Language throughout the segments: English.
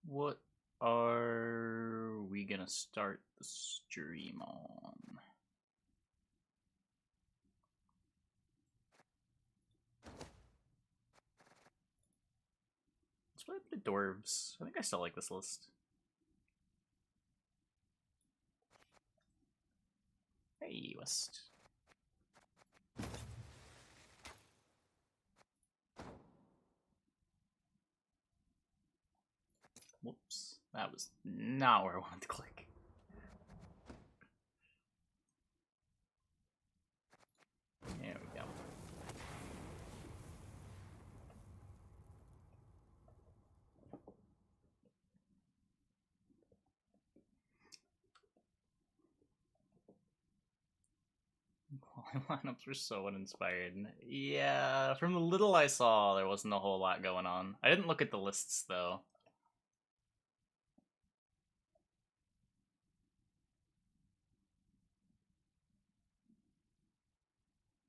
What are we gonna start the stream on? Let's play the dwarves. I think I still like this list. Hey, West. Whoops. That was not where I wanted to click. There we go. Lineups were so uninspired. Yeah, from the little I saw, there wasn't a whole lot going on. I didn't look at the lists, though.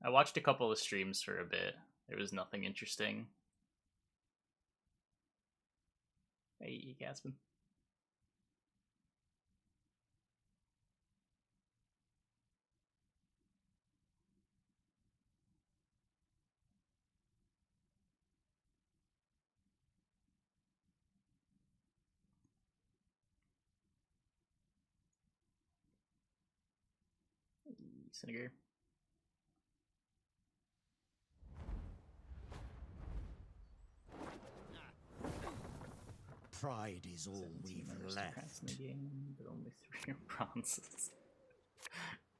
I watched a couple of streams for a bit. There was nothing interesting. Hey, Gaspin. Senegar. Pride is all we've left. In the game, but only 3 bronzes.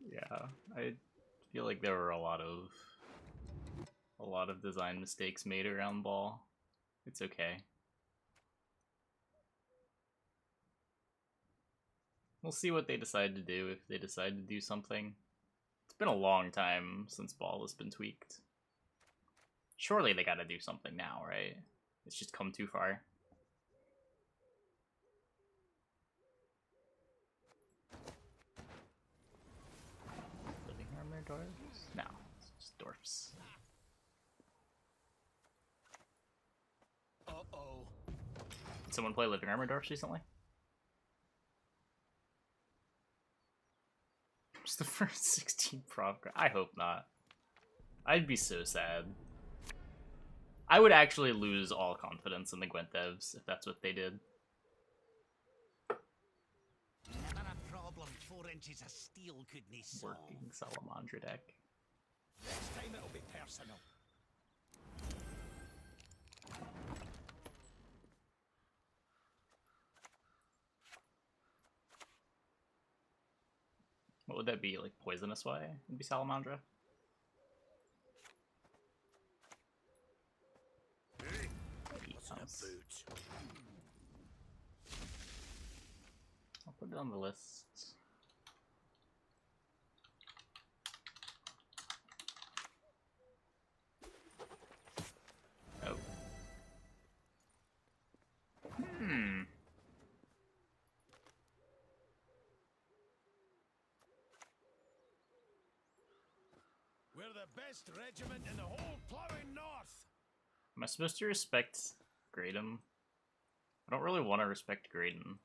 Yeah, I feel like there were a lot of design mistakes made around ball. It's okay. We'll see what they decide to do if they decide to do something. It's been a long time since ball has been tweaked. Surely they gotta do something now, right? It's just come too far. Living armor dwarves? No, it's just dwarfs. Uh-oh. Did someone play Living Armor Dwarfs recently? It's the first 16 prop. I hope not. I'd be so sad. I would actually lose all confidence in the Gwent devs if that's what they did. Never a problem 4 inches of steel couldn't solve. Working Salamandra deck. Next time it'll be personal. What would that be? Like Poisonous Way? It'd be Salamandra. I'll put it on the list. Oh. We're the best regiment in the whole plowing north. Am I supposed to respect Graydon? I don't really want to respect Graydon.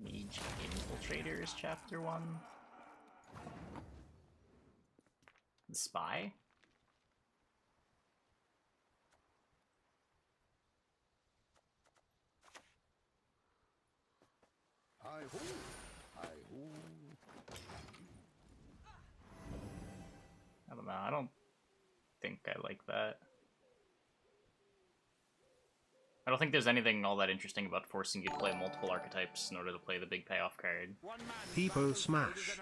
Mage Infiltrators, Chapter 1. The Spy? Hi-ho! Hi-ho! I don't know, I don't think I like that. I don't think there's anything all that interesting about forcing you to play multiple archetypes in order to play the big payoff card. People smash.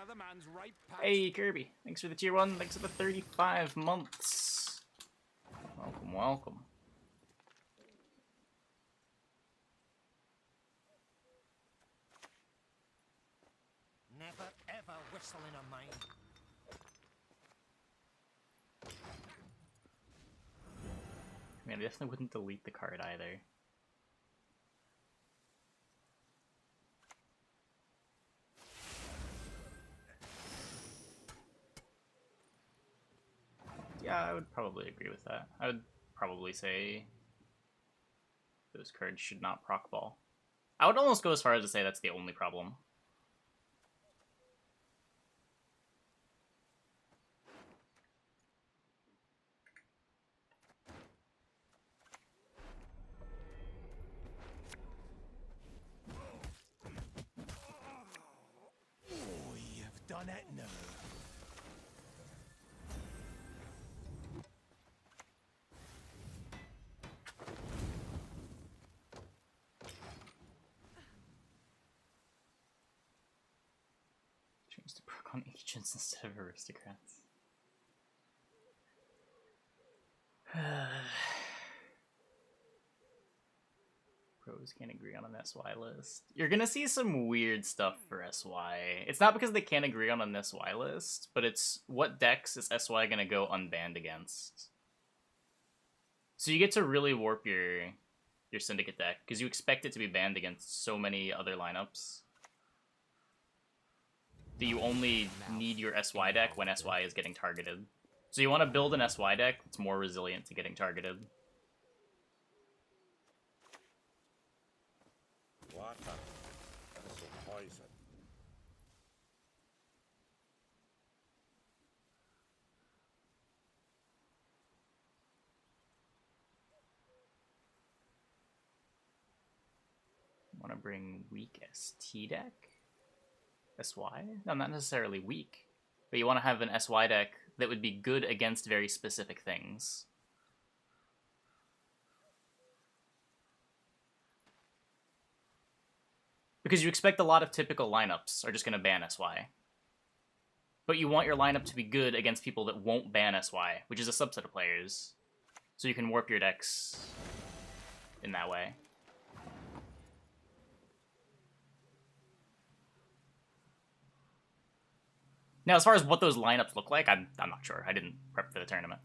Hey, Kirby. Thanks for the tier 1. Thanks for the 35 months. Welcome, welcome. Never ever whistle in a mine. Man, I definitely wouldn't delete the card either. would probably agree with that. I would probably say those cards should not proc ball. I would almost go as far as to say that's the only problem. Oh, you've done it now. Change to proc on agents instead of aristocrats. Pros can't agree on an SY list. You're gonna see some weird stuff for SY. It's not because they can't agree on an SY list, but it's what decks is SY gonna go unbanned against. So you get to really warp your Syndicate deck, because you expect it to be banned against so many other lineups that you only need your SY deck when SY is getting targeted. So you want to build an SY deck that's more resilient to getting targeted. Water. This is poison. Want to bring weak ST deck? SY? No, not necessarily weak. But you want to have an SY deck that would be good against very specific things. Because you expect a lot of typical lineups are just going to ban SY. But you want your lineup to be good against people that won't ban SY, which is a subset of players. So you can warp your decks in that way. Now, as far as what those lineups look like, I'm not sure. I didn't prep for the tournament.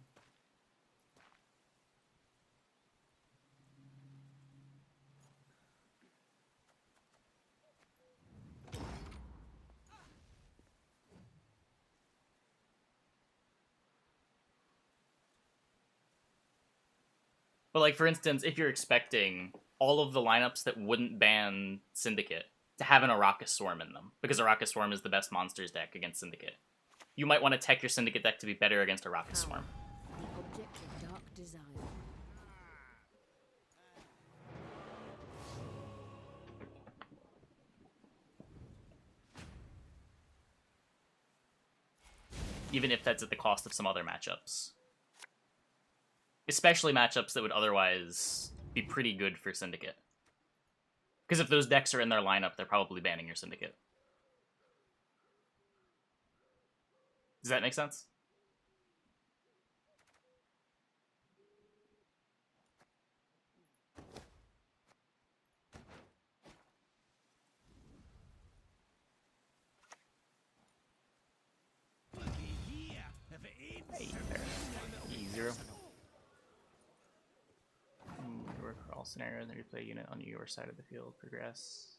But, like, for instance, if you're expecting all of the lineups that wouldn't ban Syndicate to have an Arrakis Swarm in them, because Arrakis Swarm is the best monsters deck against Syndicate, you might want to tech your Syndicate deck to be better against Arrakis Swarm. The object of dark desire. Even if that's at the cost of some other matchups. Especially matchups that would otherwise be pretty good for Syndicate. Because if those decks are in their lineup, they're probably banning your Syndicate. Does that make sense? Hey there. E0. Work for all scenarios and replay a unit on your side of the field. Progress.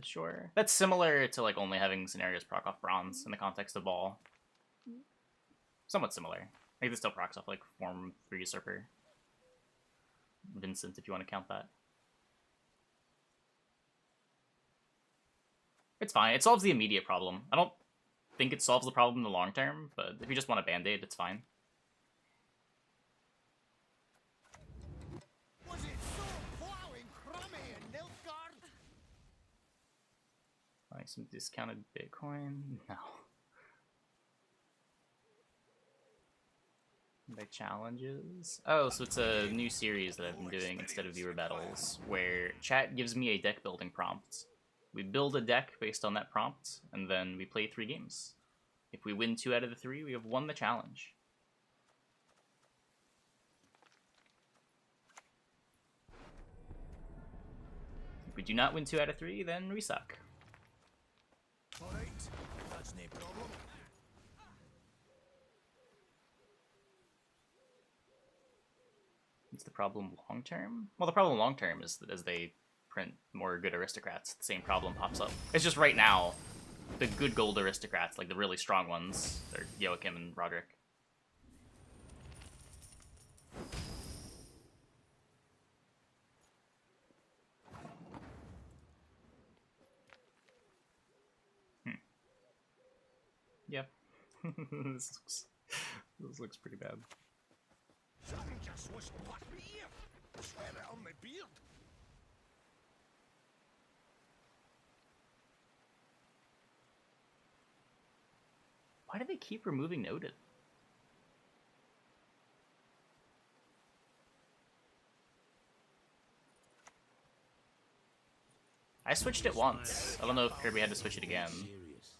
Sure. That's similar to like only having scenarios proc off bronze in the context of ball. Somewhat similar. I think this still procs off like Form 3 Usurper. Vincent, if you want to count that. It's fine. It solves the immediate problem. I don't think it solves the problem in the long term, but if you just want a band-aid, it's fine. Was it so plowing crummy in Nilfgaard? Like some discounted Bitcoin? No. Like challenges? Oh, so it's a new series that I've been doing instead of viewer battles, where chat gives me a deck building prompt. We build a deck based on that prompt, and then we play 3 games. If we win 2 out of the 3, we have won the challenge. If we do not win 2 out of 3, then we suck. Alright, that's no problem. What's the problem long term? Well, the problem long term is that as they print more good aristocrats, the same problem pops up. It's just right now, the good gold aristocrats, like the really strong ones, are Joachim and Roderick. This looks pretty bad. Something just was past me ear. Swear it on my beard. Why do they keep removing noted? I switched it once. I don't know if Kirby had to switch it again. Serious.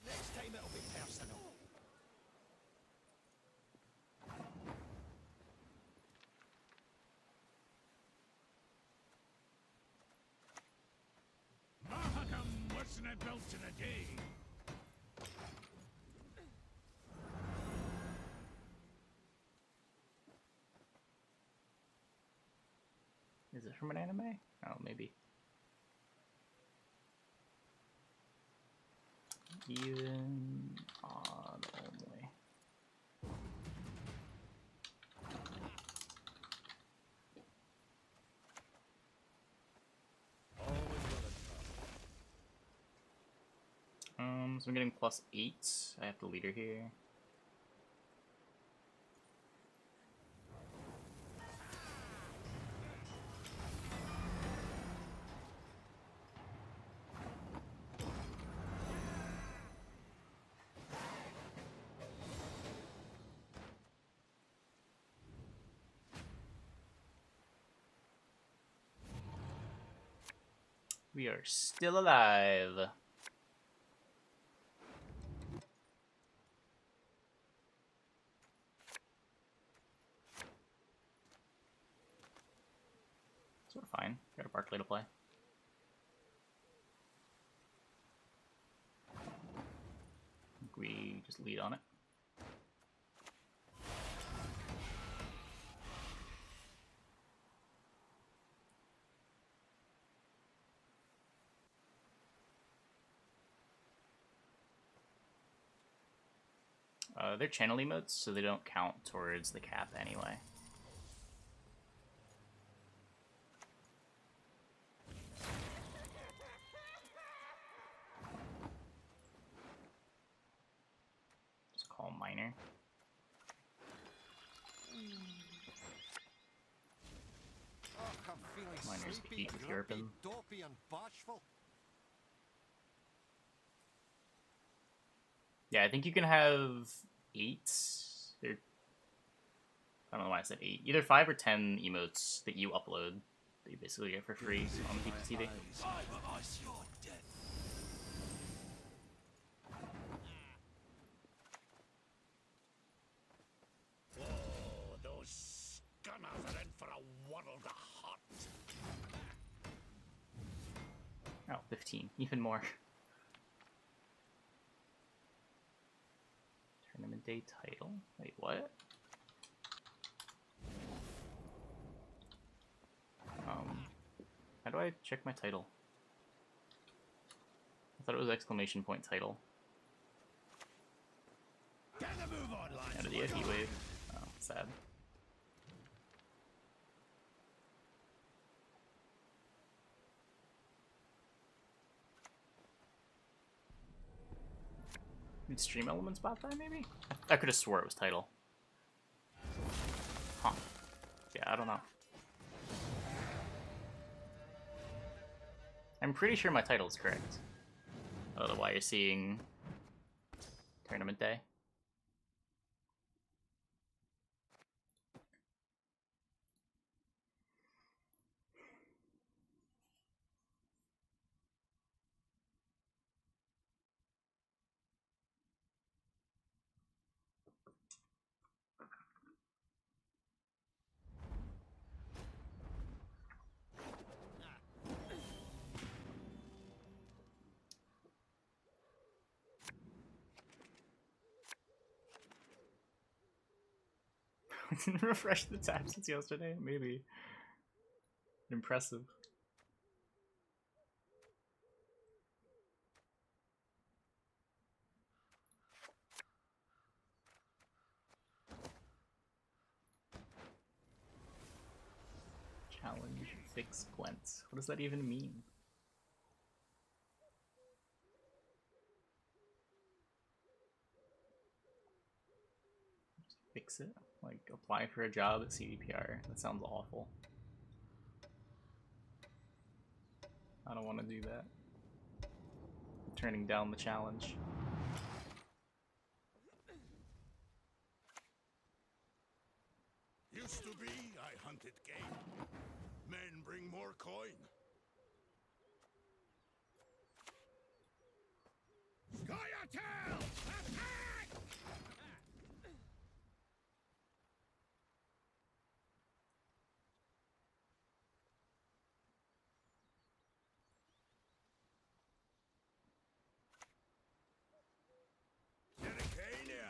Next time it'll be personal. Mahakam wasn't it built in a day? Is it from an anime? Oh, maybe. Even odd only. So I'm getting +8. I have the leader here. We are still alive. So we're fine. Got a Barclay to play. I think we just lead on it. They're channel emotes, so they don't count towards the cap anyway. Just call minor. Oh, I'm feeling Miner's sleepy, peak with grumpy, European. dopey, and bashful. Yeah, I think you can have 8. Or, I don't know why I said 8. Either 5 or 10 emotes that you upload that you basically get for free on PPTV. Oh, those gunners are in for a world of hot. Oh, 15. Even more. Tournament day title? Wait, what? How do I check my title? I thought it was exclamation point title. Get a move on, lads. Out of the heat wave. Oh, sad. Did stream elements bot that maybe? I could have swore it was title. Huh. Yeah, I don't know. I'm pretty sure my title is correct. I don't know why you're seeing tournament day. Didn't refresh the tab since yesterday. Maybe. Impressive. Challenge fix Gwent. What does that even mean? Just fix it? Like apply for a job at CDPR? That sounds awful. I don't want to do that. I'm turning down the challenge. Used to be, I hunted game. Men bring more coin. Scoia'tael! Attack! Derricania!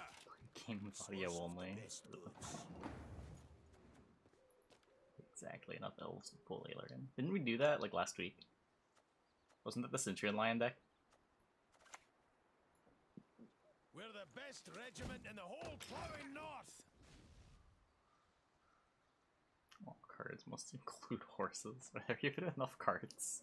Game with audio only. Exactly, enough elves to pull Ailer in. Didn't we do that like last week? Wasn't that the Centurion Lion deck? We're the best regiment in the whole plowing north. All cards must include horses. Are there even enough cards?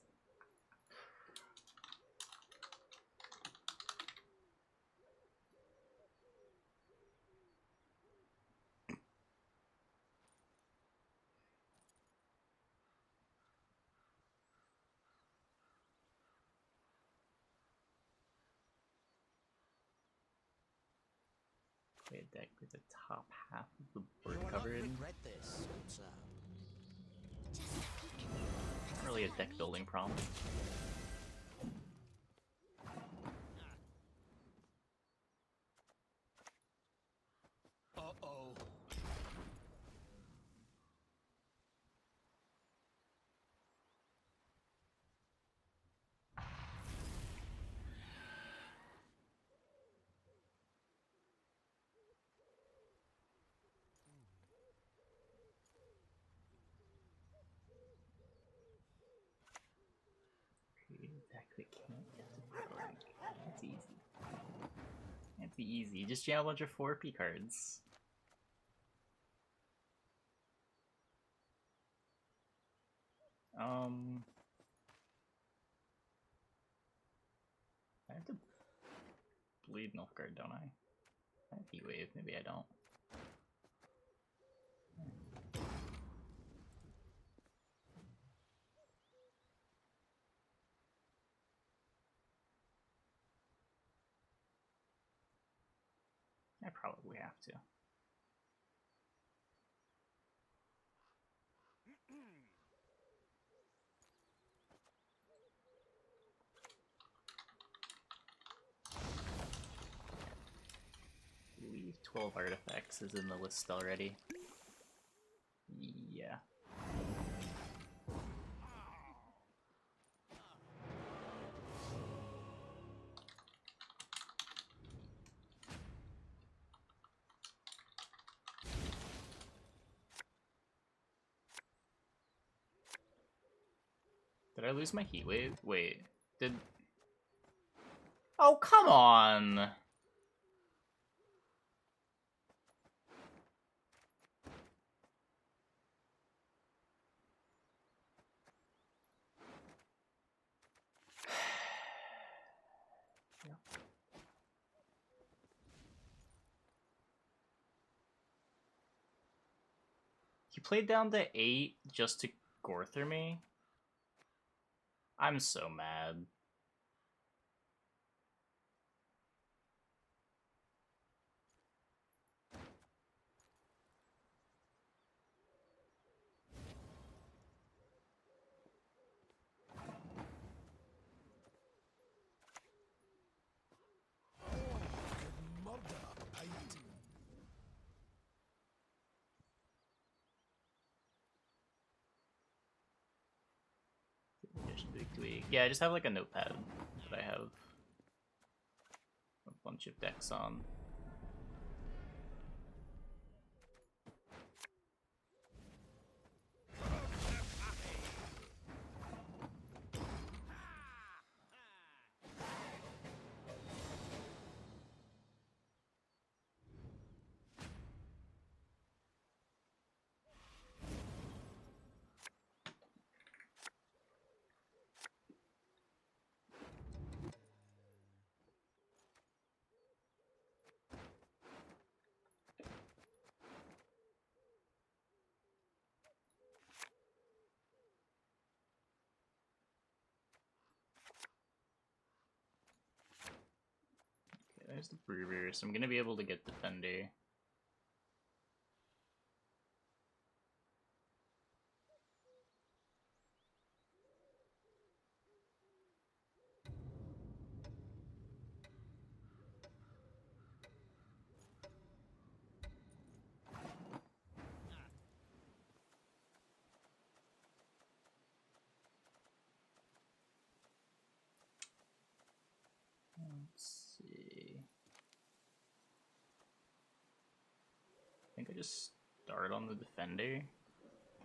Play a deck with the top half of the board covered. This, Not really a deck building problem. Uh-oh. Deck that can't get to priority. That's easy. That's easy. Just jam a bunch of 4P cards. I have to bleed Nilfgaard, don't I? I have Heat Wave, maybe I don't. I probably have to. I believe 12 artifacts is in the list already. Yeah. Did I lose my Heat Wave? Wait, did... Oh, come on! He played down to 8 just to Gorther me? I'm so mad. Yeah, I just have like a notepad that I have a bunch of decks on. There's the Brewer, so I'm gonna be able to get Defender. Let's see. I think I just start on the Defender.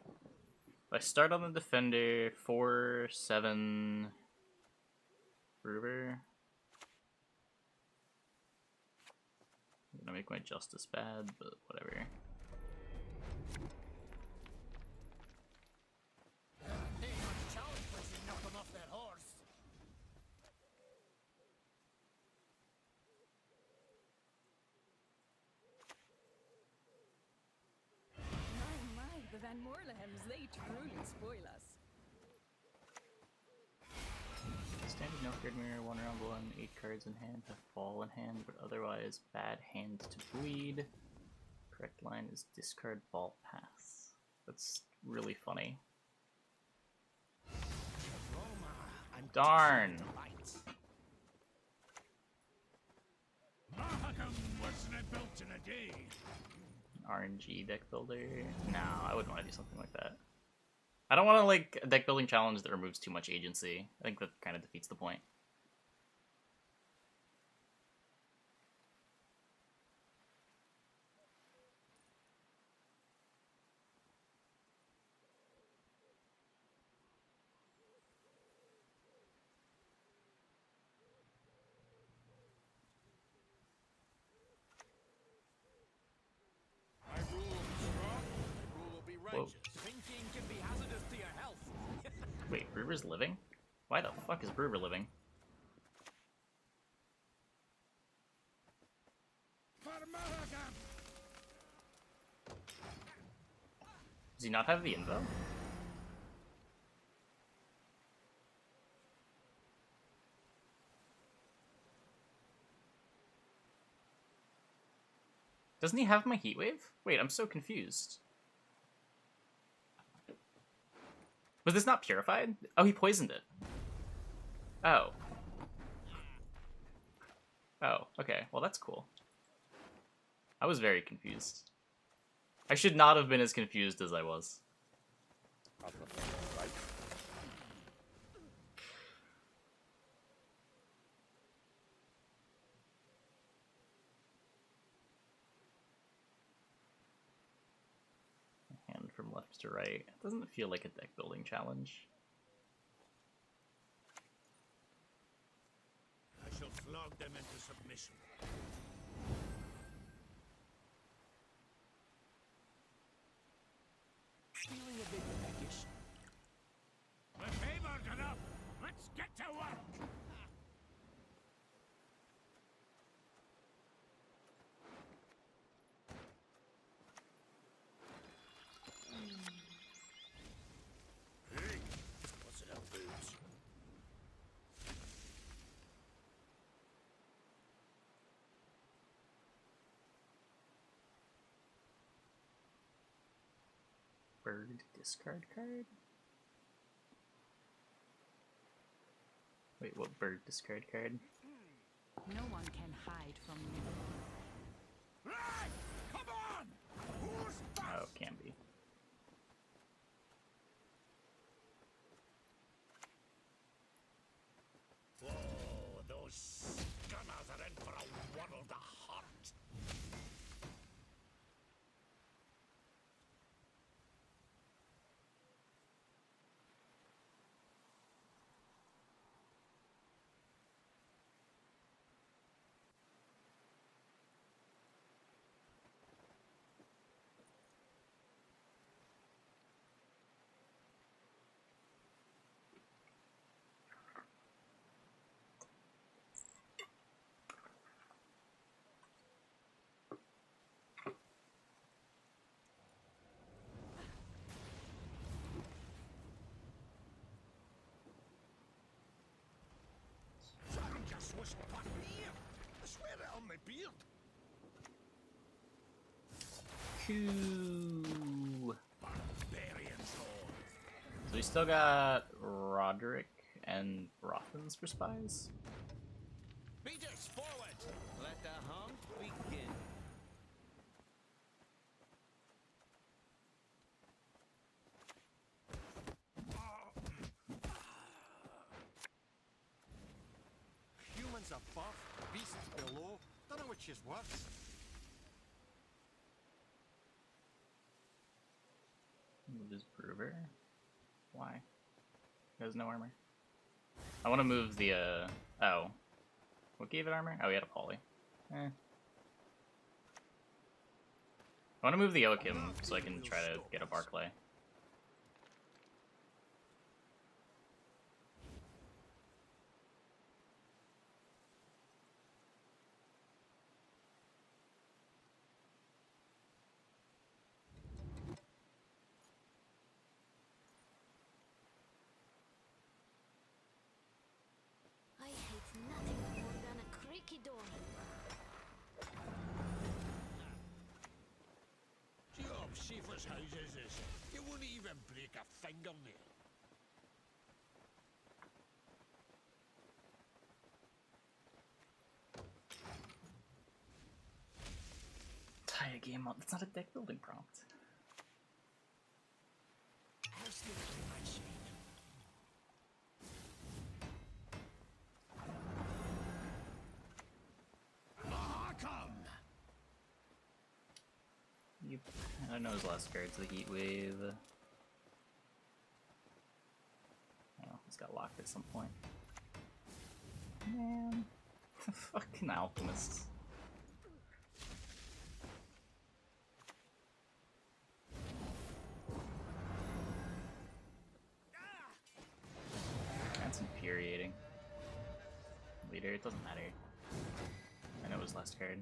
If I start on the Defender, 4-7 Brewer. I'm gonna make my Justice bad, but whatever. The Van Morlehems, they truly spoil us. Standard no card mirror, 1 round 1, 8 cards in hand, have fall in hand, but otherwise bad hand to bleed. Correct line is discard ball pass. That's really funny. Darn! Mahakam wasn't built in a day. RNG deck builder? No, I wouldn't want to do something like that. I don't want to like a deck building challenge that removes too much agency. I think that kind of defeats the point. My rule will be strong, my rule will be Whoa. righteous. Thinking can be hazardous to your health. Wait, Brewer's living? Why the fuck is Brewer living? For Mahakam! Does he not have the info? Doesn't he have my heat wave? Wait, I'm so confused. Was this not purified? Oh, he poisoned it. Oh. Oh, okay. Well, that's cool. I was very confused. I should not have been as confused as I was. Right. Hand from left to right. It doesn't feel like a deck building challenge. I shall flog them into submission. Feeling a bit peckish. The favor's enough. Let's get to work. Hey, what's it up, boots? Bird discard card? Wait, what bird discard card? No one can hide from me. Right! Come on! Who's Oh, can be. Oh, those gunners are in for a world of hurt. my beard. Cool. Barbarian sword. So we still got Roderick and Rothans for spies. Beaters, forward! Let the hunt begin. Humans above, beasts below. Don't know which is worse. Move his Brewer. Why? He has no armor. I want to move the, oh. What gave it armor? Oh, he had a poly. Eh. I want to move the Oakim so I can try to get a Barclay. I hate nothing more than a creaky door. See how Schaefer's houses is. You wouldn't even break a fingernail. Tie a game up. That's not a deck building prompt. How's the my shade? Come! Yep. I know his last card's the Heat Wave. Oh, he's got locked at some point. Man. Fucking Alchemists. That's infuriating. Leader, it doesn't matter. I know his last card.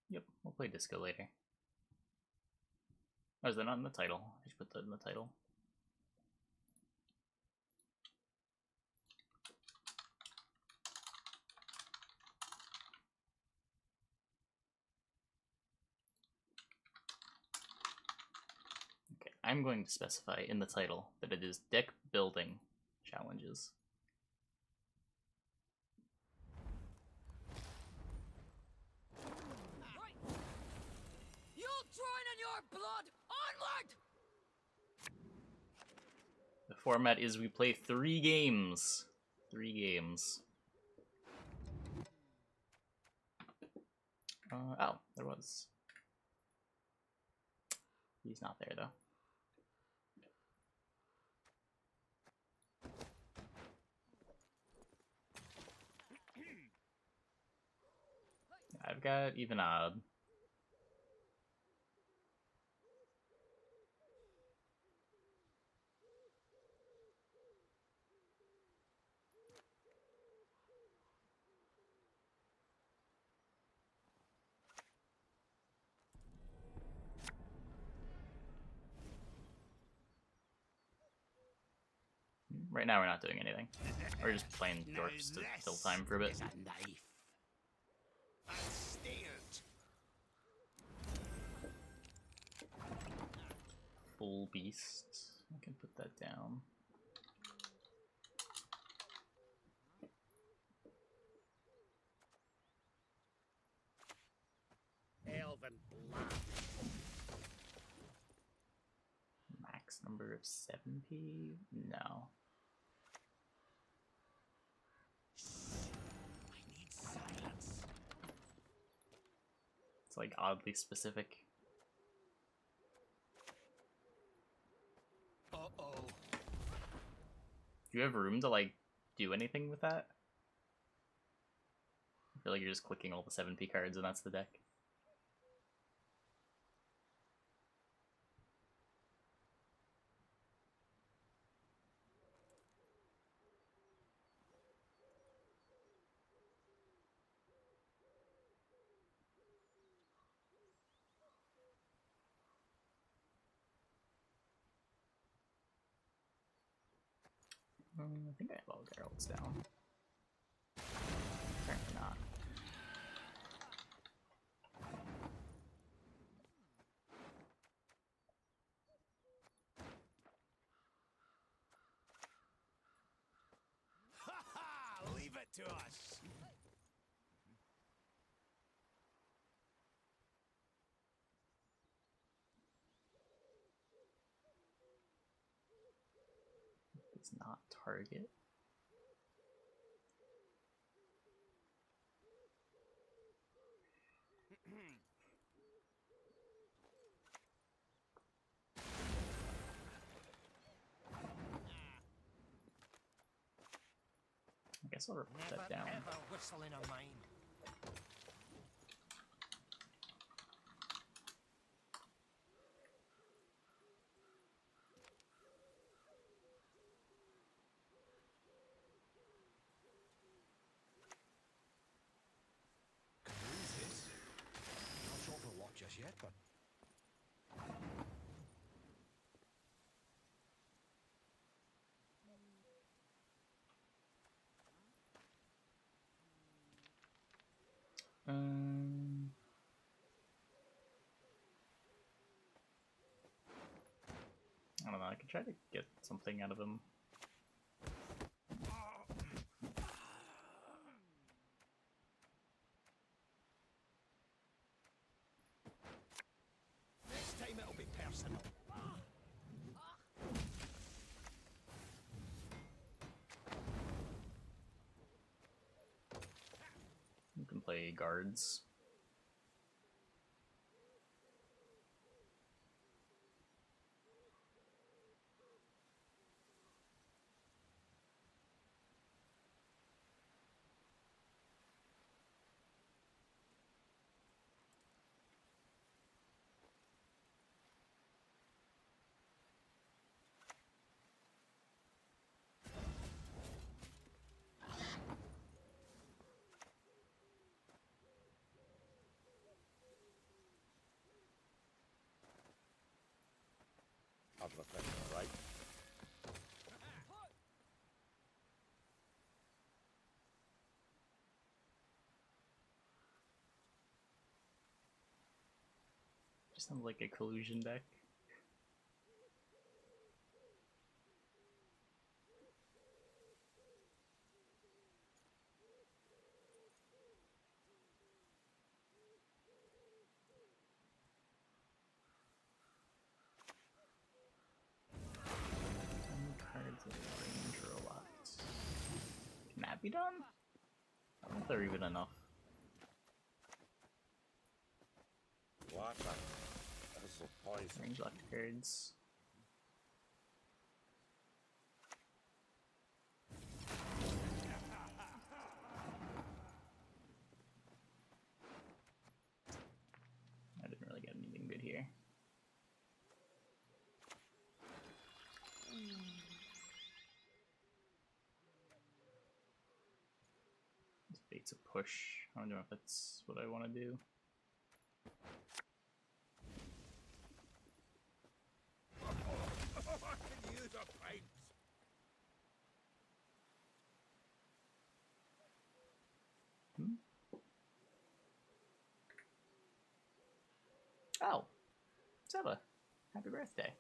Yep, we'll play Disco later. Oh, is that not in the title? I should put that in the title. Okay, I'm going to specify in the title that it is deck building challenges. Right. You'll drown in your blood. Onward! The format is we play 3 games. 3 games. Oh, there was. He's not there though. I've got even odd. Right now we're not doing anything. We're just playing Dorps to kill time for a bit. Is a knife. And steered. Full beast. I can put that down. Elven blood. Max number of 7p? No. I need silence. It's like oddly specific. Do you have room to like do anything with that? I feel like you're just clicking all the 7p cards and that's the deck. I think I have all Geralt's down. Apparently not. Ha ha! Leave it to us. It's not target. I guess I'll report that down. Ever whistle in a mind. Not sure for what just yet, but I don't know, I could try to get something out of him. next time it'll be personal. You can play guards. I'm reflecting, right? Just sounds like a collusion deck. Cards in range or a lot. Can that be done? I don't know if they're even enough. Water. That is some poison. Range locked cards. I didn't really get anything good here. This bait's a push. I don't know if that's what I want to do. I can use a pint. Oh, Seba, happy birthday.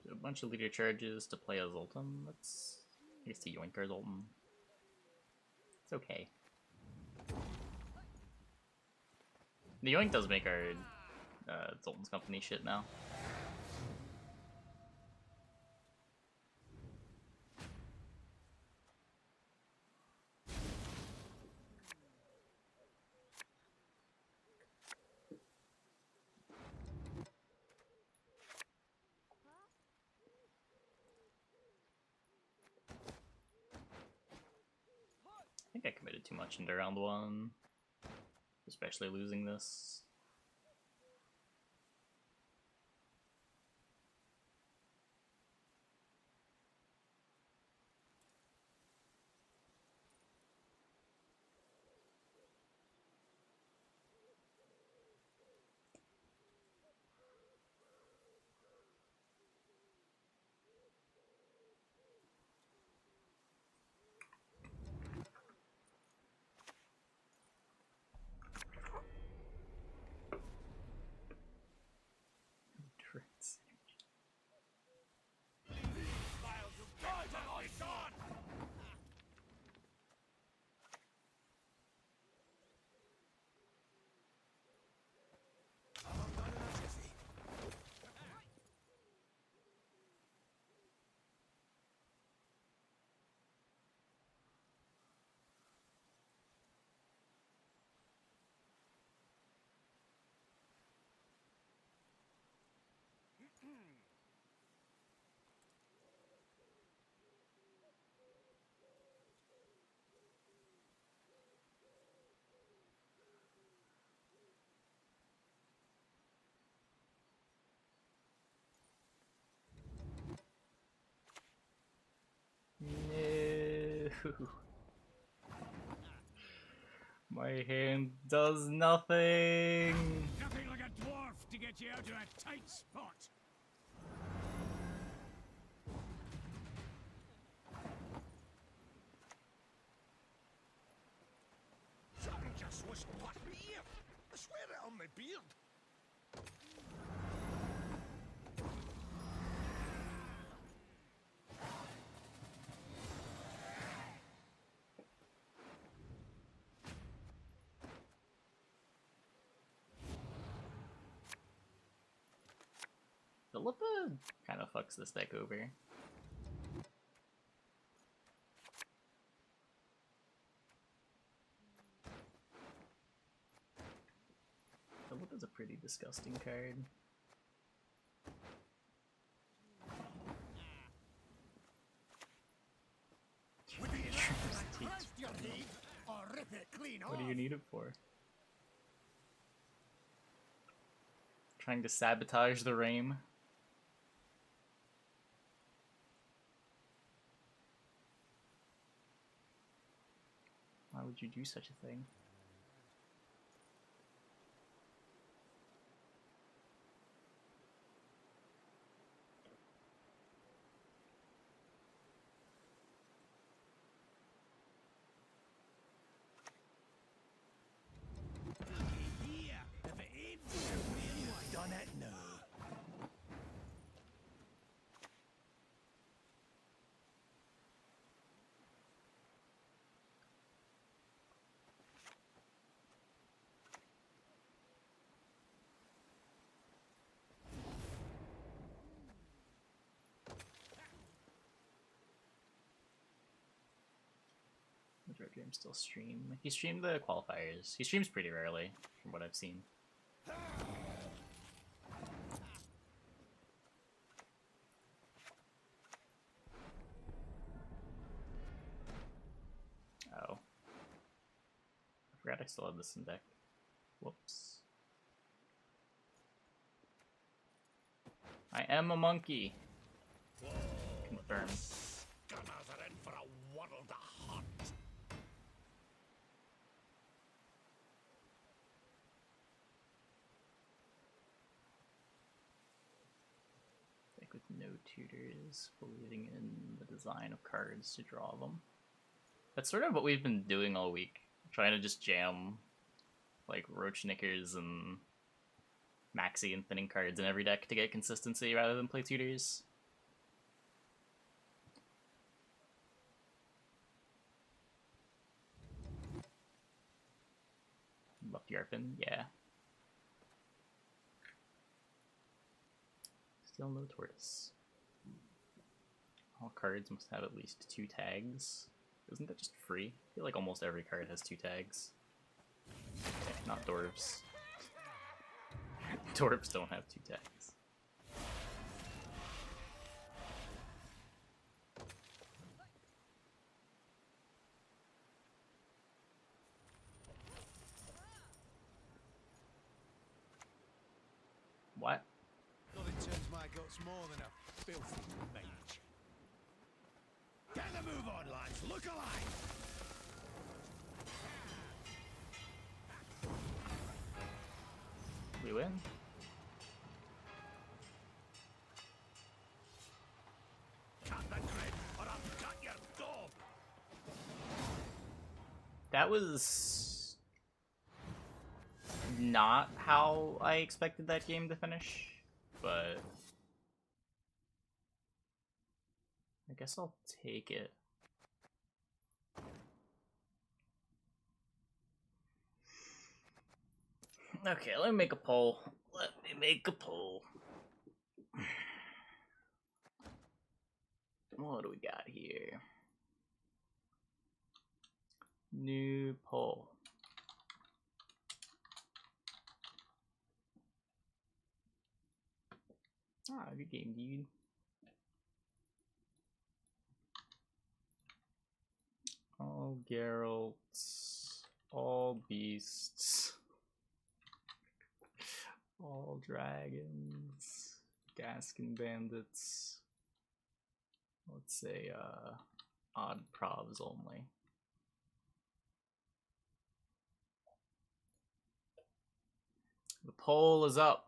A bunch of leader charges to play as Ultim. That's, I guess, the Yoinker's Ultim. It's okay. The Yoink does make our Zoltan's company shit now. I think I committed too much into round one, especially losing this. No. My hand does nothing. Nothing like a dwarf to get you out of a tight spot. Something just was put me here. I swear it on my beard. Philippa kind of fucks this deck over. Philippa's a pretty disgusting card. What do you need it for? Trying to sabotage the Rame. Why would you do such a thing? Here, if it ain't you've done it now. Would Red Dream still stream? He streamed the qualifiers. He streams pretty rarely, from what I've seen. Oh. I forgot I still had this in deck. Whoops. I am a monkey. Confirmed. Gunners are in for a world of hurt. Deck with no tutors, believing in the design of cards to draw them. That's sort of what we've been doing all week. Trying to just jam like Roach Knickers and Maxi and thinning cards in every deck to get consistency rather than play tutors. Left Yarpin, yeah. Still no tortoise. All cards must have at least 2 tags. Isn't that just free? I feel like almost every card has 2 tags. Okay, not dwarves. Dwarves don't have 2 tags. What? Nothing turns my guts more than a filthy mage. Get the move on, lads. Look alive. We win? Cut the grid, or I'll cut your gob. That was not how I expected that game to finish, but I guess I'll take it. Okay, let me make a poll. Let me make a poll. What do we got here? New poll. Ah, good game, dude. All Geralts, all beasts, all dragons, Gaskin bandits. Let's say odd provs only. The poll is up.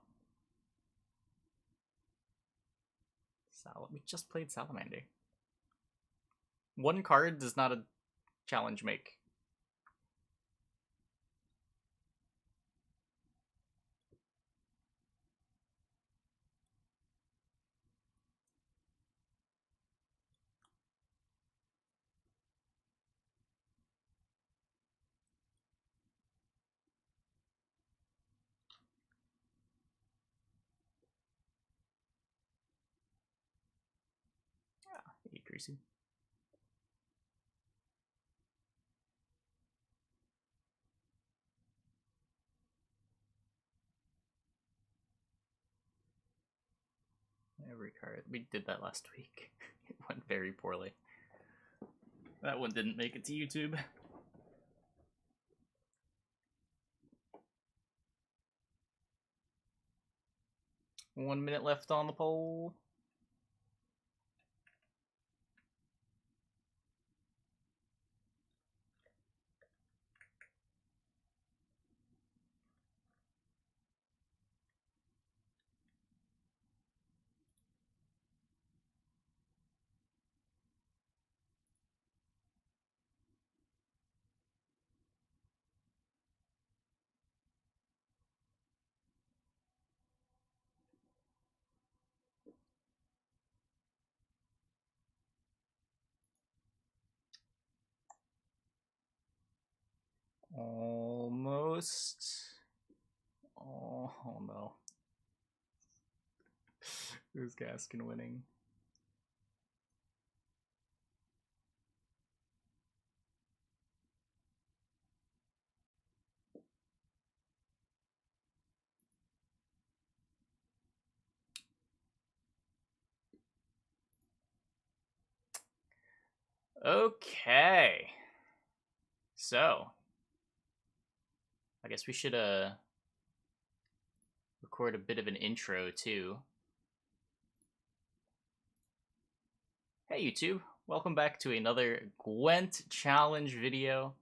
We just played Salamander. 1 card does not a challenge make. Hey, Greasy. Every card. We did that last week. It went very poorly. That one didn't make it to YouTube. One minute left on the poll. Almost. Oh no. Who's Gaskin winning? Okay. So, I guess we should record a bit of an intro too. Hey YouTube, welcome back to another Gwent challenge video.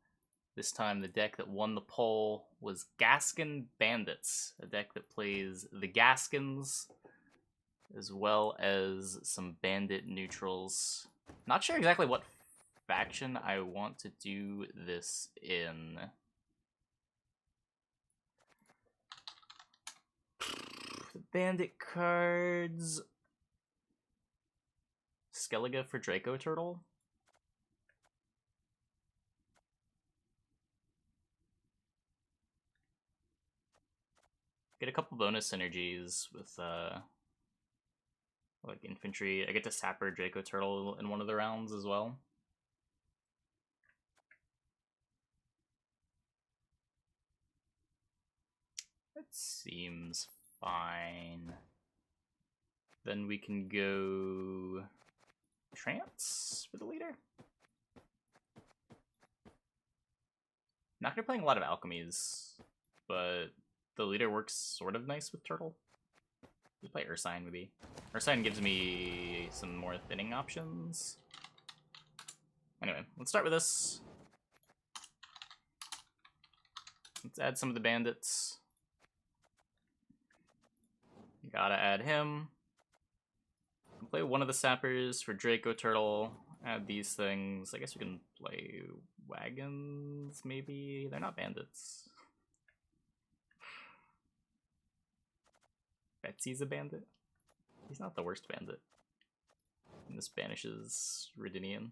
This time the deck that won the poll was Gaskin Bandits, a deck that plays the Gaskins as well as some bandit neutrals. Not sure exactly what faction I want to do this in. The bandit cards. Skellige for Draco Turtle. Get a couple bonus synergies with like infantry. I get to Sapper Draco Turtle in one of the rounds as well. That seems fine. Then we can go Trance for the leader. Not gonna be playing a lot of alchemies, but the leader works sort of nice with Turtle. Just play Ursine maybe. Ursine gives me some more thinning options. Anyway, let's start with this. Let's add some of the bandits. Gotta add him. Play one of the sappers for Draco Turtle. Add these things. I guess we can play wagons, maybe? They're not bandits. Betsy's a bandit. He's not the worst bandit. And this banishes Redinian.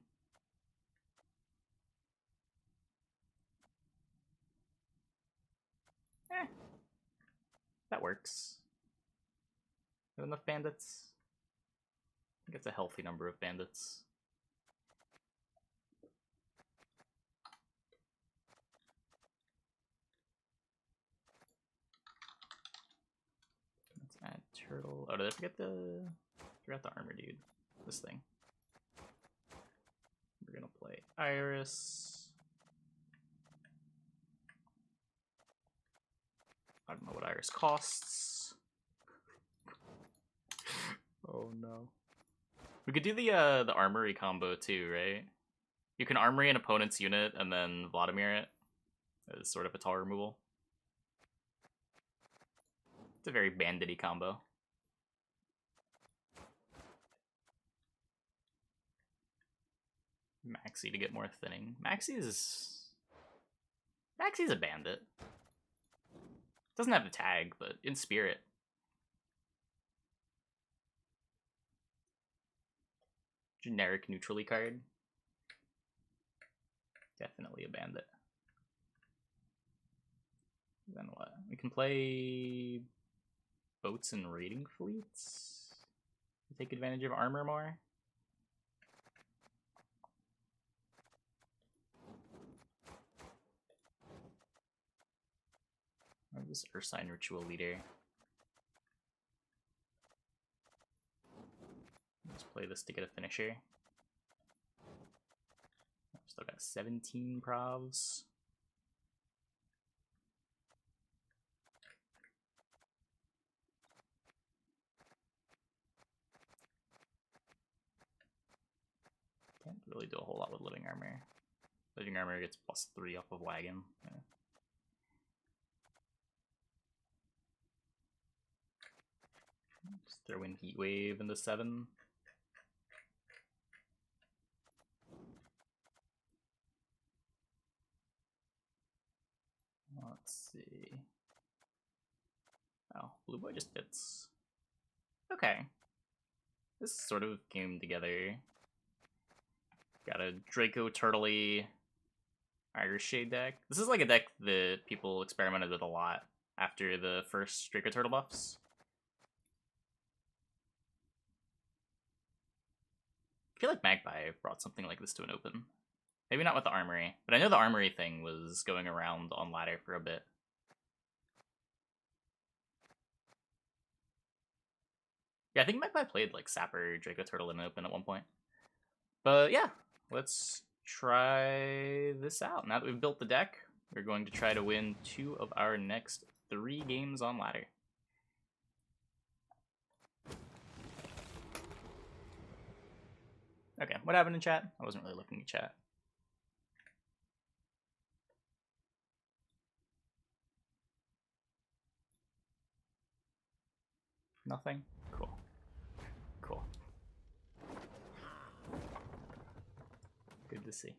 That works. Have enough bandits? I think it's a healthy number of bandits. Let's add turtle. Oh, did I forget the armor dude? This thing. We're gonna play Iris. I don't know what Iris costs. Oh no. We could do the armory combo too, right? You can armory an opponent's unit and then Vladimir it as sort of a tall removal. It's a very bandity combo. Maxi to get more thinning. Maxi's a bandit. Doesn't have the tag, but in spirit. Generic neutrally card. Definitely a bandit. Then what? We can play boats and raiding fleets to take advantage of armor more. Or this Ursine Ritual Leader. Let's play this to get a finisher. Still got 17 provs. Can't really do a whole lot with living armor. Living armor gets +3 off of wagon. Yeah. Just throw in Heat Wave into 7. Let's see. Oh, Blue Boy just fits. Okay. This sort of came together. Got a Draco Turtley Irish Shade deck. This is like a deck that people experimented with a lot after the first Draco Turtle buffs. I feel like Magpie brought something like this to an open. Maybe not with the armory, but I know the armory thing was going around on ladder for a bit. Yeah, I think Magpie played like Sapper, Draco Turtle in an open at one point. But yeah, let's try this out. Now that we've built the deck, we're going to try to win 2 of our next 3 games on ladder. Okay, what happened in chat? I wasn't really looking at chat. Nothing? Cool. Cool. Good to see.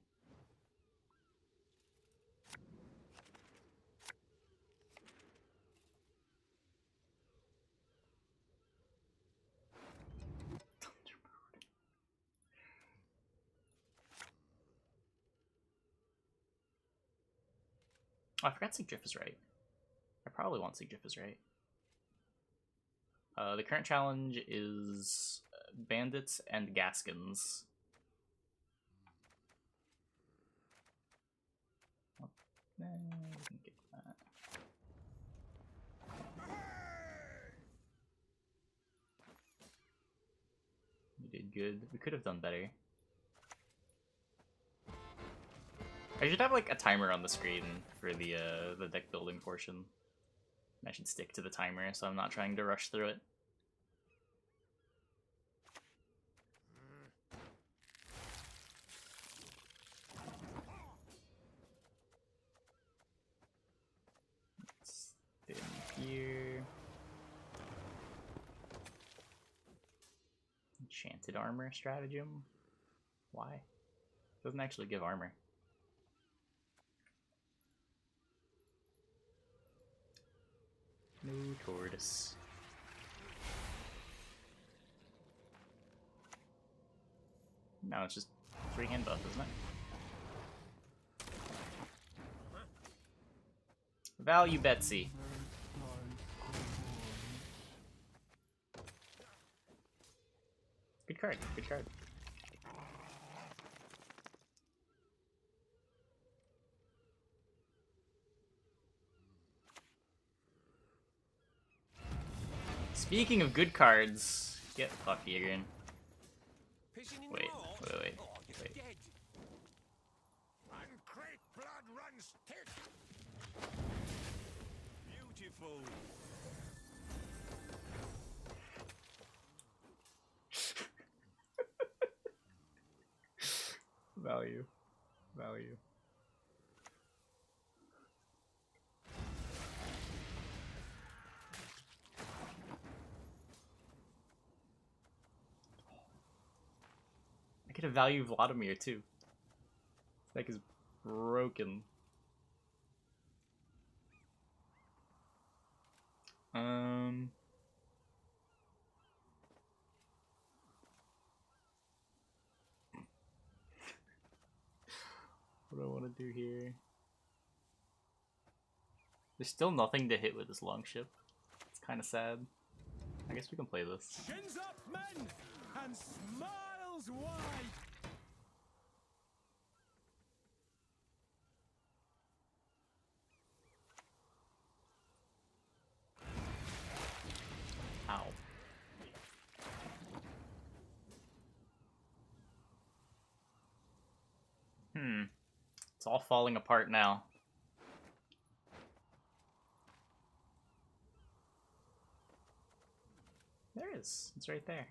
Oh, I forgot Siegdrift is right. I probably want Siegdrift is right. The current challenge is bandits and Gaskins. Oh, we can get that. We did good. We could have done better. I should have like a timer on the screen for the deck building portion. I should stick to the timer so I'm not trying to rush through it. Let's spin here. Enchanted armor stratagem? Why? Doesn't actually give armor. No tortoise. No, it's just free hand buff, isn't it? Value Betsy. Good card, good card. Speaking of good cards, get fucky again. Wait. And great blood runs thick. Beautiful. Value. I get a value Vladimir too. This deck is broken. What do I want to do here? There's still nothing to hit with this longship. It's kind of sad. I guess we can play this. Shins up, men, and smiles wide. Ow. It's all falling apart now. There it is. It's right there.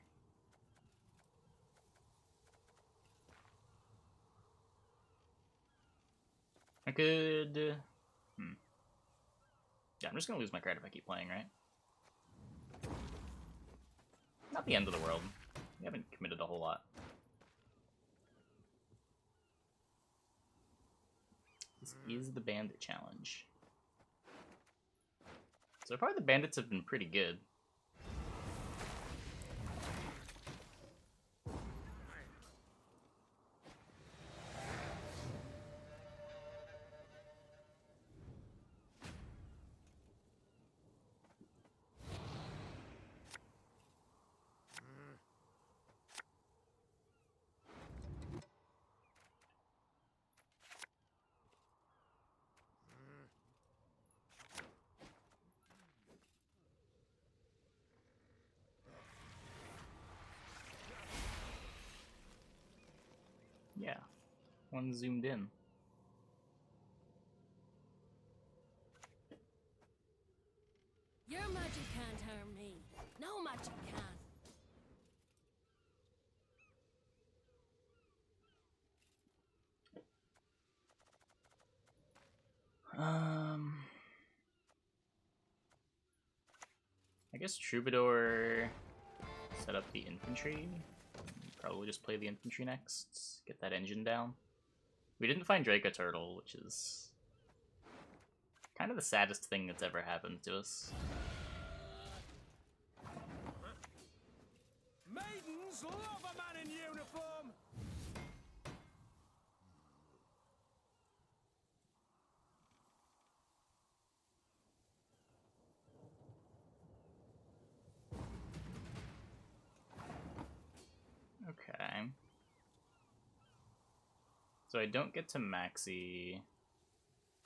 I could... Yeah, I'm just gonna lose my card if I keep playing, right? Not the end of the world. We haven't committed a whole lot. This is the bandit challenge. So far the bandits have been pretty good. Yeah, one zoomed in. Your magic can't harm me. No magic can. I guess Troubadour set up the infantry. Probably just play the infantry next. Get that engine down. We didn't find Draco Turtle, which is kind of the saddest thing that's ever happened to us. Maidens love a man in uniform. So I don't get to maxi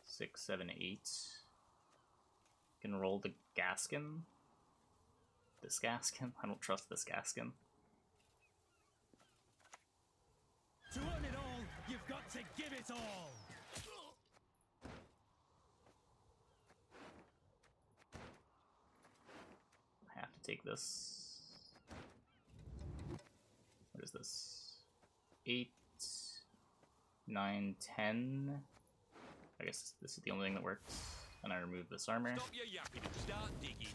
6, 7, 8. Can roll the Gaskin. This Gaskin? I don't trust this Gaskin. To earn it all, you've got to give it all. I have to take this. What is this? 8, 9, 10. I guess this is the only thing that works. And I remove this armor. Stop your yapping and start digging.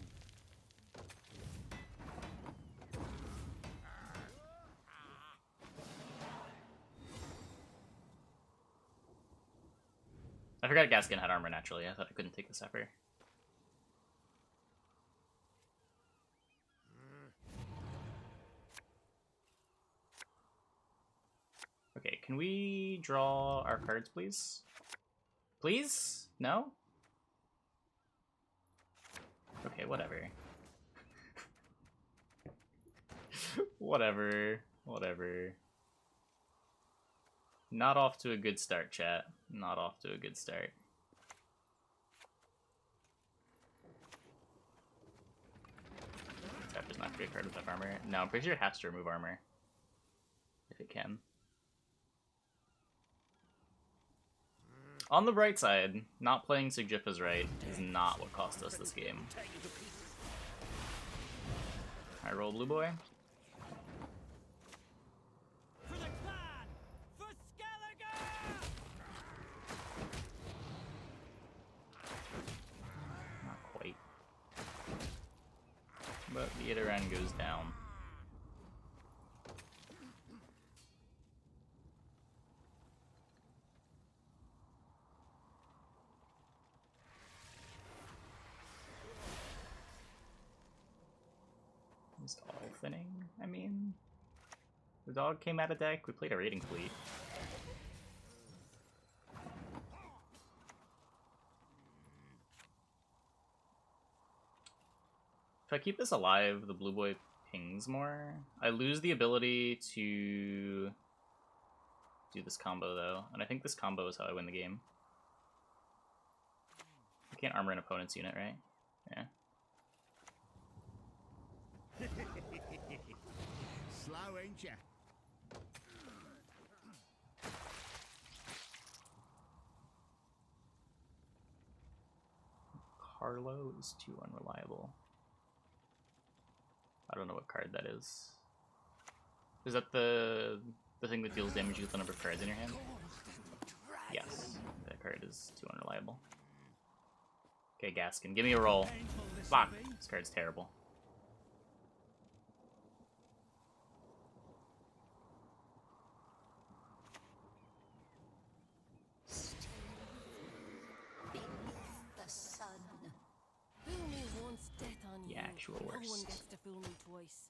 I forgot Gaskin had armor naturally. I thought I couldn't take this effort. Okay, can we draw our cards, please? Please? No? Okay, whatever. Whatever. Not off to a good start, chat. Not off to a good start. Tap does not create a card with that armor. No, I'm pretty sure it has to remove armor. If it can. On the bright side, not playing Sigjifa's right is not what cost us this game. I roll blue boy. For the clan! For Skellige! Not quite. But the Iteran goes down. Just all thinning, I mean. The dog came out of deck, we played a raiding fleet. If I keep this alive, the blue boy pings more. I lose the ability to do this combo though, and I think this combo is how I win the game. I can't armor an opponent's unit, right? Yeah. Slow, ain't ya? Carlo is too unreliable. I don't know what card that is. Is that the thing that deals damage with the number of cards in your hand? Yes, that card is too unreliable. Okay, Gaskin, give me a roll. Fuck, this card's terrible. The sun. Fool me once, death on The you. actual No one worst. gets to fool me twice.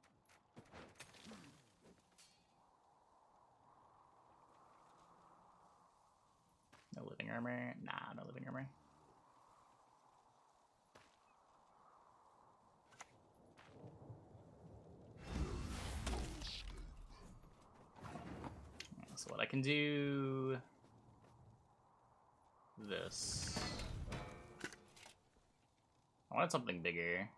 No living armor? Nah, no living armor. So what I can do... this. I wanted something bigger.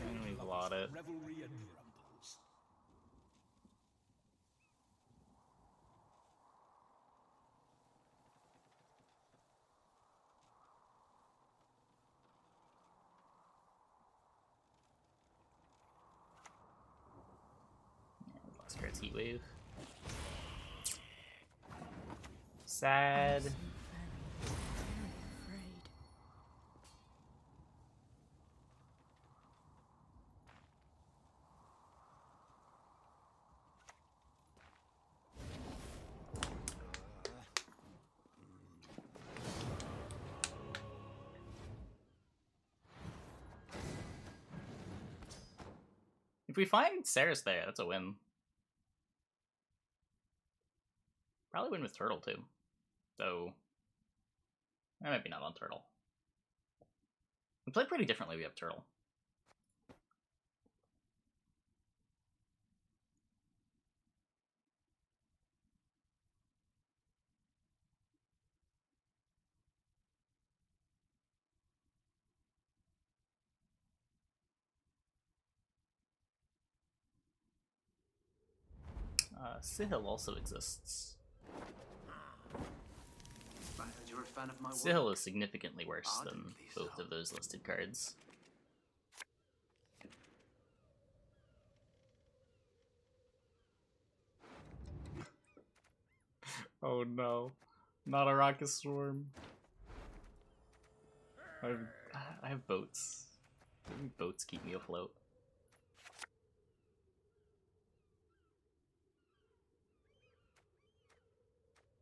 And we blot it. Revelry and rumbles. Last card's Heat Wave. Sad. Afraid. If we find Ceres there, that's a win. Probably win with Turtle too. So, maybe not on Turtle. We play pretty differently. We have Turtle. Sihil also exists. You're a fan of my work. Sihil is significantly worse than Ardently both so. of those listed cards. Oh no, not a rocket swarm. I have boats. Maybe boats keep me afloat.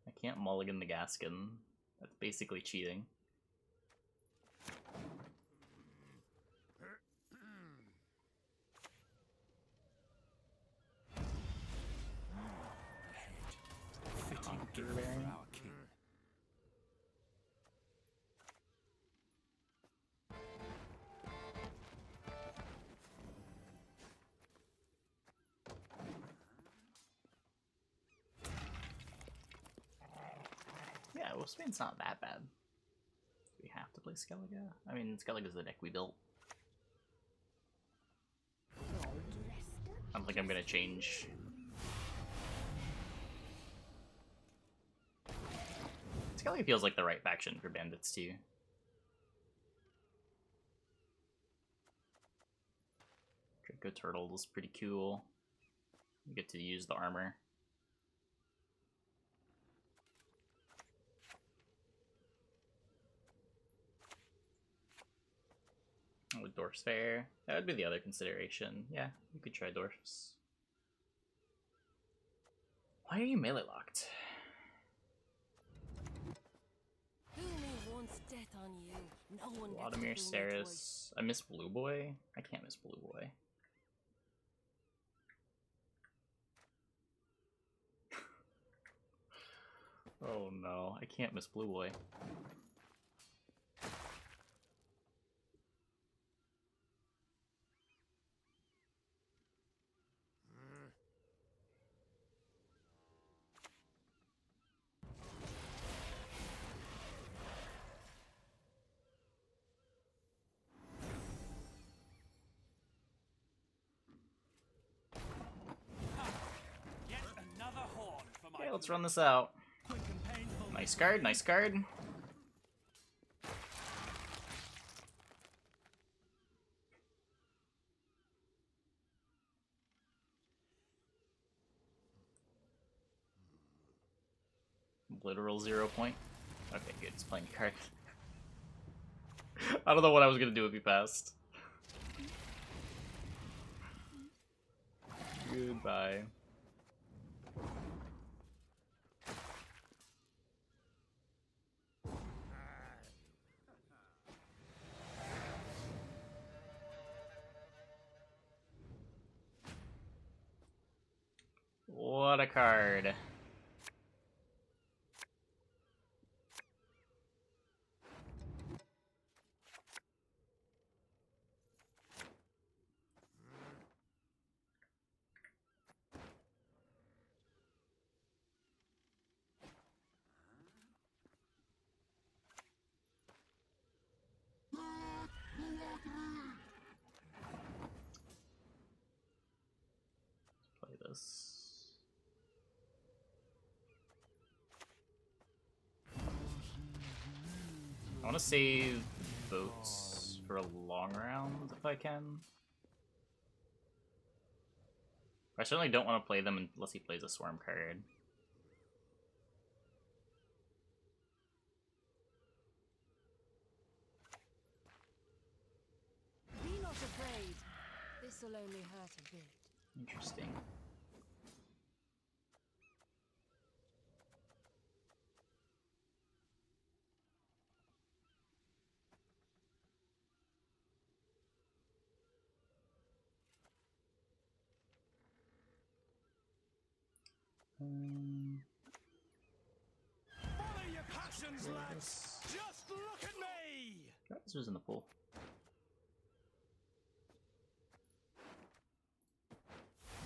I can't mulligan the Gaskin. That's basically cheating. Fitting gift for our king. Yeah, Wolfsbane's not that bad. Do we have to play Skellige? I mean, Skellige's the deck we built. I don't think I'm gonna change. Skellige feels like the right faction for bandits too. Draco Turtle is pretty cool. You get to use the armor. Oh, Dwarf's Fair. That would be the other consideration. Yeah, you could try Dwarfs. Why are you melee locked? Who may want death on you? No one gets to Vladimir, fool me twice. Ceres. I miss Blue Boy. I can't miss Blue Boy. Oh no, I can't miss Blue Boy. Yet another horn for my Okay, let's run this out. quick and painful. Nice card, nice card. Literal 0 point. Okay, good, it's playing a card. I don't know what I was gonna do if he passed. Goodbye. What a card. Play this. I want to save boats for a long round if I can. I certainly don't want to play them unless he plays a swarm card. Be not afraid. This'll only hurt a bit. Interesting. Follow your passions, lads! Just look at me! This was in the pool.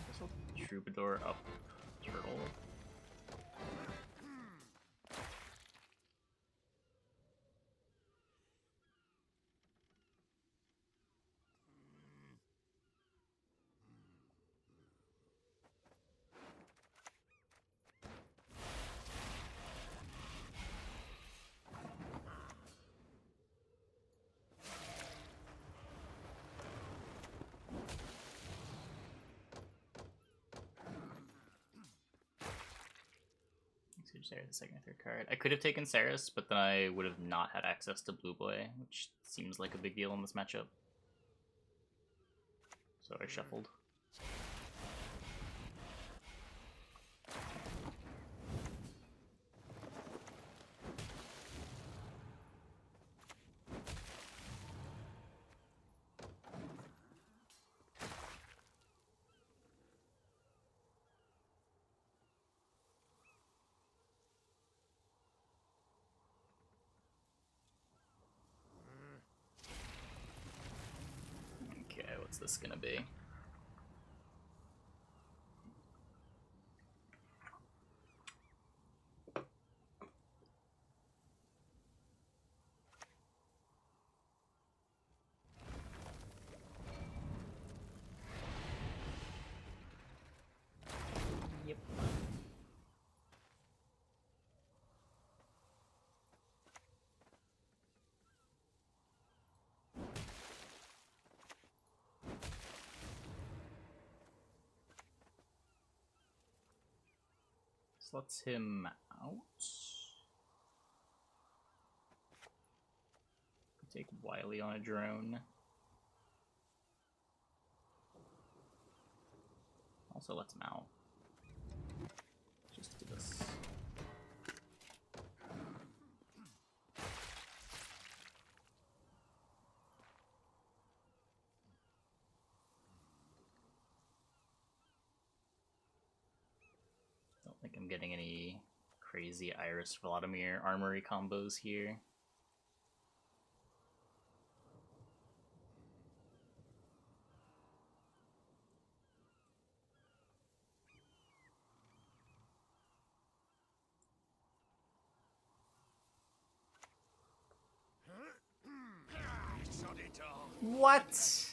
Guess I'll Troubadour up Turtle. The second or third card. I could have taken Saris, but then I would have not had access to Blue Boy, which seems like a big deal in this matchup. So I shuffled. Okay, what's this gonna be? Yep. Slots him out. Take Wily on a drone. Also lets him out. Just do this. Don't think I'm getting any crazy Iris Vladimir armory combos here. What?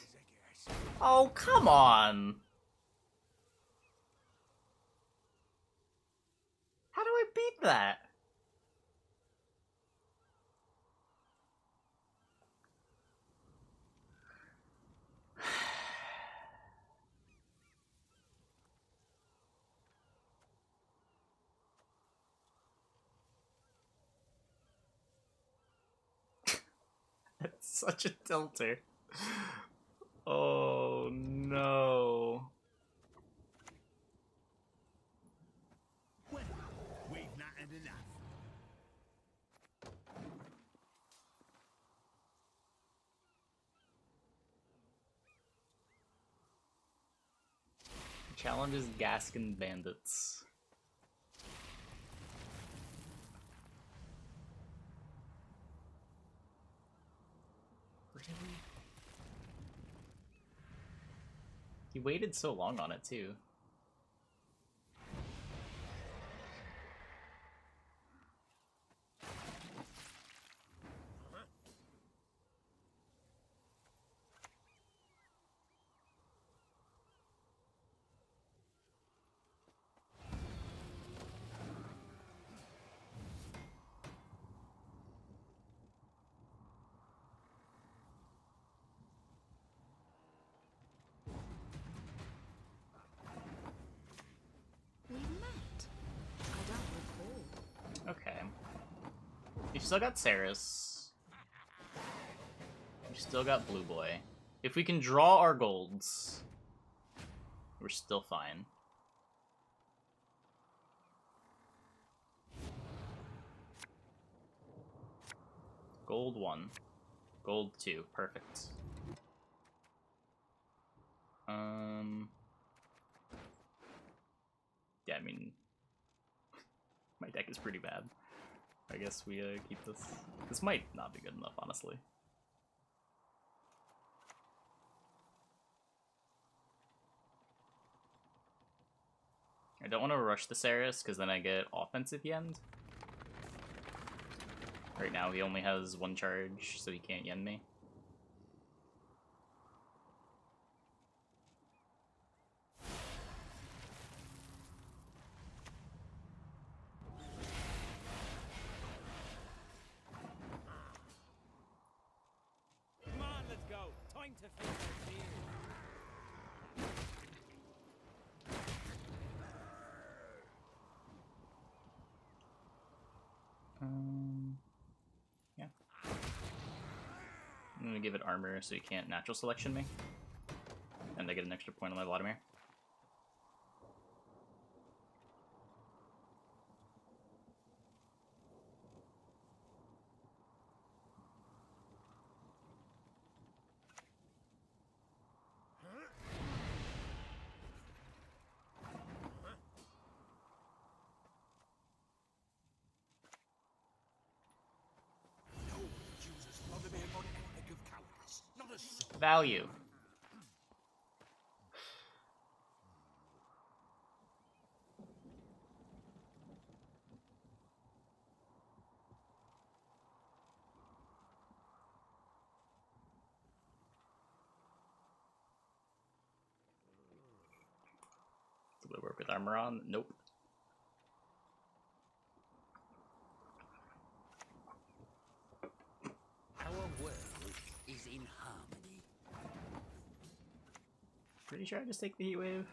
Oh, come on! How do I beat that? That's such a tilter. Oh no. Well, we've not had enough. Challenge is Gaskin Bandits. Really? He waited so long on it too. Okay. You've still got Saris. You've still got Blue Boy. If we can draw our golds, we're still fine. Gold 1. Gold 2. Perfect. Yeah, I mean, deck is pretty bad. I guess we keep this. This might not be good enough, honestly. I don't want to rush the Saris, because then I get offensive Yend. Right now he only has 1 charge, so he can't Yend me. Come on, let's go. Time to face our fears. Yeah. I'm gonna give it armor so he can't natural selection me. And I get an extra point on my Vladimir. Value. Do I work with armor on? Nope. Our world is in harmony. Pretty sure I just take the heat wave.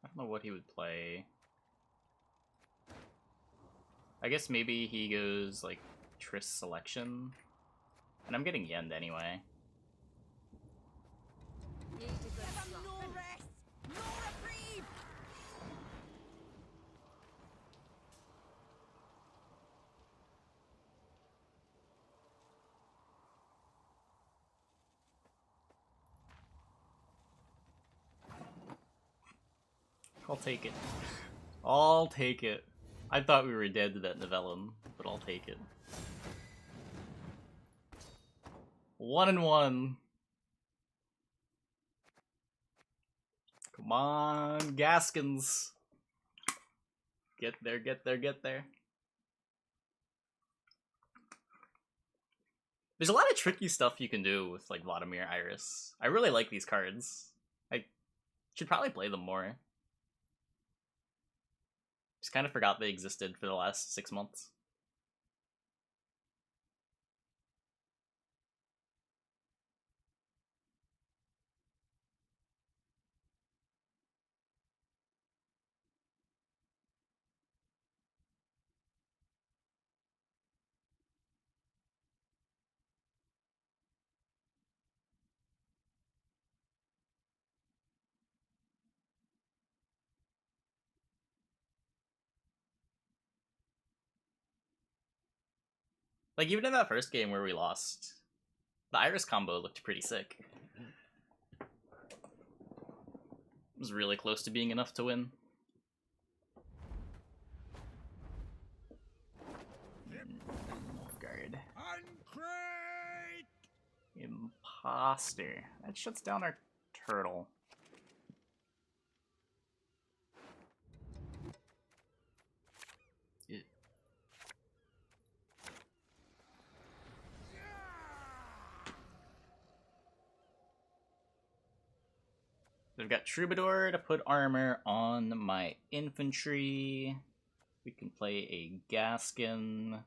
I don't know what he would play. I guess maybe he goes like Triss selection. And I'm getting Yend anyway. Give him no rest, no reprieve. I'll take it. I'll take it. I thought we were dead to that Novellum, but I'll take it. 1-1. Come on, Gaskins. Get there, get there, get there. There's a lot of tricky stuff you can do with like Vladimir Iris. I really like these cards. I should probably play them more. Just kind of forgot they existed for the last 6 months. Like, even in that first game where we lost, the Iris combo looked pretty sick. It was really close to being enough to win. Guard. Imposter. That shuts down our turtle. We've got Troubadour to put armor on my infantry. We can play a Gaskin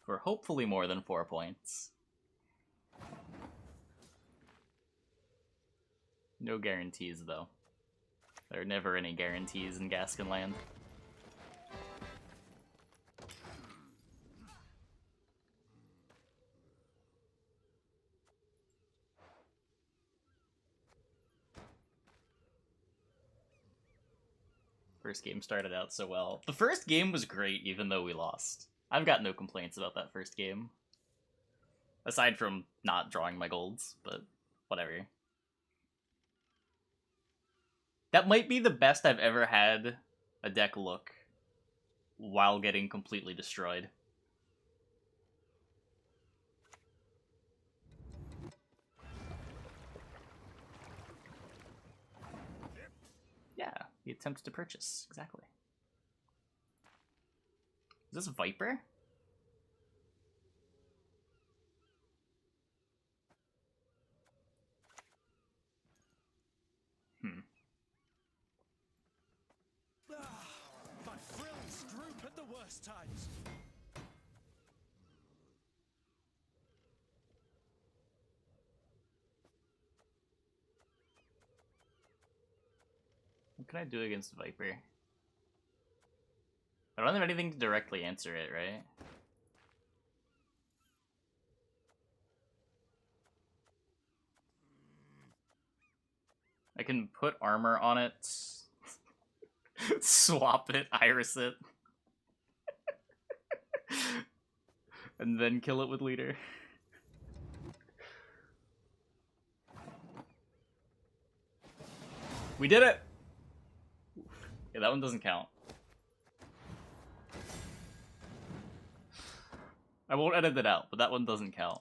for hopefully more than 4 points. No guarantees, though. There are never any guarantees in Gaskin land. first game started out so well. The first game was great, even though we lost. I've got no complaints about that first game. Aside from not drawing my golds, but whatever. That might be the best I've ever had a deck look while getting completely destroyed. Yeah, the attempt to purchase, exactly. Is this Viper? My frills droop at the worst times. What can I do against Viper? I don't have anything to directly answer it, right? I can put armor on it, swap it, iris it, and then kill it with leader. We did it! Yeah, that one doesn't count. I won't edit it out, but that one doesn't count.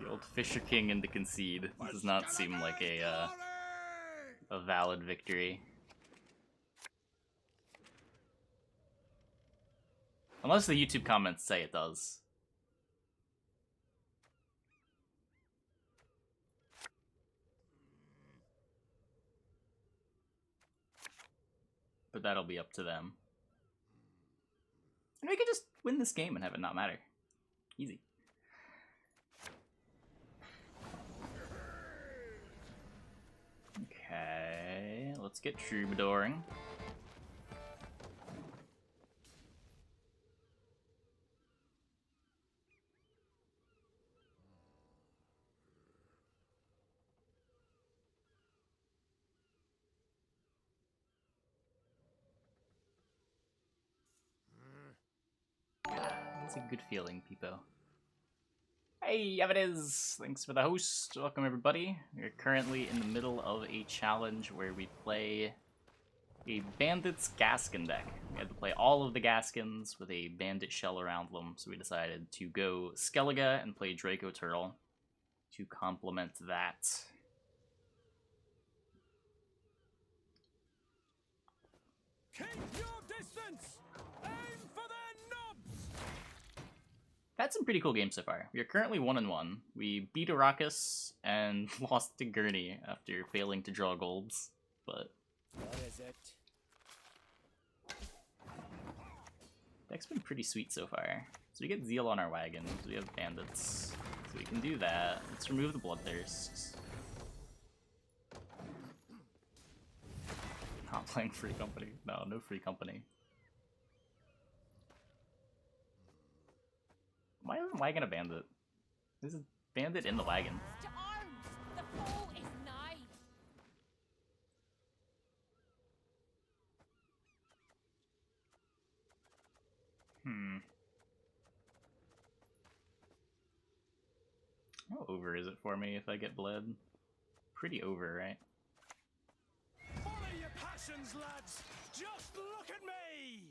The old Fisher King into concede. This does not seem like a valid victory. Unless the YouTube comments say it does. But that'll be up to them. And we could just win this game and have it not matter. Easy. Okay, let's get Troubadouring. That's a good feeling, Peepo. Hey, yeah, it is. Thanks for the host. Welcome, everybody. We're currently in the middle of a challenge where we play a Bandit's Gaskin deck. We had to play all of the Gaskins with a Bandit shell around them, so we decided to go Skellige and play Draco Turtle to complement that. Keep your distance! Aim for their knobs! Had some pretty cool games so far. We are currently 1-1. We beat Arrakis and lost to Gurney after failing to draw golds, but What is it? deck's been pretty sweet so far. So we get Zeal on our wagons, we have bandits, so we can do that. Let's remove the Bloodthirst. Not playing Free Company. No, no Free Company. Why isn't Wagon a bandit? There's a bandit in the wagon. To arms! The foe is nigh! How over is it for me if I get bled? Pretty over, right? Follow your passions, lads! Just look at me!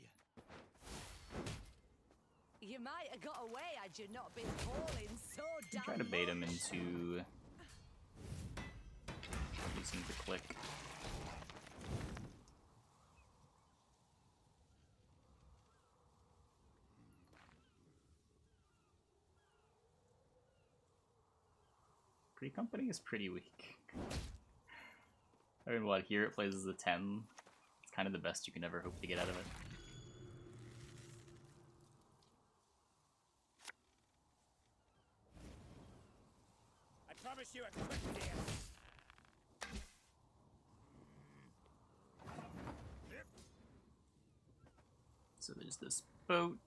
You might have got away had you not been falling so damn Try to bait him much. into using the click. Free Company is pretty weak. I mean, what, here it plays as a 10. It's kind of the best you can ever hope to get out of it. I promise you a quick deal. So there's this boat.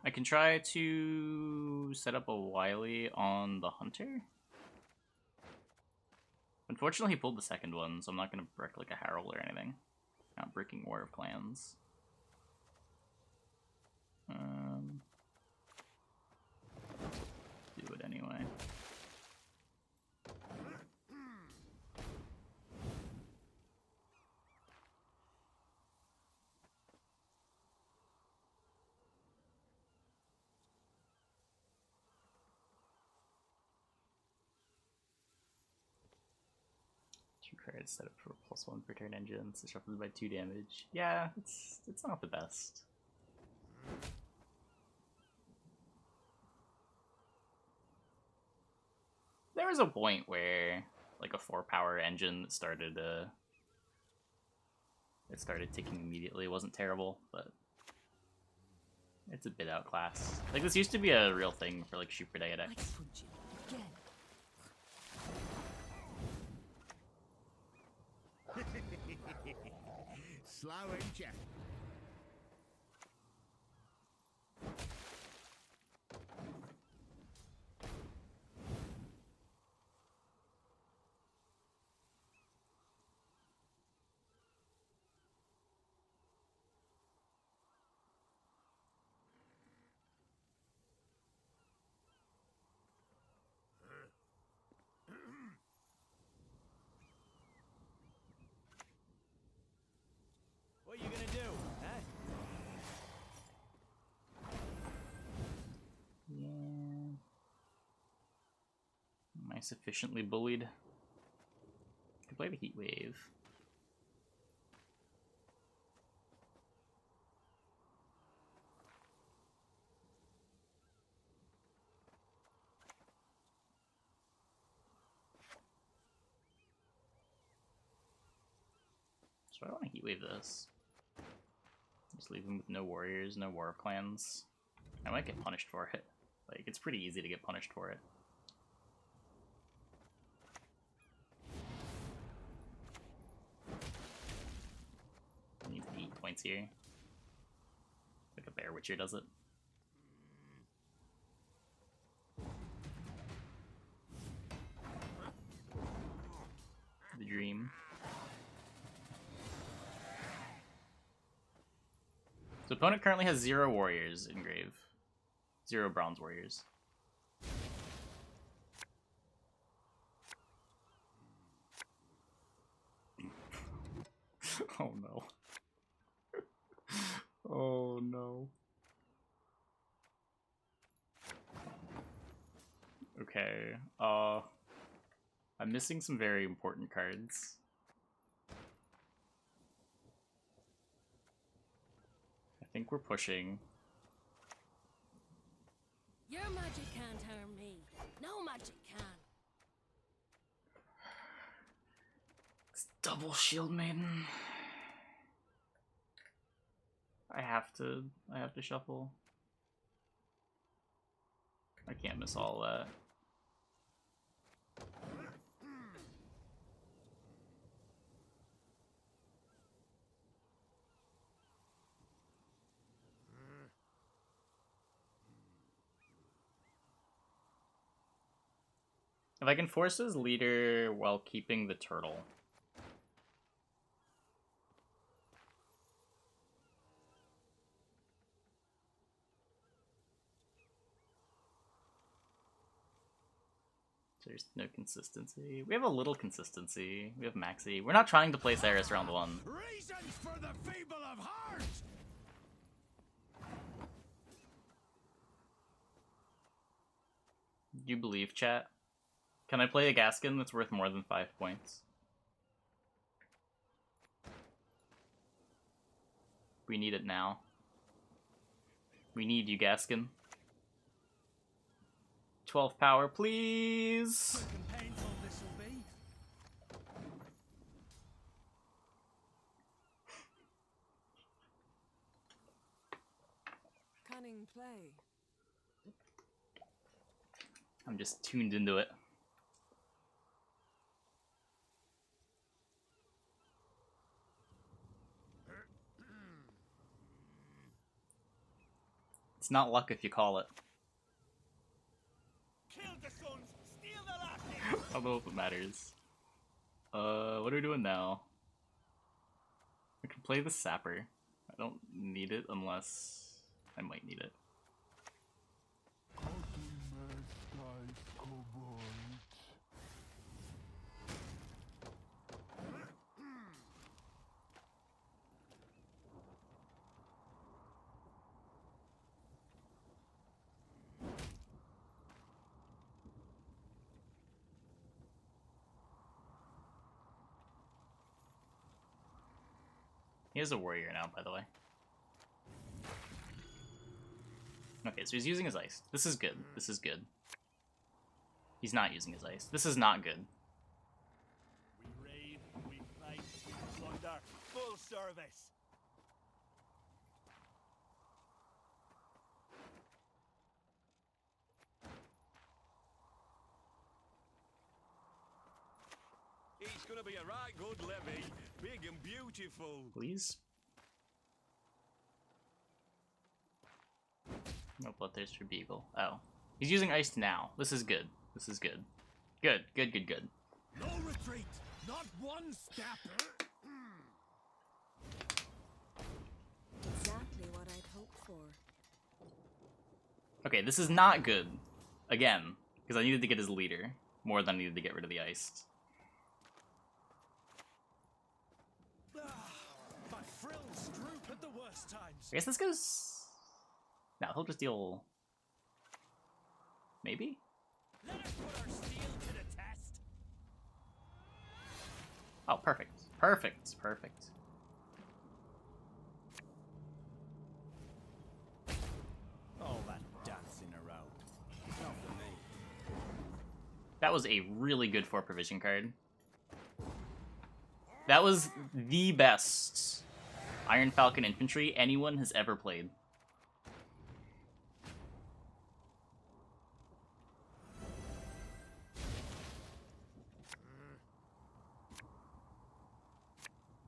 I can try to set up a Wily on the hunter. Unfortunately, he pulled the second one, so I'm not going to brick like a Herald or anything. Not bricking War of Clans. Do it anyway. Cards set up for +1 per turn engines, disrupted by 2 damage. Yeah, it's not the best. There was a point where like a 4-power engine that started it started ticking immediately. It wasn't terrible, but it's a bit outclassed. Like this used to be a real thing for like Super Day decks. Again. Slow, ain't ya? What are you gonna do, huh? Yeah. Am I sufficiently bullied? I could play the Heat Wave. So I want to Heat Wave this. Just leave him with no warriors, no War of Clans. I might get punished for it. Like, it's pretty easy to get punished for it. I need 8 points here. Like a Bear Witcher does it. The dream. So opponent currently has 0 warriors in grave. 0 bronze warriors. Oh no. Oh no. Okay. I'm missing some very important cards. I think we're pushing. Your magic can't harm me. No magic can. It's double Shield Maiden. I have to shuffle. I can't miss all that. If I can force his leader while keeping the turtle. There's no consistency. We have a little consistency. We have Maxi. We're not trying to play Cyrus round 1. Reasons for the feeble of heart! Do you believe, chat? Can I play a Gaskin that's worth more than 5 points? We need it now. We need you, Gaskin. 12 power, please! Quick and painful this'll be. Cunning play. I'm just tuned into it. It's not luck if you call it. Kill the sons, steal the lasses! I don't know if it matters. What are we doing now? I can play the Sapper. I don't need it unless I might need it. He is a warrior now, by the way. Okay, so he's using his ice. This is good. This is good. He's not using his ice. This is not good. We raid, we fight, we plunder, full service. He's gonna be a right good levy, big and beautiful. Please? No bloodthirster beagle. Oh. He's using ice now. This is good. This is good. Good, good, good, good. No retreat! Not one step! Exactly what I'd hoped for. Okay, this is not good. Again, because I needed to get his leader more than I needed to get rid of the ice. My frills droop at the worst times. I guess this goes... No, he'll just deal... Maybe? Let us put our steel to the test. Oh, perfect. Perfect. Perfect. All that dancing around. Not for me. That was a really good 4 provision card. That was the best Iron Falcon infantry anyone has ever played.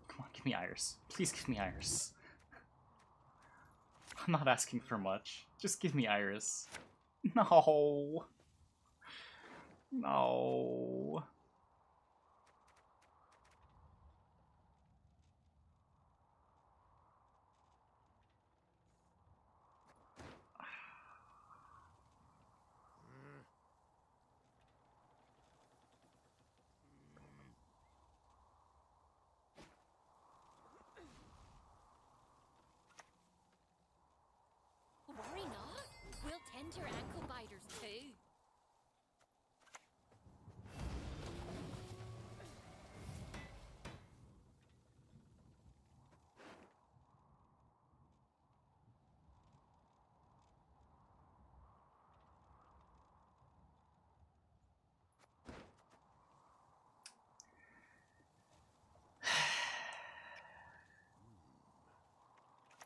Come on, give me Iris. Please give me Iris. I'm not asking for much. Just give me Iris. No. No. Worry not. We'll tend your ankle biters too.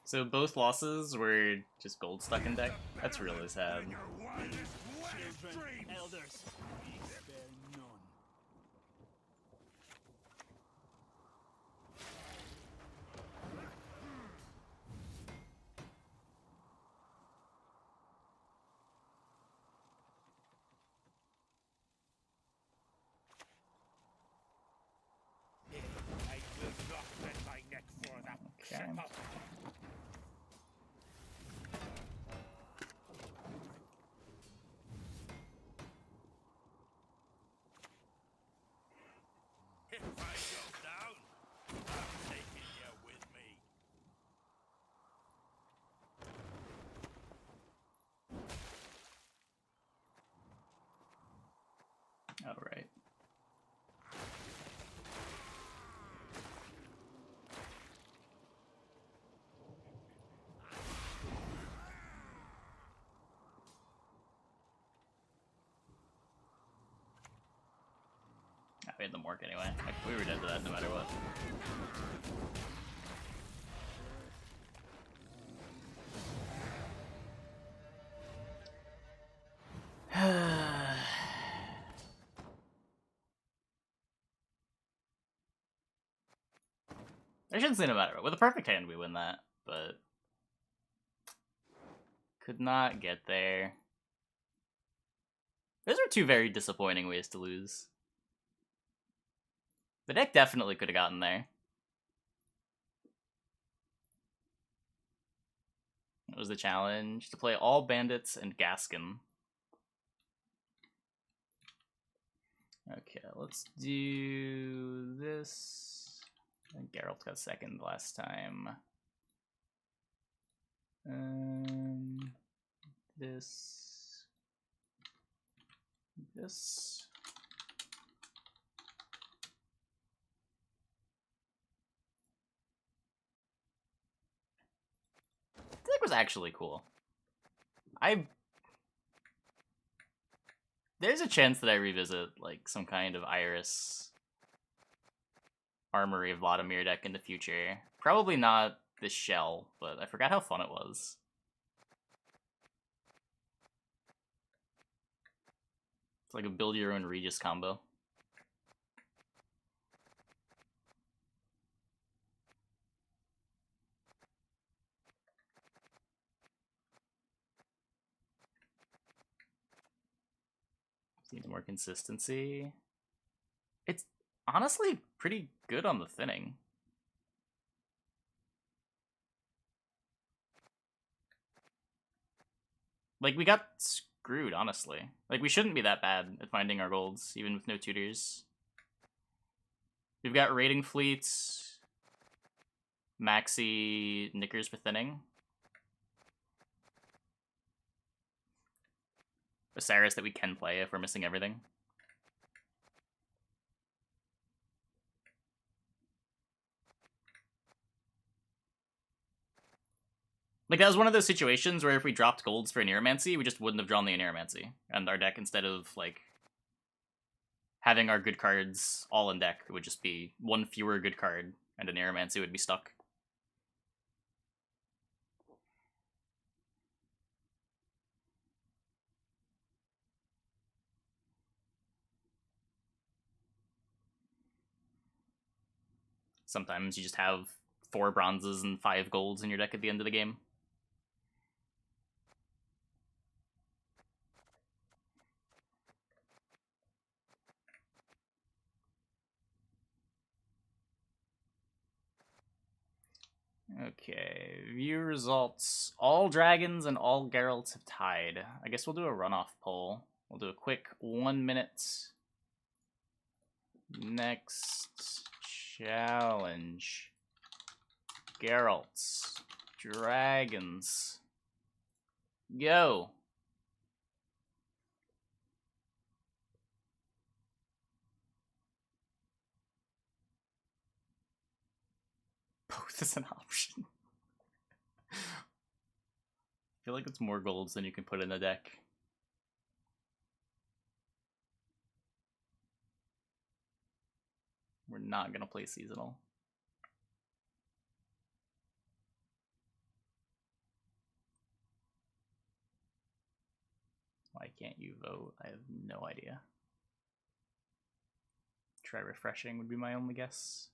So both losses were just gold stuck in deck? That's really sad. Children, elders, we spare none. I will not bend my neck for that. Okay. Shut up. If I go down, I'm taking you with me. All right. We had the Mork anyway. We were dead to that no matter what. I shouldn't say no matter what. With a perfect hand, we win that, but Could not get there. Those are two very disappointing ways to lose. The deck definitely could have gotten there. What was the challenge? To play all bandits and Gaskin. Okay, let's do this. And Geralt got second last time. This. This. Deck was actually cool. There's a chance that I revisit like some kind of Iris Armory of Vladimir deck in the future. Probably not this shell, but I forgot how fun it was. It's like a build your own Regis combo. Needs more consistency. It's honestly pretty good on the thinning. Like, we got screwed, honestly. Like, we shouldn't be that bad at finding our golds, even with no tutors. We've got raiding fleets, maxi knickers for thinning. Osiris that we can play if we're missing everything. Like, that was one of those situations where if we dropped golds for Neuromancy, we just wouldn't have drawn the Neuromancy. And our deck, instead of, like, having our good cards all in deck, it would just be one fewer good card, and a Neuromancy would be stuck. Sometimes you just have 4 bronzes and 5 golds in your deck at the end of the game. Okay, view results. All dragons and all Geralts have tied. I guess we'll do a runoff poll. We'll do a quick 1 minute. Next challenge. Geralts. Dragons. Go! Both is an option. I feel like it's more golds than you can put in a deck. We're not gonna play seasonal. Why can't you vote? I have no idea. Try refreshing would be my only guess.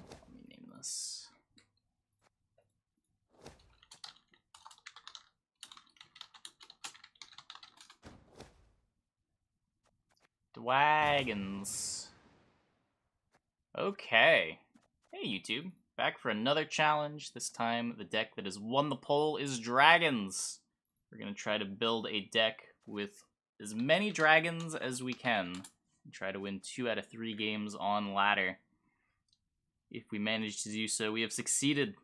Let me name this. Dragons. Okay. Hey, YouTube. Back for another challenge. This time, the deck that has won the poll is Dragons. We're going to try to build a deck with as many dragons as we can. And try to win 2 out of 3 games on ladder. If we manage to do so, we have succeeded.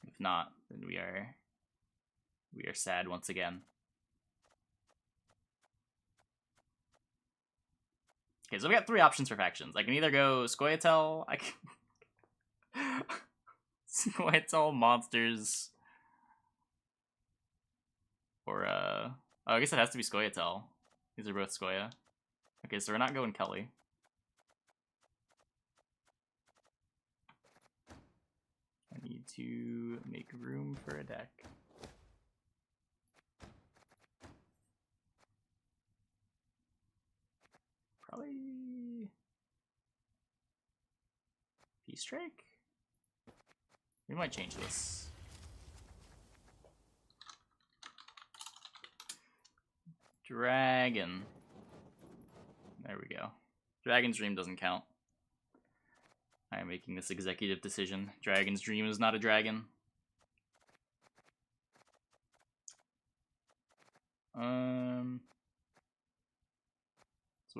If not, then we are sad once again. Okay, so we got 3 options for factions. I can either go Scoia'tael, I can... Scoia'tael, monsters... Or, oh, I guess it has to be Scoia'tael. These are both Scoia. Okay, so we're not going Kelly. need to make room for a deck. Probably Peace Strike? We might change this. Dragon. There we go. Dragon's Dream doesn't count. I am making this executive decision. Dragon's Dream is not a dragon. So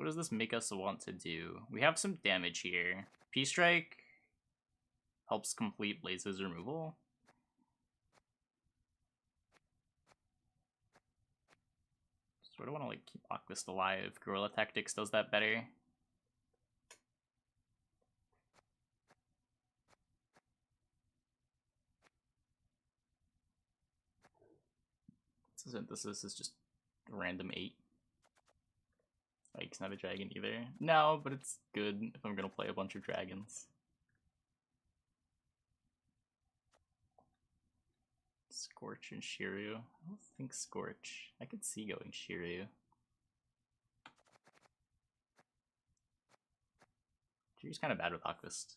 what does this make us want to do? We have some damage here. Peace Strike helps complete Blaze's removal. Sort of want to like keep Aquist alive. Guerrilla Tactics does that better. Synthesis is just a random 8. Like, it's not a dragon either. No, but it's good if I'm gonna play a bunch of dragons. Scorch and Shiryu. I don't think Scorch. I could see going Shiryu. Shiryu's kind of bad with Aquist.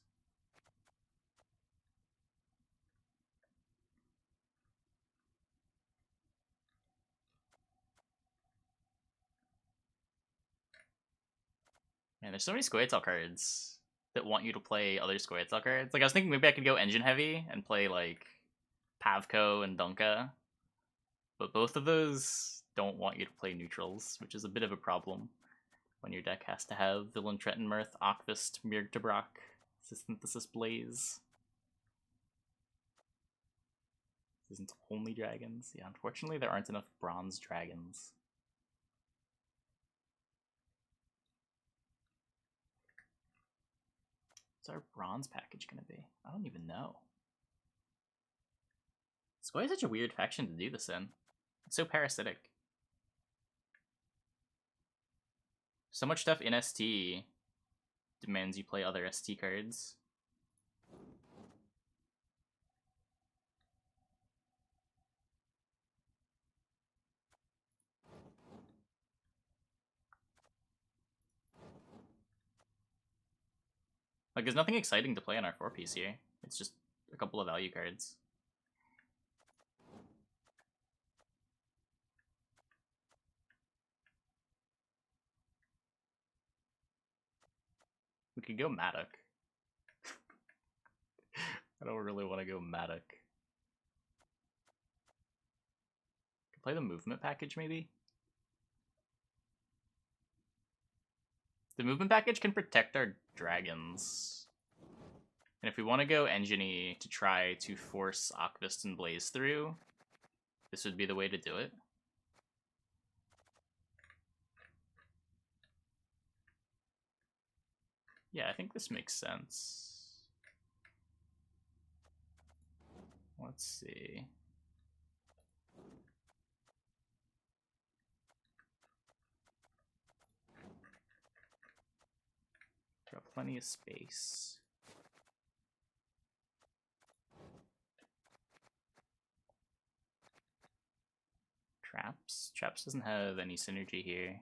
Man, there's so many Squirtle cards that want you to play other Squirtle cards. Like, I was thinking maybe I could go engine heavy and play, like, Pavko and Dunka. But both of those don't want you to play neutrals, which is a bit of a problem when your deck has to have Villain Trettenmirth, Aquist, Mirgtabrock, Synthesis Blaze. This isn't only dragons. Yeah, unfortunately there aren't enough bronze dragons. What's our bronze package gonna be? I don't even know. It's quite such a weird faction to do this in. It's so parasitic. So much stuff in ST demands you play other ST cards. Like, there's nothing exciting to play on our 4-piece here. It's just a couple of value cards. We could go Madoc. I don't really want to go Madoc. Could play the movement package, maybe? The movement package can protect our dragons. And if we want to go Engine-y to try to force Aquist and Blaze through, this would be the way to do it. Yeah, I think this makes sense. Let's see. Got plenty of space. Traps? Traps doesn't have any synergy here.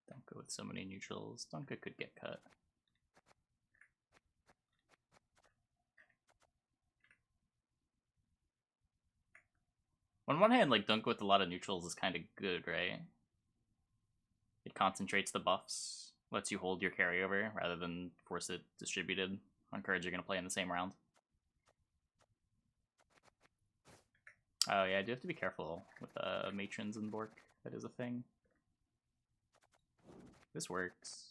Don't go with so many neutrals. Dunka could get cut. On one hand, like, Dunka with a lot of neutrals is kind of good, right? It concentrates the buffs, lets you hold your carryover rather than force it distributed on cards you're going to play in the same round. Oh yeah, I do have to be careful with matrons and Bork. That is a thing. This works.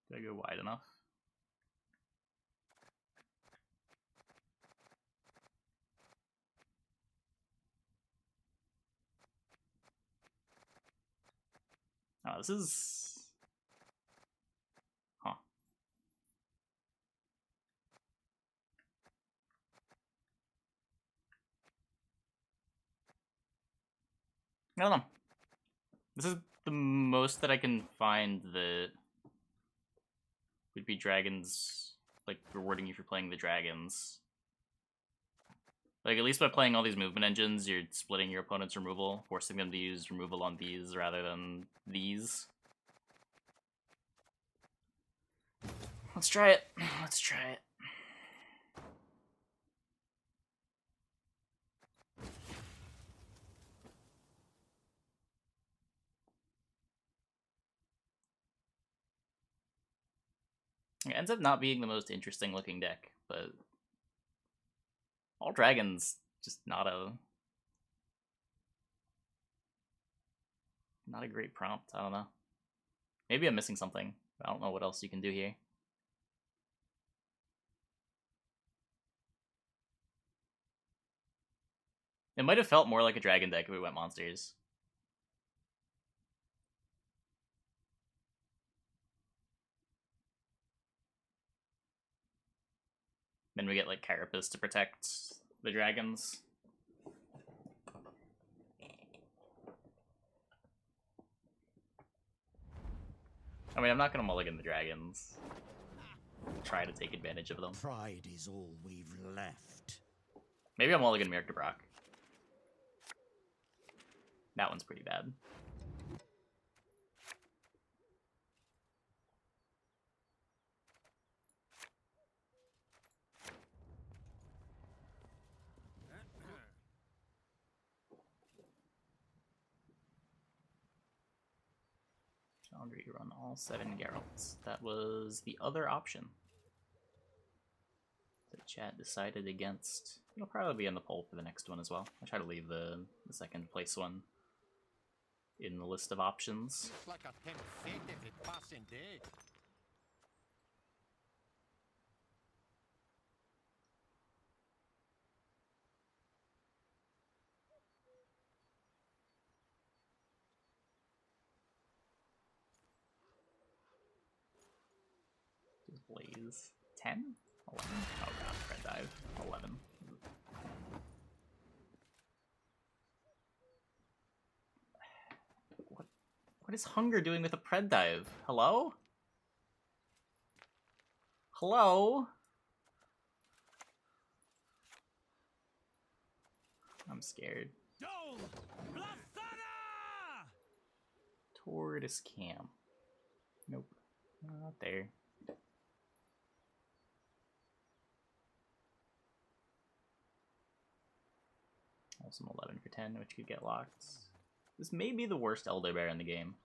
Did I go wide enough? Oh, this is... Huh. I don't know. This is the most that I can find that would be dragons, like, rewarding you for playing the dragons. Like, at least by playing all these movement engines, you're splitting your opponent's removal, forcing them to use removal on these rather than these. Let's try it. Let's try it. It ends up not being the most interesting looking deck, but all dragons, just not a great prompt. I don't know. Maybe I'm missing something. I don't know what else you can do here. It might have felt more like a dragon deck if we went monsters. Then we get like Carapace to protect the dragons. I mean, I'm not gonna mulligan the dragons. Try to take advantage of them. Pride is all we've left. Maybe I'll mulligan Mirk to Brock. That one's pretty bad. Foundry run all 7 Geralts. That was the other option. The chat decided against. It'll probably be in the poll for the next one as well. I'll try to leave the second place one in the list of options. Looks like a tempt fate if it passing day. Blaze 10? 11? Oh god, Red Dive. 11. What is Hunger doing with a Pred Dive? Hello? Hello? I'm scared. Dole! Blasana! Tortoise Cam. Nope. Not there. Also 11 for 10, which could get locked. This may be the worst Elder Bear in the game.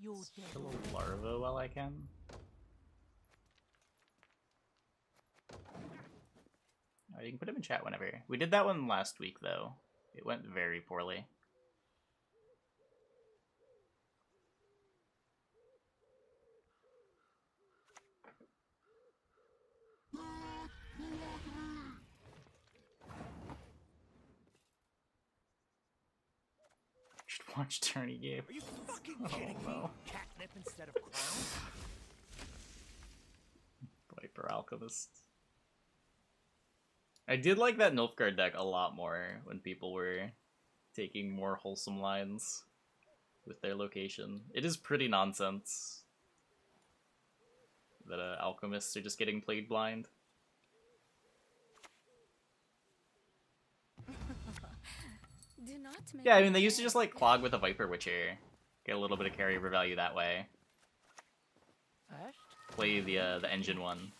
You're dead. Kill a larva while I can. You can put him in chat whenever. We did that one last week, though. It went very poorly. Should watch Tourney Game. Are you fucking Oh, kidding me? no. Catnip instead of crown? Viper Alchemist. I did like that Nilfgaard deck a lot more when people were taking more wholesome lines with their location. It is pretty nonsense that alchemists are just getting played blind. Do not make Yeah, I me mean, they used to sad. just like clog with a Viper Witcher, get a little bit of carryover value that way. Play the engine one.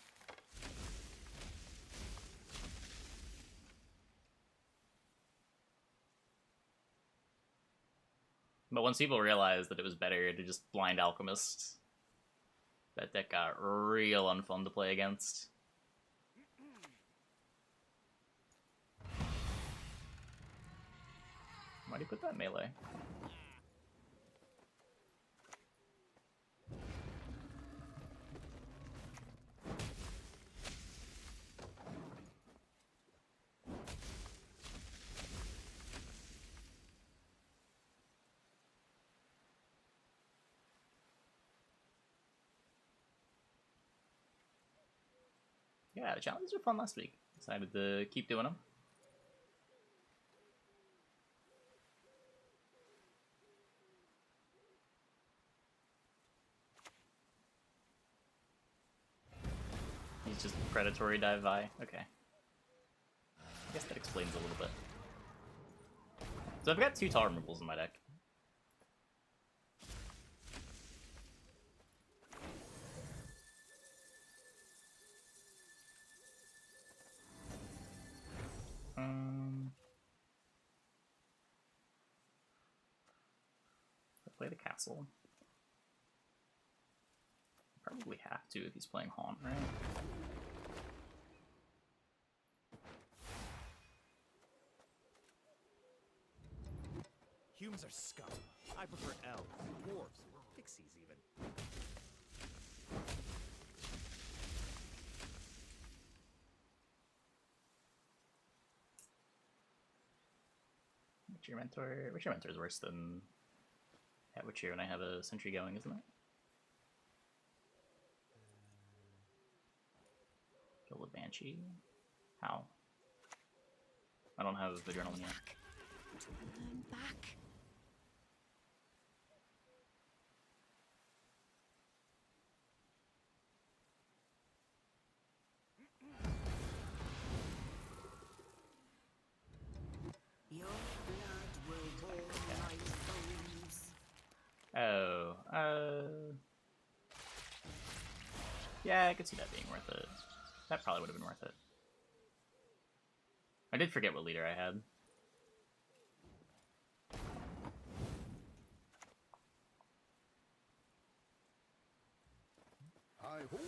But once people realized that it was better to just blind Alchemist, that deck got real unfun to play against. Why'd he put that melee? Yeah, the challenges were fun last week. Decided to keep doing them. He's just predatory dive Vi. Okay. I guess that explains a little bit. So I've got 2 tall removals in my deck. I'll play the castle. Probably have to if he's playing Haunt, right? Humans are scum. I prefer elves, dwarves, or pixies even. Witcher Mentor is worse than Witcher when I have a sentry going, isn't it? Kill the Banshee? How? I don't have Adrenaline yet. Turn back. Your blood will warm my bones. Oh, yeah, I could see that being worth it. That probably would have been worth it. I did forget what leader I had. Hi-ho!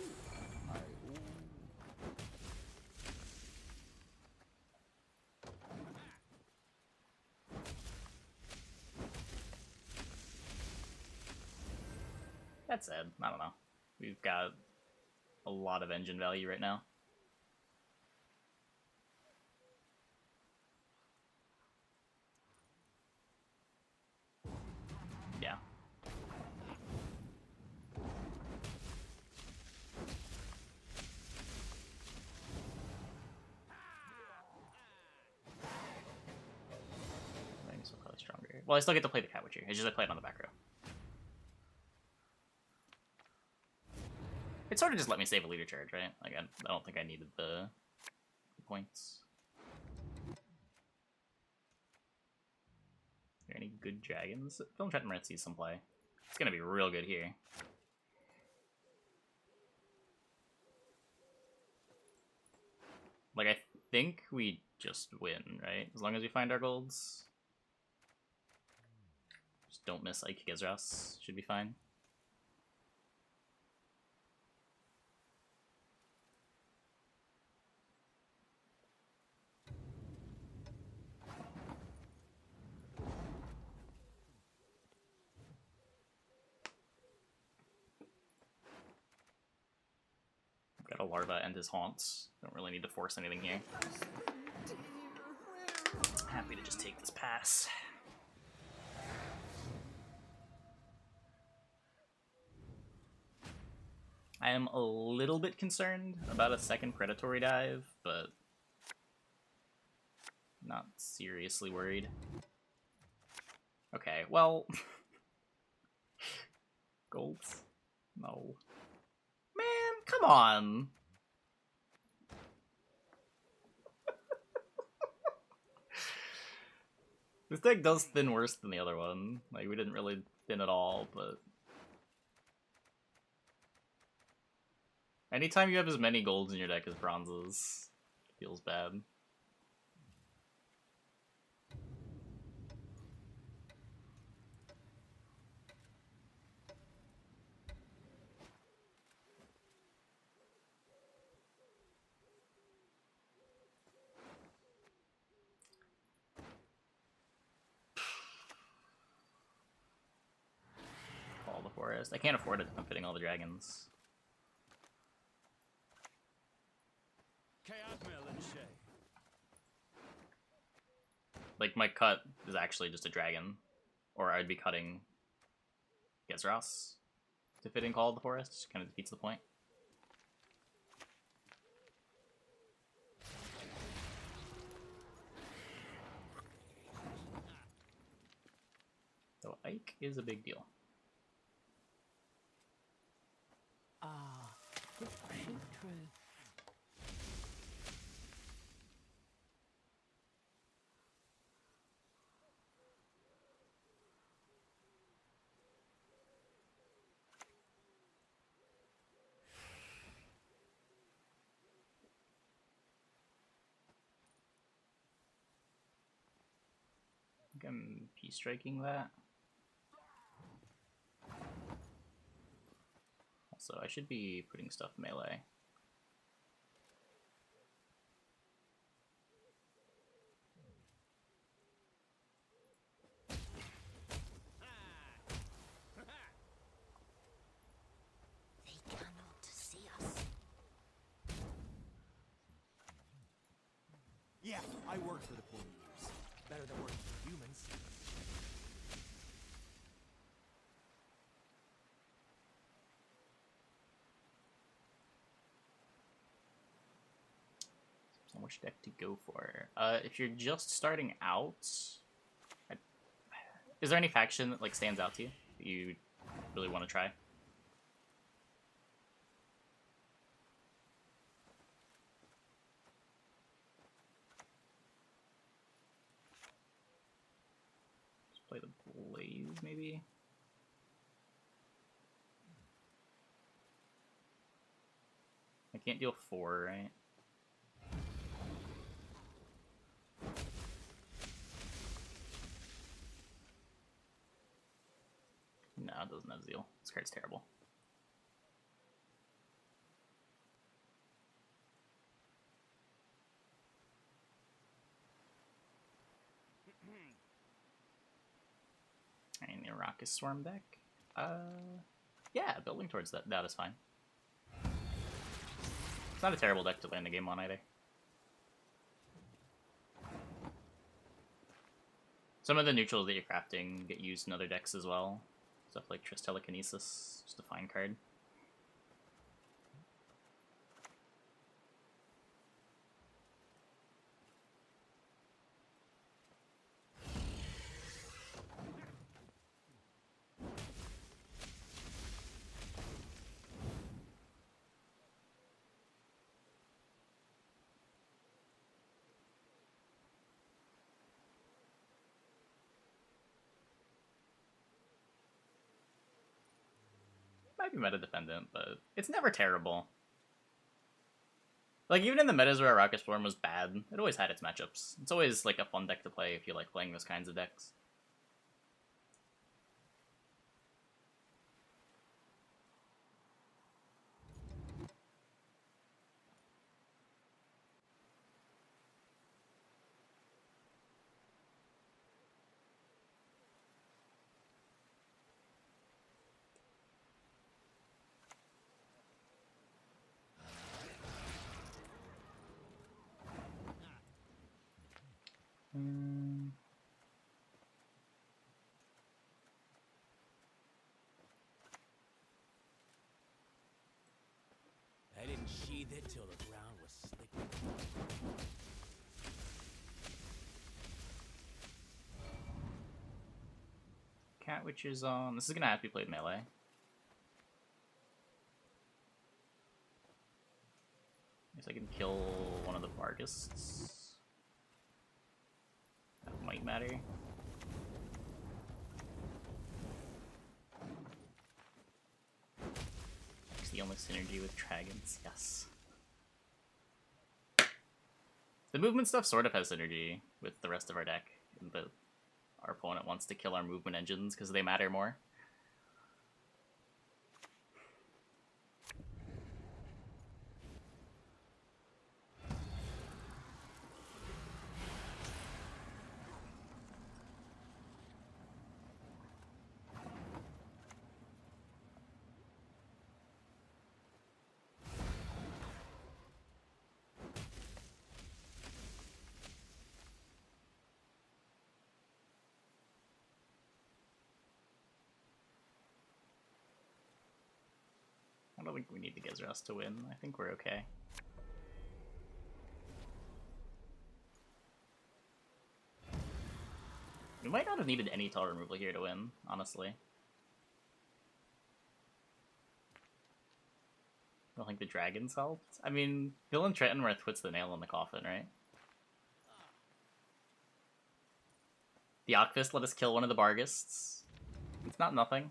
Hi-ho! That said, I don't know. We've got a lot of engine value right now. Yeah. Maybe still probably stronger. Well, I still get to play the Cat Witcher. It's just I play it on the back row. It sort of just let me save a leader charge, right? Like, I don't think I needed the points. Are there any good dragons? Film Chat Marit sees some play. It's gonna be real good here. Like, I think we just win, right? As long as we find our golds. Just don't miss Ike Gizras. Should be fine. Got a larva and his haunts. Don't really need to force anything here. Happy to just take this pass. I am a little bit concerned about a second predatory dive, but not seriously worried. Okay, well... Golds? No. Man, come on! This deck does thin worse than the other one. Like, we didn't really thin at all, but... Anytime you have as many golds in your deck as bronzes, it feels bad. Call the forest. I can't afford it if I'm fitting all the dragons. Like, my cut is actually just a dragon. Or I'd be cutting Gezras to fit in Call of the Forest. Kind of defeats the point. So Ike is a big deal. Ah, this ain't true. I think I'm P-striking that. Also, I should be putting stuff melee. They cannot see us. Yeah, I work for the poor mutants. Better than working for humans. So which deck to go for? If you're just starting out, is there any faction that like stands out to you that you really want to try? Let's play the Blaze, maybe. I can't deal 4, right? No, it doesn't have Zeal. This card's terrible. And the Raucous Swarm deck. Yeah, building towards that is fine. It's not a terrible deck to land a game on either. Some of the neutrals that you're crafting get used in other decks as well. Stuff like Triss Telekinesis, just a fine card. Might be meta dependent, but it's never terrible. Like, even in the metas where Raucous Swarm was bad, it always had its matchups. It's always, like, a fun deck to play if you like playing those kinds of decks. I didn't sheathe it till the ground was slick. Cat Witch is on. This is gonna have to be played melee. Guess I can kill one of the Vargists. That might matter. It's the only synergy with dragons, yes. The movement stuff sort of has synergy with the rest of our deck, but our opponent wants to kill our movement engines because they matter more. I don't think we need the Gezras to win. I think we're okay. We might not have needed any tile removal here to win, honestly. I don't think the dragons helped. I mean, Villain Trentonworth puts the nail in the coffin, right? The Ocfist let us kill one of the Bargists. It's not nothing.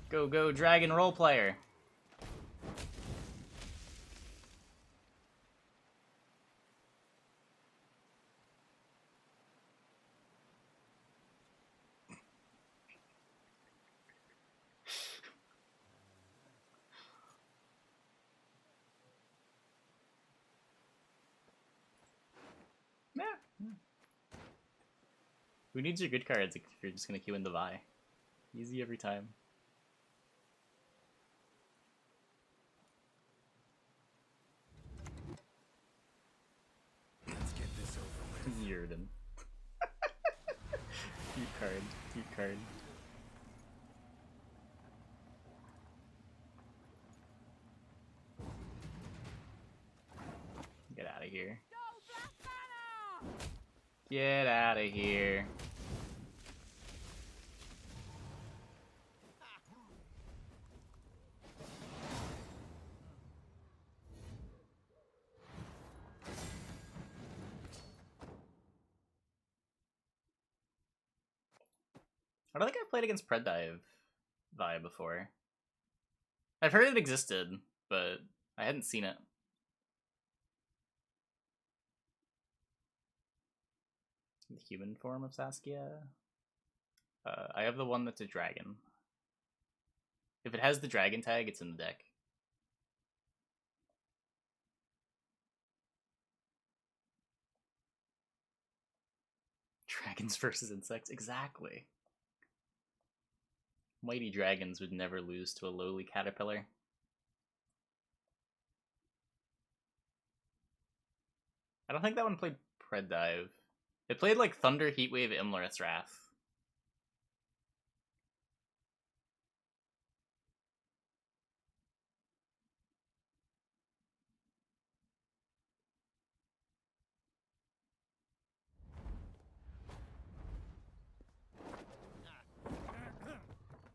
Go, go, dragon role player. Yeah. Who needs your good cards if you're just gonna queue in the Vi? Easy every time. Let's get this over with. Yurden. Cute card. Cute card. Get out of here. Go, Black Banner! Get out of here. I don't think I've played against Preddive Vi before. I've heard it existed, but I hadn't seen it. The human form of Saskia? I have the one that's a dragon. If it has the dragon tag, it's in the deck. Dragons versus insects? Exactly. Mighty dragons would never lose to a lowly caterpillar. I don't think that one played Preddive. It played like Thunder, Heatwave, Imlerith's Wrath.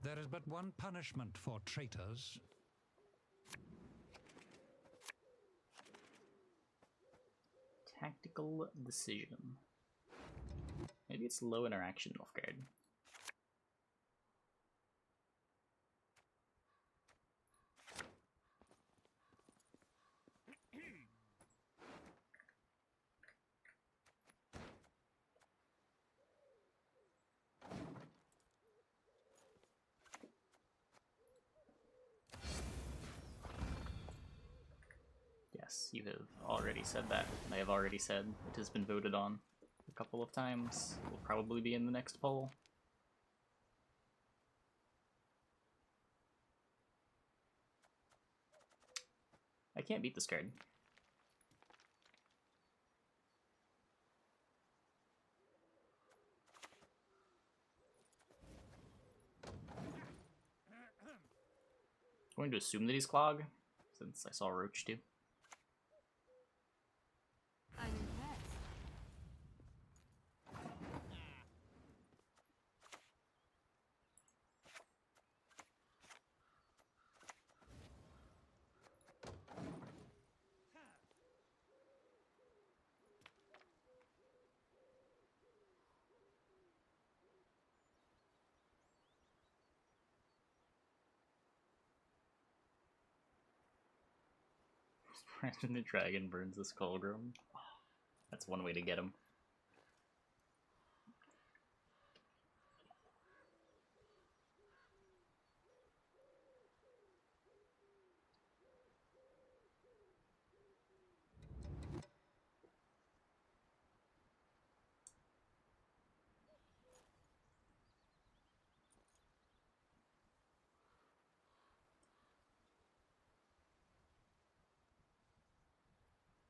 There is but one punishment for traitors. Tactical decision. Maybe it's low interaction Nilfgaard. Yes, you have already said that. I have already said it has been voted on a couple of times. It will probably be in the next poll. I can't beat this card. I'm going to assume that he's Clog, since I saw Roach too. I'm impressed. Imagine the dragon burns the Skullgrim. That's one way to get him.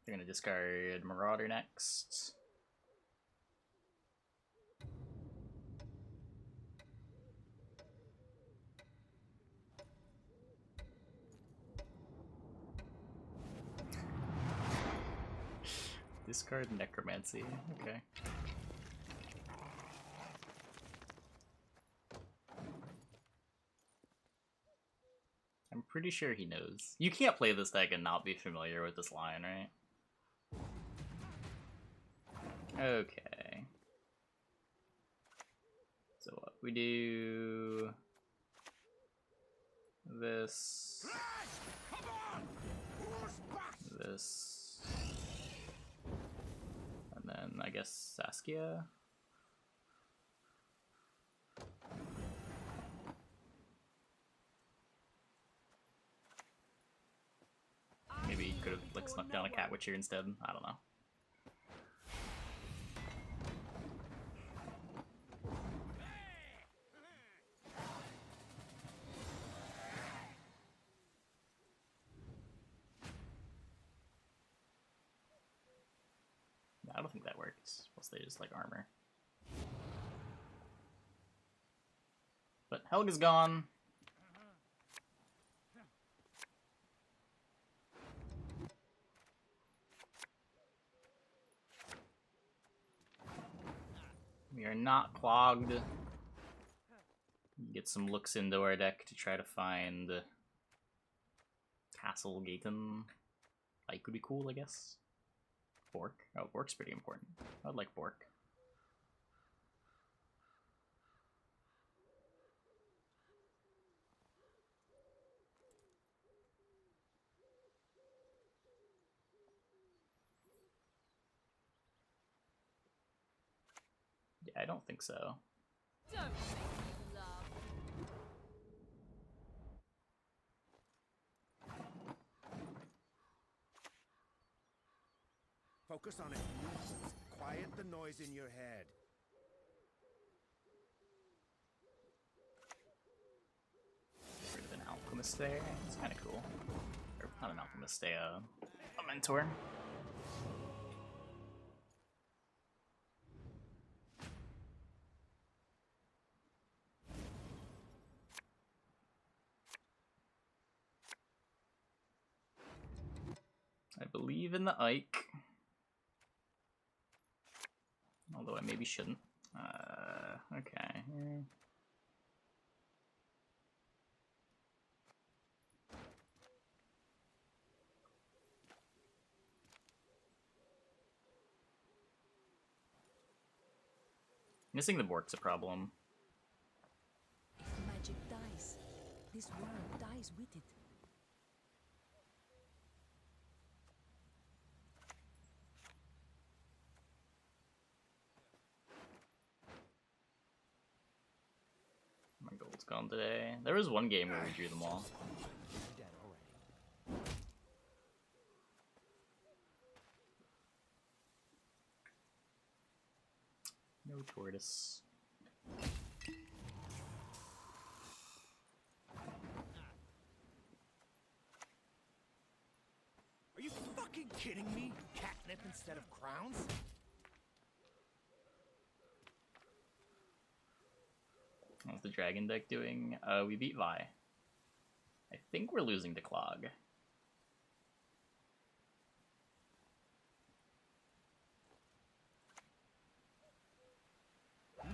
They're gonna discard Marauder next. Discard Necromancy. Okay. I'm pretty sure he knows. You can't play this deck and not be familiar with this line, right? Okay. So what? We do this, this, and then I guess Saskia. Maybe he could have like snuck down a Cat Witcher instead. I don't know. I don't think that works. Plus they just like armor. But Helga's gone. We are not clogged. Get some looks into our deck to try to find Castle Gaten. Like would be cool, I guess. Bork. Oh, Bork's pretty important. I'd like Bork. Yeah, I don't think so. Don't make me laugh. Focus on it. Quiet the noise in your head. Get rid of an alchemist there. It's kind of cool. Or not an alchemist, a mentor. I believe in the Ike. Although I maybe shouldn't. Okay. Missing the Bork's a problem. If magic dies, this world dies with it. My gold's gone today. There was one game where we drew them all. Dead already. No tortoise. Are you fucking kidding me? Catnip instead of crowns? How's the dragon deck doing? We beat Vi. I think we're losing to Clog.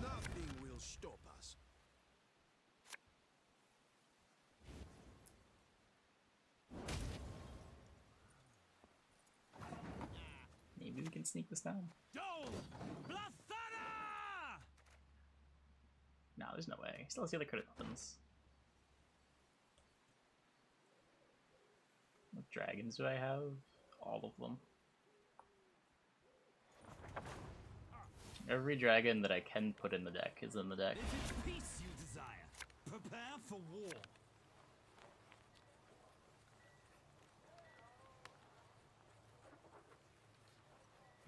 Nothing will stop us. Maybe we can sneak this down. Dole! Blathana! No, there's no way. Still has the other crit weapons. What dragons do I have? All of them. Every dragon that I can put in the deck is in the deck. Is it peace you desire? Prepare for war.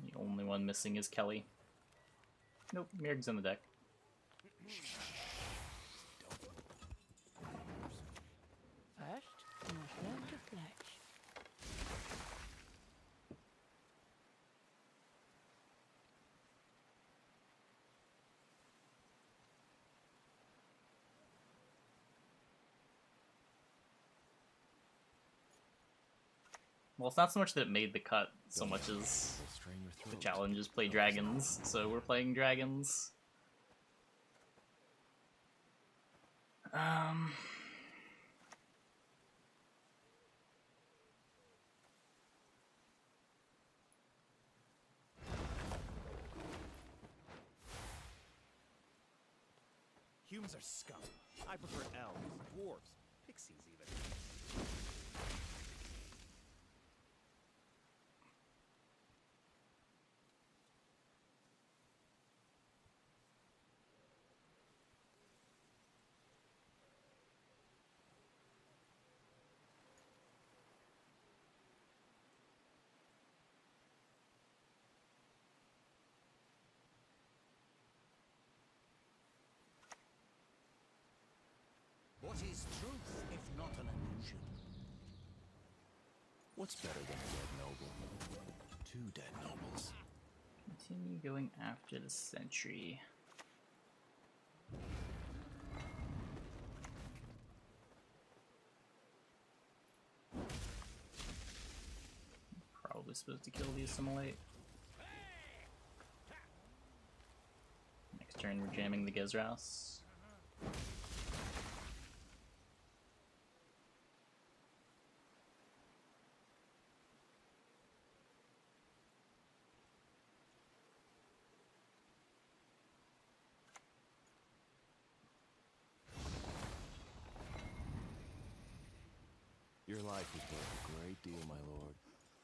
The only one missing is Kelly. Nope, Mirg's in the deck. First, you must learn to fletch. Well, it's not so much that it made the cut, so much as the challenge is play dragons, so we're playing dragons. Humans are scum. I prefer elves, dwarves, pixies even. What is truth if not an illusion? What's better than a dead noble? Two dead nobles. Continue going after the sentry. Probably supposed to kill the assimilate. Next turn we're jamming the Gezras. Your life is worth a great deal, my lord.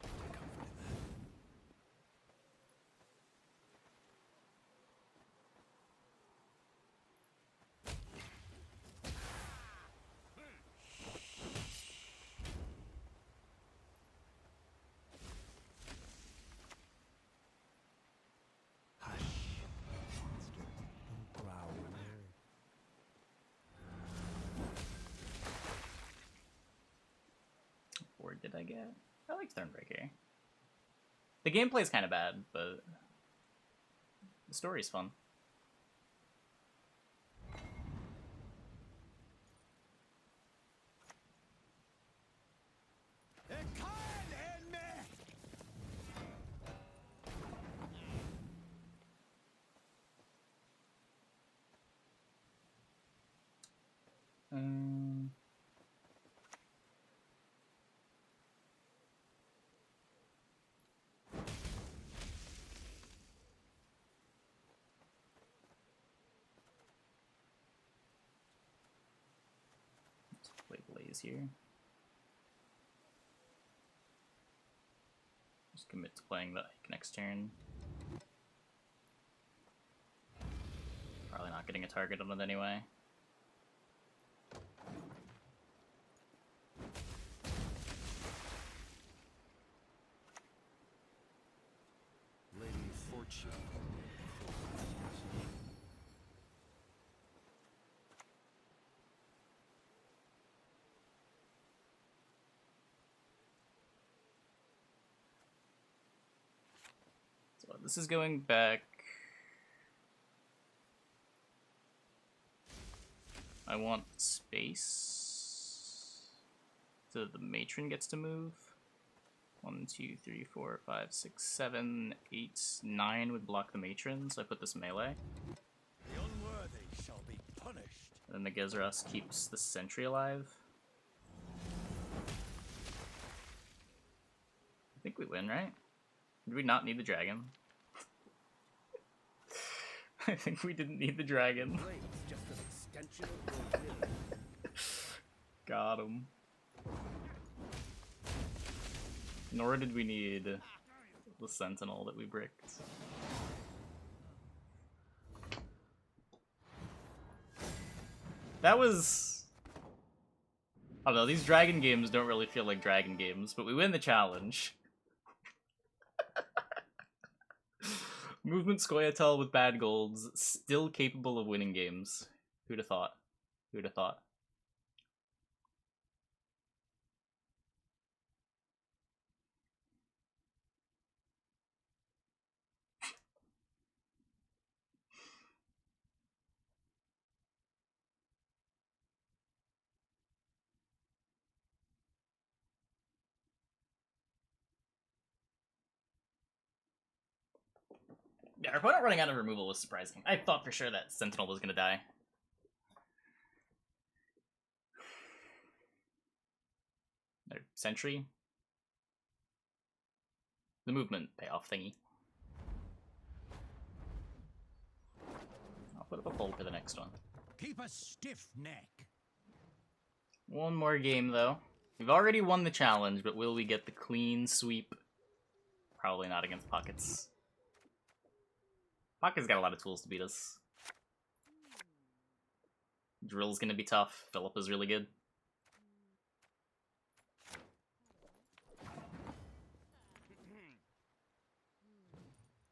Take comfort in that. Hush, monster. Don't growl. What board did I get? I like Thornbreaker. The gameplay's kind of bad, but the story's fun. Um, let's play Blaze here. Just commit to playing the Ike next turn. Probably not getting a target on it anyway. Lady Fortune. So this is going back. I want space so the matron gets to move. 1, 2, 3, 4, 5, 6, 7, 8, 9 would block the matron, so I put this melee. The unworthy shall be punished. And then the Gezras keeps the sentry alive. I think we win, right? Did we not need the dragon? I think we didn't need the dragon. Blade's just an extension of your will. Got him. Nor did we need the sentinel that we bricked. That was... I don't know, these dragon games don't really feel like dragon games, but we win the challenge. Movement Scoia'tael with bad golds, still capable of winning games. Who'd have thought? Who'd have thought? Yeah, our opponent running out of removal was surprising. I thought for sure that Sentinel was gonna die. Sentry. The movement payoff thingy. I'll put up a poll for the next one. Keep a stiff neck. One more game, though. We've already won the challenge, but will we get the clean sweep? Probably not against Pockets. Pockets got a lot of tools to beat us. Drill's gonna be tough. Philip is really good.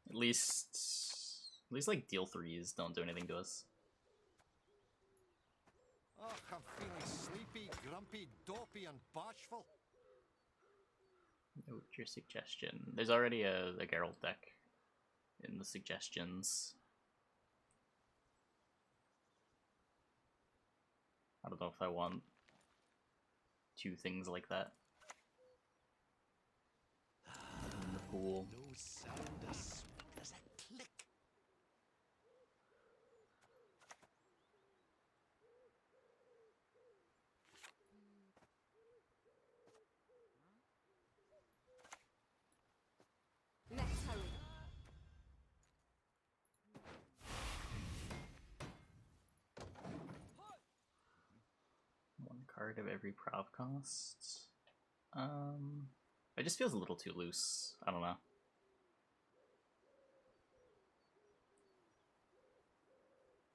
At least like deal 3s don't do anything to us. Oh, I'm feeling sleepy, grumpy, dopey, and bashful. Note your suggestion. There's already a Geralt deck in the suggestions. I don't know if I want 2 things like that in the pool. No sound as sweet as a click. Let's hurry. One card of every prov cost. It just feels a little too loose. I don't know.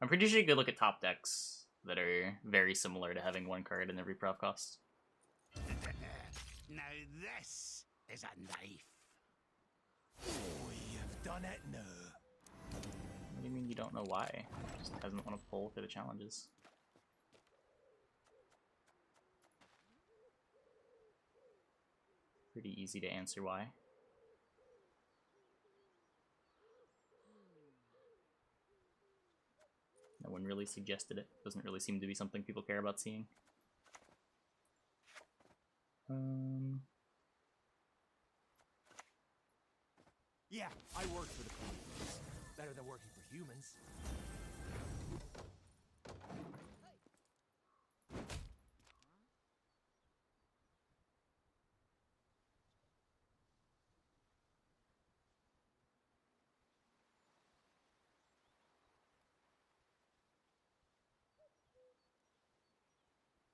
I'm pretty sure you could look at top decks that are very similar to having 1 card in every prov cost. Now this is a knife. Oh, you've done it now. What do you mean you don't know why? Just hasn't won a poll for the challenges. Pretty easy to answer why. No one really suggested it. Doesn't really seem to be something people care about seeing. Yeah, I work for the Chronicles. Better than working for humans.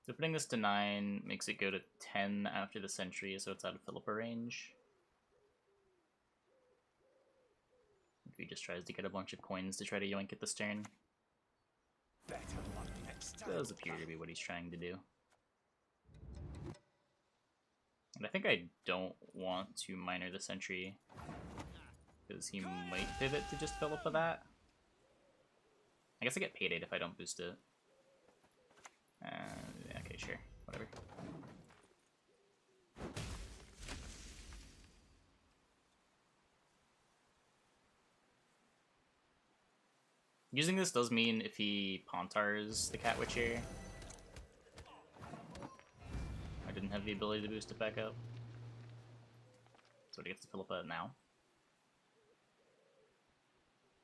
So putting this to 9 makes it go to 10 after the sentry, so it's out of Philippa range. If he just tries to get a bunch of coins to try to yoink at this turn. Better luck next time. Does appear to be what he's trying to do. And I think I don't want to minor the sentry, because he might pivot to just Philippa that. I guess I get payday if I don't boost it. Okay, sure. Whatever. Using this does mean if he Pontars the Cat Witcher, I didn't have the ability to boost it back up. So it gets to Philippa now.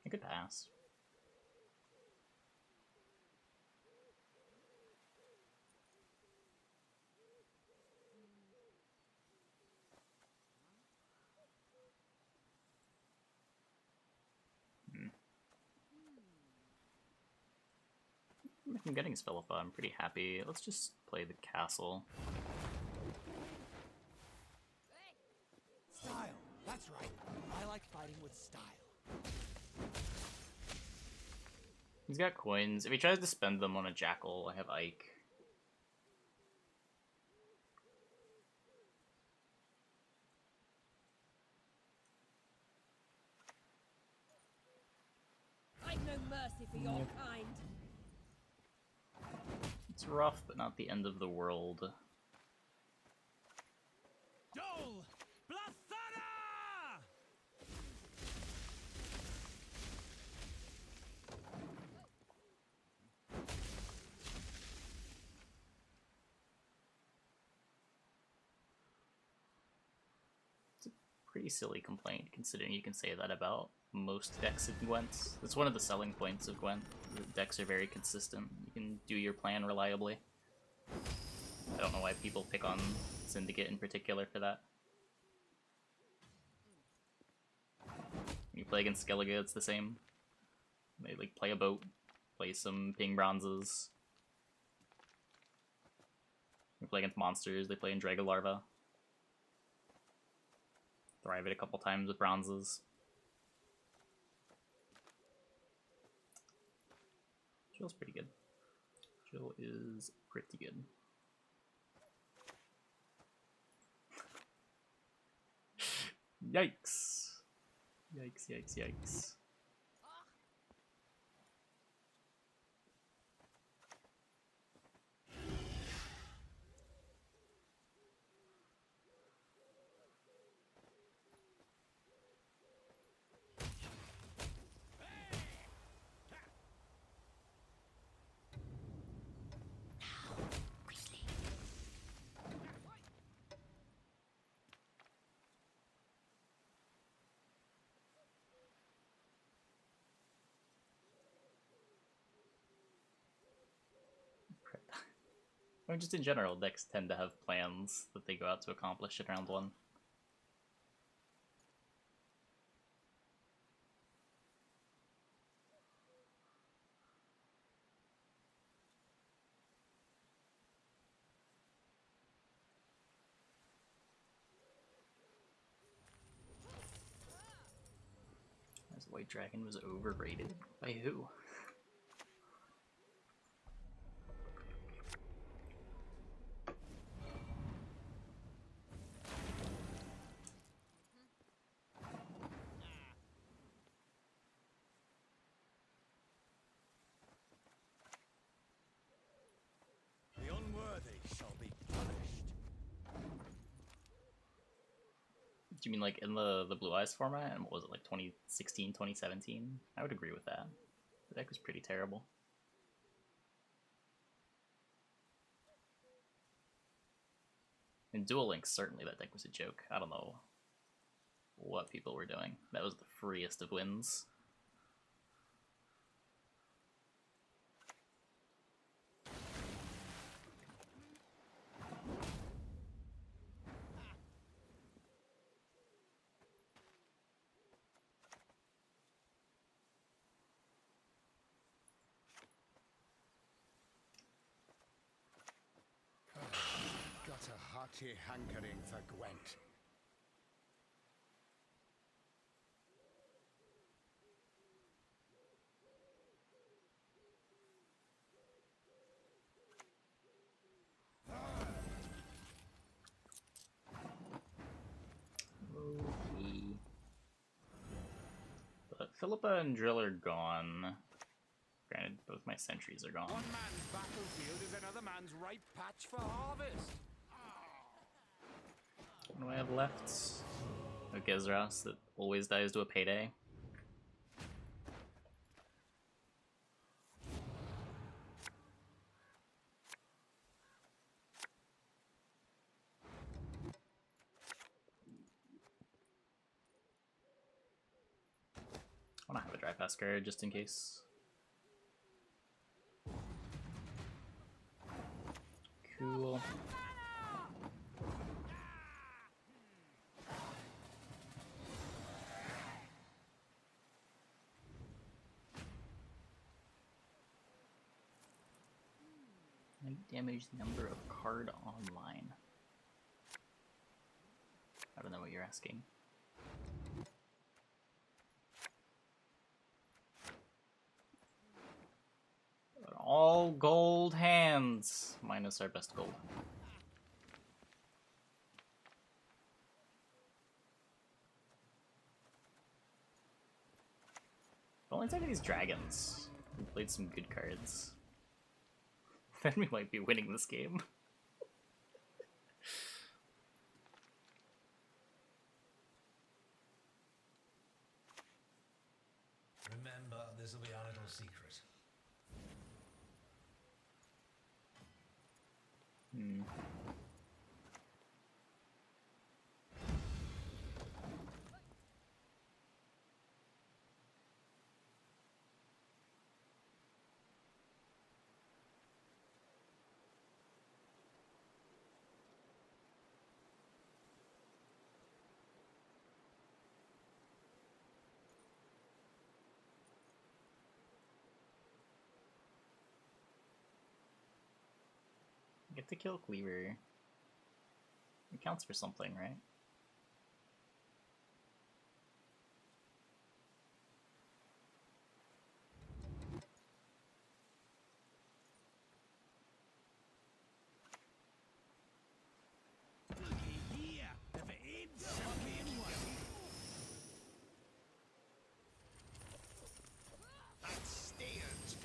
I could pass. If I'm getting Philippa, I'm pretty happy. Let's just play the castle. Style. That's right. I like fighting with style. He's got coins. If he tries to spend them on a Jackal, I have Ike. I've no mercy for your kind. It's rough, but not the end of the world. Dole! Blathana! It's a pretty silly complaint, considering you can say that about most decks in Gwent. That's one of the selling points of Gwent. The decks are very consistent. You can do your plan reliably. I don't know why people pick on Syndicate in particular for that. When you play against Skellige, it's the same. They like play a boat, play some ping bronzes. When you play against monsters, they play in Dragon Larva. Thrive it a couple times with bronzes. Jill's pretty good. Jill is pretty good. Yikes. Yikes, yikes, yikes. I mean, just in general, decks tend to have plans that they go out to accomplish in round one. As White Dragon was overrated. By who? The unworthy shall be punished. Do you mean like in the Blue Eyes format? And what was it, like 2016, 2017? I would agree with that. The deck was pretty terrible. In Duel Links, certainly that deck was a joke. I don't know what people were doing. That was the freest of wins. Got a hearty hankering for Gwent. Okay. But Philippa and Drill are gone. Granted, both my sentries are gone. One man's battlefield is another man's ripe patch for harvest. What do I have left? A Gezras that always dies to a payday. I want to have a dry pass card just in case. Cool. Damage number of card online. I don't know what you're asking. All gold hands, minus our best gold. If only took these dragons. We played some good cards. Then we might be winning this game. Remember, this will be our little secret. have to kill Cleaver. It counts for something, right? Looky here, if it ain't something one. That's stairs.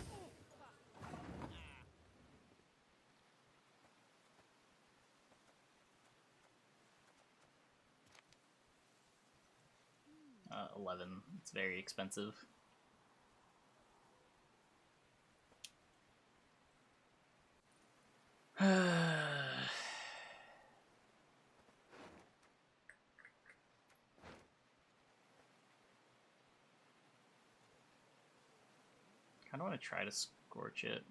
11. It's very expensive. I don't want to try to scorch it.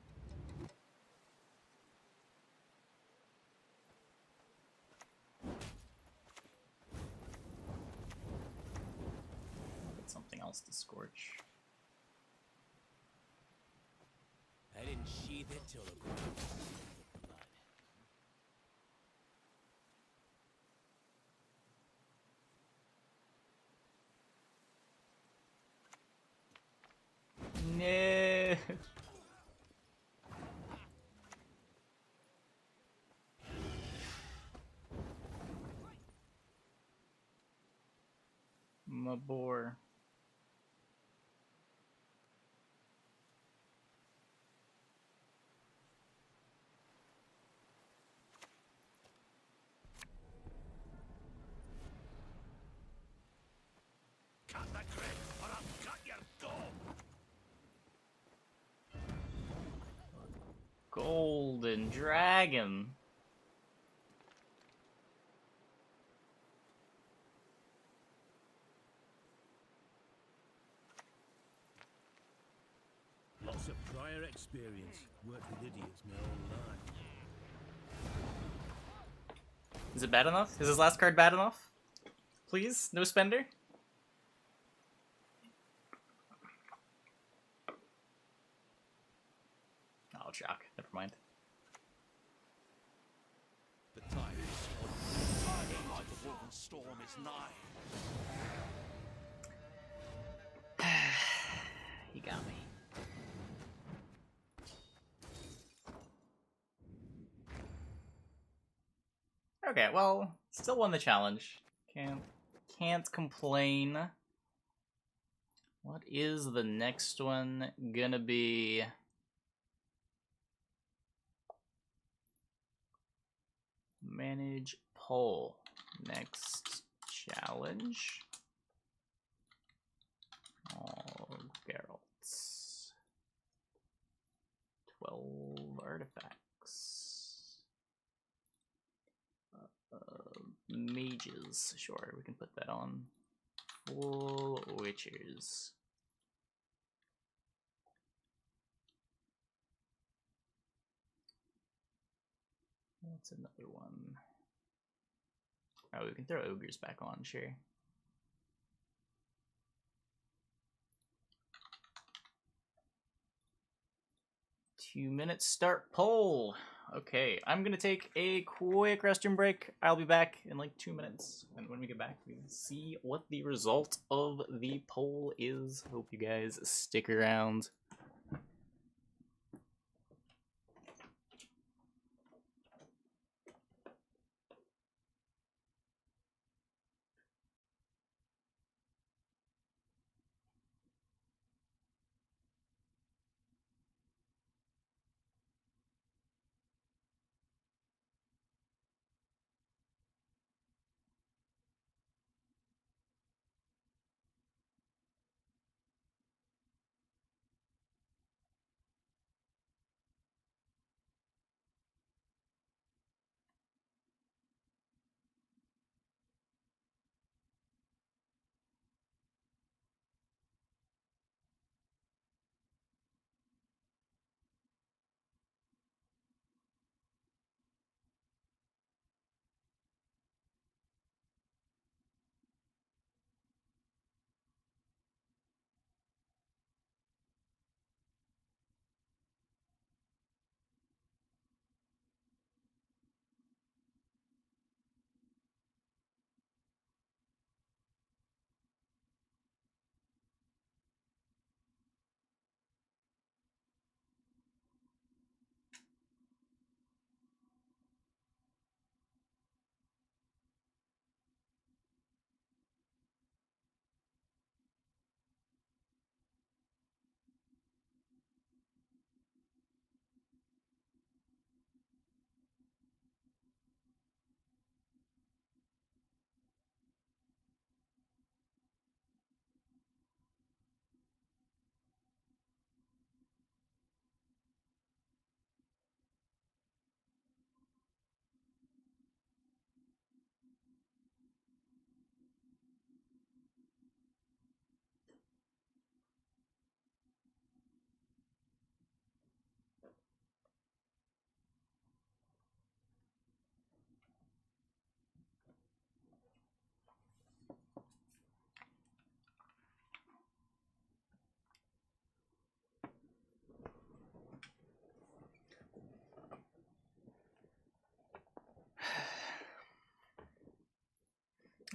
Get something else to scorch. I didn't sheathe it till the ground was blood. No. My boar. Cut the grit, or I'll cut your dog. Golden dragon. Lots of prior experience. Worked with idiots my whole life. Is it bad enough? Is his last card bad enough? Please? No spender? Oh, shock. Never mind. The time is on. The woven storm is nigh. He got me. Okay, well, still won the challenge. Can't complain. What is the next one gonna be? Manage poll. Next challenge. All Geralts. 12 artifacts. Mages. Sure, we can put that on. Full Witchers. What's another one? Oh, we can throw Ogres back on, sure. Two-minute start poll. Okay, I'm gonna take a quick restroom break. I'll be back in like 2 minutes. And when we get back, we can see what the result of the poll is. Hope you guys stick around.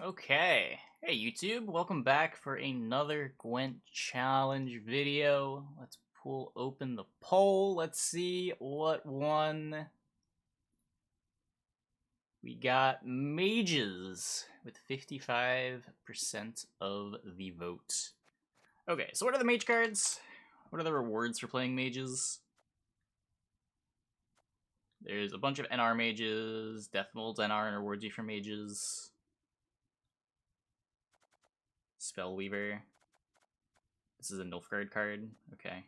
Okay. Hey YouTube, welcome back for another Gwent challenge video. Let's pull open the poll. Let's see what won. We got mages with 55% of the vote. Okay, so what are the mage cards? What are the rewards for playing mages? There's a bunch of NR mages, Death Molds NR rewards you for mages. Spellweaver. This is a Nilfgaard card. Okay.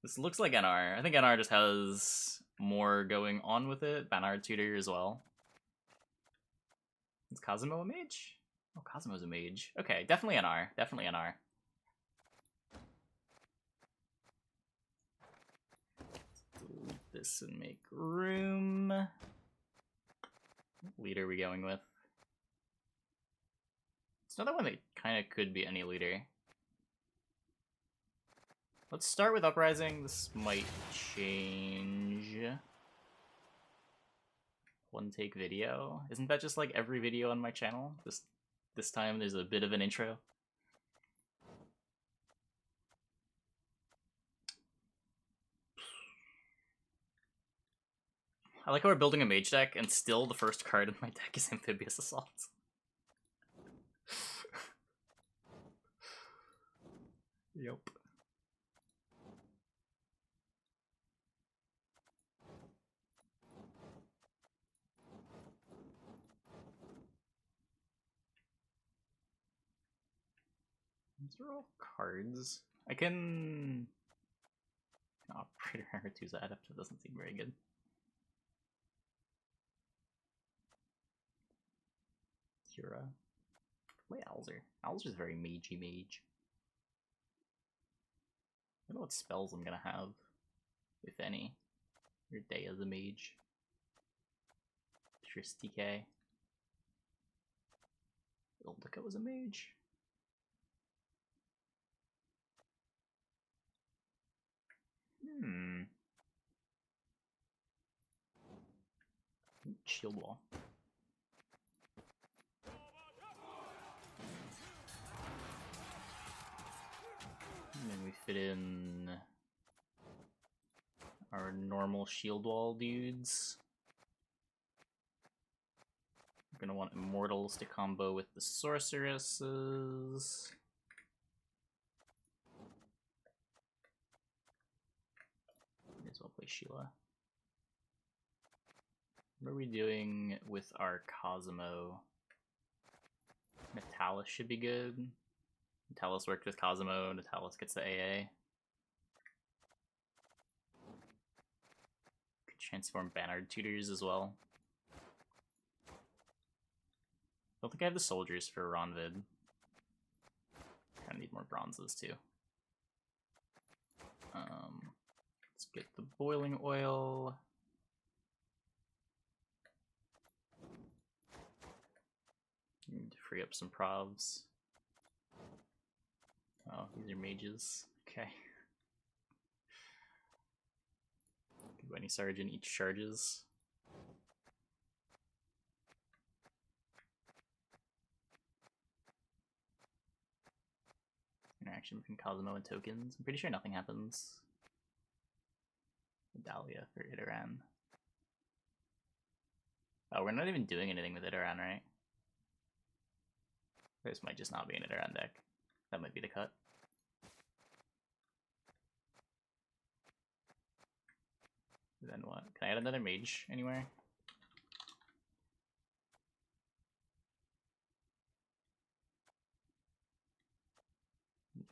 This looks like NR. I think NR just has more going on with it. Banard Tutor as well. Is Cosmo a mage? Oh, Cosmo's a mage. Okay, definitely NR. Definitely NR. Delete this and make room. What leader are we going with? It's another one that kind of could be any leader. Let's start with Uprising. This might change. One take video. Isn't that just like every video on my channel? This time there's a bit of an intro. I like how we're building a mage deck and still the first card in my deck is Amphibious Assault. Yep. These are all cards. I can... Operator Aratusa Adaptive doesn't seem very good. Kira. Play Alzer. Alzer's very magey mage. I don't know what spells I'm gonna have, if any. Your day as a mage. Tristike. Ildika was a mage. Shield wall. And then we fit in our normal shield wall dudes. We're gonna want Immortals to combo with the Sorceresses. May as well play Sheila. What are we doing with our Cosmo? Natalis should be good. Natalis worked with Cosmo, Natalis gets the AA. Could transform Banard Tutors as well. I don't think I have the soldiers for Ronvid. Kinda need more bronzes too. Let's get the boiling oil. Need to free up some provs. Oh, these are mages. Okay. Give any sergeant each charges. Interaction between Cosmo and tokens. I'm pretty sure nothing happens. Medallia for Iteran. Oh, we're not even doing anything with Iteran, right? This might just not be an Iteran deck. That might be the cut. Then what? Can I add another mage anywhere?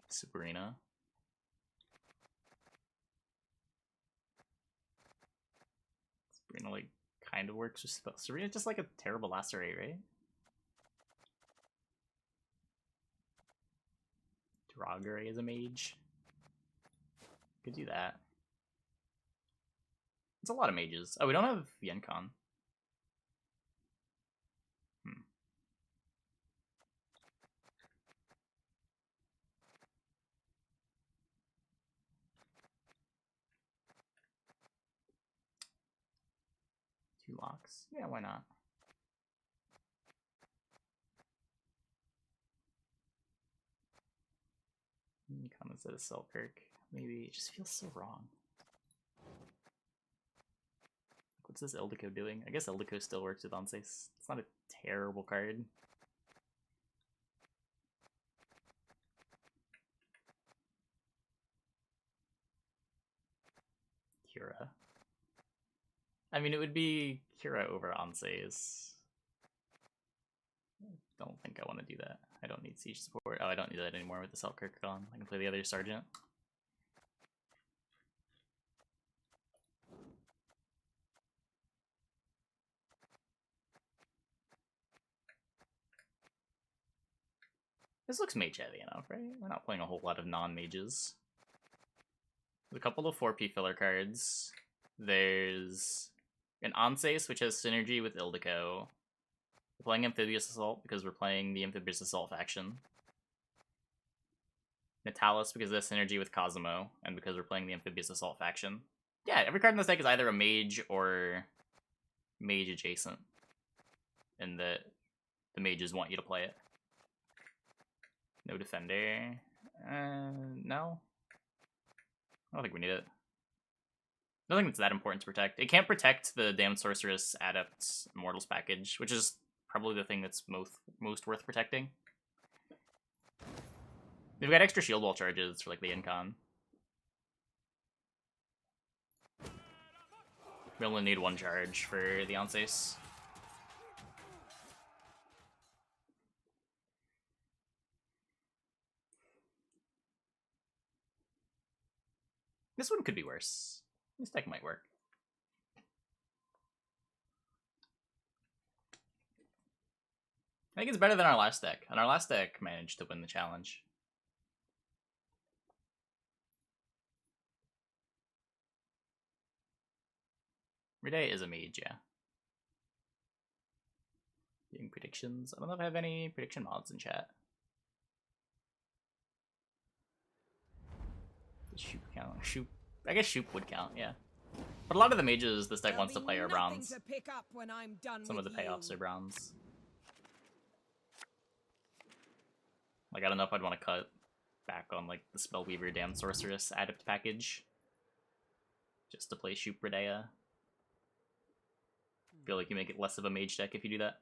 Sabrina. Sabrina like kind of works with spell. Sabrina's just like a terrible lacerate, right? Droggery as a mage. Could do that. It's a lot of mages. Oh, we don't have Yenkon. blocks. Yeah, why not? Comments at a Selkirk. Maybe it just feels so wrong. What's this Eldico doing? I guess Eldico still works with Onseis. It's not a terrible card. Kira. I mean, it would be Kira over Onseis. I don't think I want to do that. I don't need siege support. Oh, I don't need that anymore with the Selkirk gone. I can play the other Sergeant. This looks mage heavy enough, right? We're not playing a whole lot of non-mages. There's a couple of 4P filler cards. There's an Onseis, which has synergy with Ildico. We're playing Amphibious Assault because we're playing the Amphibious Assault faction. Natalis because it has synergy with Cosmo, and because we're playing the Amphibious Assault faction. Yeah, every card in this deck is either a mage or mage adjacent. And the mages want you to play it. No defender. No. I don't think we need it. I don't think it's that important to protect. It can't protect the Damned Sorceress Adept Immortals package, which is probably the thing that's most worth protecting. They've got extra shield wall charges for like the Incon. We only need one charge for the Onseis. This one could be worse. This deck might work. I think it's better than our last deck, and our last deck managed to win the challenge. Rede is a mage, yeah. Doing predictions. I don't know if I have any prediction mods in chat. Shoop count. Shoop. I guess Shoop would count, yeah. But a lot of the mages this deck wants to play are bronze. Some of the payoffs are bronze. Like, I don't know if I'd want to cut back on, like, the Spellweaver Damned Sorceress Adept package. Just to play Shoop Redea. Feel like you make it less of a mage deck if you do that.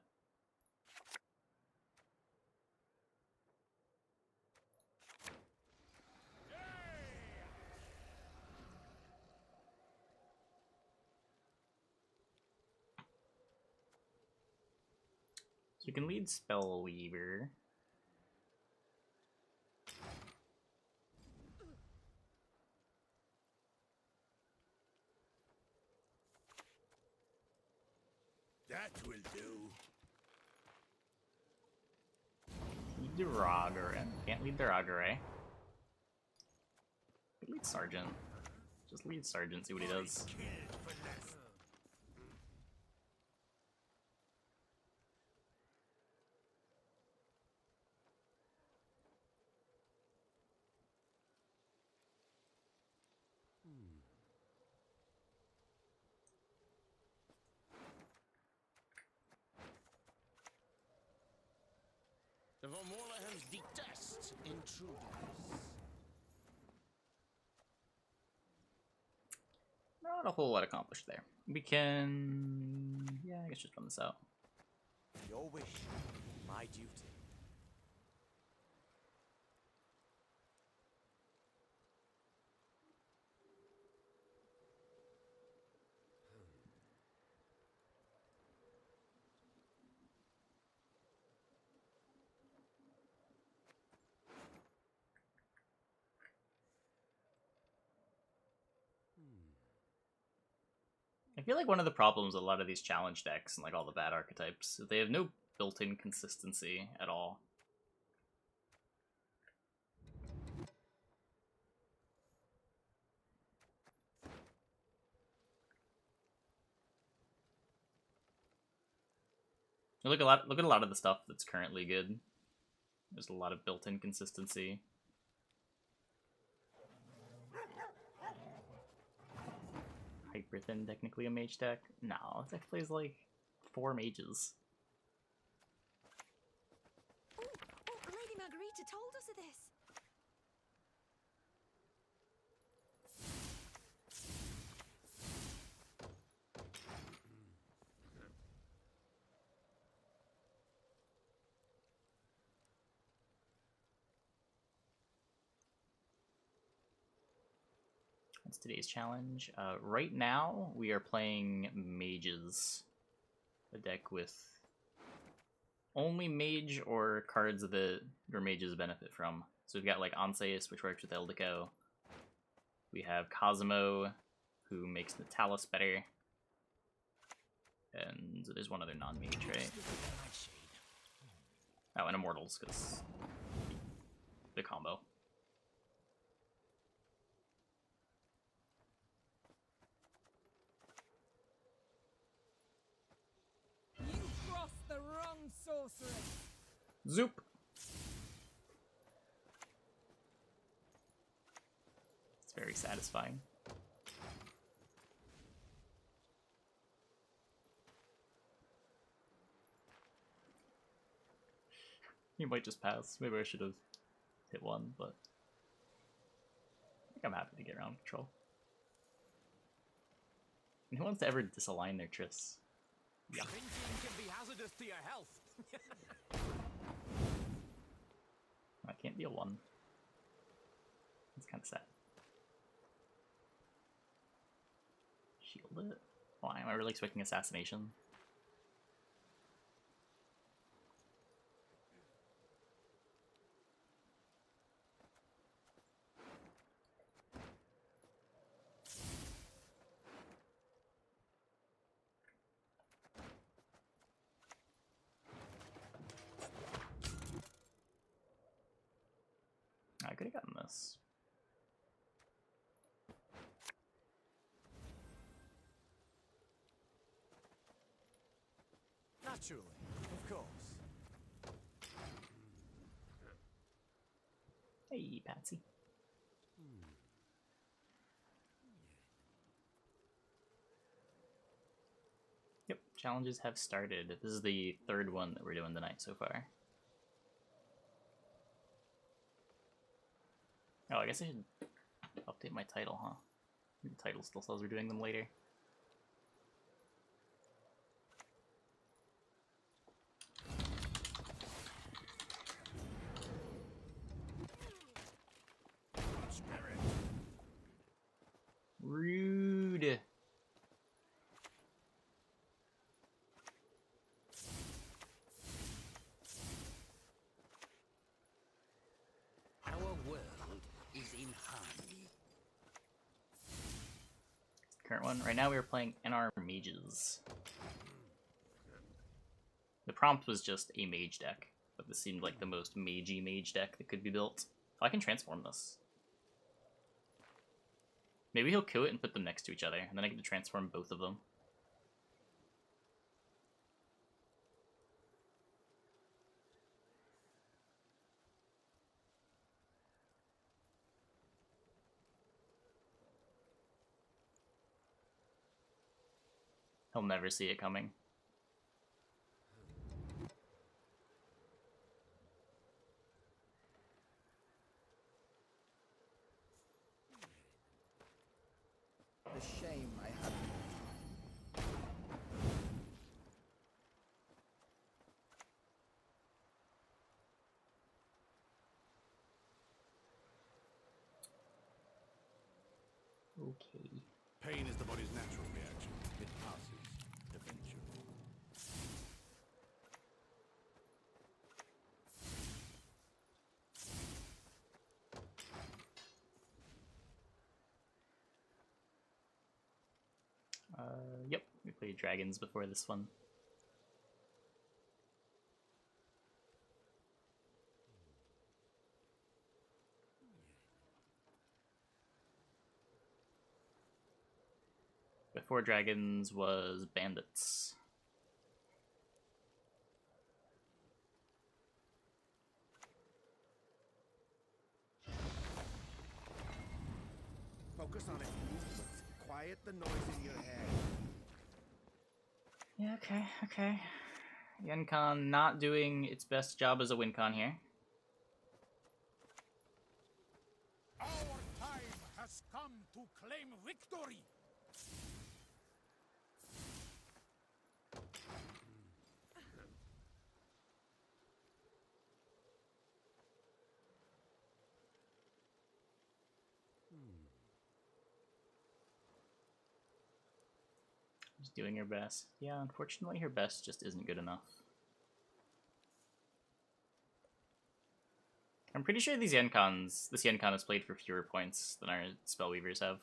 So you can lead Spellweaver. That will do. Lead the Rogare. Can't lead the Rogare. Lead Sergeant. Just lead Sergeant, see what he does. The Vormolahans detest intruders. Not a whole lot accomplished there. We can... yeah, I guess just run this out. Your wish, my duty. I feel like one of the problems with a lot of these challenge decks and like all the bad archetypes is they have no built-in consistency at all. Look at a lot of the stuff that's currently good. There's a lot of built-in consistency. hyper thin, technically a mage deck. No, this deck plays like 4 mages. Oh, Lady Margarita told us of this. What's today's challenge? Right now, we are playing mages. A deck with only mage or cards that your mages benefit from. So we've got like Anseus, which works with Eldico. We have Cosmo, who makes the Talus better. And there's one other non-mage, right? Oh, and Immortals, because the combo. You crossed the wrong sorceress. Zoop! It's very satisfying. You might just pass. Maybe I should have hit one, but I think I'm happy to get around control. And who wants to ever disalign their tris? Yeah. Thinking can be hazardous to your health. I can't deal one. It's kind of sad. Shield it. Why am I really expecting assassination? I could have gotten this. Naturally, of course. Hey, Patsy. Yep, challenges have started. This is the 3rd one that we're doing tonight so far. Oh, I guess I should update my title, huh? The title still says we're doing them later. Spirit. Rude. Our world is in harmony. Current one. Right now we are playing NR Mages. The prompt was just a mage deck, but this seemed like the most magey mage deck that could be built. Oh, I can transform this. Maybe he'll kill it and put them next to each other, and then I get to transform both of them. He'll never see it coming. The shame I had. Okay. Pain is the body's natural reaction. It passes eventually. Yep, we played dragons before this one. Before dragons was bandits. Focus on its movements. Quiet quiet the noise in your head. Yeah, okay, okay. Yencon not doing its best job as a win con here. Our time has come to claim victory. She's doing her best. Yeah, unfortunately her best just isn't good enough. I'm pretty sure this Yencon has played for fewer points than our Spellweavers have.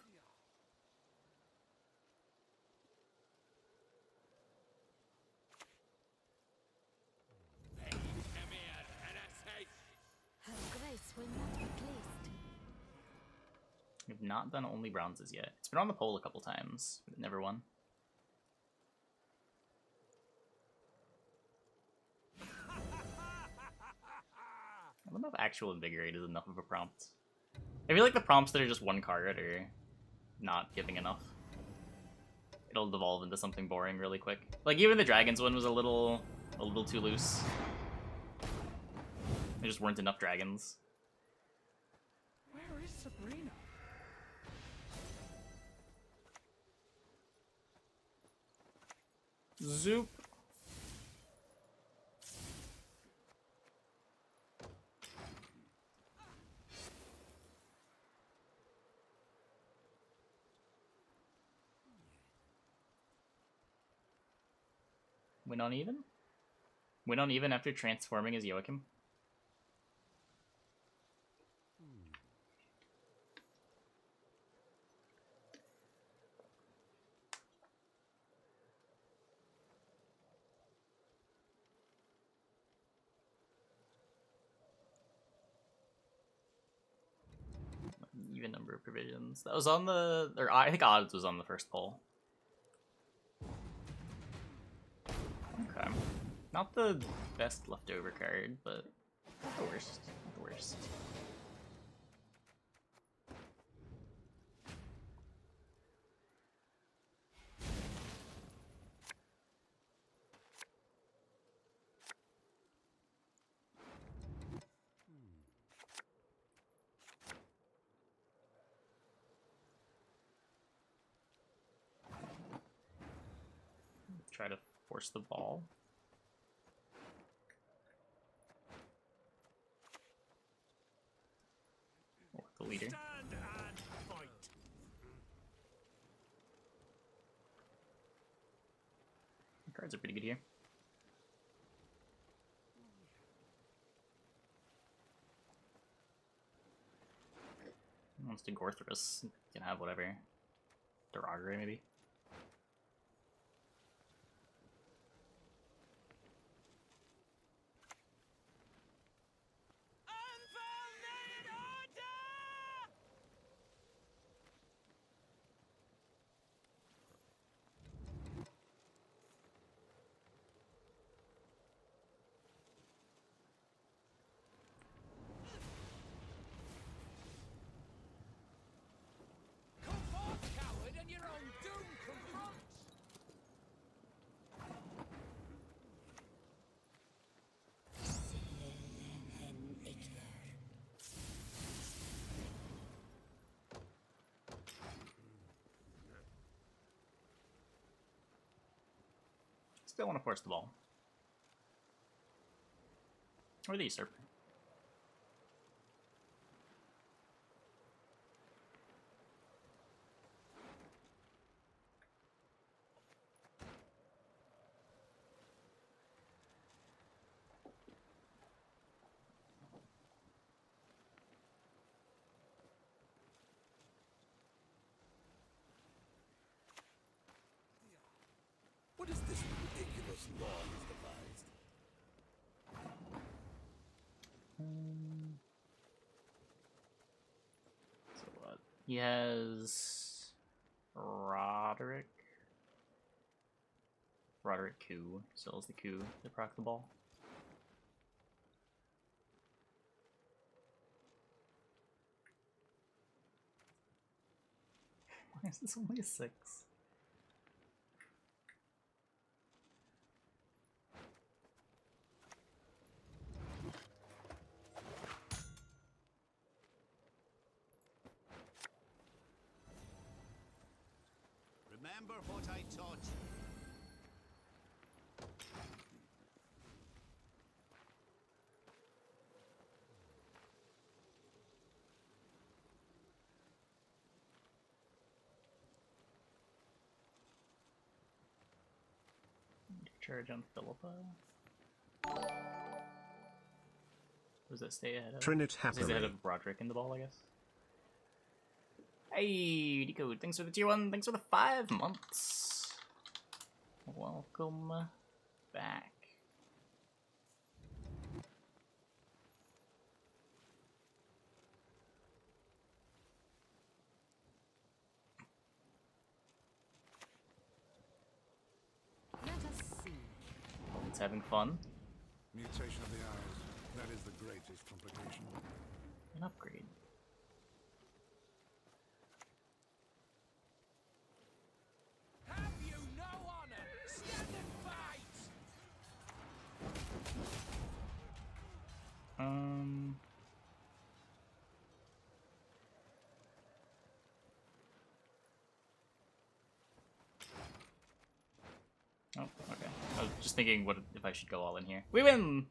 Her grace will not be pleased. We've not done only bronzes yet. It's been on the pole a couple times, but it never won. I don't know if actual invigorate is enough of a prompt. I feel like the prompts that are just one card are not giving enough. It'll devolve into something boring really quick. Like even the dragons one was a little too loose. There just weren't enough dragons. Where is Sabrina? Zoop. Win on even? Win on even after transforming as Joachim? Even number of provisions. That was on the... or I think odds was on the first poll. Okay. Not the best leftover card, but not the worst. Not the worst. Try to force the ball. Or the leader. Stand and fight. The cards are pretty good here. He wants to Gorthrus. Can have whatever. Derogatory maybe. Come forth, coward, and your own doom confront! Still want to force the ball. Or the usurper. What is this ridiculous law he's devised? So what? He has Roderick. Roderick coup. Still has the coup to proc the ball. Why is this only a 6? Remember what I taught you. Charge on Philippa. Does that stay ahead of? Trinit Stays ahead happily. of Broderick in the ball, I guess. Hey, Nico, thanks for the tier 1, thanks for the 5 months. Welcome back. Let us see. It's having fun. Mutation of the eyes. That is the greatest complication. An upgrade. Have you no honor? Stand and fight! Oh, okay. I was just thinking, what if I should go all in here? We win!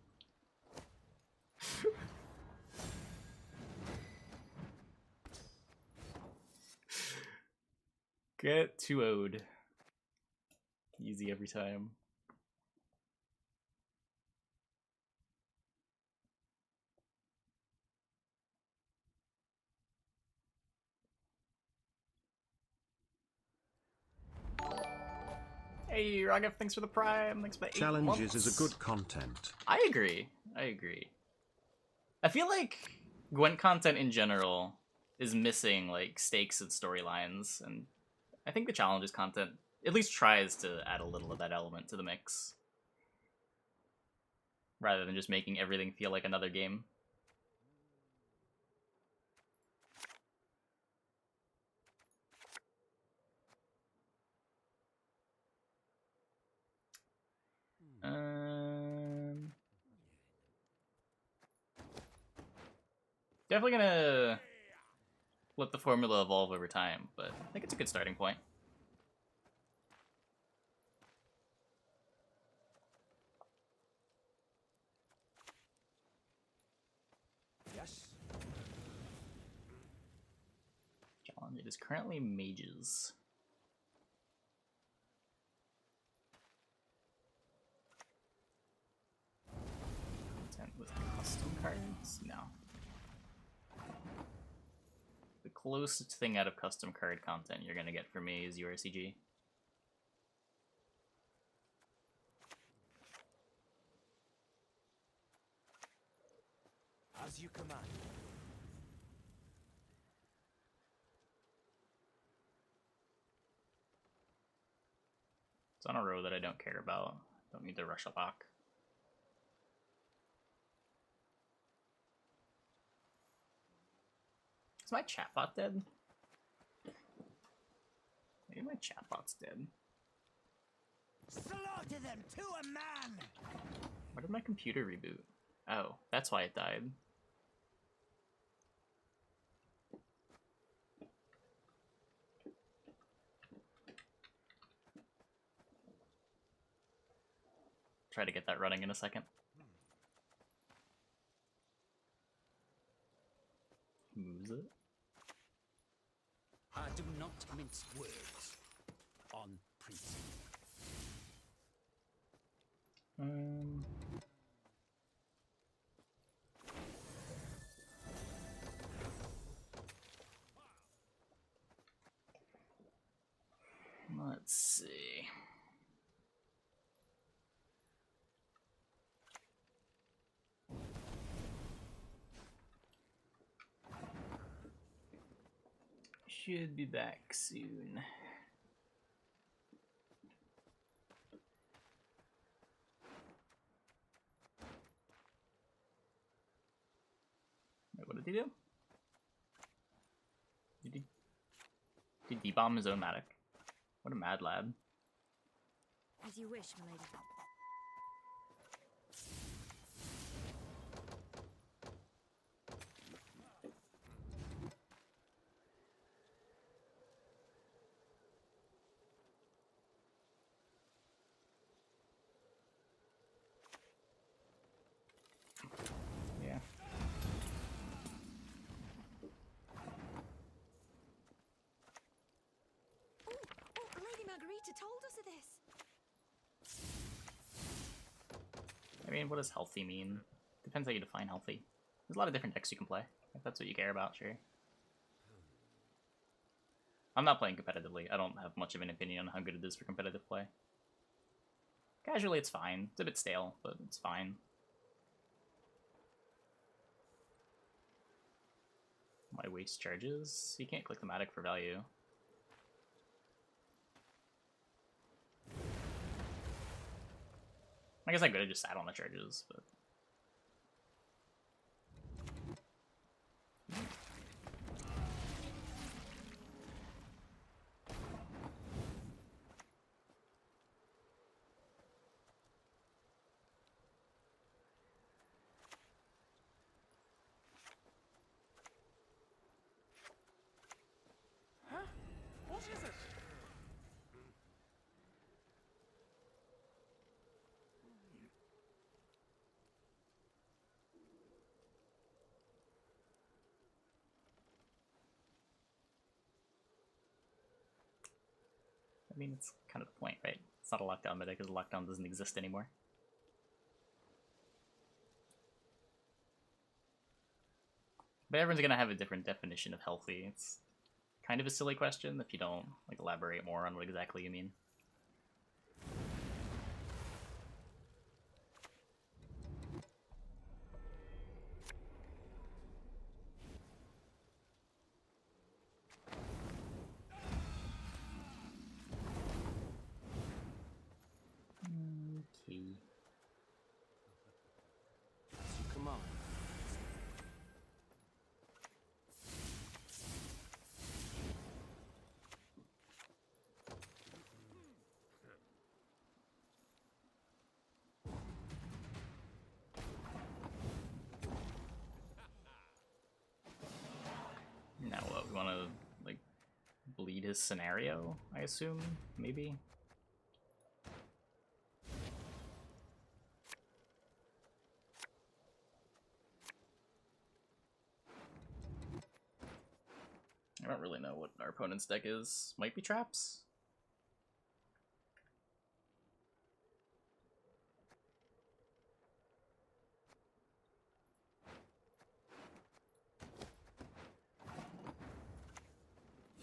Get 2-0'd. Easy every time. Hey, Raghav, thanks for the prime. Thanks for the 8 Challenges months. is a good content. I agree. I agree. I feel like Gwent content in general is missing like stakes and storylines, and I think the challenges content at least tries to add a little of that element to the mix, rather than just making everything feel like another game. Definitely gonna let the formula evolve over time, but I think it's a good starting point. Yes. Challenge. It is currently mages. Content with custom cards? No. The closest thing out of custom card content you're gonna get from me is URCG. As you command. It's on a row that I don't care about. Don't need to rush a lock. Is my chatbot dead? Maybe my chatbot's dead. Slaughter them to a man! Why did my computer reboot? Oh, that's why it died. Try to get that running in a second. Who's it? I do not mince words on principle. Let's see. Should be back soon. Wait, what did he do? Did he? Did debomb his own Matic? What a mad lad. As you wish, milady. Yeah. Oh, Lady Margarita told us of this. I mean, what does healthy mean? Depends how you define healthy. There's a lot of different decks you can play, if that's what you care about, sure. I'm not playing competitively. I don't have much of an opinion on how good it is for competitive play. Casually, it's fine. It's a bit stale, but it's fine. Why waste charges? You can't click the Matic for value. I guess I could have just sat on the charges, but... What is it? I mean, it's kind of the point, right? It's not a lockdown meta because lockdown doesn't exist anymore. But everyone's gonna have a different definition of healthy. It's kind of a silly question if you don't like elaborate more on what exactly you mean. Okay. Come on. Now what? We want to like bleed his scenario? I assume, maybe. I don't really know what our opponent's deck is. Might be traps?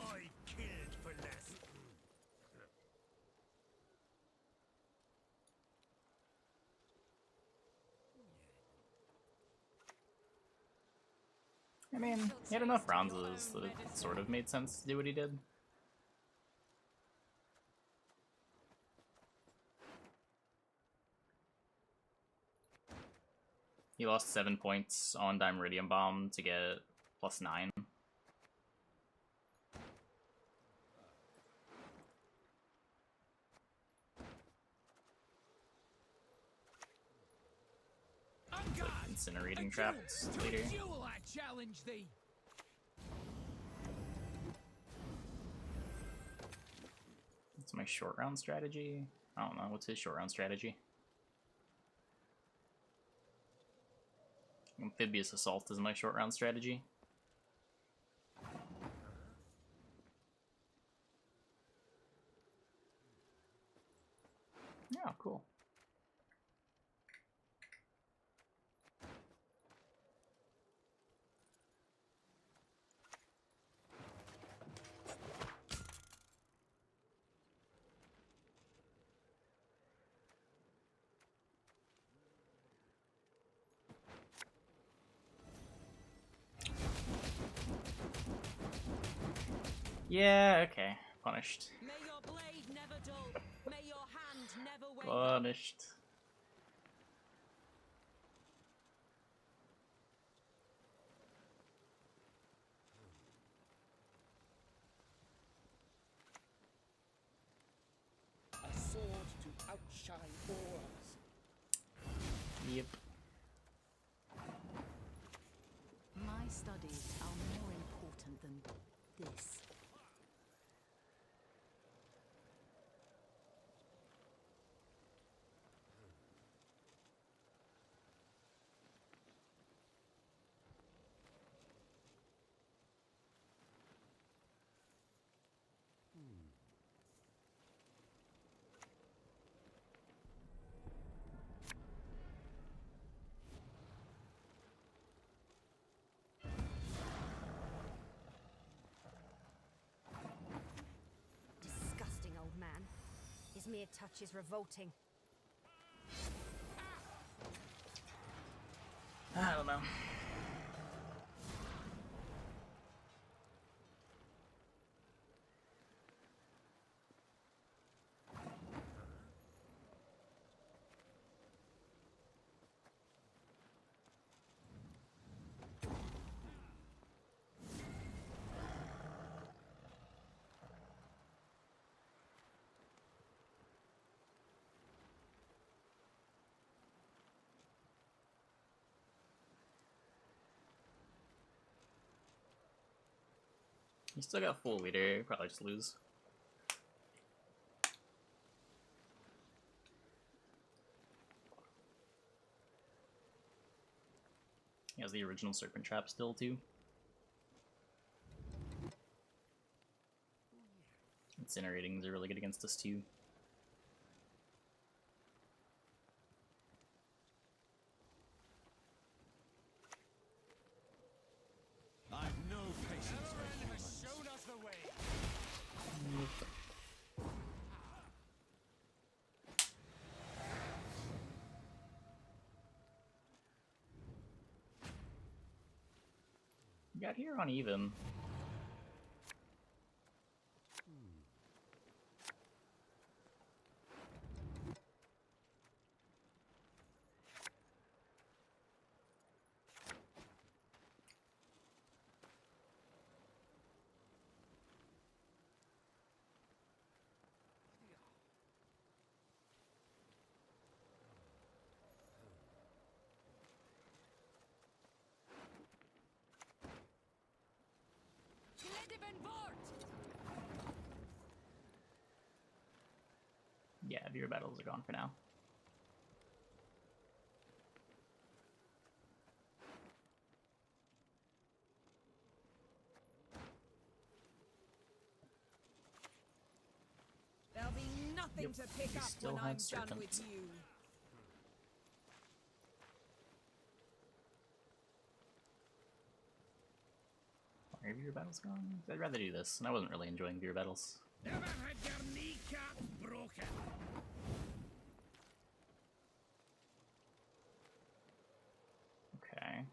I killed for less. I mean, he had enough bronzes that it sort of made sense to do what he did. He lost 7 points on Dimeridium Bomb to get +9. It's like incinerating traps later. Duel, I challenge thee. What's my short round strategy? I don't know. What's his short round strategy? Amphibious Assault is my short round strategy. Yeah, cool. Yeah, okay. Punished. May your blade never dull. May your hand never waver. Punished. shine ores. Yep. My studies are more important than this. Disgusting old man. His mere touch is revolting. I don't know. You still got full leader, probably just lose. He has the original serpent trap still too. Incinerating's are really good against us too. I've no patience for Elren has humans. shown us the way. You got here on even. Yeah, your battles are gone for now. There'll be nothing to pick you up still when have I'm done serpent. with you. Are your battles gone? I'd rather do this, and I wasn't really enjoying your battles. Never had your kneecap broken. Okay.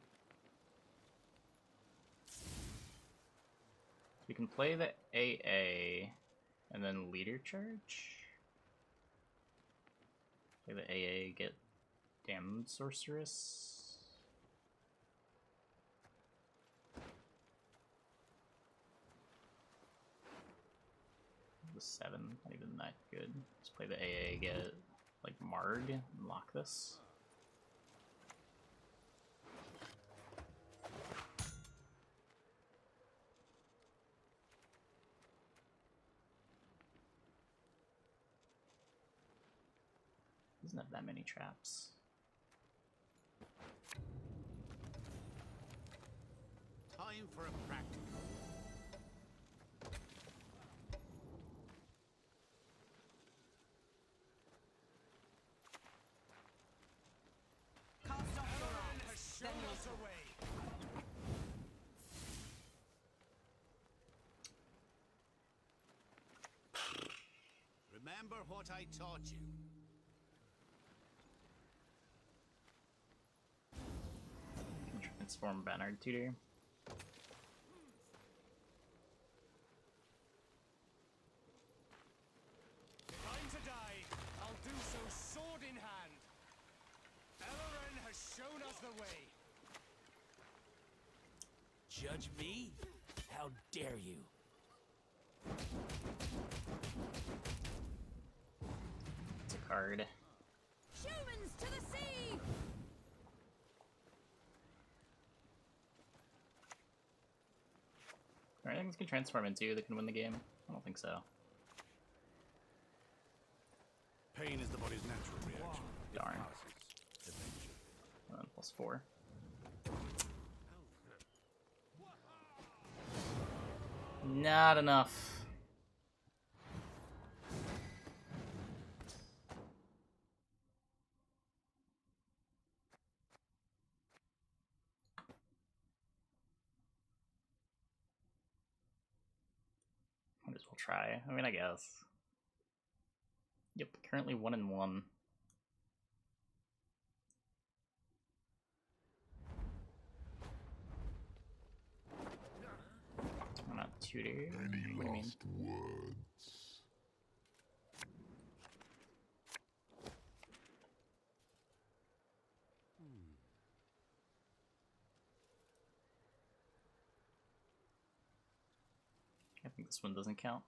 We can play the AA and then leader charge. Play the AA, get damned sorceress. The 7, not even that good. Just play the AA, get like Marg, and lock this. Doesn't have that many traps. Time for a practical. Cast off your Elren arms. has Then shown we'll us the way. Remember what I taught you. Transform Bernard Tutor. If I'm to die, I'll do so sword in hand. Elren has shown us the way. Judge me? How dare you? It's a card. things can transform into that can win the game? I don't think so. Pain is the body's natural reaction. It Darn. passes eventually. And then +4. Not enough. Might as well try. I mean, I guess. Yep, currently 1-1. I'm not tutor. Any What do you mean? last words? I think this one doesn't count.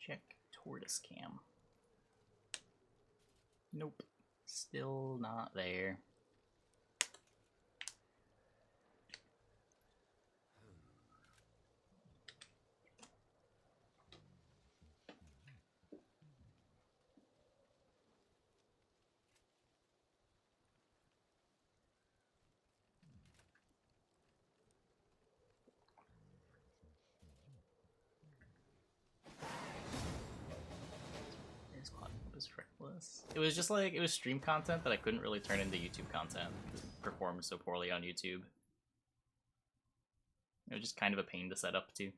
Check tortoise cam. Nope. Still not there. It was just like, it was stream content that I couldn't really turn into YouTube content because it performed so poorly on YouTube. It was just kind of a pain to set up too.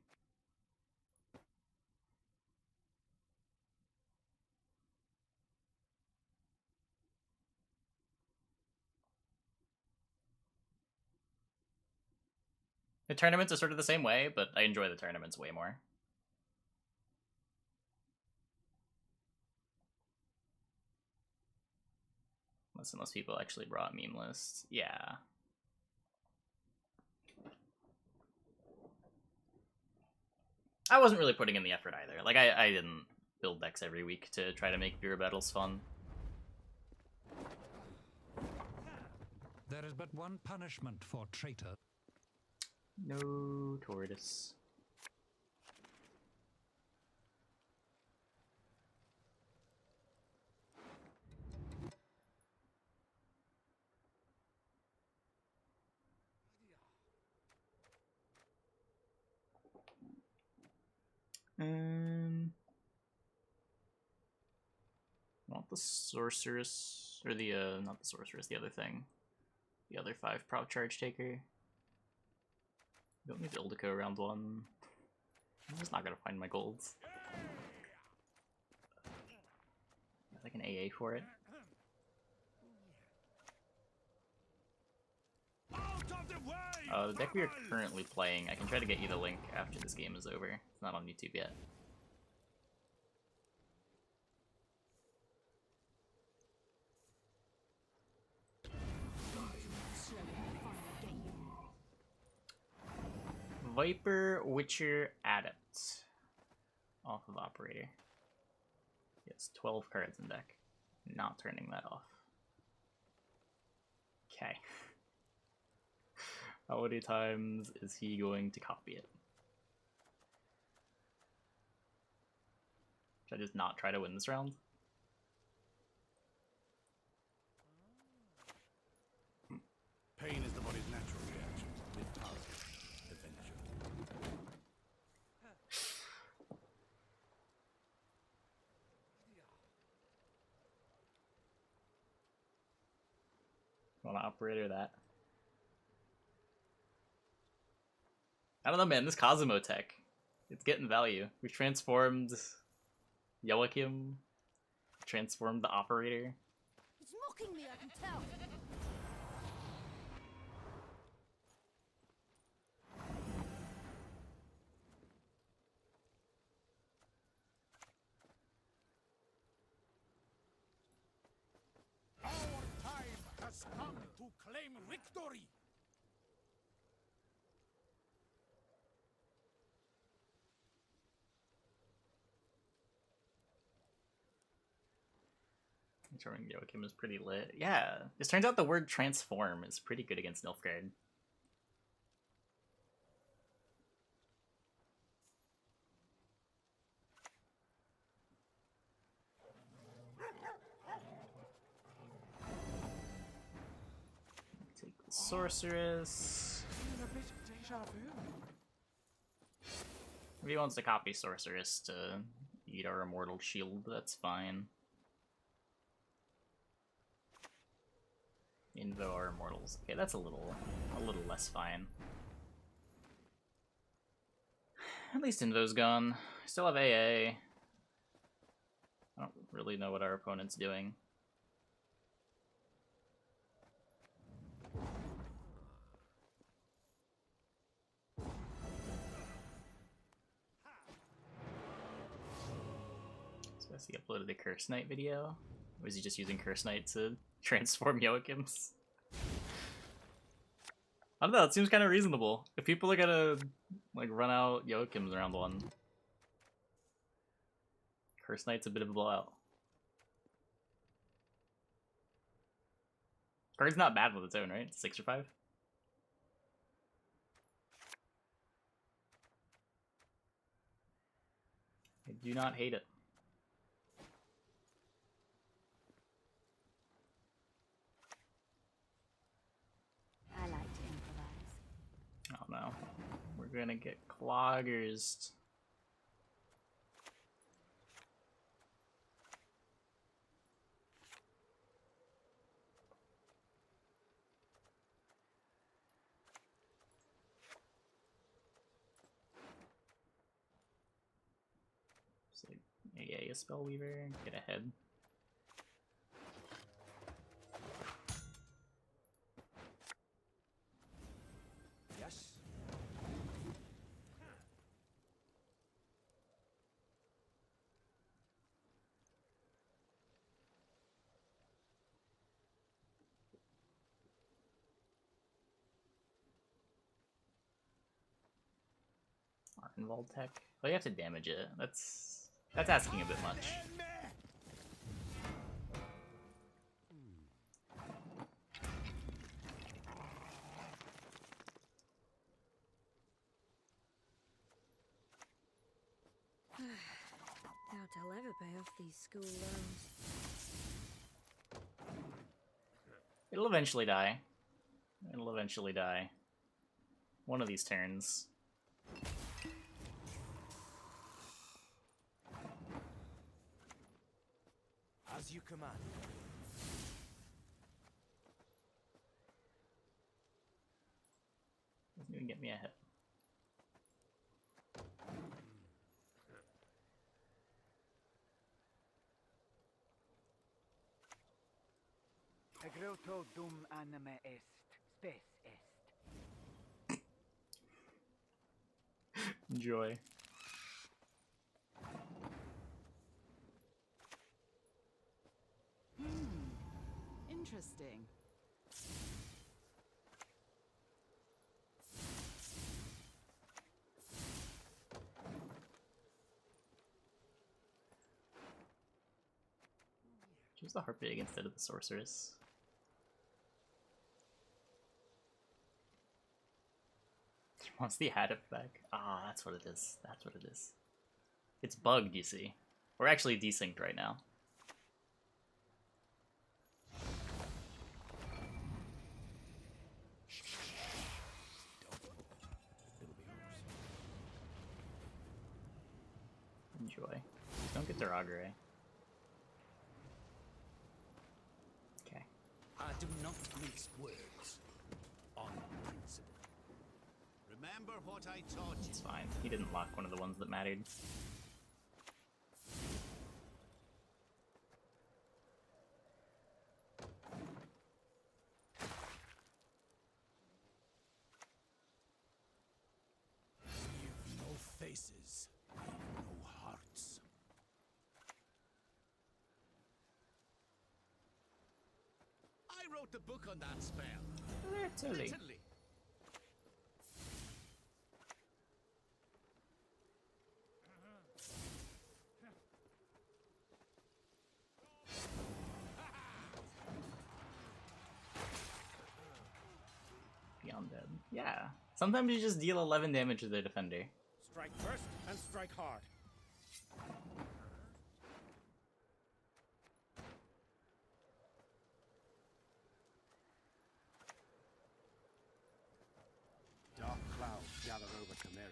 The tournaments are sort of the same way, but I enjoy the tournaments way more. Unless people actually brought meme lists. Yeah. I wasn't really putting in the effort either. Like, I didn't build decks every week to try to make viewer battles fun. There is but one punishment for traitor. No tortoise. Not the sorceress, or the not the sorceress, the other thing, the other 5 prop charge taker. Don't need Ildico around 1. I'm just not gonna find my golds. Like an AA for it. The deck we are currently playing, I can try to get you the link after this game is over. It's not on YouTube yet. Viper, Witcher, Adept. Off of Operator. Yes, 12 cards in deck. Not turning that off. Okay. How many times is he going to copy it? Should I just not try to win this round? Pain is the body's natural reaction. It passes eventually. Want to operator that? I don't know, man. This Cosmo tech, it's getting value. We transformed Joachim, transformed the operator. He's mocking me, I can tell. Our time has come to claim victory! Transforming Joachim is pretty lit. Yeah, it turns out the word transform is pretty good against Nilfgaard. Take the Sorceress. If he wants to copy Sorceress to eat our Immortal Shield, that's fine. Invo our Immortals. Okay, that's a little less fine. At least Invo's gone. Still have AA. I don't really know what our opponent's doing. So he uploaded the Curse Knight video. Or was he just using Curse Knight to transform Joachim's? I don't know, it seems kind of reasonable. If people are gonna like run out Joachim's round one, Curse Knight's a bit of a blowout. Card's not bad with its own, right? 6 or 5? I do not hate it. I like to improvise. Oh no. We're gonna get cloggers. So, yeah, a Spellweaver, get ahead. Yes. Archenwald tech. Oh, you have to damage it. That's asking a bit much. Doubt I'll ever pay off these school loans. It'll eventually die. It'll eventually die. One of these turns. As you command. Doesn't even get me a hit. Egreto dum anime est, spes est. Enjoy. Interesting. Choose the Harpig instead of the Sorceress. He wants the Haddock back. Ah, that's what it is. That's what it is. It's bugged, you see. We're actually desynced right now. Enjoy. Don't get Derogre. Okay. I do not mince words on principle. Remember what I taught you. It's fine. He didn't lock one of the ones that mattered. Leave no faces, leave no hearts. I wrote the book on that spell. Literally. Literally. undead. Yeah. Sometimes you just deal 11 damage to the defender. Strike first and strike hard. Dark clouds gather over Camaria.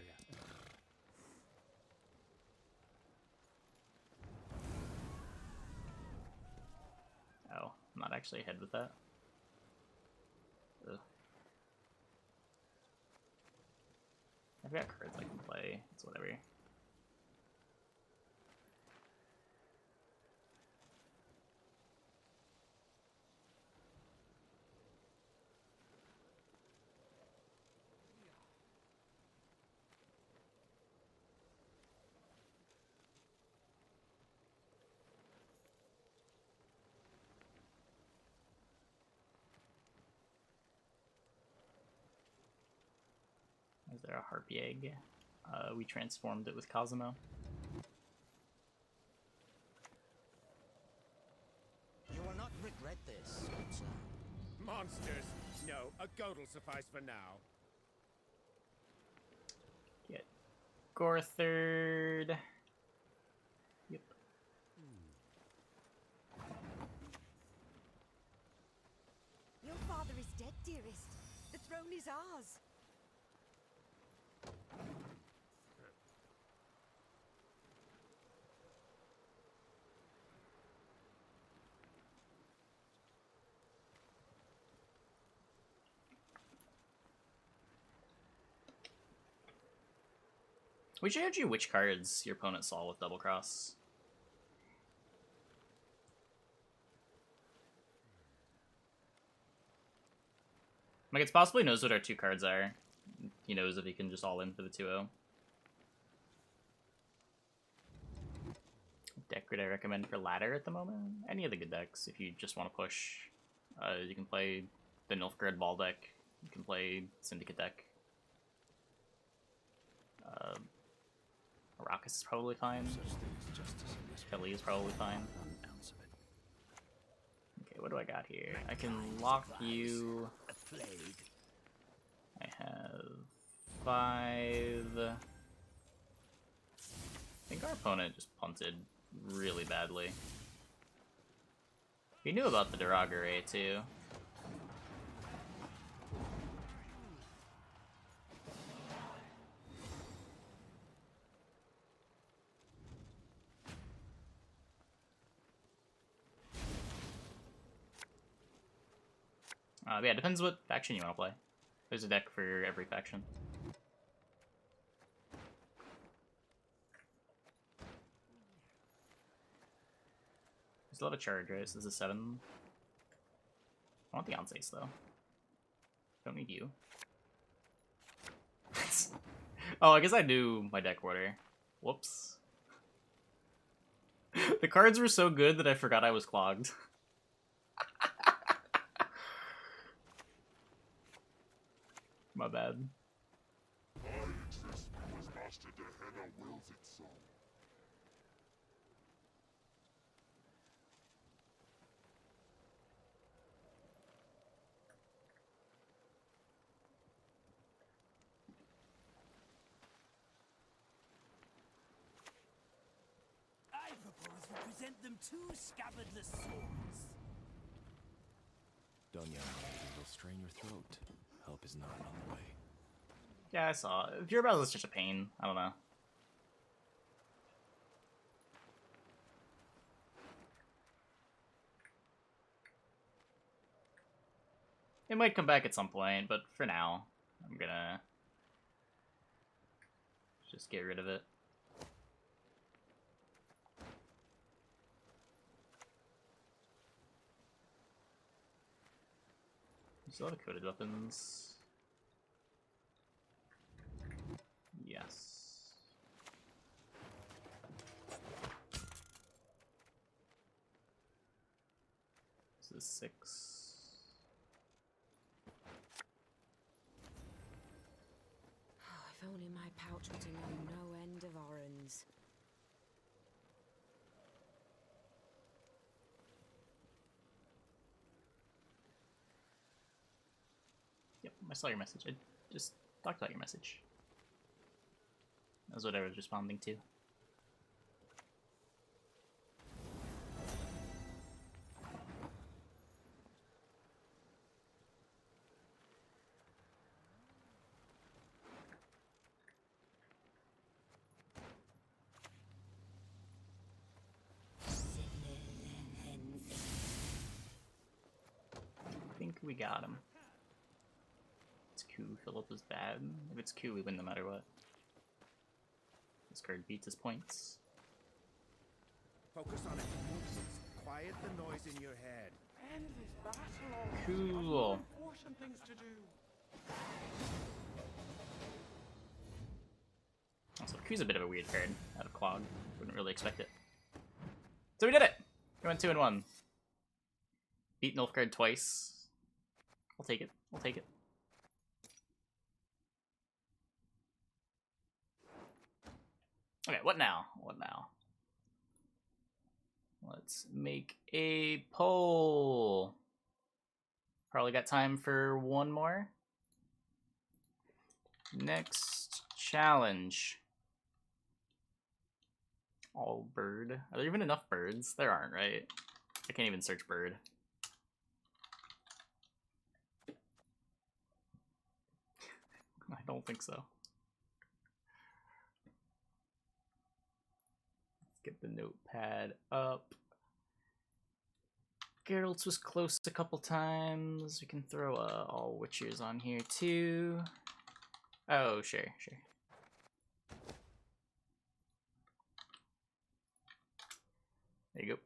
Oh, I'm not actually ahead with that. Ugh. I've got cards I can play. It's whatever. Is there a harpy egg? We transformed it with Cosmo. You will not regret this, sir. Monsters! No, a goat will suffice for now. Get Gorthard. Yep. Your father is dead, dearest. The throne is ours. We showed you which cards your opponent saw with double cross. Like, it's possibly knows what our two cards are. He knows if he can just all in for the 2-0. Deck would I recommend for ladder at the moment? Any of the good decks, if you just want to push. You can play the Nilfgaard Ball deck. You can play Syndicate deck. Arrakis is probably fine. Kelly is probably fine. Okay, what do I got here? I can lock you. I have 5. I think our opponent just punted really badly. He knew about the Derogare too. Yeah, depends what faction you want to play. There's a deck for every faction. There's a lot of charge, right? So this is 7. I want the Onsace, though. Don't need you. Oh, I guess I knew my deck order. Whoops. The cards were so good that I forgot I was clogged. My bad. I propose we present them 2 scabbardless swords. Don't yell, it'll strain your throat. Help is not on the way. Yeah, I saw it. Fury is such a pain. I don't know. It might come back at some point, but for now, I'm gonna just get rid of it. You still have coded weapons. Yes. This is 6. If only my pouch would know no end of orange. I saw your message. I just talked about your message. That's what I was responding to. I think we got him. It's Q. Philip is bad. If it's Q, we win no matter what. This card beats his points. Focus on it. Quiet the noise in your head. End this battle. Cool. Important things to do. Also, Q's a bit of a weird card out of Clog. Wouldn't really expect it. So we did it! We went 2-1. Beat Nilfgaard twice. I'll take it. I'll take it. Okay, what now? What now? Let's make a poll. Probably got time for one more. Next challenge. All bird. Are there even enough birds? There aren't, right? I can't even search bird. I don't think so. Let's get the notepad up. Geralt's was close a couple times. We can throw all Witchers on here too. Oh, sure, sure. There you go.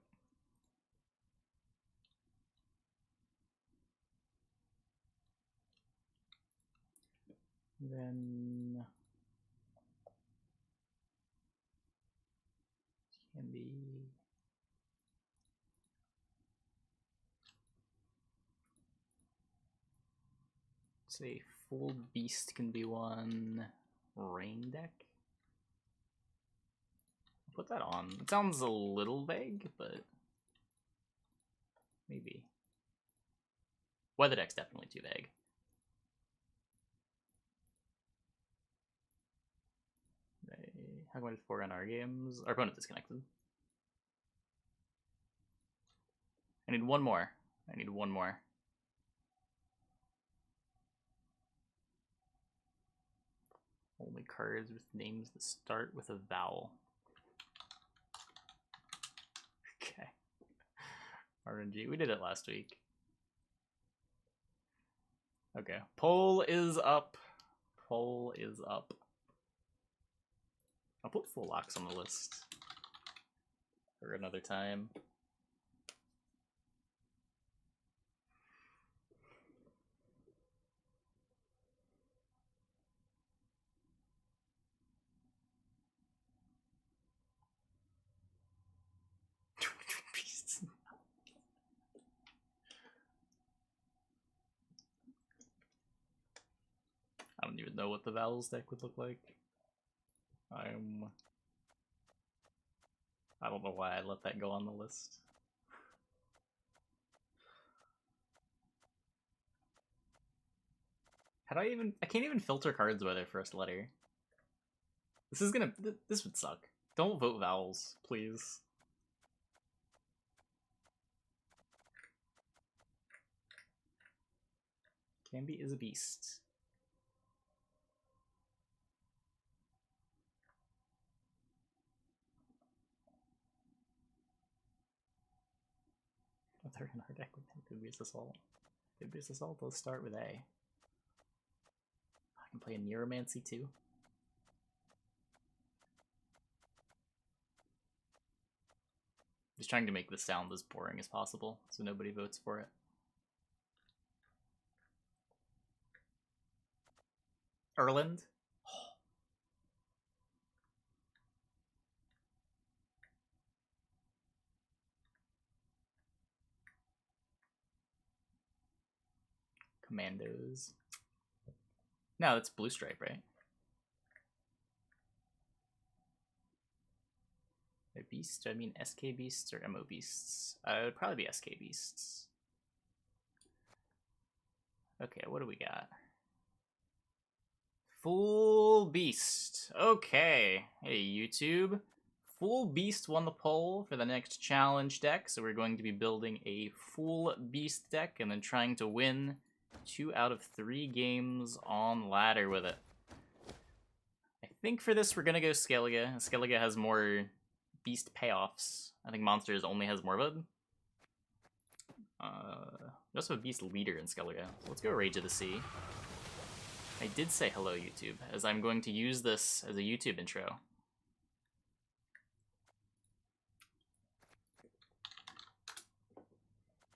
Then can be say full beast can be one rain deck. I'll put that on. It sounds a little vague, but maybe. Weather deck's definitely too vague. How come I did 4 on our games? Our opponent disconnected. I need one more. I need one more. Only cards with names that start with a vowel. Okay. RNG. We did it last week. Okay. Poll is up. Poll is up. I'll put full locks on the list for another time. I don't even know what the vowels deck would look like. I don't know why I let that go on the list. How do I can't even filter cards by their first letter. This would suck. Don't vote vowels, please. Canby is a beast. They're in our deck with Amphibious Assault. Amphibious Assault does start with A. I can play a Neuromancy too. Just trying to make this sound as boring as possible so nobody votes for it. Erland? Commandos. No, that's Blue Stripe, right? Beasts? Do I mean SK Beasts or MO Beasts? It would probably be SK Beasts. Okay, what do we got? Full Beast. Okay. Hey, YouTube. Full Beast won the poll for the next challenge deck, so we're going to be building a Full Beast deck and then trying to win 2 out of 3 games on ladder with it. I think for this we're going to go Skellige. Skellige has more Beast payoffs. I think Monsters only has more of it. We also have a Beast Leader in Skellige. So let's go Rage of the Sea. I did say hello, YouTube, as I'm going to use this as a YouTube intro.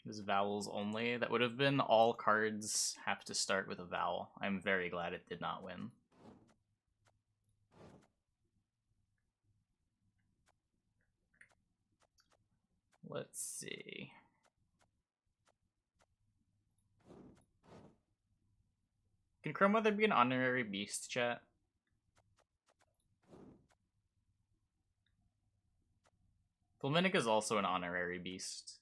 This is vowels only. That would have been all cards have to start with a vowel. I'm very glad it did not win. Let's see. Can Chrome Weather be an honorary beast, chat? Fulminic is also an honorary beast.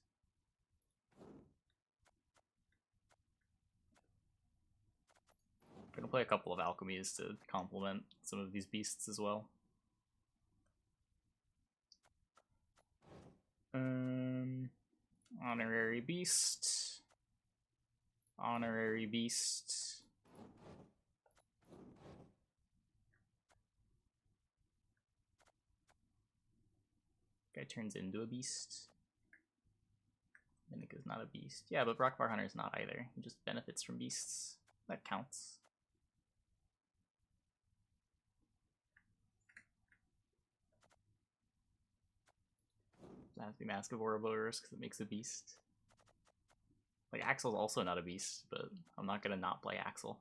I'm gonna play a couple of alchemies to complement some of these beasts as well. Honorary beast. Honorary beast. Guy turns into a beast. Mimic is not a beast. Yeah, but Brockbar Hunter is not either. He just benefits from beasts. That counts. It has to be Mask of Ouroboros because it makes a beast. Like, Axel's also not a beast, but I'm not gonna not play Axel.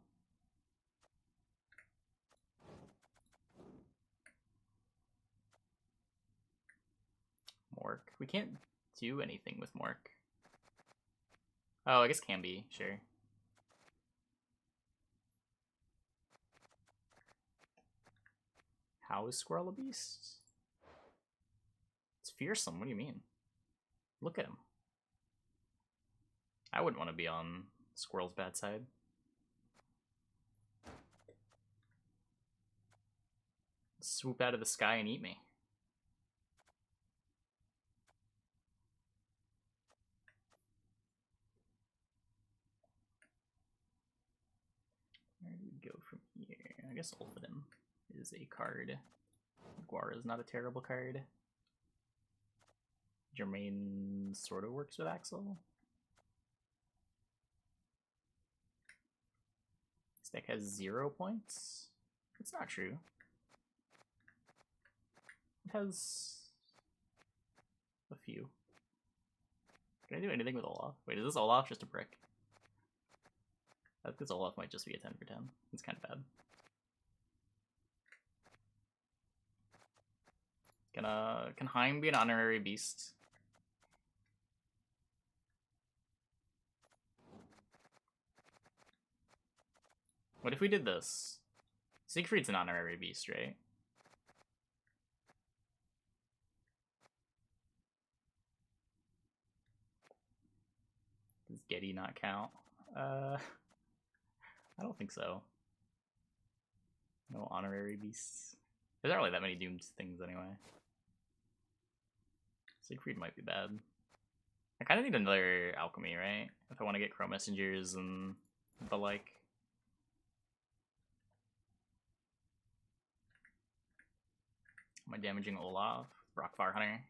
Mork. We can't do anything with Mork. Oh, I guess can be, sure. How is Squirrel a beast? It's fearsome, what do you mean? Look at him. I wouldn't want to be on Squirrel's bad side. Swoop out of the sky and eat me. Where do we go from here? I guess Ulfidin is a card. Guara is not a terrible card. Germain sort of works with Axel. This deck has 0 points. It's not true. It has a few. Can I do anything with Olaf? Wait, is this Olaf just a brick? I think this Olaf might just be a 10 for 10. It's kind of bad. Can Heim be an honorary beast? What if we did this? Siegfried's an honorary beast, right? Does Getty not count? I don't think so. No honorary beasts. There's not really that many doomed things anyway. Siegfried might be bad. I kind of need another alchemy, right? If I want to get Crow Messengers and the like. Am I damaging Olaf? Rockfire Hunter?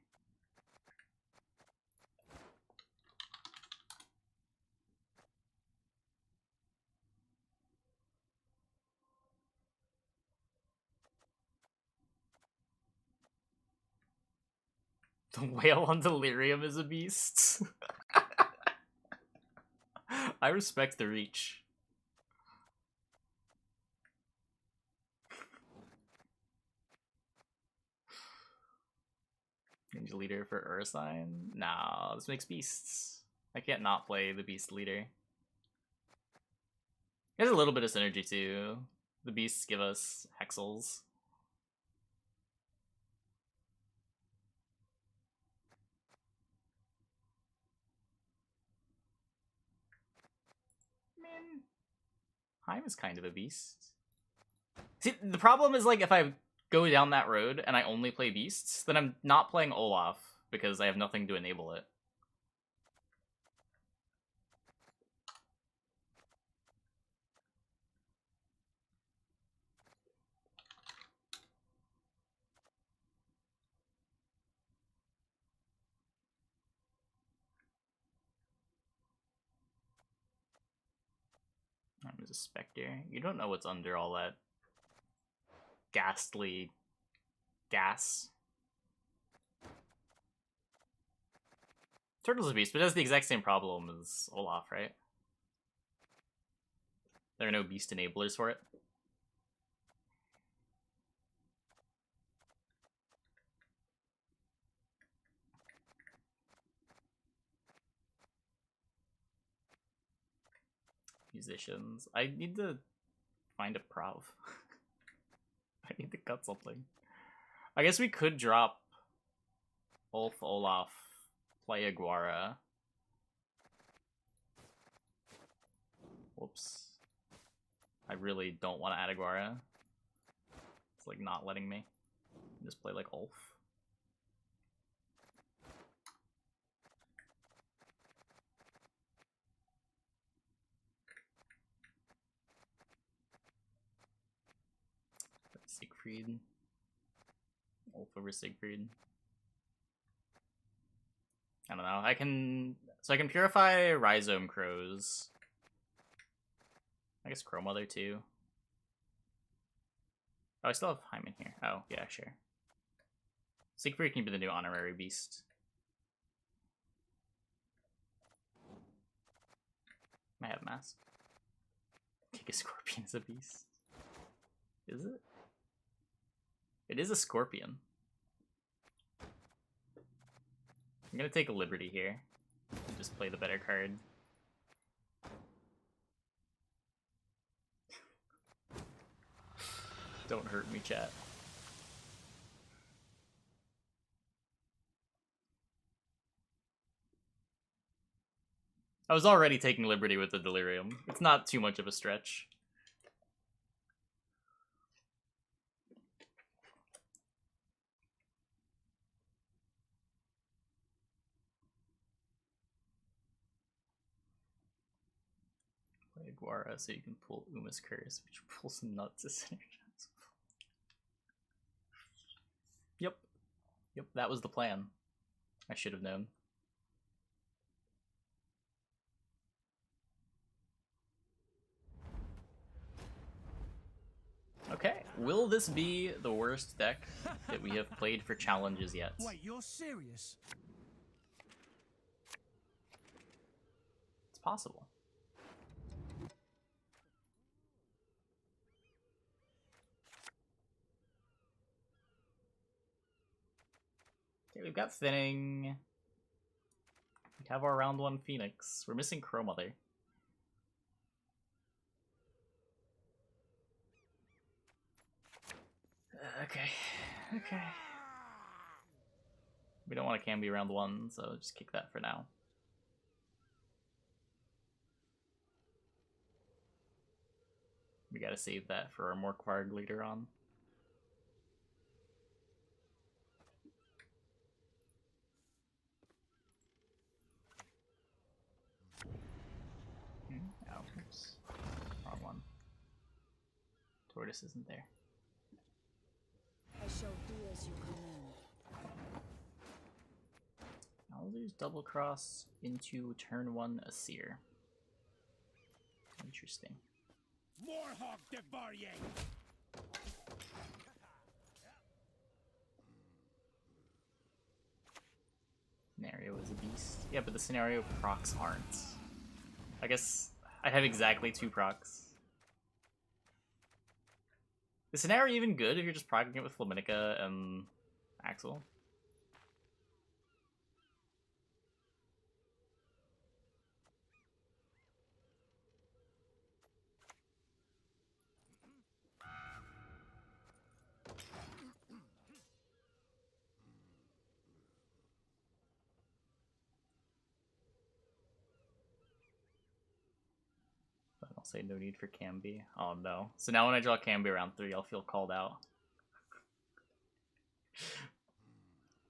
The whale on Delirium is a beast. I respect the reach. Ninja Leader for Ursine? Nah, this makes beasts. I can't not play the beast leader. There's a little bit of synergy too. The beasts give us Hexels. Man, Heim is kind of a beast. See, the problem is, like, if I go down that road and I only play beasts, then I'm not playing Olaf because I have nothing to enable it. There's a specter. You don't know what's under all that ghastly gas. Turtle's a beast, but it has the exact same problem as Olaf, right? There are no beast enablers for it. Musicians. I need to find a prov. I need to cut something. I guess we could drop Ulf, Olaf, play Aguara. Whoops. I really don't want to add Aguara. It's like not letting me. Just play like Ulf. Siegfried. Ulf over Siegfried. I don't know. I can purify Rhizome Crows. I guess Crow Mother too. Oh, I still have Hyman here. Oh, yeah, sure. Siegfried can be the new honorary beast. I have mask. Kick a scorpion as a beast. Is it? It is a scorpion. I'm gonna take a liberty here. Just play the better card. Don't hurt me, chat. I was already taking liberty with the Delirium. It's not too much of a stretch. Play Aguara so you can pull Uma's Curse, which pulls nuts as synergize. Yep. Yep, that was the plan. I should have known. Okay, will this be the worst deck that we have played for challenges yet? Wait, you're serious? It's possible. Okay, we've got Thinning. We have our round 1 Phoenix. We're missing Crow Mother. Okay. Okay. We don't want a Camby round 1, so just kick that for now. We gotta save that for our Morkvarg later on. Oh, oops. Wrong one. Tortoise isn't there. I shall do as you command. I'll lose double cross into turn 1 Asir. Interesting. Warhawk de Barrier! Scenario is a beast. Yeah, but the scenario procs aren't. I guess I have exactly 2 procs. Is scenario even good if you're just proccing it with Flaminica and Axel? say no need for Camby. Oh no. So now when I draw Camby around 3, I'll feel called out.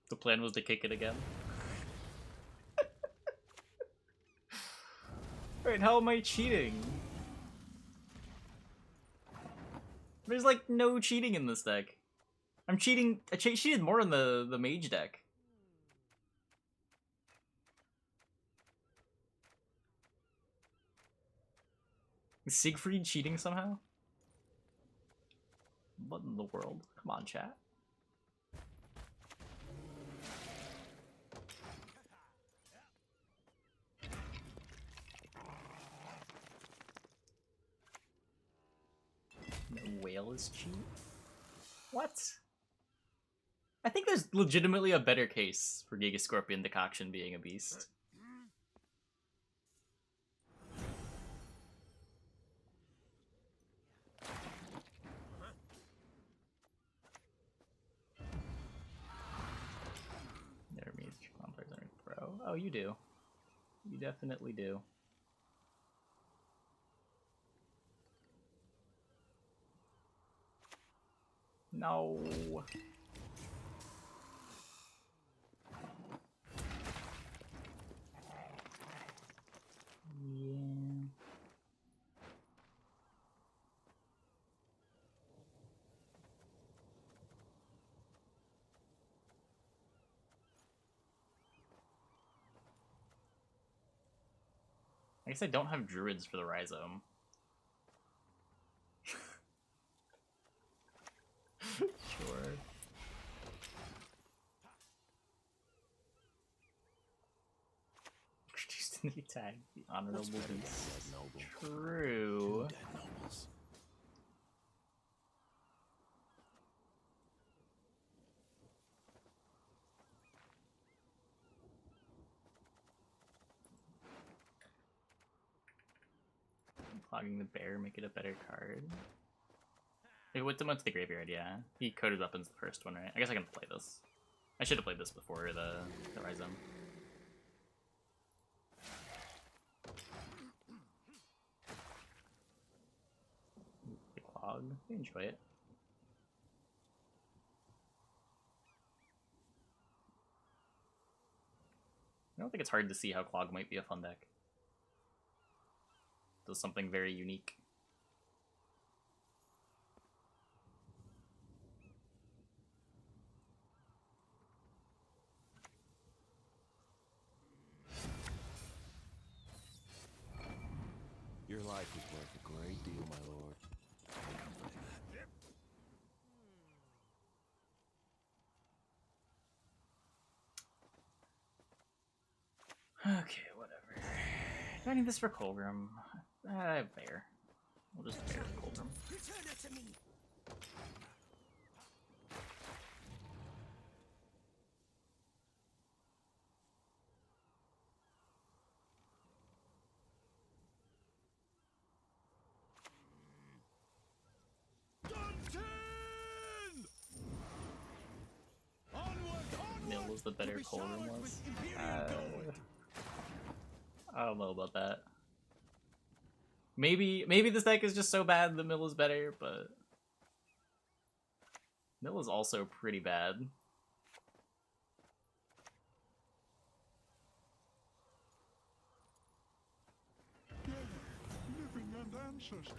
The plan was to kick it again. Wait, how am I cheating? There's like no cheating in this deck. I'm cheating. I cheated more in the mage deck. Is Siegfried cheating somehow? What in the world? Come on, chat. No whale is cheat? What? I think there's legitimately a better case for Giga Scorpion Decoction being a beast. Never means complex aren't pro. Oh, you do. You definitely do. No. Yeah. I guess I don't have druids for the rhizome. Sure. Introduced in the tag, the honorable beast. True. Clogging the bear, make it a better card. Wait, what's the the graveyard? Yeah, he coded weapons the first one, right? I guess I can play this. I should have played this before the rhizome. The clog, I enjoy it. I don't think it's hard to see how clog might be a fun deck. Does something very unique. Your life is worth a great deal, my lord. Okay, whatever. Do I need this for Colgrim? I have Bear. We'll just Bear Colgrim. Return her to me. Mill was the better Colgrim was. I don't know about that. Maybe this deck is just so bad the Mill is better, but Mill is also pretty bad. Living and ancestors.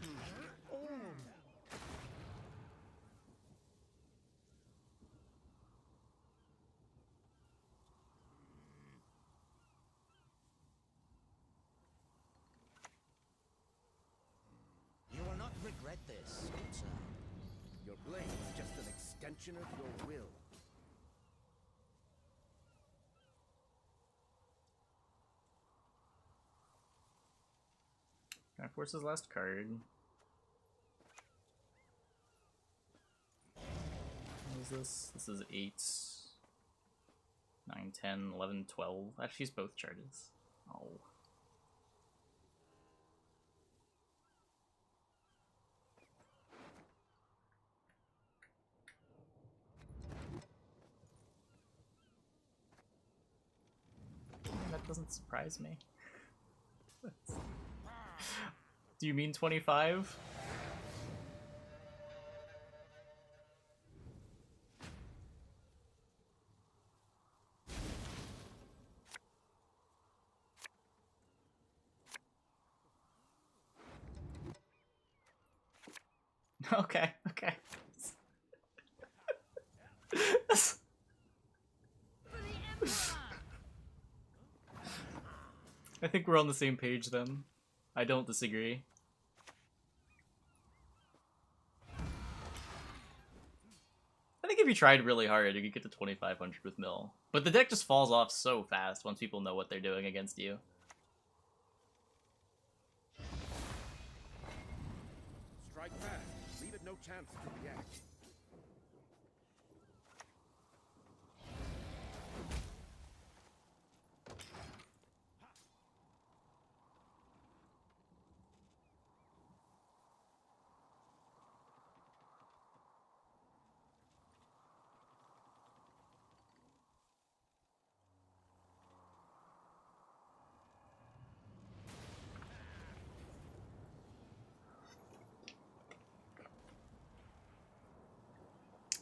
You will not regret this, good sir. Your blade is just an extension of your will. Can I force his last card? What is this? This is 8, 9, 10, 11, 12. Actually, he's both charges. Oh. That doesn't surprise me. Do you mean 25? Okay, okay. I think we're on the same page then. I don't disagree. I think if you tried really hard, you could get to 2500 with Mill. But the deck just falls off so fast once people know what they're doing against you. Strike fast. Leave it no chance to react.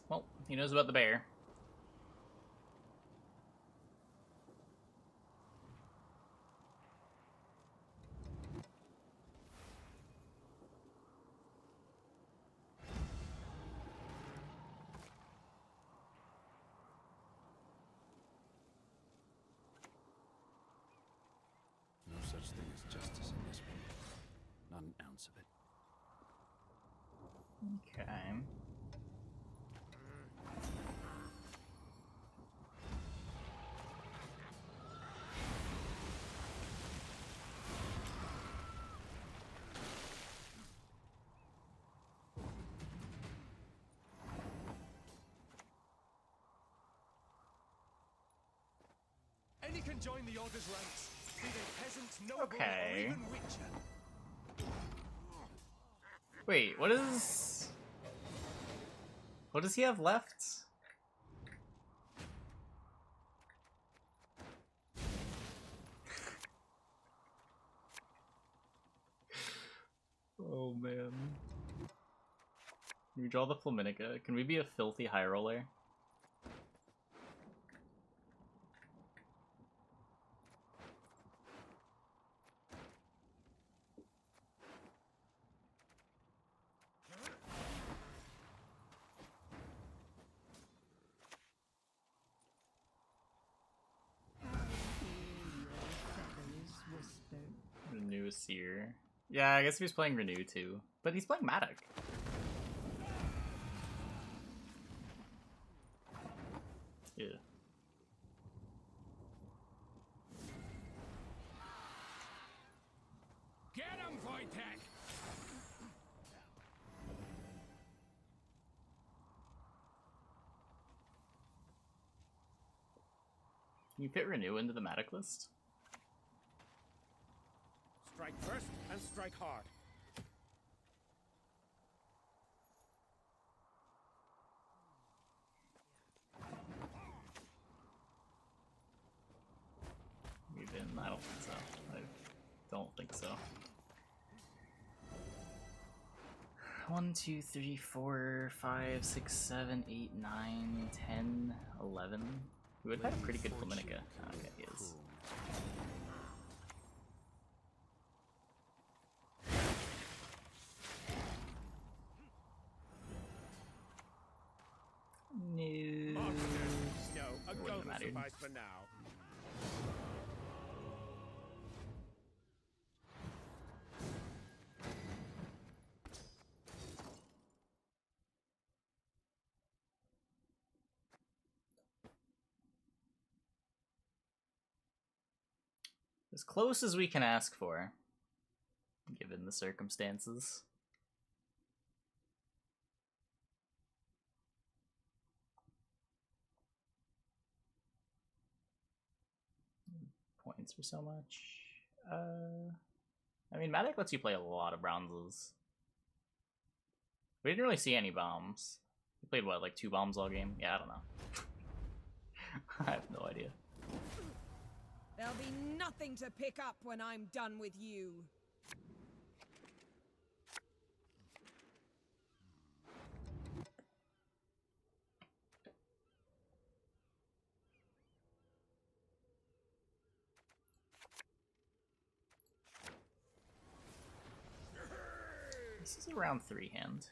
Well, he knows about the bear. No such thing as justice in this world. Not an ounce of it. Okay. Any can join the Order's ranks, be they peasant, noble, Okay. or even witcher. Wait, what does he have left? Oh man. Can we draw the Flaminica? Can we be a filthy high roller? Renew a Seer. Yeah, I guess he's playing Renew too. But he's playing Matic. Yeah. Get him, Wojtek! Can you fit Renew into the Matic list? Strike first and strike hard. Even I don't think so. I don't think so. 1, 2, 3, 4, 5, 6, 7, 8, 9, 10, 11. We would have had a pretty good Flaminica. Oh, okay, he is. No. No, a Wouldn't goat have will mattered. suffice for now. As close as we can ask for, given the circumstances. Points for so much. I mean, Matic lets you play a lot of bronzes. We didn't really see any bombs. We played what, like 2 bombs all game? Yeah, I don't know. I have no idea. There'll be nothing to pick up when I'm done with you. This is a round 3 hand.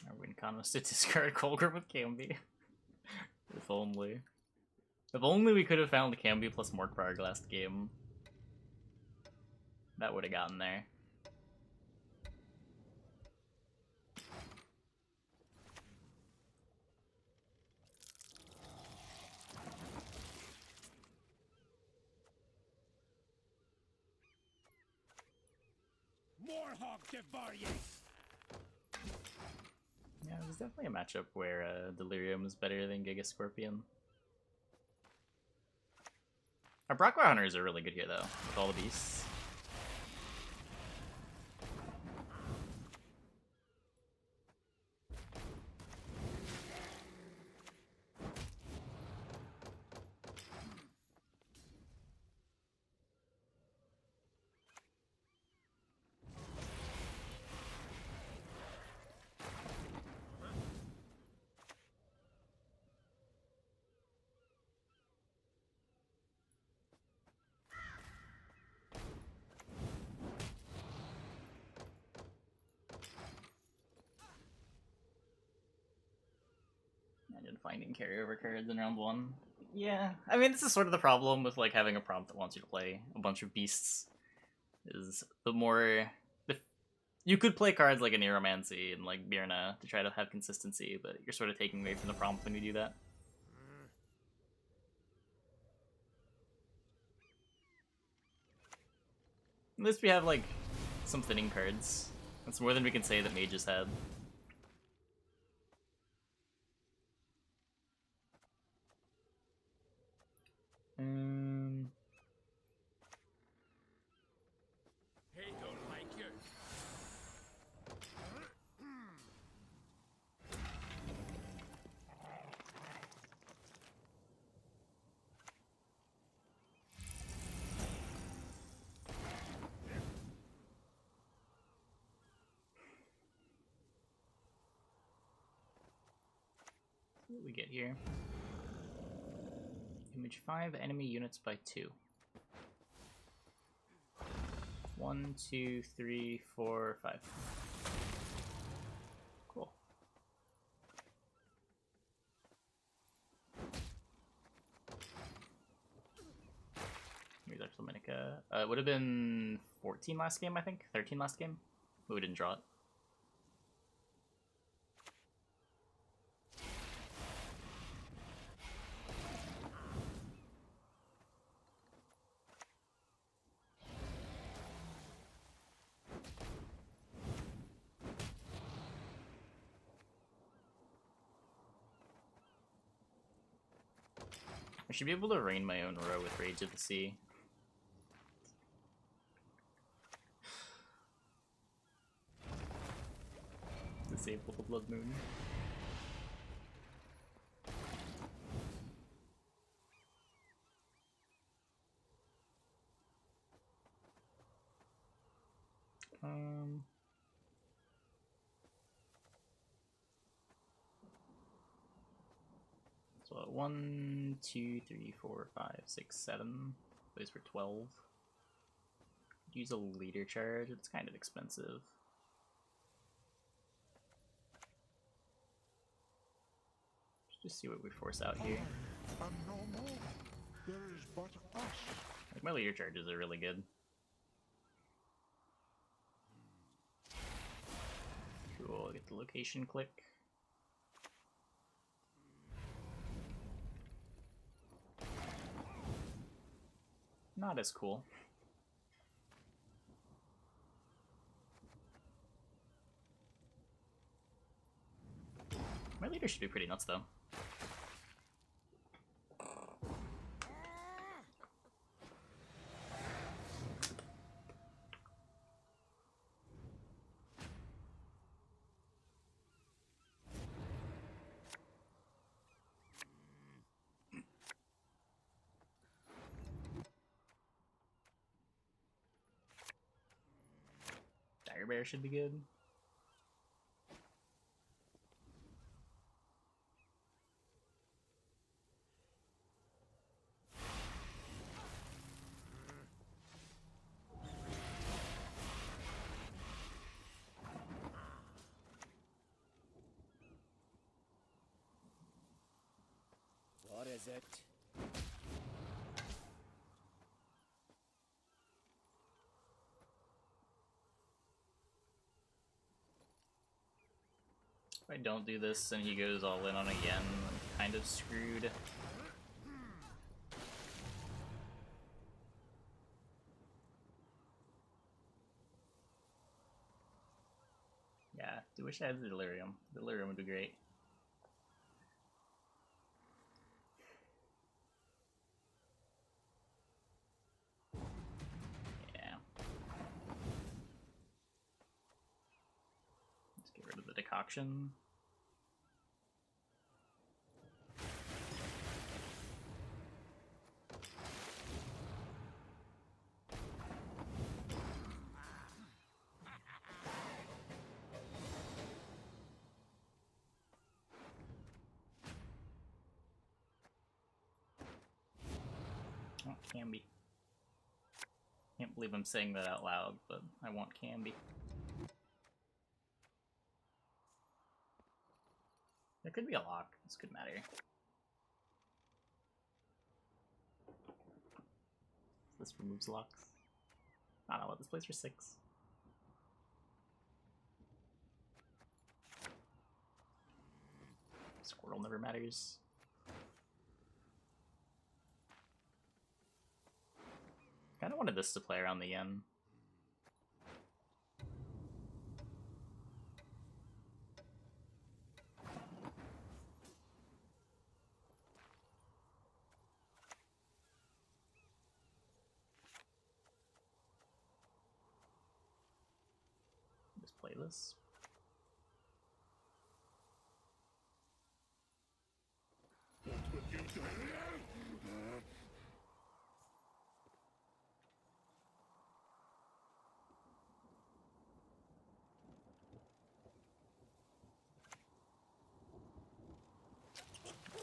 Our win con was to discard Colgrim with Camby. If only. If only we could have found Camby plus Morkvarg last game. That would have gotten there. More hog devour ye! Yeah, it was definitely a matchup where Delirium was better than Giga Scorpion. Our Brockwar Hunters are really good here, though, with all the beasts. Imagine finding carryover cards in round 1. Yeah, I mean, this is sort of the problem with like having a prompt that wants you to play a bunch of beasts. Is the more you could play cards like a Neuromancy and like Birna to try to have consistency, but you're sort of taking away from the prompt when you do that. At least we have like some thinning cards. That's more than we can say that mages had. He don't like you. What do we get here? Damage 5 enemy units by 2. 1, 2, 3, 4, 5. Cool. Here's our Flaminica. It would have been 14 last game, I think. 13 last game. But we didn't draw it. I should be able to rain my own row with Rage of the Sea. Disable the Blood Moon. So 1, 2, 3, 4, 5, 6, 7. Those for 12. Use a leader charge, it's kind of expensive. Just see what we force out here. Like, my leader charges are really good. Cool, get the location click. Not as cool. My leader should be pretty nuts though. Bear should be good. desert. If I don't do this and he goes all in on a yen, I'm kind of screwed. Yeah, I wish I had the Delirium. Delirium would be great. Yeah. Let's get rid of the decoction. Oh, Camby. Can't believe I'm saying that out loud, but I want Camby. There could be a lock. This could matter. This removes locks. I don't know what this plays for 6. Squirrel never matters. Kinda wanted this to play around the yen. Just play this.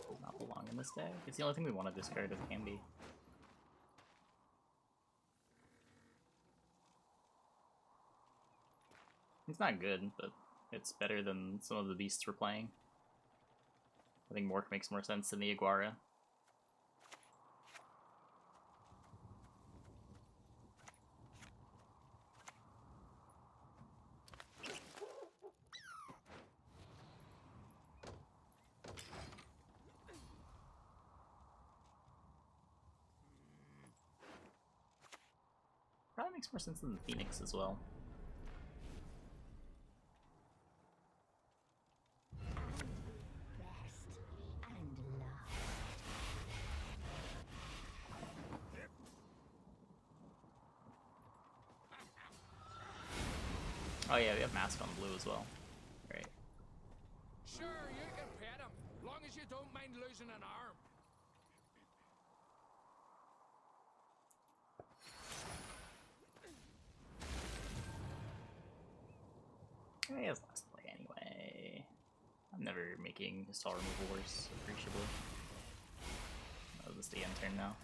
Does not belong in this deck. It's the only thing we want to discard with Camby. It's not good, but it's better than some of the beasts we're playing. I think Mork makes more sense than the Iguara. Probably makes more sense than the Phoenix as well. Oh yeah, we have Mask on blue as well. Right. Sure, you can pet him, long as you don't mind losing an arm. He has last play anyway. I'm never making his tall removal worse, appreciably. Oh, this is the end turn now.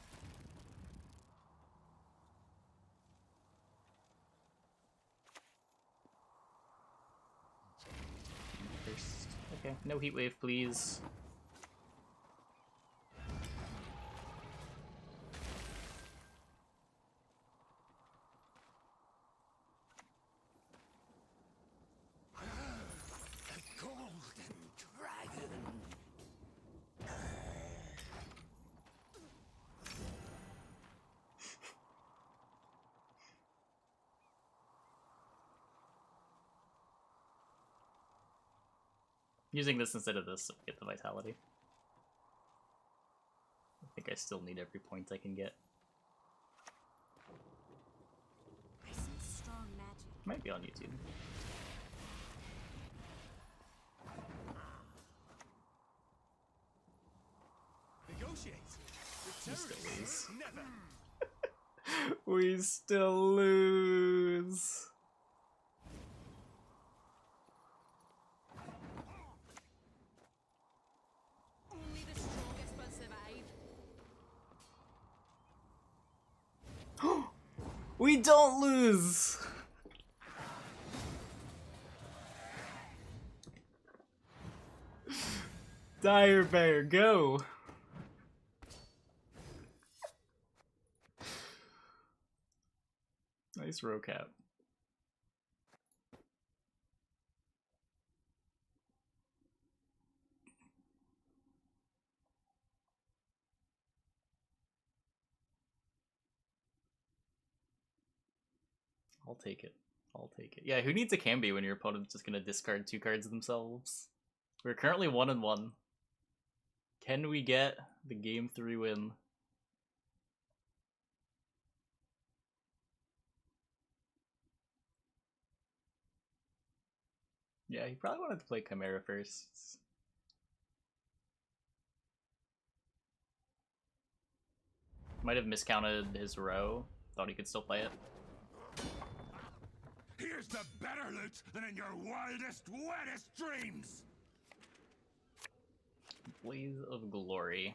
First. Okay, no heat wave, please. Using this instead of this, so I get the vitality. I think I still need every point I can get. I sense strong magic. Might be on YouTube. Negotiate. We still lose. Never. We still lose. Only the strongest will survive. We don't lose! Dire Bear, go! Nice row cap. I'll take it. I'll take it. Yeah, who needs a Cambi when your opponent's just gonna discard 2 cards themselves? We're currently 1-1. Can we get the game 3 win? Yeah, he probably wanted to play Chimera first. Might have miscounted his row. Thought he could still play it. Here's the better loot than in your wildest, wettest dreams! Blaze of Glory.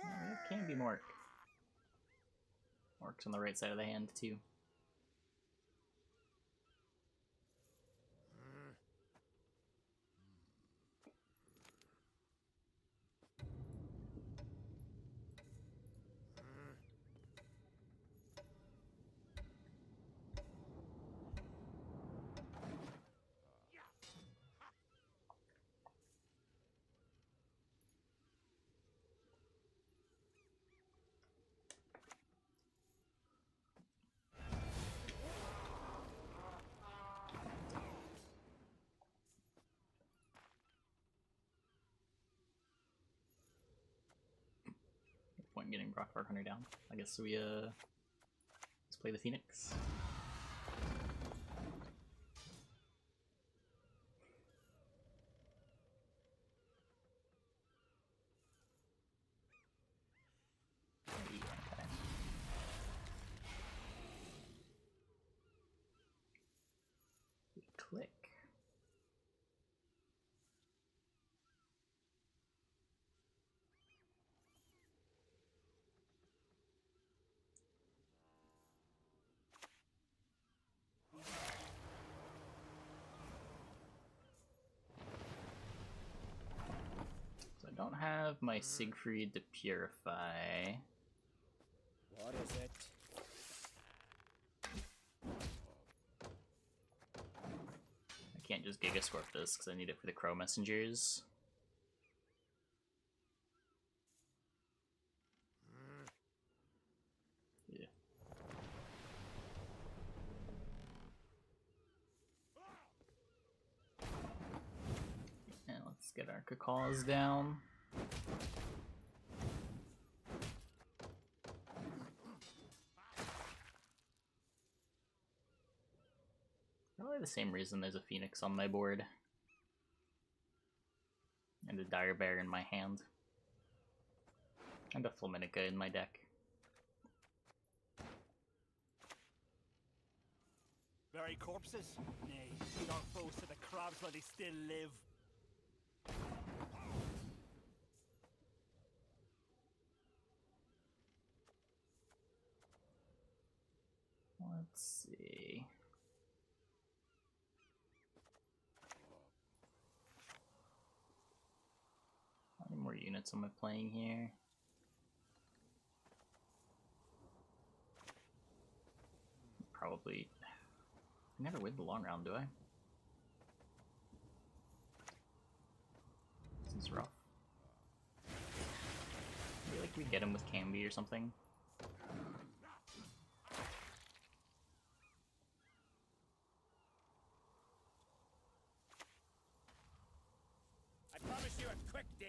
It can be Mork. Mork's on the right side of the hand, too. Point getting Brock Hunter down. I guess we let's play the Phoenix. Click. So I don't have my Siegfried to purify. What is it? I can't just Gigascorp this because I need it for the Crow Messengers. Yeah. And let's get our Cacaws down. Probably the same reason there's a Phoenix on my board. And a Dire Bear in my hand. And a Flaminica in my deck. Very corpses? Nay, we are foes to the crabs while they still live. Let's see. How many more units am I playing here? Probably. I never win the long round, do I? This is rough. Maybe like we get him with Cambi or something. I promise you a quick death.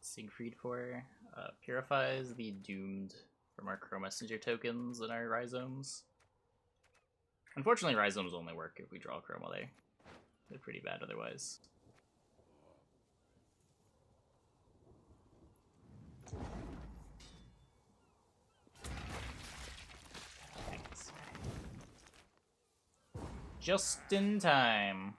Siegfried for purifies the doomed from our Crow Messenger tokens and our Rhizomes. Unfortunately, Rhizomes only work if we draw Chroma there. They're pretty bad otherwise. Thanks. Just in time.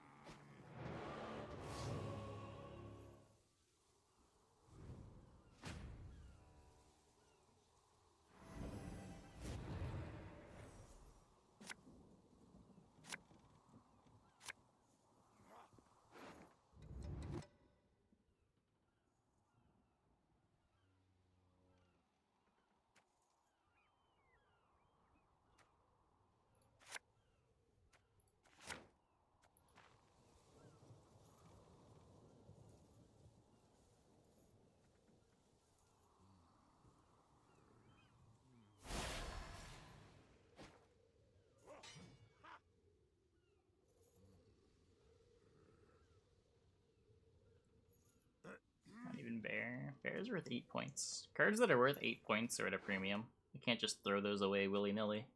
Not even bear. Bear is worth 8 points. Cards that are worth 8 points are at a premium. You can't just throw those away willy-nilly.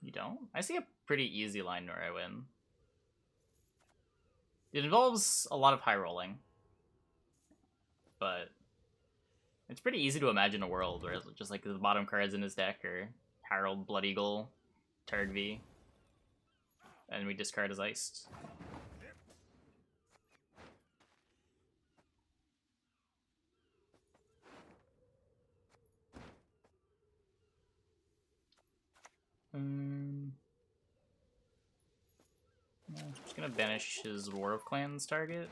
You don't? I see a pretty easy line where I win. It involves a lot of high rolling, but it's pretty easy to imagine a world where it's just like the bottom cards in his deck are Harold, Blood Eagle, Targv, and we discard as iced. I'm just gonna banish his War of Clans target.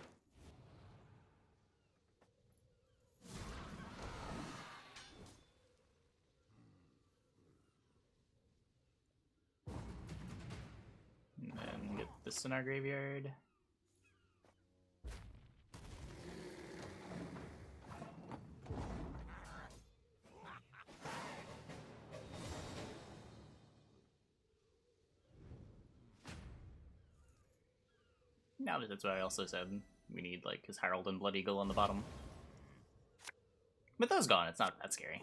And then get this in our graveyard. Now that's what I also said. We need like his Harold and Blood Eagle on the bottom. With those gone, it's not that scary.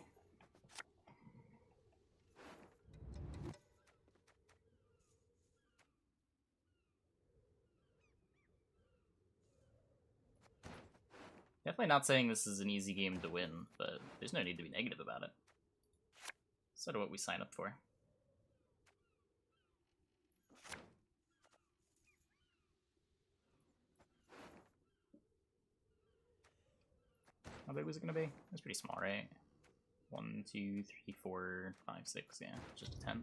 Definitely not saying this is an easy game to win, but there's no need to be negative about it. It's sort of what we sign up for. How big was it gonna be? It was pretty small, right? 1, 2, 3, 4, 5, 6, yeah, just a 10.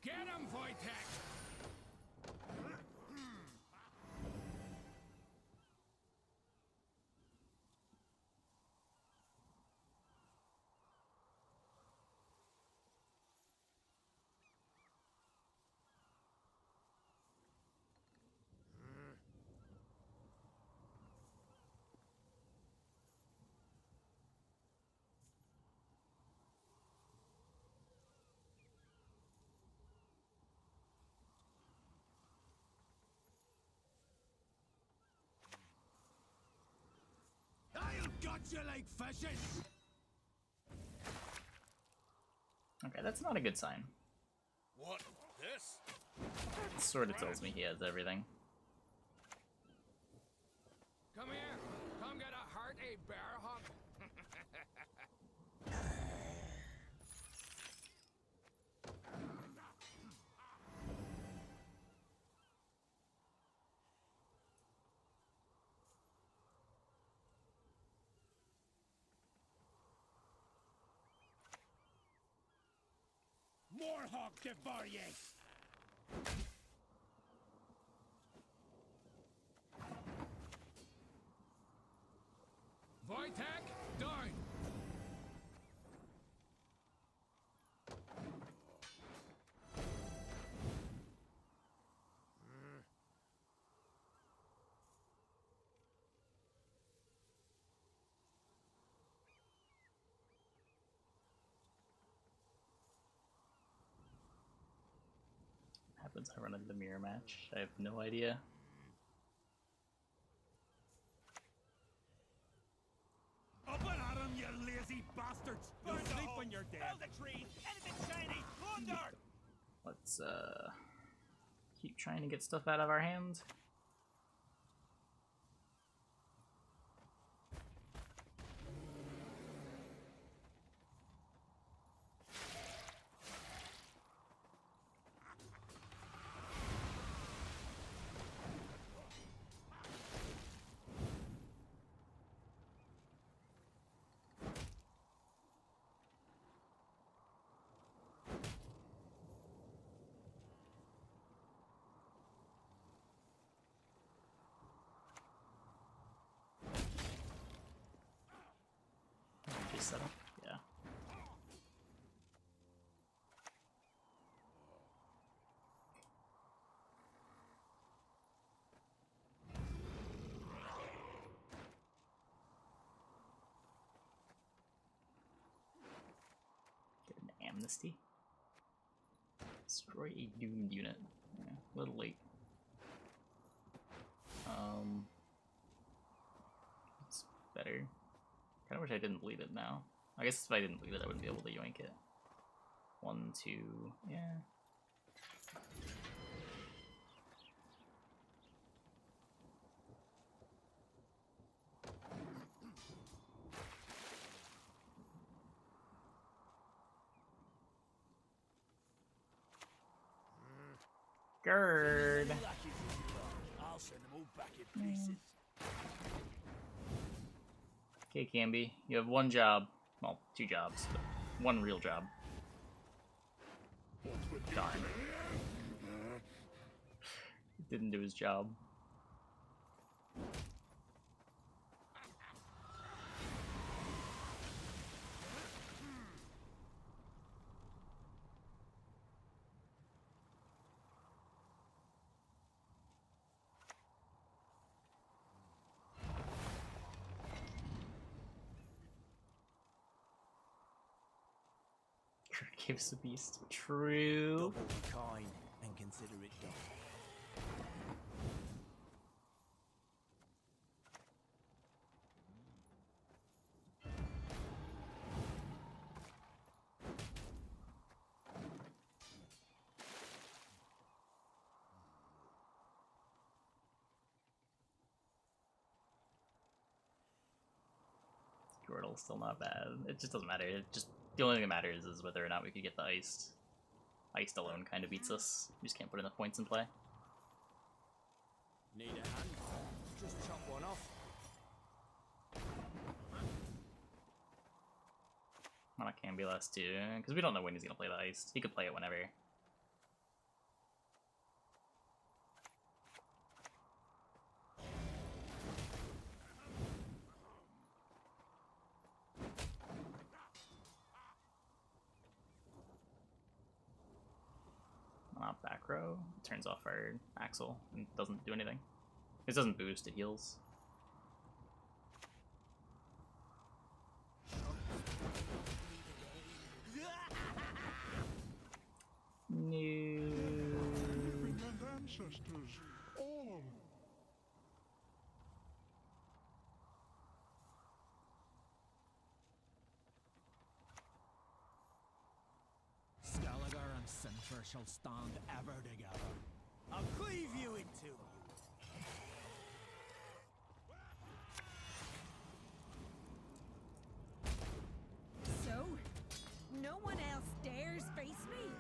Get him, Wojtek! I'll gut you like fishes! Okay, that's not a good sign. What? This? It sort of tells me he has everything. Come here. Come get a hearty bear hug. More hawk devour ye! Wojtek, down! Happens I run into the mirror match. I have no idea. Up and at him, you lazy bastards! You'll sleep when you're you're dead. Hold the tree! Anything shiny! Thunder! Let's keep trying to get stuff out of our hand. Just set up, yeah. Get an amnesty. Destroy a doomed unit. Yeah, a little late. It's better. Kinda wish I didn't bleed it now. I guess if I didn't bleed it, I wouldn't be able to yoink it. 1, 2, yeah. Gerd. I'll send them all back in pieces. Okay, Camby, you have one job. Well, 2 jobs, but 1 real job. Darn. Didn't do his job. Gives the beast. True. Double the coin and consider it done. Squirtle's still not bad. It just doesn't matter. It just the only thing that matters is whether or not we could get the iced. Iced alone kind of beats us. We just can't put enough points in play. Need a hand? Just chop one off. Well, that can be less too, because we don't know when he's gonna play the iced. He could play it whenever. Not back row. It turns off our axle and doesn't do anything. It doesn't boost, it heals. No. Ancestors, all. Skelliger and Sintra shall stand ever together. I'll cleave you in two. So, no one else dares face me?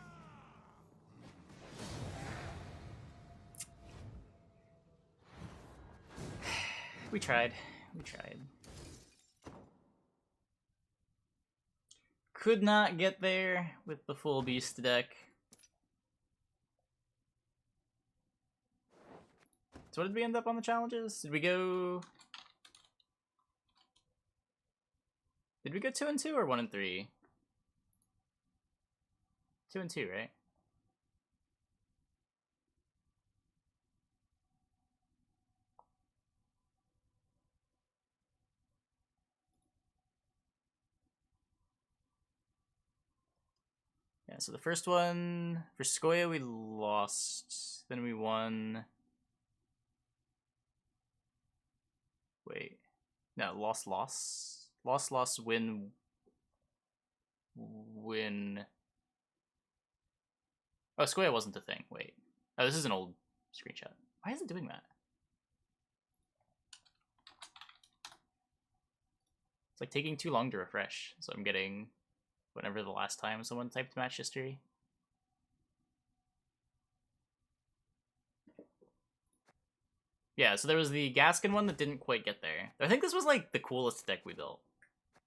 We tried. We tried. Could not get there with the full beast deck. So what did we end up on the challenges? Did we go 2 and 2 or 1 and 3? 2 and 2, right? Yeah, so the first one for Skoya we lost, then we won. Wait, no, lost, win, when... Oh, Square wasn't a thing. Wait. Oh, this is an old screenshot. Why is it doing that? It's like taking too long to refresh. So I'm getting whenever the last time someone typed match history. Yeah, so there was the Gaskin one that didn't quite get there. I think this was like the coolest deck we built.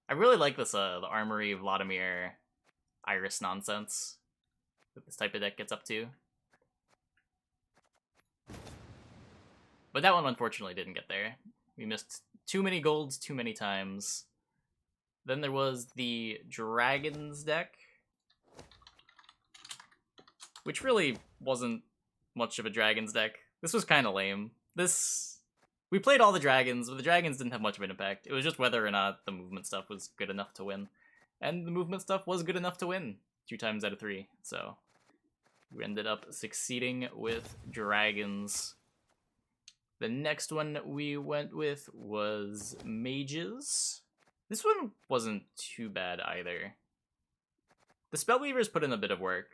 I really like this, the Armory Vladimir Iris nonsense that this type of deck gets up to. But that one unfortunately didn't get there. We missed too many golds too many times. Then there was the Dragons deck, which really wasn't much of a Dragons deck. This was kind of lame. We played all the Dragons, but the Dragons didn't have much of an impact. It was just whether or not the movement stuff was good enough to win. And the movement stuff was good enough to win 2 times out of 3, so we ended up succeeding with Dragons. The next one we went with was Mages. This one wasn't too bad either. The Spellweavers put in a bit of work.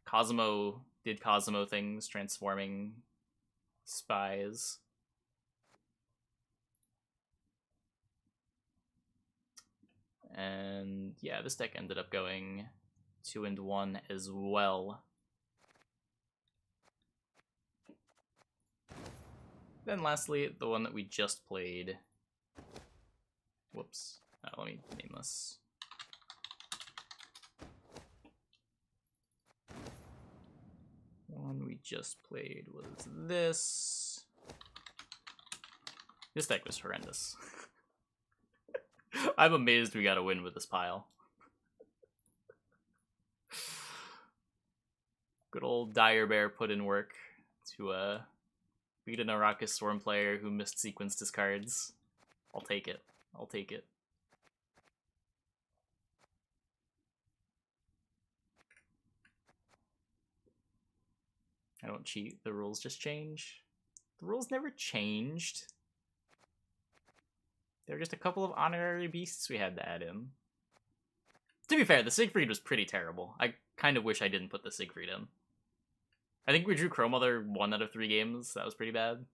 Cosmo did Cosmo things, transforming spies. And yeah, this deck ended up going 2-1 as well. Then lastly, the one that we just played. Whoops. Let me name this. The one we just played was this. This deck was horrendous. I'm amazed we got a win with this pile. Good old Dire Bear put in work to beat an Arrakis Storm player who missed sequenced his cards. I'll take it. I'll take it. I don't cheat. The rules just change. The rules never changed. There were just a couple of honorary beasts we had to add in. To be fair, the Siegfried was pretty terrible. I kind of wish I didn't put the Siegfried in. I think we drew Crow Mother 1 out of 3 games. That was pretty bad.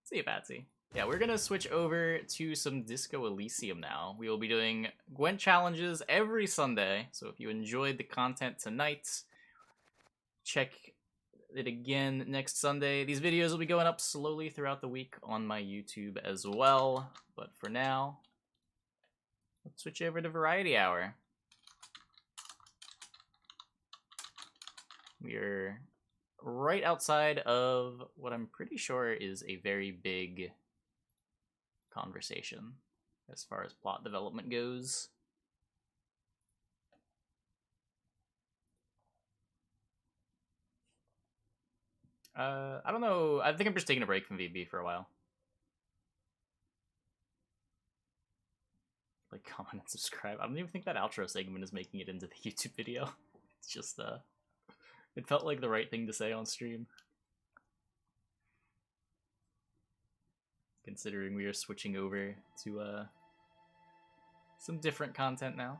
See you, Patsy. Yeah, we're gonna switch over to some Disco Elysium now. We will be doing Gwent challenges every Sunday, so if you enjoyed the content tonight, check it again next Sunday. These videos will be going up slowly throughout the week on my YouTube as well, but for now, let's switch over to Variety Hour. We're right outside of what I'm pretty sure is a very big conversation as far as plot development goes. I don't know. I think I'm just taking a break from VB for a while. Like, comment, and subscribe. I don't even think that outro segment is making it into the YouTube video. It's just, it felt like the right thing to say on stream. Considering we are switching over to, some different content now.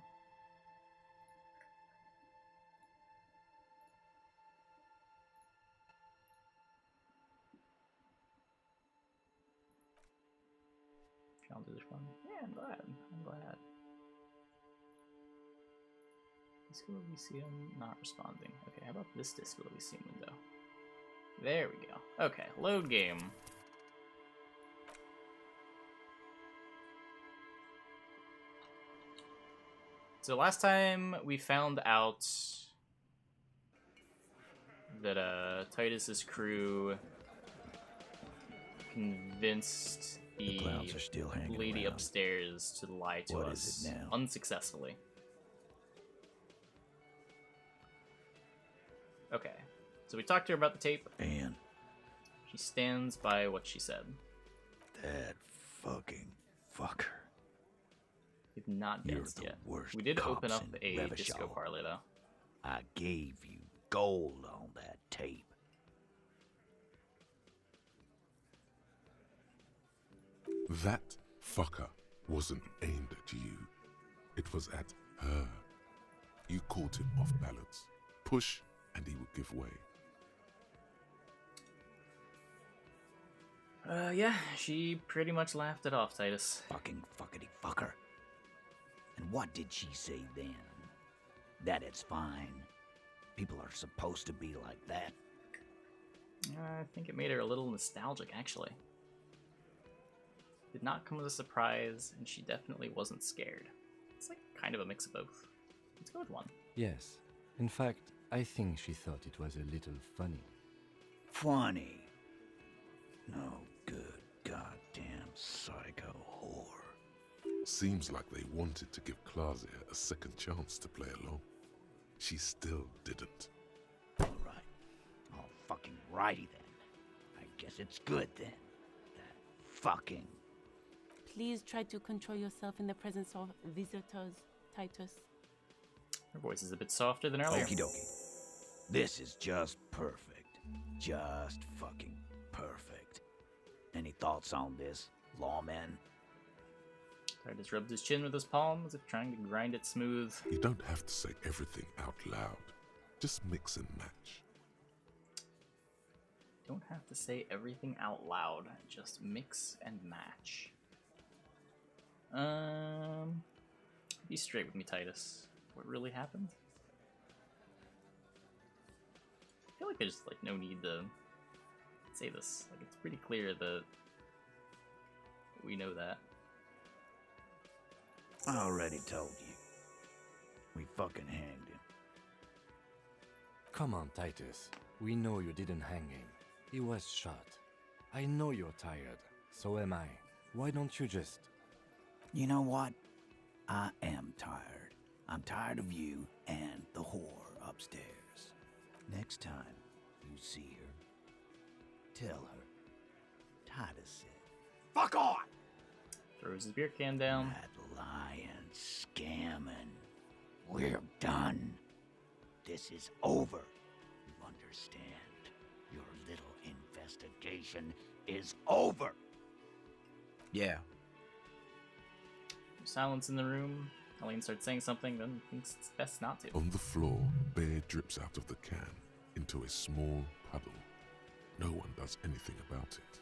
Challenges are fun. Yeah, I'm glad. I'm glad. Disco Elysium not responding. Okay, how about this Disco Elysium window? There we go. Okay, load game. So last time we found out that Titus's crew convinced the lady upstairs to lie to us unsuccessfully. Okay, so we talked to her about the tape. And she stands by what she said. That fucking fucker. We've not danced yet. We did open up a disco parlor though. I gave you gold on that tape. That fucker wasn't aimed at you. It was at her. You caught him off balance. Push, and he would give way. Yeah, she pretty much laughed it off, Titus. Fucking fuckity fucker. And what did she say then? That it's fine. People are supposed to be like that. I think it made her a little nostalgic, actually. Did not come as a surprise, and she definitely wasn't scared. It's like kind of a mix of both. It's a good one. Yes. In fact, I think she thought it was a little funny. Funny? No good goddamn psycho whore. Seems like they wanted to give Claudia a second chance to play along. She still didn't. Alright. All fucking righty then. I guess it's good then. That fucking... Please try to control yourself in the presence of visitors, Titus. Her voice is a bit softer than earlier. Okie dokie. This is just perfect. Just fucking perfect. Any thoughts on this, lawman? Titus rubbed his chin with his palm as if trying to grind it smooth. You don't have to say everything out loud. Just mix and match. Don't have to say everything out loud. Just mix and match. Be straight with me, Titus. What really happened? I feel like there's like no need to say this. Like it's pretty clear that we know that. I already told you. We fucking hanged him. Come on, Titus. We know you didn't hang him. He was shot. I know you're tired. So am I. Why don't you just... You know what? I am tired. I'm tired of you and the whore upstairs. Next time you see her, tell her Titus said, "Fuck on!" Throws his beer can down. That lying, scamming. We're done. This is over. You understand? Your little investigation is over. Yeah. Silence in the room. Helene starts saying something, then thinks it's best not to. On the floor, beer drips out of the can into a small puddle. No one does anything about it.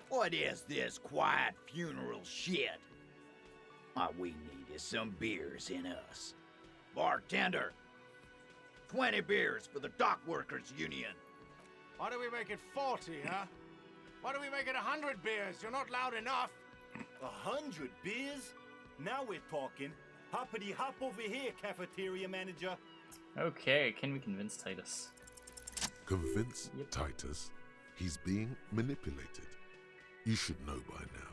What is this quiet funeral shit? All we need is some beers in us. Bartender, 20 beers for the Dock Workers Union. Why do we make it 40, huh? Why do we make it 100 beers? You're not loud enough. 100 beers? Now we're talking. Hoppity hop over here, cafeteria manager. Okay, can we convince Titus? Convince Titus he's being manipulated. You should know by now.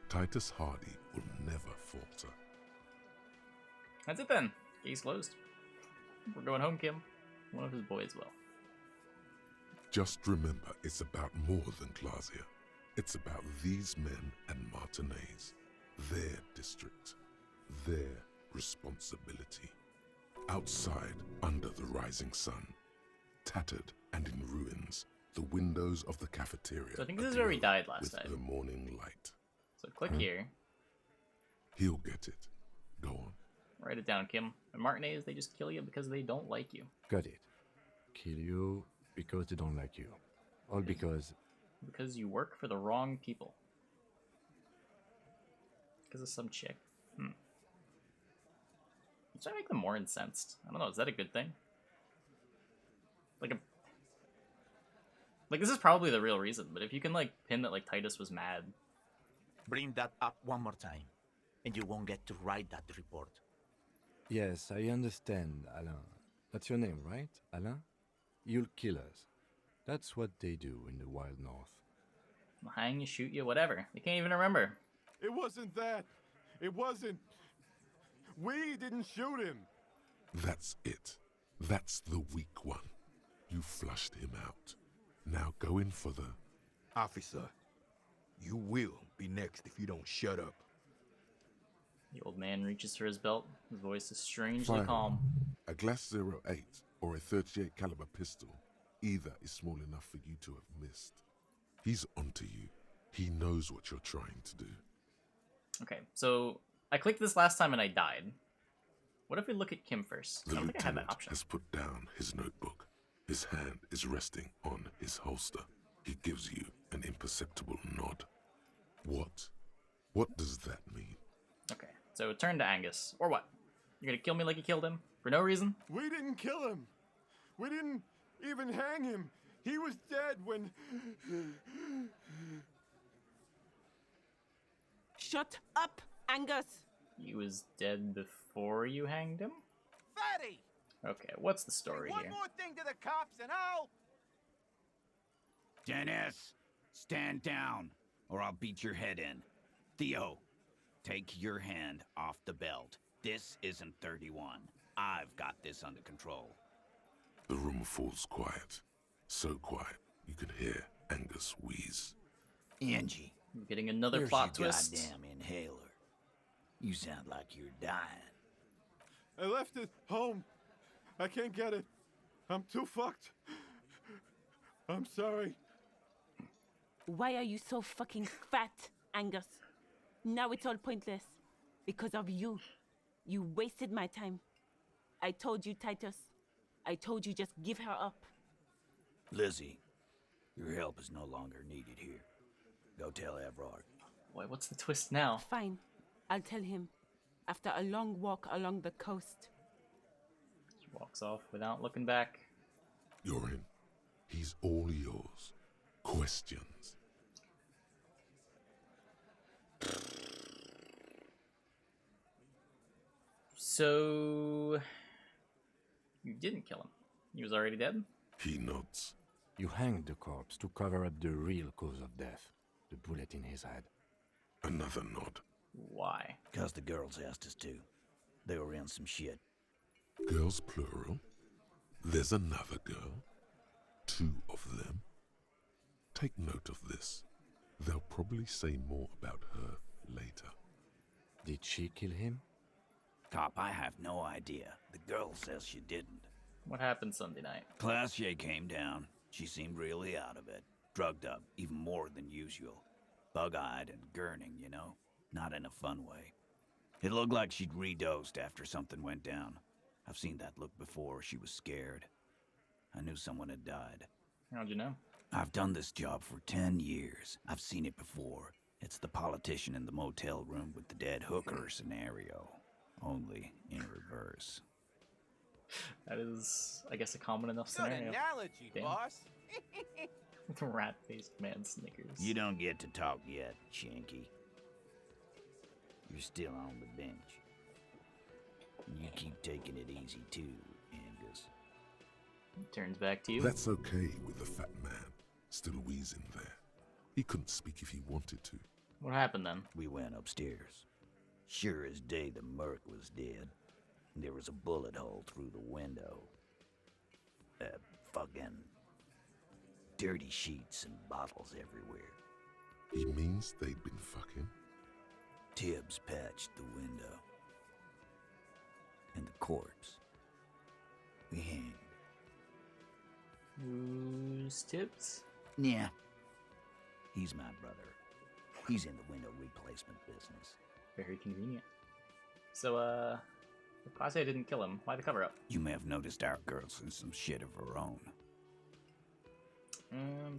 Titus Hardy will never falter. That's it then. Gate's closed. We're going home, Kim. One of his boys will. Just remember, it's about more than Claudia. It's about these men and Martinez. Their district. Their responsibility. Outside, under the rising sun. Tattered and in ruins, the windows of the cafeteria. So I think this is where we died last with time. the morning light. So click here. He'll get it. Go on. Write it down, Kim. And Martinez, they just kill you because they don't like you. Got it. Kill you because they don't like you. All because... Because you work for the wrong people. Because of some chick. Should I make them more incensed? I don't know, is that a good thing? Like this is probably the real reason, but if you can like pin that like Titus was mad. Bring that up one more time, and you won't get to write that report. Yes, I understand, Alain. That's your name, right, Alain? You'll kill us. That's what they do in the Wild North. They'll hang you, shoot you, whatever. They can't even remember. It wasn't that. It wasn't. We didn't shoot him. That's it. That's the weak one. You flushed him out. Now go in for the... Officer, you will be next if you don't shut up. The old man reaches for his belt. His voice is strangely Fine. calm. A Glass 08 or a 38 caliber pistol. Either is small enough for you to have missed. He's onto you. He knows what you're trying to do. Okay, so I clicked this last time and I died. What if we look at Kim first? The I don't think I had that lieutenant option. has put down his notebook. His hand is resting on his holster. He gives you an imperceptible nod. What? What does that mean? Okay, so turn to Angus. Or what? You're gonna kill me like you killed him? For no reason? We didn't kill him. We didn't even hang him. He was dead when... Shut up, Angus! He was dead before you hanged him? Fatty! Okay, what's the story One here? more thing to the cops and I'll... Dennis, stand down, or I'll beat your head in. Theo, take your hand off the belt. This isn't 31. I've got this under control. The room falls quiet. So quiet, you can hear Angus wheeze. Angie, I'm getting another where's plot your twist. goddamn inhaler? You sound like you're dying. I left it home. I can't get it. I'm too fucked. I'm sorry. Why are you so fucking fat, Angus? Now it's all pointless. Because of you. You wasted my time. I told you, Titus. I told you just give her up. Lizzie, your help is no longer needed here. Go tell Evrard. Boy, what's the twist now? Fine. I'll tell him. After a long walk along the coast. She walks off without looking back. You're in. He's all yours. Questions. So... you didn't kill him. He was already dead? He nods. You hanged the corpse to cover up the real cause of death. The bullet in his head. Another nod. Why? Because the girls asked us to. They were in some shit. Girls plural. There's another girl. 2 of them. Take note of this. They'll probably say more about her later. Did she kill him? Cop, I have no idea. The girl says she didn't. What happened Sunday night? Classier came down. She seemed really out of it. Drugged up, even more than usual. Bug-eyed and gurning, you know? Not in a fun way. It looked like she'd redosed after something went down. I've seen that look before. She was scared. I knew someone had died. How'd you know? I've done this job for 10 years. I've seen it before. It's the politician in the motel room with the dead hooker scenario. Only in reverse. That is, I guess, a common enough Good scenario. analogy, Damn. boss. Rat-faced man snickers. You don't get to talk yet, Shanky. You're still on the bench. You keep taking it easy too, Angus. Turns back to you. That's okay with the fat man still wheezing there. He couldn't speak if he wanted to. What happened then? We went upstairs. Sure as day the merc was dead. There was a bullet hole through the window. Fucking dirty sheets and bottles everywhere. He means they'd been fucking? Tibbs patched the window. And the corpse. We hanged. Who's Tibbs? Yeah. He's my brother. He's in the window replacement business. Very convenient. So, if Classe didn't kill him, why the cover-up? You may have noticed our girl's in some shit of her own.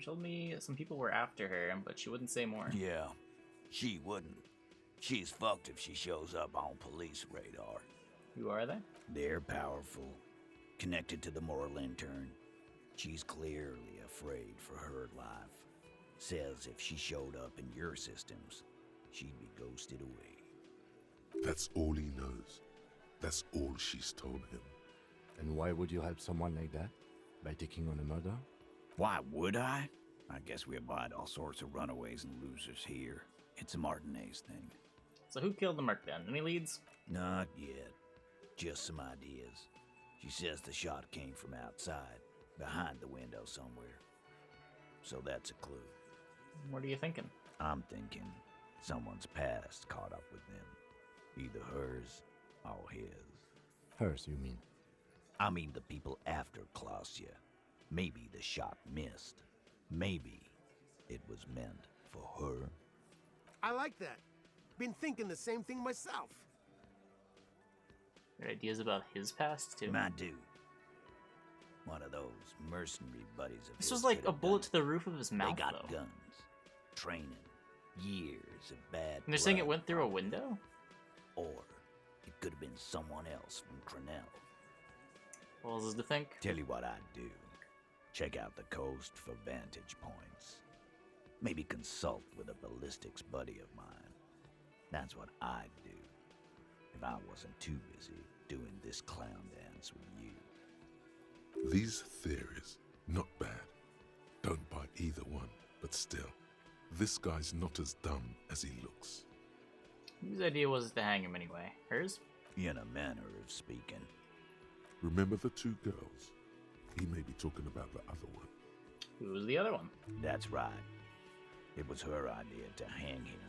She told me some people were after her, but she wouldn't say more. Yeah, she wouldn't. She's fucked if she shows up on police radar. Who are they? They're powerful. Connected to the moral intern. She's clearly afraid for her life. Says if she showed up in your systems, she'd be ghosted away. That's all he knows. That's all she's told him. And why would you help someone like that? By taking on a murder? Why would I? I guess we abide all sorts of runaways and losers here. It's a Martinez thing. So who killed the merc then? Any leads? Not yet. Just some ideas. She says the shot came from outside, behind the window somewhere. So that's a clue. What are you thinking? I'm thinking someone's past caught up with them. Either hers or his. Hers, you mean? I mean the people after Klausya. Maybe the shot missed. Maybe it was meant for her. I like that. Been thinking the same thing myself. Your ideas about his past too. My dude. One of those mercenary buddies of This his was like could a have bullet done to the roof of his it. mouth, They got though. guns, training, years of bad And they're saying it blood. went through a window? Or it could have been someone else from Crenell. What else is to think? Tell you what I'd do. Check out the coast for vantage points. Maybe consult with a ballistics buddy of mine. That's what I'd do if I wasn't too busy doing this clown dance with you. These theories, not bad. Don't buy either one, but still, this guy's not as dumb as he looks. Whose idea was it to hang him anyway? Hers? In a manner of speaking. Remember the two girls? He may be talking about the other one. Who was the other one? That's right. It was her idea to hang him.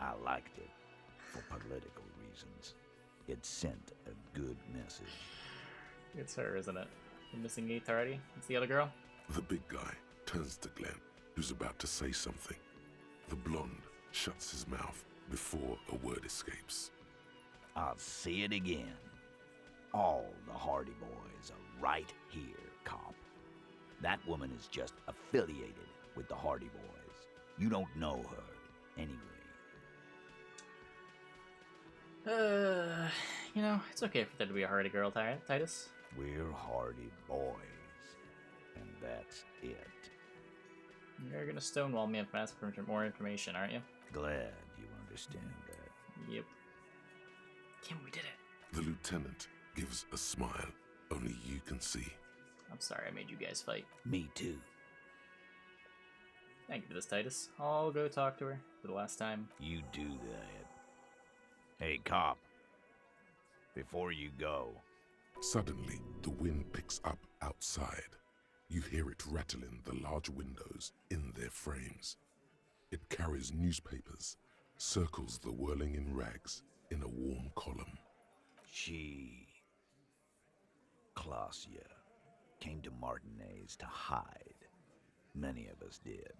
I liked it for political reasons. It sent a good message. It's her, isn't it? The missing eighth already? It's the other girl? The big guy turns to Glenn, who's about to say something. The blonde shuts his mouth before a word escapes. I'll say it again. All the Hardy Boys are right here, cop. That woman is just affiliated with the Hardy Boys. You don't know her, anyway. You know, it's okay for there to be a Hardy girl, Titus. We're Hardy Boys. And that's it. You're gonna stonewall me if I ask for more information, aren't you? Glad you understand that. Yep. Kim, we did it. The lieutenant gives a smile only you can see. I'm sorry I made you guys fight. Me too. Thank you for this, Titus. I'll go talk to her for the last time. You do that. Hey, cop. Before you go. Suddenly, the wind picks up outside. You hear it rattling the large windows in their frames. It carries newspapers, circles the whirling in rags in a warm column. She, Clausia, came to Martinez to hide. Many of us did.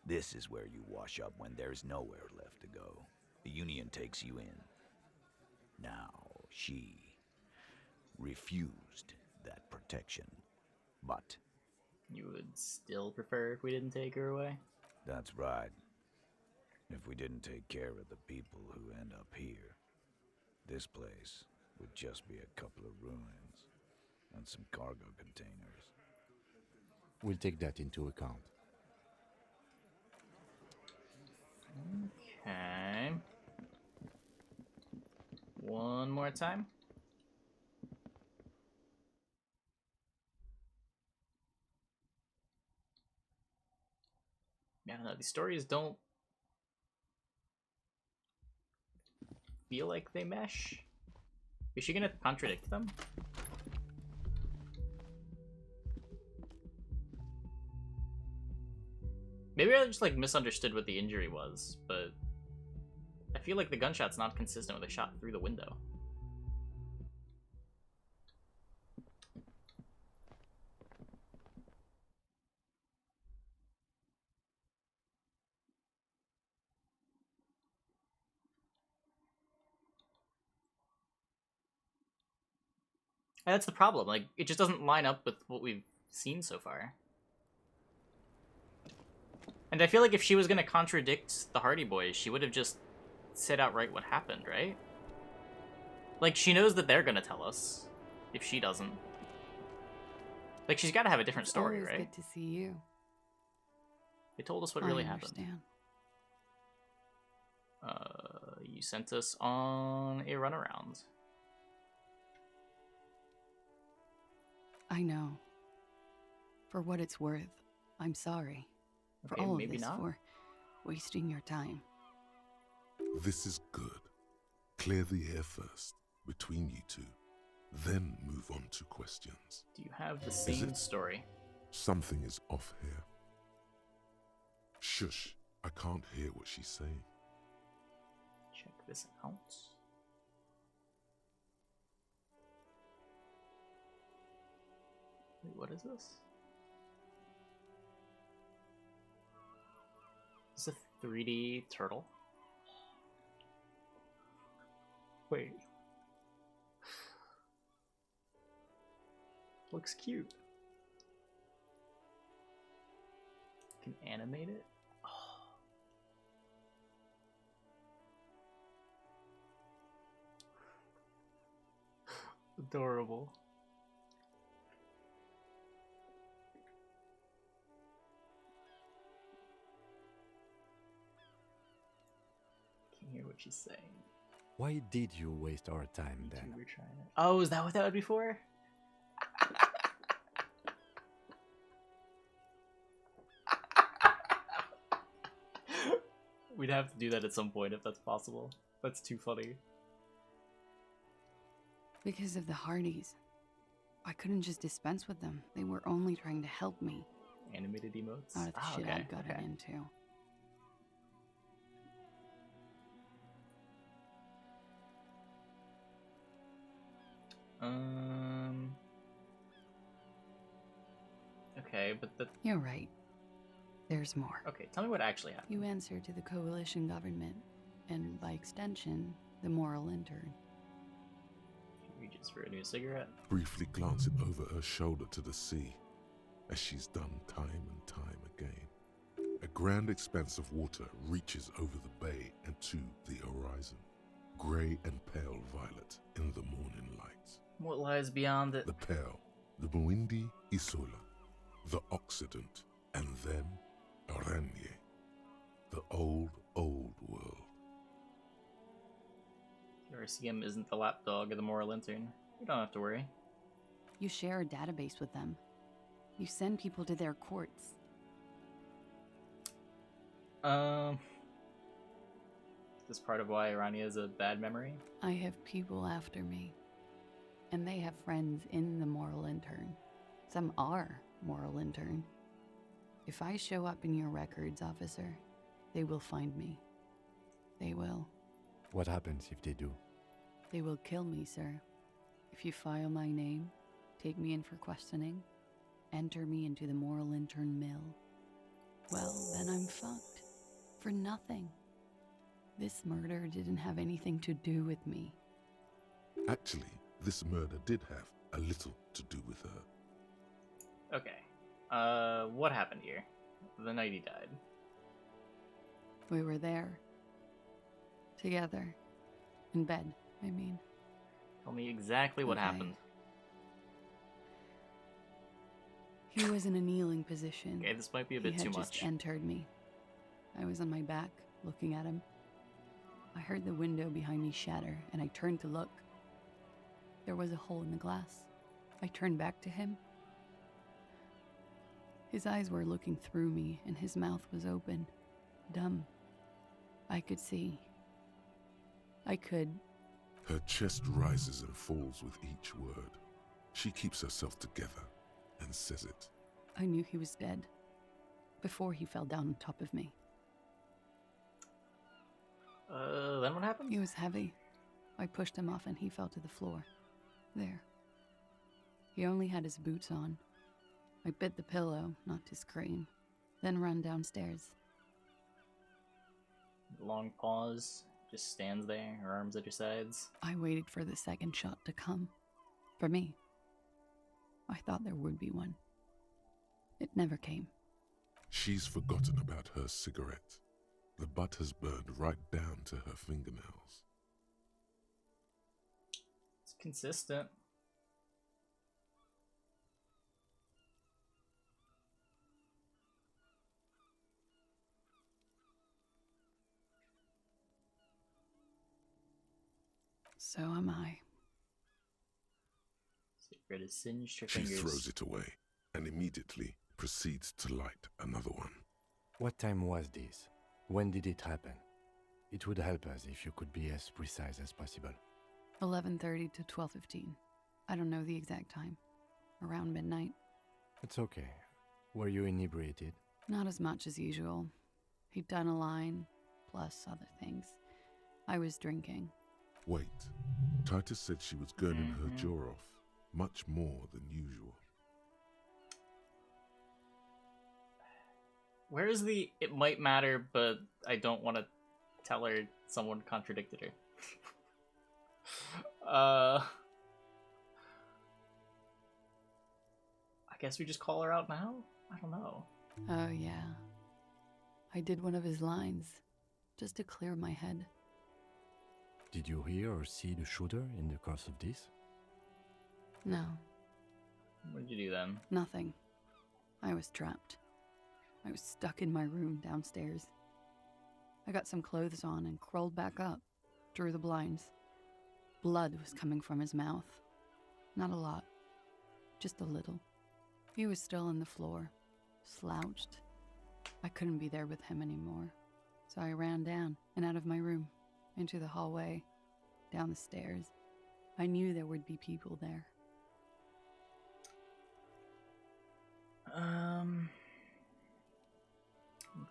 This is where you wash up when there's nowhere left to go. The Union takes you in. Now, she refused that protection, but... You would still prefer if we didn't take her away? That's right. If we didn't take care of the people who end up here, this place would just be a couple of ruins and some cargo containers. We'll take that into account. Okay. One more time. I don't know, these stories don't feel like they mesh. Is she gonna contradict them? Maybe I just like misunderstood what the injury was, but I feel like the gunshot's not consistent with a shot through the window. And that's the problem, like, it just doesn't line up with what we've seen so far. And I feel like if she was gonna contradict the Hardy Boys, she would have just said outright what happened, right? Like, she knows that they're gonna tell us, if she doesn't. Like, she's gotta have a different story, Always right? good to see you. They told us what I really understand. happened. You sent us on a runaround. I know. For what it's worth, I'm sorry. For Okay, all of maybe this, not. for wasting your time. This is good. Clear the air first, between you two. Then move on to questions. Do you have the Is same it- story? Something is off here. Shush, I can't hear what she's saying. Check this out. Wait, what is this? 3D turtle. Wait. Looks cute. Can animate it? Oh. Adorable. Can't hear what she's saying. Why did you waste our time then? Oh, is that what that was before? We'd have to do that at some point if that's possible. That's too funny. Because of the Hardys. I couldn't just dispense with them. They were only trying to help me. Animated emotes? Out of the shit okay, I'd gotten into. Okay, but the... You're right. There's more. Okay, tell me what actually happened. You answer to the coalition government, and by extension, the moral intern. He reaches for a new cigarette. Briefly glancing over her shoulder to the sea, as she's done time and time again. A grand expanse of water reaches over the bay and to the horizon, grey and pale violet in the morning light. What lies beyond it? The pale, the Muindi Isola, the Occident, and then Aranye, the old world. Elysium isn't the lapdog of the moral intern. You don't have to worry. You share a database with them. You send people to their courts. Is this part of why Aranya is a bad memory? I have people after me. And they have friends in the moral intern. Some are moral intern. If I show up in your records, officer, they will find me. They will. What happens if they do? They will kill me, sir. If you file my name, take me in for questioning, enter me into the moral intern mill, well, then I'm fucked. For nothing. This murder didn't have anything to do with me. Actually, this murder did have a little to do with her. Okay. What happened here? The night he died. We were there. Together. In bed, I mean. Tell me exactly what happened. He was in a kneeling position. Okay, this might be a bit too He had much. just entered me. I was on my back, looking at him. I heard the window behind me shatter, and I turned to look. There was a hole in the glass. I turned back to him. His eyes were looking through me, and his mouth was open. Dumb. I could see. I could. Her chest rises and falls with each word. She keeps herself together and says it. I knew he was dead. Before he fell down on top of me. Then what happened? He was heavy. I pushed him off and he fell to the floor. There. He only had his boots on. I bit the pillow, not to scream, then ran downstairs. Long pause. Just stands there, her arms at her sides. I waited for the second shot to come. For me. I thought there would be one. It never came. She's forgotten about her cigarette. The butt has burned right down to her fingernails. It's consistent. So am I. Cigarette is singed her She fingers. throws it away and immediately proceeds to light another one. What time was this? When did it happen? It would help us if you could be as precise as possible. 11:30 to 12:15. I don't know the exact time. Around midnight. It's okay. Were you inebriated? Not as much as usual. He'd done a line, plus other things. I was drinking. Wait. Titus said she was gurning her jaw off, much more than usual. Where's the it might matter, but I don't want to tell her someone contradicted her? I guess we just call her out now? I don't know. Oh, yeah. I did one of his lines, just to clear my head. Did you hear or see the shooter in the course of this? No, What did you do then? nothing. I was trapped. I was stuck in my room downstairs. I got some clothes on and crawled back up, drew the blinds. Blood was coming from his mouth. Not a lot, just a little. He was still on the floor, slouched. I couldn't be there with him anymore, so I ran down and out of my room, into the hallway, down the stairs. I knew there would be people there.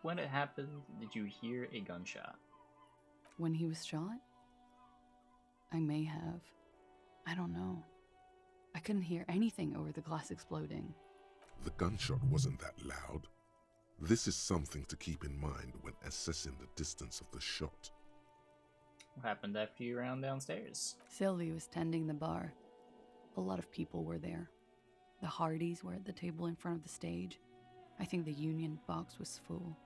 When it happened, did you hear a gunshot? When he was shot? I may have. I don't know. I couldn't hear anything over the glass exploding. The gunshot wasn't that loud. This is something to keep in mind when assessing the distance of the shot. What happened after you ran downstairs? Sylvie was tending the bar. A lot of people were there. The Hardys were at the table in front of the stage. I think the Union box was full.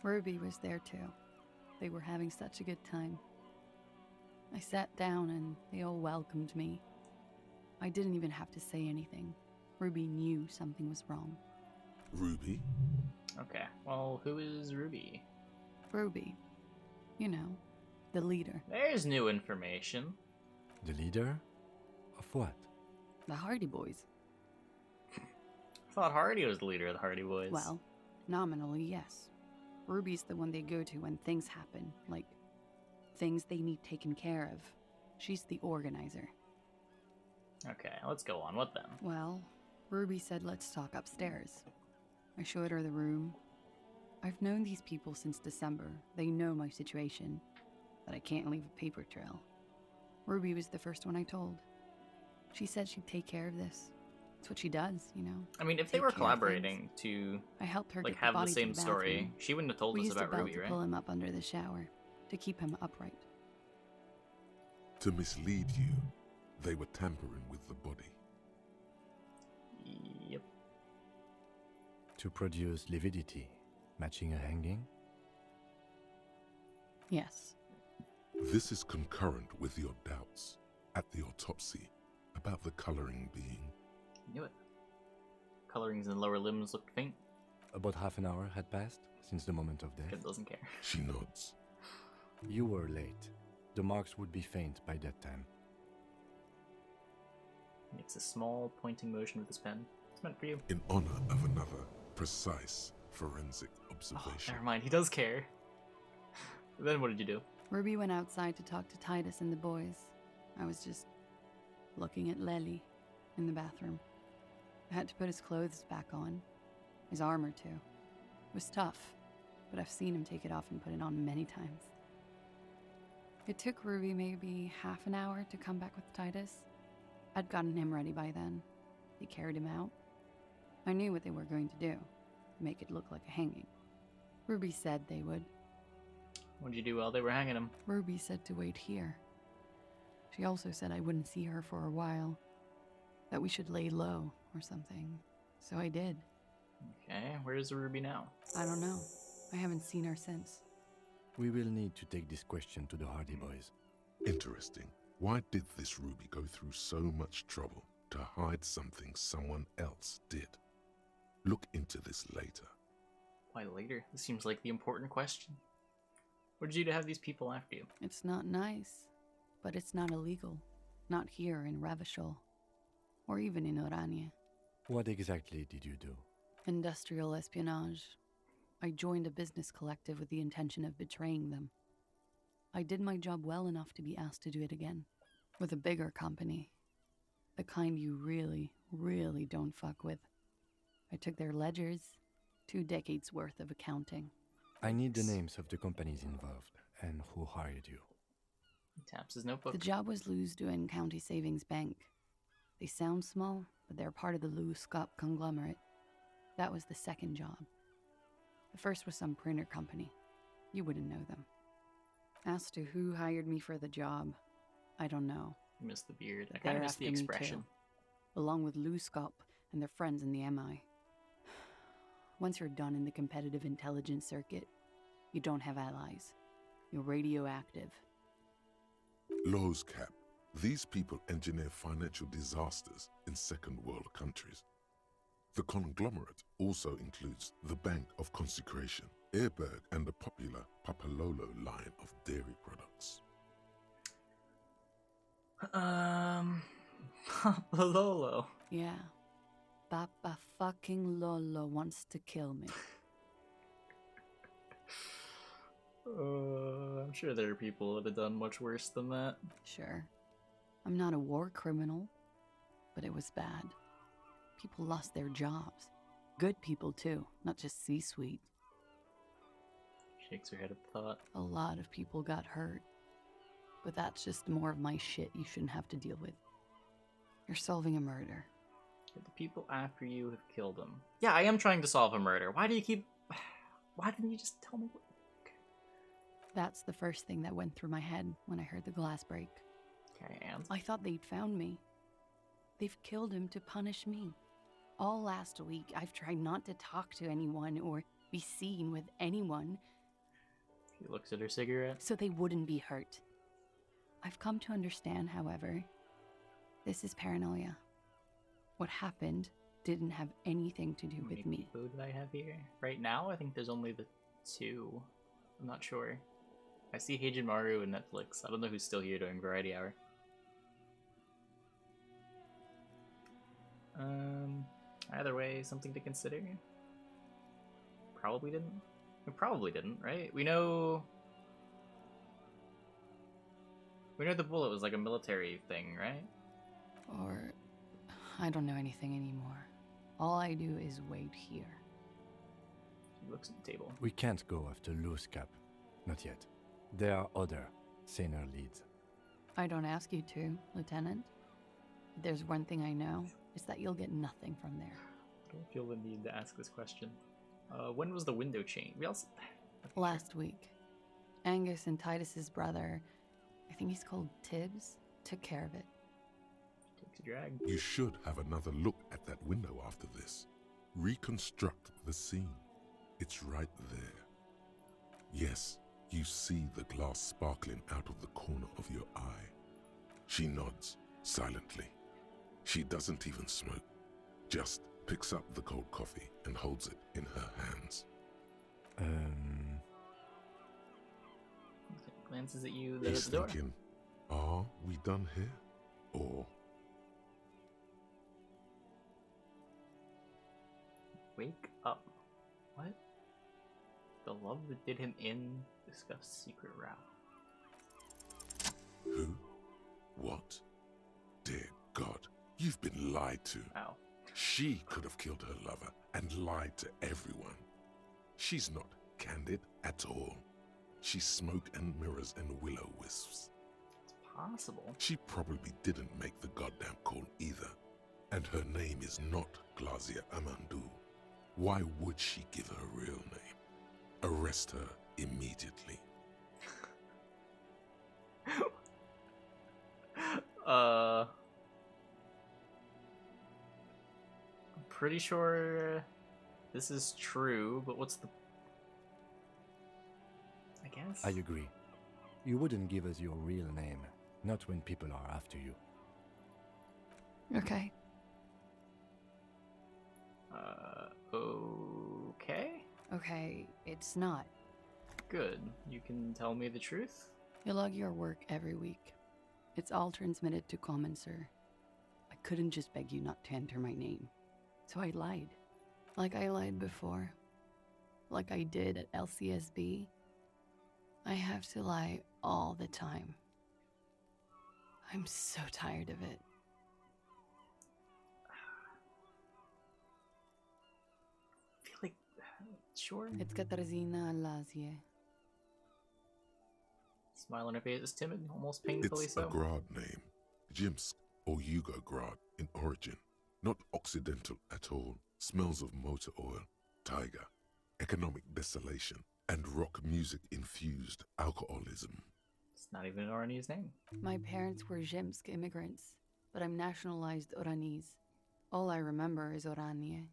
Ruby was there too. They were having such a good time. I sat down and they all welcomed me. I didn't even have to say anything. Ruby knew something was wrong. Ruby? Okay, well, who is Ruby? Ruby. You know, the leader. There's new information. The leader? Of what? The Hardy Boys. I thought Hardy was the leader of the Hardy Boys. Well, nominally, yes. Ruby's the one they go to when things happen, like things they need taken care of. She's the organizer. Okay, let's go on. What then? Well, Ruby said let's talk upstairs. I showed her the room. I've known these people since December. They know my situation, that I can't leave a paper trail. Ruby was the first one I told. She said she'd take care of this. It's what she does, you know. I mean, if they were collaborating to I helped her like get have the the body same to the story, bathroom. she wouldn't have told We us used a about belt Ruby, to right? pull him up under the shower, to keep him upright. To mislead you, they were tampering with the body. Yep. To produce lividity, matching a hanging? Yes. This is concurrent with your doubts at the autopsy about the coloring being. Knew it. Colorings in the lower limbs looked faint. About half an hour had passed since the moment of death. Kid doesn't care. She nods. You were late. The marks would be faint by that time. Makes a small pointing motion with his pen. It's meant for you. In honor of another precise forensic Oh, observation. never mind. He does care. Then what did you do? Ruby went outside to talk to Titus and the boys. I was just looking at Lely in the bathroom. I had to put his clothes back on. His armor, too. It was tough, but I've seen him take it off and put it on many times. It took Ruby maybe half an hour to come back with Titus. I'd gotten him ready by then. They carried him out. I knew what they were going to do, make it look like a hanging. Ruby said they would. What did you do while they were hanging him? Ruby said to wait here. She also said I wouldn't see her for a while, that we should lay low or something. So I did. Okay, where's Ruby now? I don't know. I haven't seen her since. We will need to take this question to the Hardy Boys. Interesting. Why did this Ruby go through so much trouble to hide something someone else did? Look into this later. Why later? This seems like the important question. What did you do to have these people after you? It's not nice, but it's not illegal. Not here in Ravishol, or even in Orania. What exactly did you do? Industrial espionage. I joined a business collective with the intention of betraying them. I did my job well enough to be asked to do it again. With a bigger company. The kind you really, really don't fuck with. I took their ledgers, 2 decades worth of accounting. I need the names of the companies involved and who hired you. He taps his notebook. The job was Lou's doing County Savings Bank. They sound small, but they're part of the Lou Scott conglomerate. That was the second job. The first was some printer company. You wouldn't know them. As to who hired me for the job, I don't know. I miss the beard. I They're kind of miss the after me expression. too, along with Luskop and their friends in the MI. Once you're done in the competitive intelligence circuit, you don't have allies. You're radioactive. Lowe's Cap. These people engineer financial disasters in second world countries. The conglomerate also includes the Bank of Consecration, Airberg, and the popular Papalolo line of dairy products. Papalolo. Yeah. Papa fucking Lolo wants to kill me. I'm sure there are people that have done much worse than that. Sure. I'm not a war criminal, but it was bad. People lost their jobs. Good people, too, not just C-suite. Shakes her head at the thought. A lot of people got hurt. But that's just more of my shit you shouldn't have to deal with. You're solving a murder. The people after you have killed him. Yeah, I am trying to solve a murder. Why do you keep... Why didn't you just tell me what... That's the first thing that went through my head when I heard the glass break. Okay, and? I thought they'd found me. They've killed him to punish me. All last week, I've tried not to talk to anyone or be seen with anyone. She looks at her cigarette. So they wouldn't be hurt. I've come to understand, however, this is paranoia. What happened didn't have anything to do with me. Who did I have here? Right now, I think there's only the two. I'm not sure. I see Heijin Maru and Netflix. I don't know who's still here doing Variety Hour. Either way, something to consider. Probably didn't. We probably didn't, right? We know the bullet was like a military thing, right? Or I don't know anything anymore. All I do is wait here. She looks at the table. We can't go after Loose Cap. Not yet. There are other, saner leads. I don't ask you to, Lieutenant. If there's one thing I know, it's that you'll get nothing from there. I don't feel the need to ask this question. When was the window change? We also... Last week. Angus and Titus's brother, I think he's called Tibbs, took care of it. Takes a drag. You should have another look at that window after this. Reconstruct the scene. It's right there. Yes, you see the glass sparkling out of the corner of your eye. She nods, silently. She doesn't even smoke. Just picks up the cold coffee and holds it in her hands. Glances at you, then He's at the door. thinking, are we done here? Or... Wake up. What? The love that did him in, discuss secret route. Who? What? Dear God, you've been lied to. Ow. She could have killed her lover and lied to everyone. She's not candid at all. She's smoke and mirrors and will-o-wisps. It's possible. She probably didn't make the goddamn call either. And her name is not Glazia Amandu. Why would she give her real name? Arrest her immediately. I'm pretty sure this is true, but what's the... I guess? I agree. You wouldn't give us your real name, not when people are after you. Okay. Okay? Okay, it's not. Good. You can tell me the truth? You log your work every week. It's all transmitted to Common, sir. I couldn't just beg you not to enter my name. So I lied. Like I lied before. Like I did at LCSB. I have to lie all the time. I'm so tired of it. I feel like... Sure? It's Katarzyna Lazie. Smile on her face is timid, almost painfully It's so. a Grad name. Jimsk or Yugo-Grad in origin. Not Occidental at all. Smells of motor oil. Tiger. economic desolation, and rock music-infused alcoholism. It's not even Orani's name. My parents were Zhemsk immigrants, but I'm nationalized Oranese. All I remember is Oranje.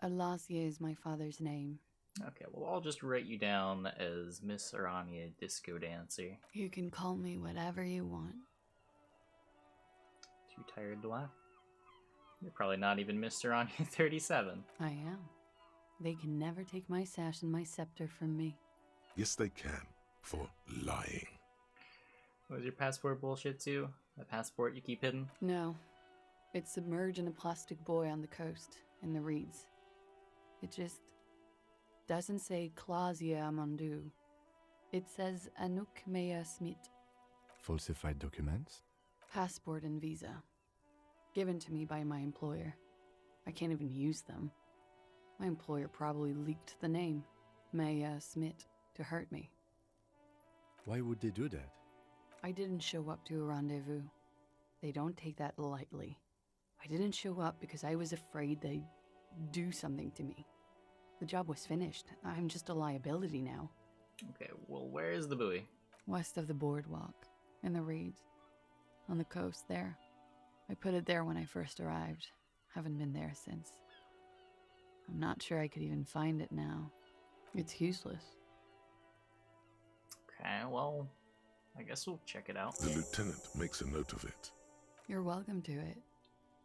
Elysium is my father's name. Okay, well, I'll just write you down as Miss Orania Disco Dancer. You can call me whatever you want. Too tired to laugh? You're probably not even Miss Orania 37. I am. They can never take my sash and my scepter from me. Yes, they can, for lying. Was your passport bullshit too? That passport you keep hidden? No. It's submerged in a plastic buoy on the coast, in the reeds. It just doesn't say Clausia Amandu. It says Anouk Mea Smith. Falsified documents? Passport and visa. Given to me by my employer. I can't even use them. My employer probably leaked the name, Mea Smith, to hurt me. Why would they do that? I didn't show up to a rendezvous. They don't take that lightly. I didn't show up because I was afraid they'd do something to me. The job was finished. I'm just a liability now. Okay, well, where is the buoy? West of the boardwalk, in the reeds. On the coast there. I put it there when I first arrived. Haven't been there since. I'm not sure I could even find it now. It's useless. Okay, well, I guess we'll check it out. The lieutenant makes a note of it. You're welcome to it.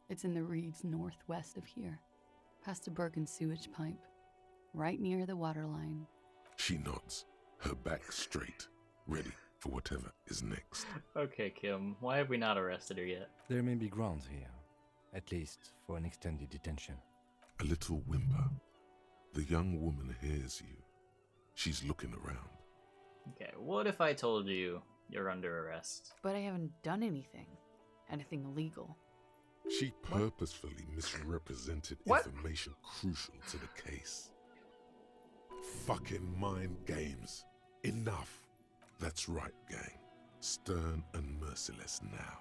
It's in the reeds northwest of here, past a broken sewage pipe, right near the waterline. She nods, her back straight, ready for whatever is next. Okay, Kim, why have we not arrested her yet? There may be grounds here, at least for an extended detention. A little whimper. The young woman hears you. She's looking around. Okay, what if I told you you're under arrest? But I haven't done anything. Anything illegal. She purposefully misrepresented What? information crucial to the case. Fucking mind games. Enough. That's right, gang. Stern and merciless now.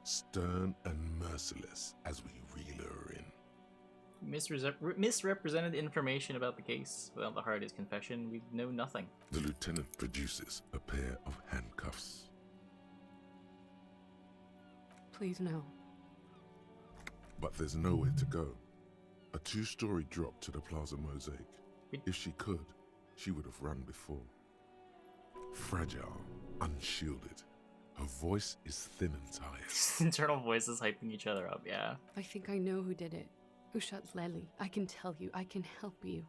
Stern and merciless as we reel her in. Misrepresented information about the case. Without the hardest confession, we know nothing. The lieutenant produces a pair of handcuffs. Please no. But there's nowhere to go. A two-story drop to the Plaza Mosaic. If she could, she would have run before. Fragile, unshielded. Her voice is thin and tired. Internal voices hyping each other up, yeah. I think I know who did it. Who shot Lely? I can tell you. I can help you.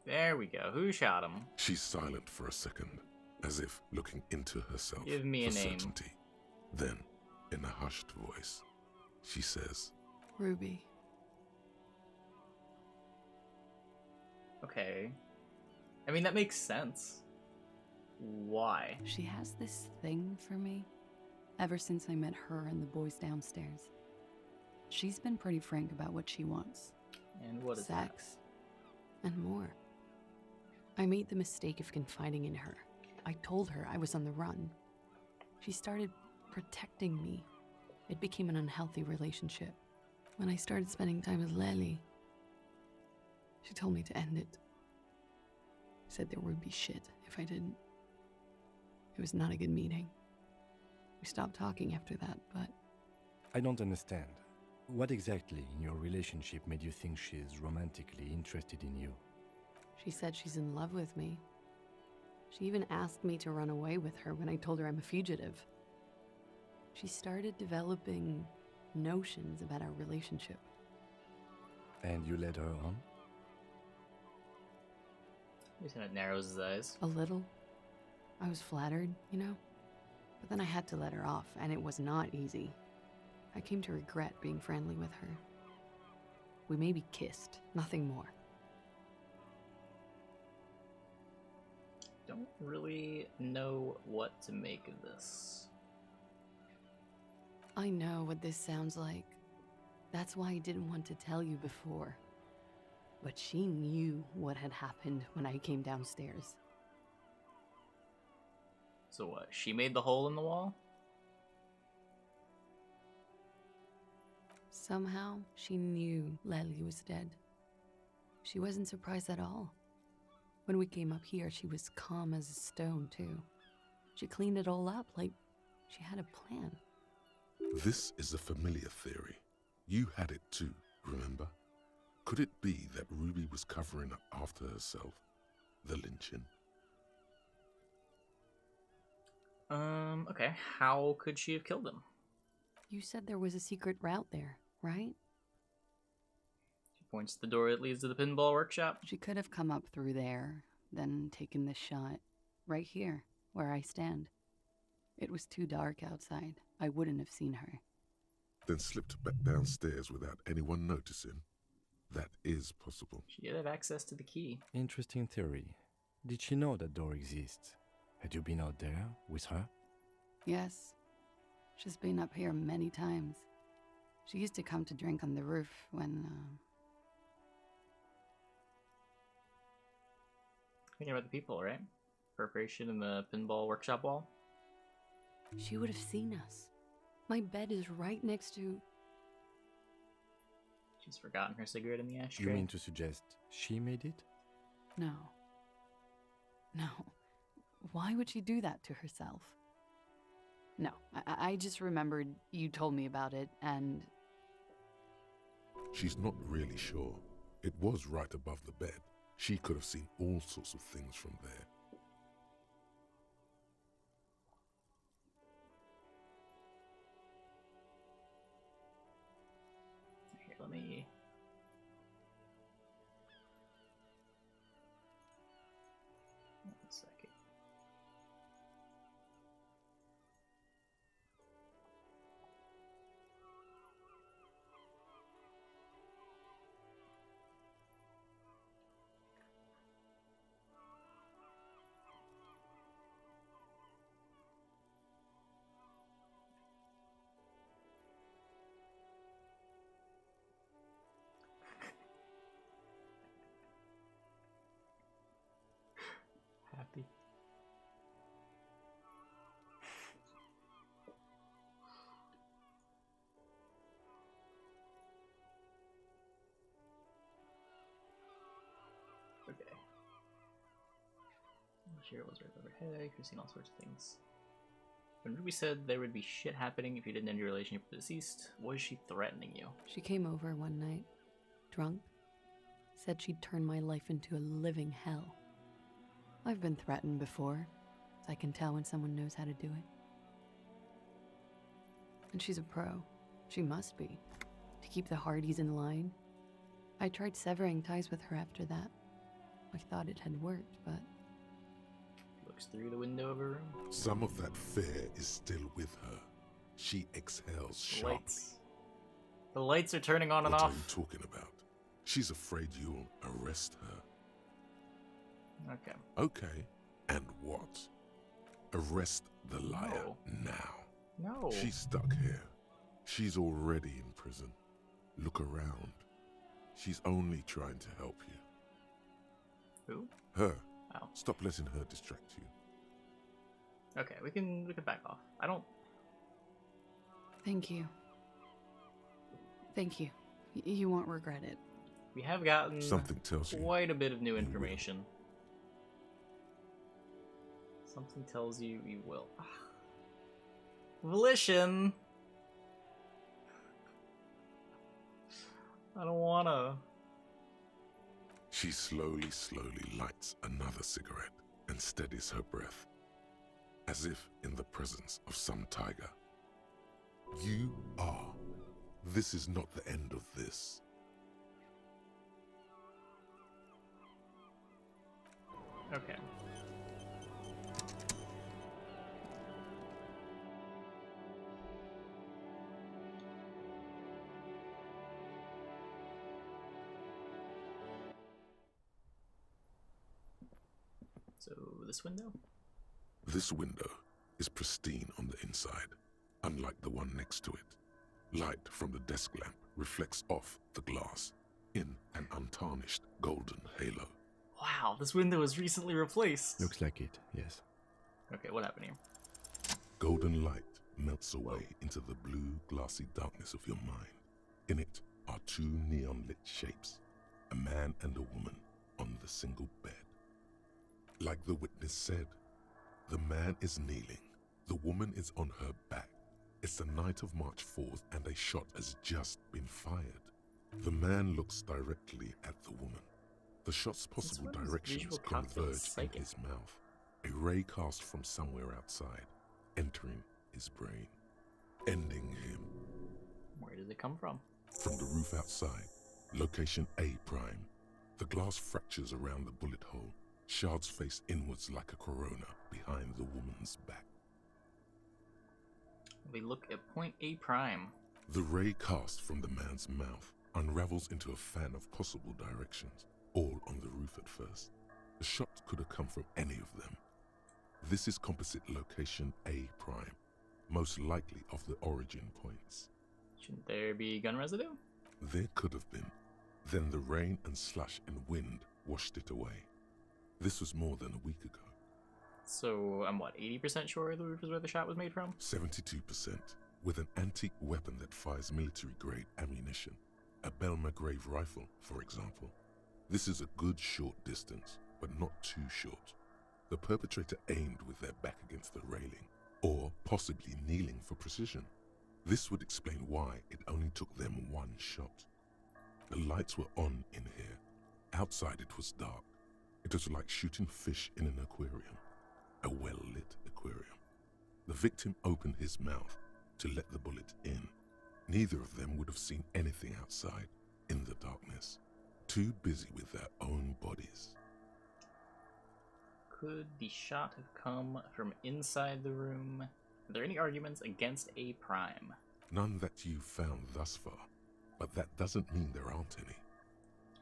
There we go. Who shot him? She's silent for a second, as if looking into herself. Give me a for name. certainty. Then, in a hushed voice, she says, Ruby. Okay. I mean, that makes sense. Why? She has this thing for me. Ever since I met her and the boys downstairs. She's been pretty frank about what she wants. And what is Sex. And more. I made the mistake of confiding in her. I told her I was on the run. She started protecting me. It became an unhealthy relationship. When I started spending time with Lely, she told me to end it. Said there would be shit if I didn't. It was not a good meeting. We stopped talking after that, but... I don't understand. What exactly in your relationship made you think she's romantically interested in you? She said she's in love with me. She even asked me to run away with her when I told her I'm a fugitive. She started developing notions about our relationship. And you led her on? Lieutenant narrows his eyes. A little. I was flattered, you know? But then I had to let her off, and it was not easy. I came to regret being friendly with her. We maybe kissed, nothing more. Don't really know what to make of this. I know what this sounds like. That's why I didn't want to tell you before. But she knew what had happened when I came downstairs. So what, she made the hole in the wall? Somehow, she knew Lely was dead. She wasn't surprised at all. When we came up here, she was calm as a stone, too. She cleaned it all up like she had a plan. This is a familiar theory. You had it too, remember? Could it be that Ruby was covering up after herself? The lynching? Okay. How could she have killed him? You said there was a secret route there, right? She points to the door that leads to the pinball workshop. She could have come up through there, then taken this shot. Right here, where I stand. It was too dark outside. I wouldn't have seen her. Then slipped back downstairs without anyone noticing? That is possible. She did have access to the key. Interesting theory. Did she know that door exists? Had you been out there with her? Yes. She's been up here many times. She used to come to drink on the roof when, Thinking about the people, right? Perforation in the pinball workshop wall. She would have seen us. My bed is right next to... She's forgotten her cigarette in the ashtray. You mean to suggest she made it? No. No. Why would she do that to herself? No, I just remembered you told me about it, and... She's not really sure. It was right above the bed. She could have seen all sorts of things from there. Here, let me... One second. Happy. Okay. Sure, it was right overhead. You've seen all sorts of things. When Ruby said there would be shit happening if you didn't end your relationship with the deceased, was she threatening you? She came over one night, drunk, said she'd turn my life into a living hell. I've been threatened before, so I can tell when someone knows how to do it. And she's a pro. She must be, to keep the Hardys in line. I tried severing ties with her after that. I thought it had worked, but... Looks through the window of her room. Some of that fear is still with her. She exhales sharply. Lights. The lights are turning on and off. off. What are you talking about? She's afraid you'll arrest her. Okay. Okay, and what? Arrest the liar now. No. She's stuck here. She's already in prison. Look around. She's only trying to help you. Who? Her. Oh. Stop letting her distract you. Okay, we can back off. I don't... Thank you. Thank you. You won't regret it. We have gotten something tells you quite a bit of new information. Something tells you you will. Volition! I don't wanna. She slowly lights another cigarette and steadies her breath, as if in the presence of some tiger. You are. This is not the end of this. Okay. So, this window? This window is pristine on the inside, unlike the one next to it. Light from the desk lamp reflects off the glass in an untarnished golden halo. Wow, this window was recently replaced. Looks like it, yes. Okay, what happened here? Golden light melts away into the blue, glassy darkness of your mind. In it are two neon-lit shapes, a man and a woman on the single bed. Like the witness said, the man is kneeling, the woman is on her back. It's the night of March 4th and a shot has just been fired. The man looks directly at the woman. The shot's possible directions converge in his mouth. A ray cast from somewhere outside, entering his brain, ending him. Where did it come from? From the roof outside, location A prime. The glass fractures around the bullet hole. Shards face inwards like a corona behind the woman's back. We look at point A prime. The ray cast from the man's mouth unravels into a fan of possible directions, all on the roof at first. The shot could have come from any of them. This is composite location A prime, most likely of the origin points. Shouldn't there be gun residue? There could have been. Then the rain and slush and wind washed it away. This was more than a week ago. So I'm what, 80% sure the roof is where the shot was made from? 72%, with an antique weapon that fires military-grade ammunition. A Belma-grave rifle, for example. This is a good short distance, but not too short. The perpetrator aimed with their back against the railing, or possibly kneeling for precision. This would explain why it only took them one shot. The lights were on in here. Outside it was dark. It was like shooting fish in an aquarium. A well-lit aquarium. The victim opened his mouth to let the bullet in. Neither of them would have seen anything outside, in the darkness. Too busy with their own bodies. Could the shot have come from inside the room? Are there any arguments against A prime? None that you've found thus far, but that doesn't mean there aren't any.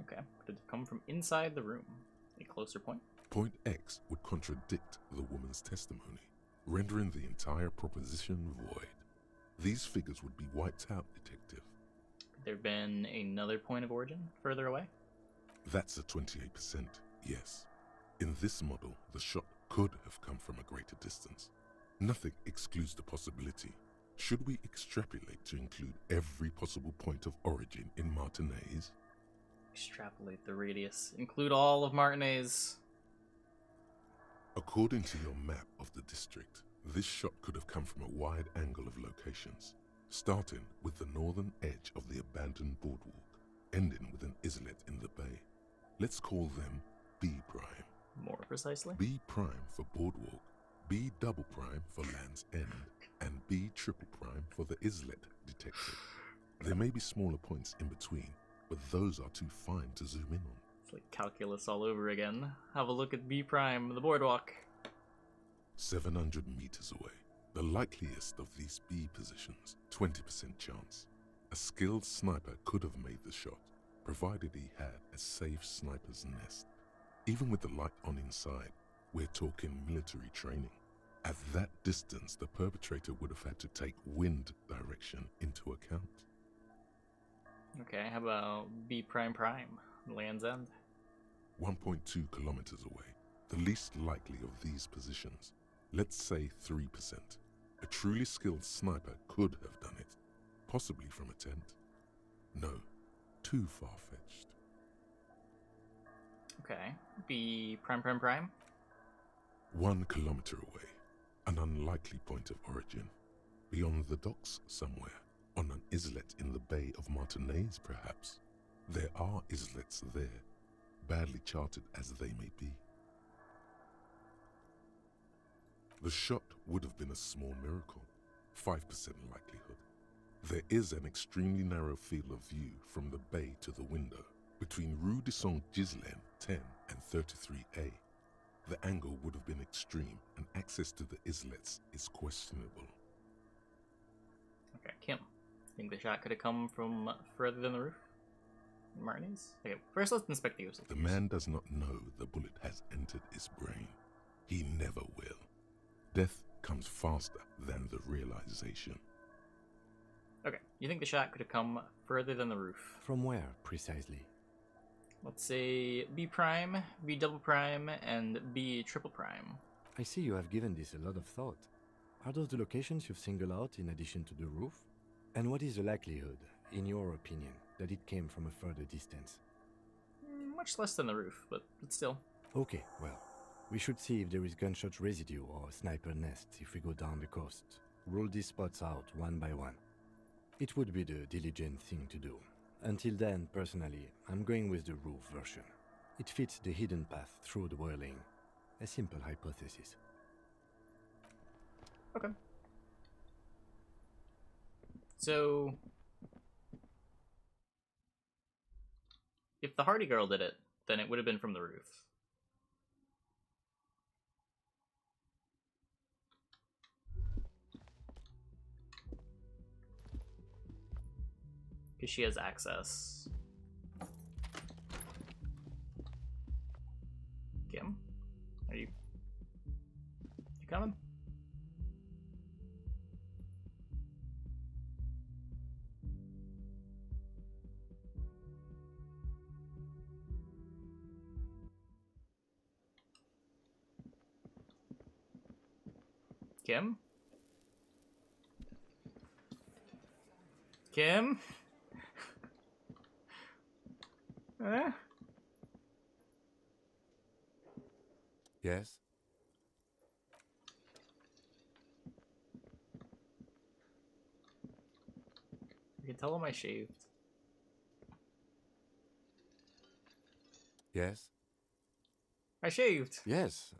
Okay, could it have come from inside the room? A closer point? Point X would contradict the woman's testimony, rendering the entire proposition void. These figures would be wiped out, Detective. Could there have been another point of origin further away? That's a 28%, yes. In this model, the shot could have come from a greater distance. Nothing excludes the possibility. Should we extrapolate to include every possible point of origin in Martinez? Extrapolate the radius. Include all of Martinez. According to your map of the district, this shot could have come from a wide angle of locations, starting with the northern edge of the abandoned boardwalk, ending with an islet in the bay. Let's call them B prime. More precisely? B prime for boardwalk, B double prime for Land's End, and B triple prime for the islet, Detective. There may be smaller points in between, but those are too fine to zoom in on. It's like calculus all over again. Have a look at B prime, the boardwalk. 700 meters away. The likeliest of these B positions, 20% chance. A skilled sniper could have made the shot, provided he had a safe sniper's nest. Even with the light on inside, we're talking military training. At that distance, the perpetrator would have had to take wind direction into account. Okay, how about B prime prime, Land's End? 1.2 kilometers away. The least likely of these positions. Let's say 3%. A truly skilled sniper could have done it, possibly from a tent. No, too far-fetched. Okay, B prime prime prime? 1 kilometer away, an unlikely point of origin. Beyond the docks somewhere, on an islet in the Bay of Martinez perhaps. There are islets there, badly charted as they may be. The shot would have been a small miracle, 5% likelihood. There is an extremely narrow field of view from the bay to the window, between Rue de Saint-Ghislain 10 and 33A. The angle would have been extreme, and access to the islets is questionable. Okay, Kim. Think the shot could have come from further than the roof? Martinez? Okay, first let's inspect the use. The man does not know the bullet has entered his brain. He never will. Death comes faster than the realization. Okay, you think the shot could have come further than the roof? From where, precisely? Let's say B prime, B double prime, and B triple prime. I see you have given this a lot of thought. Are those the locations you've singled out in addition to the roof? And what is the likelihood, in your opinion, that it came from a further distance? Much less than the roof, but still. Okay, well, We should see if there is gunshot residue or sniper nests if we go down the coast. Rule these spots out one by one. It would be the diligent thing to do. Until then, personally, I'm going with the roof version. It fits the hidden path through the whirling. A simple hypothesis. Okay. So, if the Hardy girl did it, then it would have been from the roof. Because she has access. Kim? Are you coming? Kim? Kim? Eh? Yes? You can tell him I shaved. Yes? I shaved! Yes.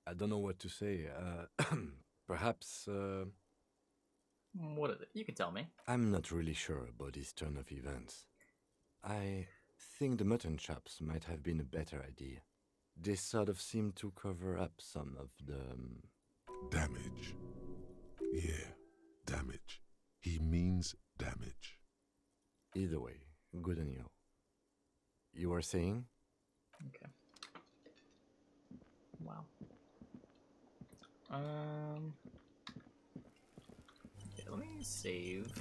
I don't know what to say. Perhaps, What is it? You can tell me. I'm not really sure about this turn of events. I think the mutton chops might have been a better idea. They sort of seem to cover up some of the... Damage. Yeah, damage. He means damage. Either way, good on you. You were saying? Okay. Wow. Okay, let me save.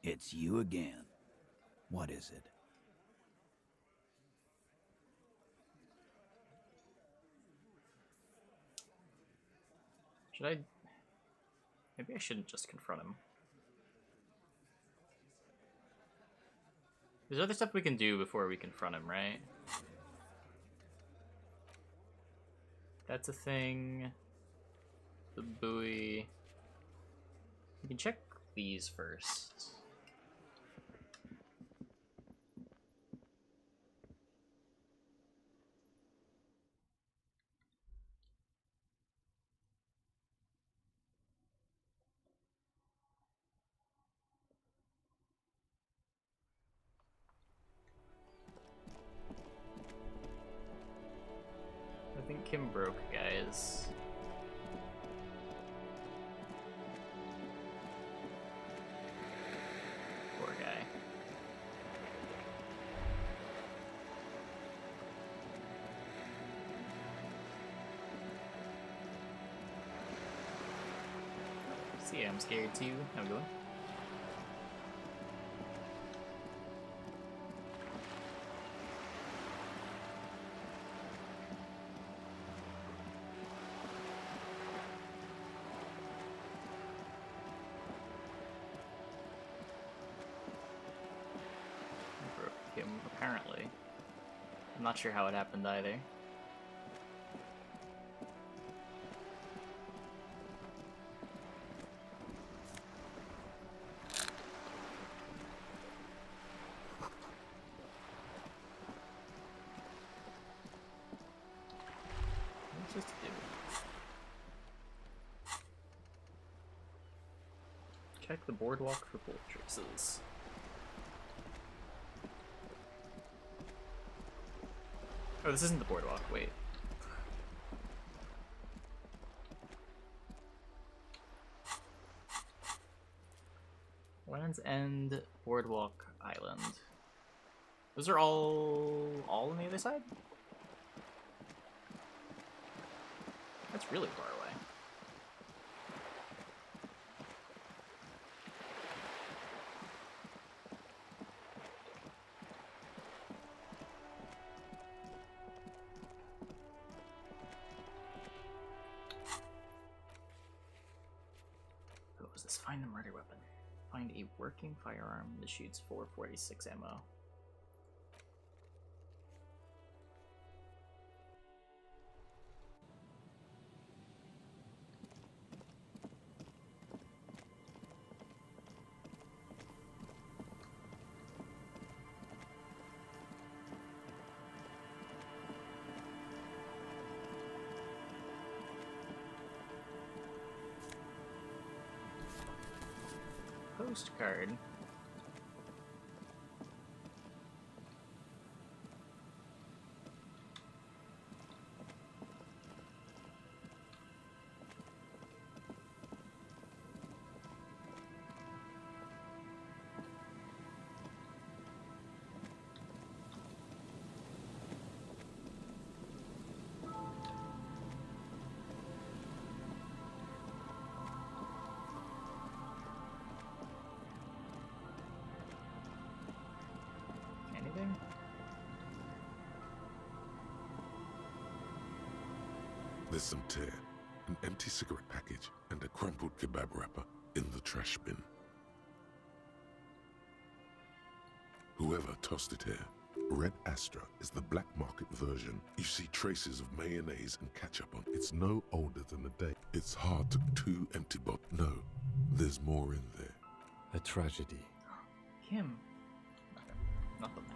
It's you again. What is it? Should I... Maybe I shouldn't just confront him. There's other stuff we can do before we confront him, right? That's a thing. The buoy. We can check these first. I think Kim broke, guys. Poor guy. See, I'm scared too. How we going? Him, apparently. I'm not sure how it happened either. What's this to do? Check the boardwalk for bullet traces. Oh, this isn't the boardwalk, wait. Land's End, Boardwalk, Island. Those are all on the other side? That's really far away. What was this? Find the murder weapon. Find Find a working firearm that shoots 446 ammo. Postcard. Anything? There's some tear, an empty cigarette package, and a crumpled kebab wrapper in the trash bin. Whoever tossed it here, Red Astra is the black market version. You see traces of mayonnaise and ketchup on it. It's no older than a day. It's hard to 2 empty bottles. No, there's more in there. A tragedy. Kim. Not the map.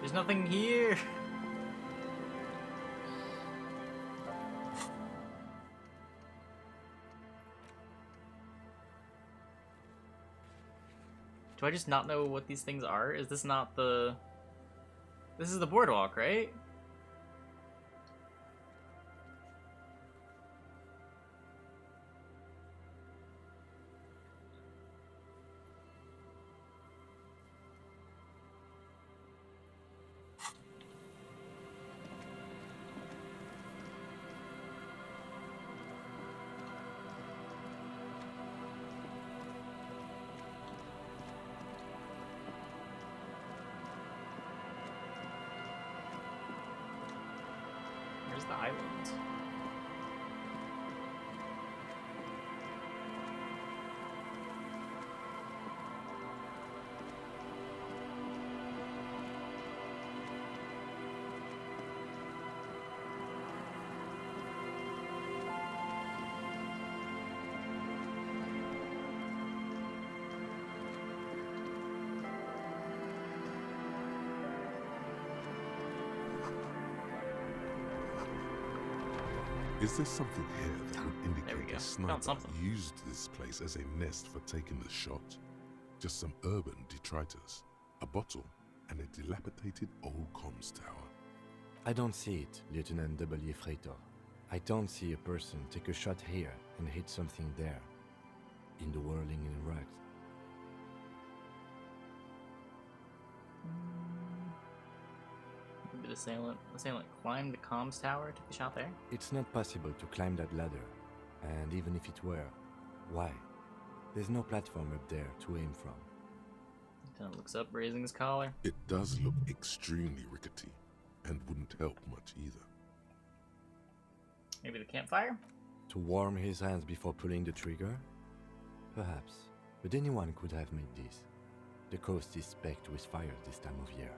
There's nothing here. Do I just not know what these things are? Is this not the... This is the boardwalk, right? Where's the island? Is there something here that would indicate a sniper something. used this place as a nest for taking the shot? Just some urban detritus, a bottle, and a dilapidated old comms tower. I don't see it, Lieutenant W. Freitor. I don't see a person take a shot here and hit something there. In the whirling in rags. Maybe the assailant climbed the comms tower, took the shot there? It's not possible to climb that ladder. And even if it were, why? There's no platform up there to aim from. Lieutenant looks up, raising his collar. It does look extremely rickety, and wouldn't help much either. Maybe the campfire? To warm his hands before pulling the trigger? Perhaps. But anyone could have made this. The coast is specked with fires this time of year.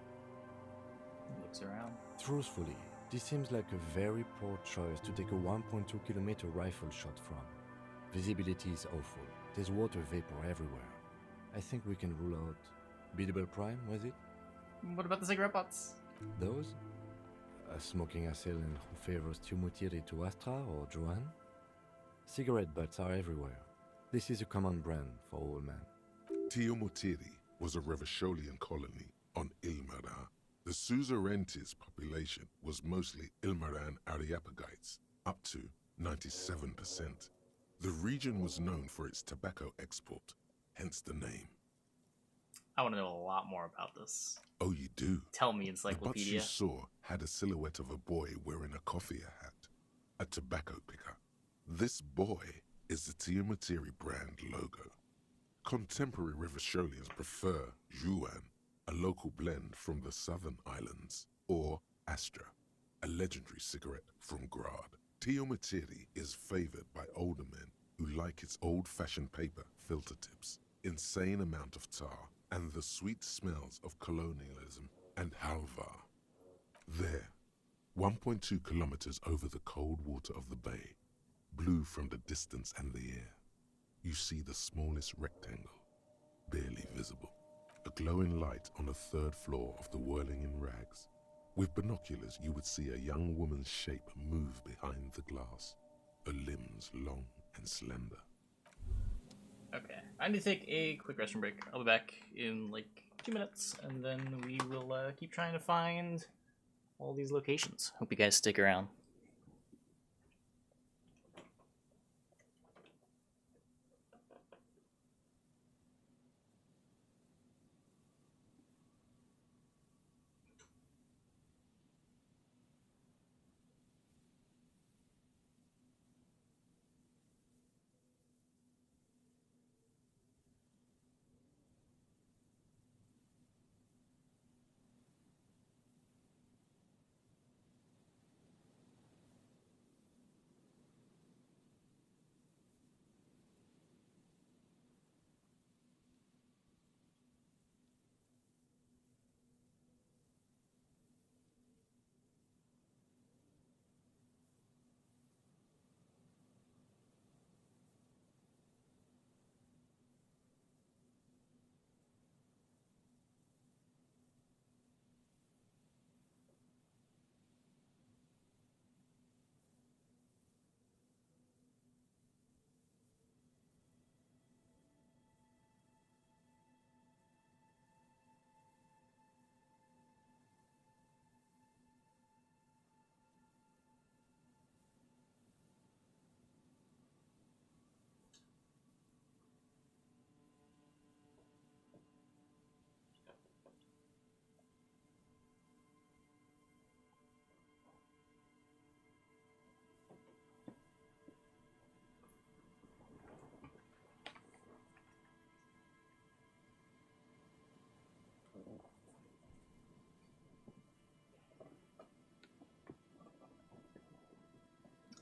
He looks around. Truthfully, this seems like a very poor choice to take a 1.2-kilometer rifle shot from. Visibility is awful. There's water vapor everywhere. I think we can rule out... Biddable Prime, was it? What about the cigarette butts? Those? A smoking assailant who favors Tumutiri to Astra or Johan? Cigarette butts are everywhere. This is a common brand for all men. Tiomotiri was a Revacholian colony on Ilmaran. The Suzerainty's population was mostly Ilmaran Areopagites, up to 97%. The region was known for its tobacco export, hence the name. I want to know a lot more about this. Oh, you do? Tell me, The butts you encyclopedia. saw had a silhouette of a boy wearing a coffee hat, a tobacco picker. This boy is the Tiamatiri brand logo. Contemporary Rivisholians prefer Juan, a local blend from the southern islands, or Astra, a legendary cigarette from Grad. Tiamatiri is favored by older men who like its old-fashioned paper filter tips, insane amount of tar, and the sweet smells of colonialism and halva. There, 1.2 kilometers over the cold water of the bay, blue from the distance and the air, you see the smallest rectangle, barely visible. A glowing light on the third floor of the whirling in rags. With binoculars, you would see a young woman's shape move behind the glass, her limbs long and slender. Okay, I need to take a quick restroom break. I'll be back in like 2 minutes, and then we will keep trying to find all these locations. Hope you guys stick around.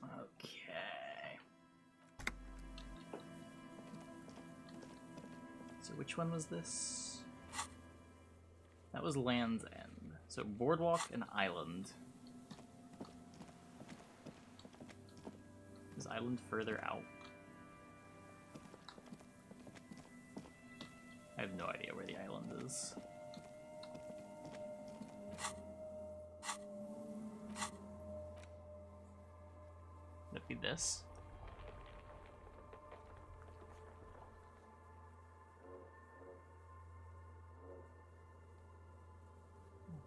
Okay. So which one was this? That was Land's End. So boardwalk and island. Is island further out? I have no idea where the island is. Would it be this?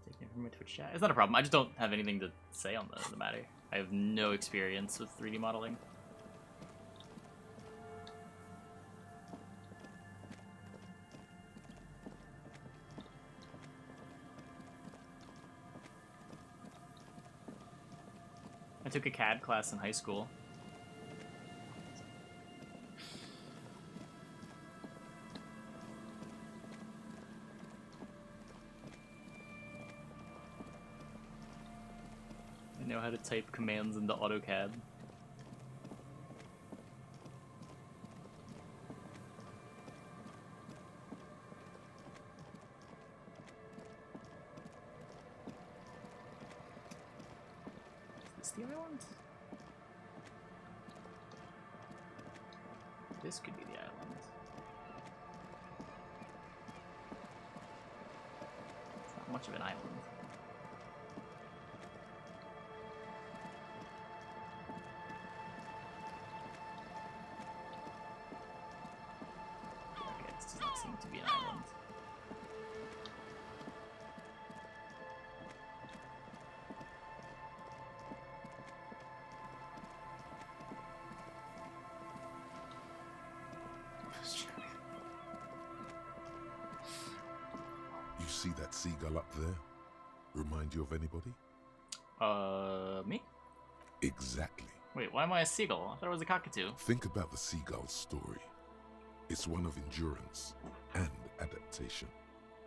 Taking it from my Twitch chat. It's not a problem. I just don't have anything to say on the matter. I have no experience with 3D modeling. I took a CAD class in high school. I know how to type commands into AutoCAD. Is this the island? This could be the island. It's not much of an island. Okay, this does not seem to be an island. see that seagull up there? Remind you of anybody? Me? Exactly. Wait, why am I a seagull? I thought it was a cockatoo. Think about the seagull's story. It's one of endurance and adaptation.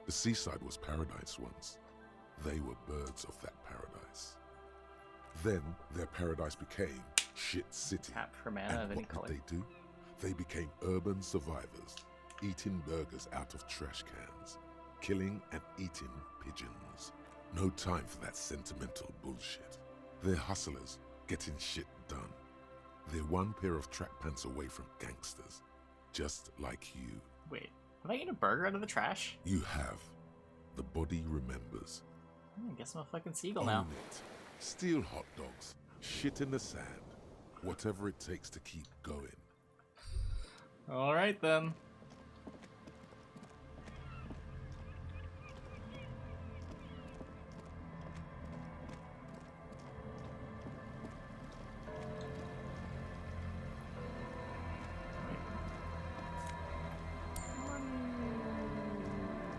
The seaside was paradise once. They were birds of that paradise. Then their paradise became shit city. Tap for mana and of any what color. did they do? They became urban survivors, eating burgers out of trash cans, killing and eating pigeons. No time for that sentimental bullshit. They're hustlers, getting shit done. They're one pair of track pants away from gangsters, just like you. Wait, have I eaten a burger out of the trash? You have. The body remembers. I guess I'm a fucking seagull now. Own it. Steal hot dogs, shit in the sand, whatever it takes to keep going. Alright then.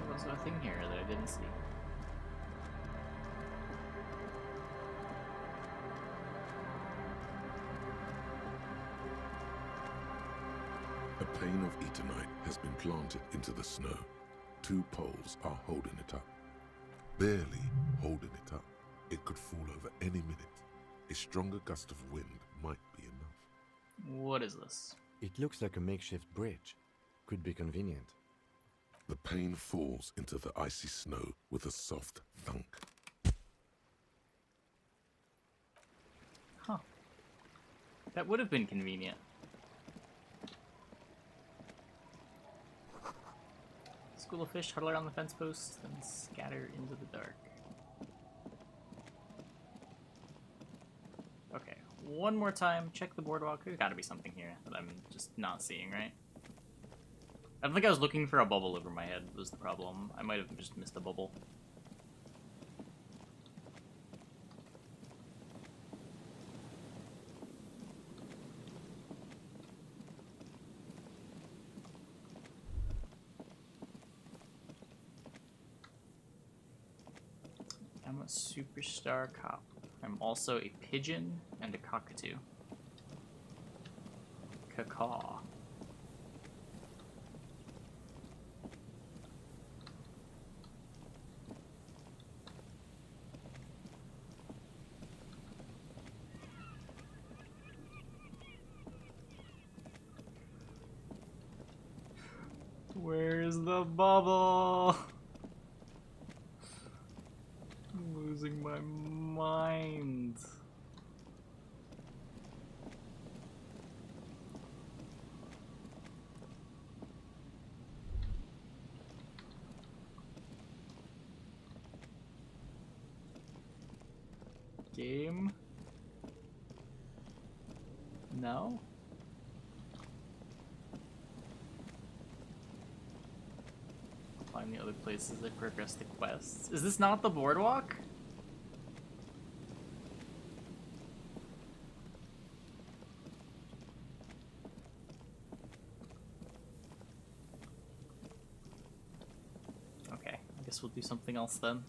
There's a thing here that I didn't see. A pane of Eternite has been planted into the snow. 2 poles are holding it up. Barely holding it up. It could fall over any minute. A stronger gust of wind might be enough. What is this? It looks like a makeshift bridge. Could be convenient. The pane falls into the icy snow with a soft thunk. Huh. That would have been convenient. School of fish huddle around the fence posts, then scatter into the dark. Okay, one more time, check the boardwalk. There's gotta be something here that I'm just not seeing, right? I don't think I was looking for a bubble over my head was the problem. I might have just missed a bubble. I'm a superstar cop. I'm also a pigeon and a cockatoo. Cacaw. Where's the bubble? I'm losing my mind. Game? No? Find the other places that progress the quests. Is this not the boardwalk? Okay, I guess we'll do something else then.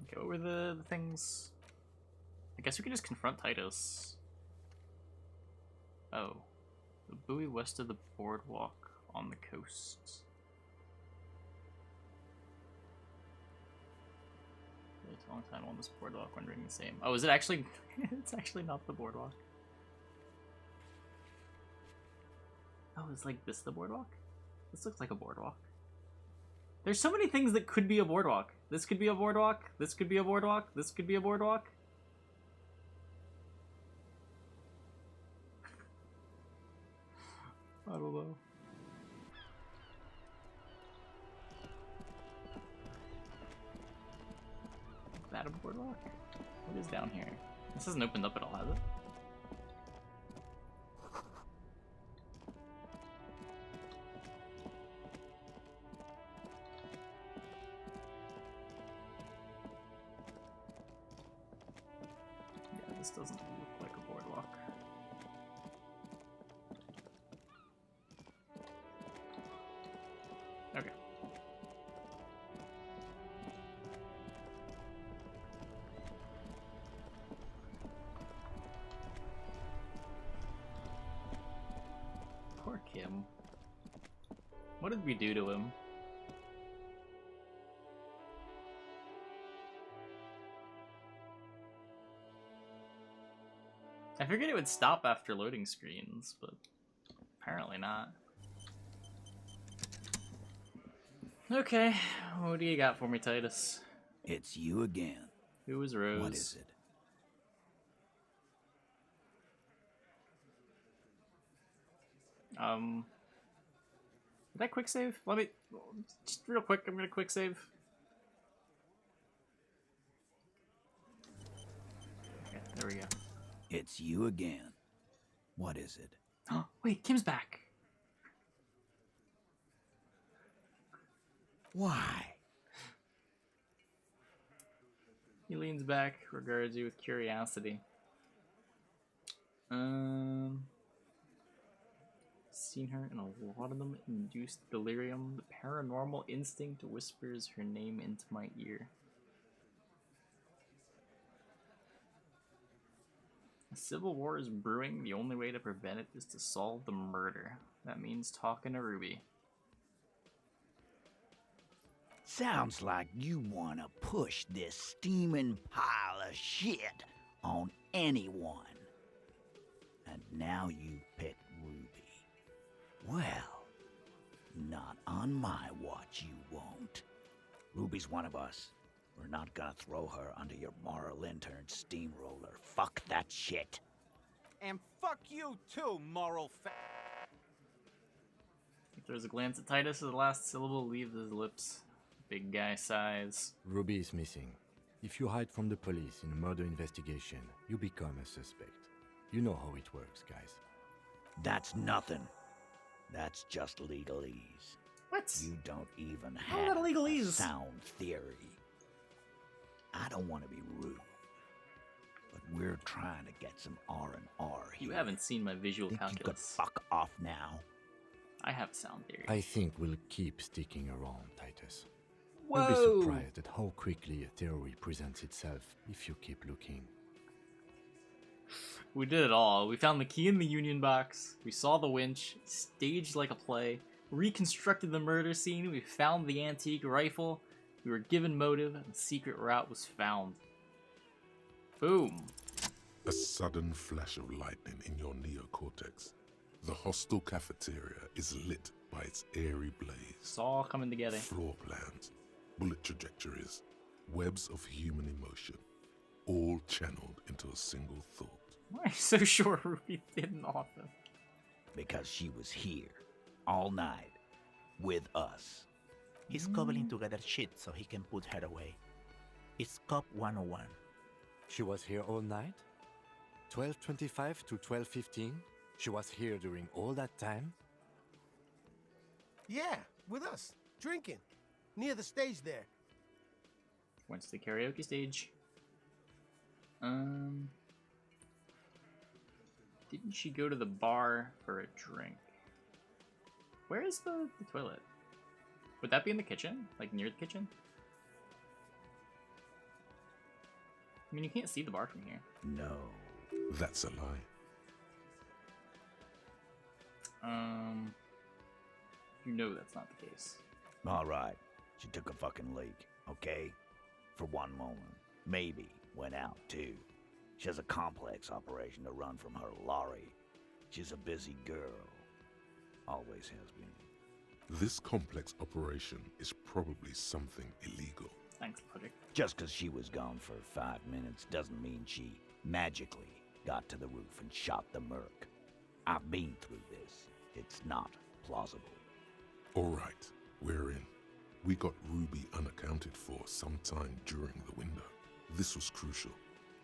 Okay, what were the things? I guess we could just confront Titus. Oh. The buoy west of the boardwalk on the coast. It's a long time on this boardwalk wondering the same. Oh, is it actually? It's actually not the boardwalk. Oh, is like this the boardwalk? This looks like a boardwalk. There's so many things that could be a boardwalk. This could be a boardwalk. This could be a boardwalk. This could be a boardwalk. I don't know. Is that a boardwalk? What is down here? This hasn't opened up at all, has it? This doesn't look like a boardwalk. Okay. Poor Kim. What did we do to him? I figured it would stop after loading screens, but apparently not. Okay, what do you got for me, Titus? It's you again. Who is Rose? What is it? Did I quick save? Let me, just real quick, I'm gonna quick save. Okay, there we go. It's you again. What is it? Oh, wait, Kim's back. Why? He leans back, regards you with curiosity. Seen her in a lot of them. Induced delirium. The paranormal instinct whispers her name into my ear. A civil war is brewing. The only way to prevent it is to solve the murder. That means talking to Ruby. Sounds like you want to push this steaming pile of shit on anyone. And now you pick Ruby. Well, not on my watch you won't. Ruby's one of us. We're not gonna throw her under your moral intern steamroller. Fuck that shit. And fuck you too, moral If there's a glance at Titus, the last syllable leaves his lips. Big guy sighs. Ruby is missing. If you hide from the police in a murder investigation, you become a suspect. You know how it works, guys. That's nothing. That's just legalese. What? You don't even How have about legalese? a sound theory. I don't want to be rude, but we're trying to get some R&R here. You haven't seen my visual Think calculus. You could fuck off now? I have a sound theory. I think we'll keep sticking around, Titus. Whoa! You'll be surprised at how quickly a theory presents itself if you keep looking. We did it all. We found the key in the Union box. We saw the winch, staged like a play, reconstructed the murder scene. We found the antique rifle. We were given motive, and the secret route was found. Boom. A sudden flash of lightning in your neocortex. The hostel cafeteria is lit by its airy blaze. It's all coming together. Floor plans, bullet trajectories, webs of human emotion, all channeled into a single thought. Why are you so sure Ruby didn't offer? Because she was here, all night, with us. He's cobbling together shit so he can put her away. It's Cop 101. She was here all night? 12:25 to 12:15? She was here during all that time? Yeah, with us, drinking, near the stage there. Went to the karaoke stage. Didn't she go to the bar for a drink? Where is the toilet? Would that be in the kitchen? Like near the kitchen? I mean, you can't see the bar from here. No. That's a lie. You know that's not the case. All right. She took a fucking leak, okay? For one moment. Maybe went out, too. She has a complex operation to run from her lorry. She's a busy girl. Always has been. This complex operation is probably something illegal. Thanks, Project. Just because she was gone for 5 minutes doesn't mean she magically got to the roof and shot the merc. I've been through this. It's not plausible. All right, we're in. We got Ruby unaccounted for sometime during the window. This was crucial.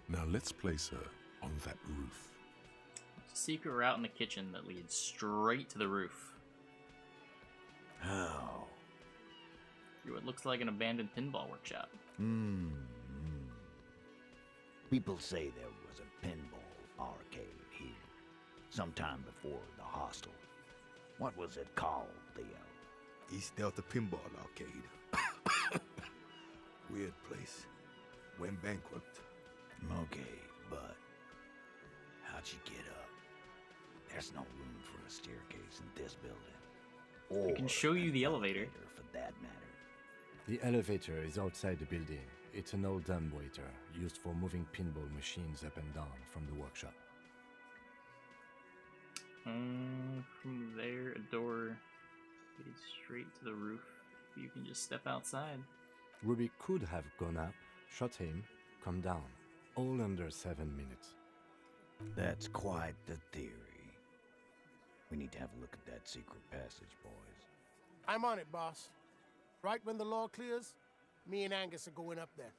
Now let's place her on that roof. There's a secret route in the kitchen that leads straight to the roof. How? Through what looks like an abandoned pinball workshop. People say there was a pinball arcade here, sometime before the hostel. What was it called, Theo? East Delta Pinball Arcade. Weird place. Went bankrupt. Okay, but how'd you get up? There's no room for a staircase in this building. I can show you the elevator. For that matter. The elevator is outside the building. It's an old dumbwaiter used for moving pinball machines up and down from the workshop. From there, a door leads straight to the roof. You can just step outside. Ruby could have gone up, shot him, come down, all under 7 minutes. That's quite the theory. We need to have a look at that secret passage, boys. I'm on it, boss. Right when the law clears, me and Angus are going up there.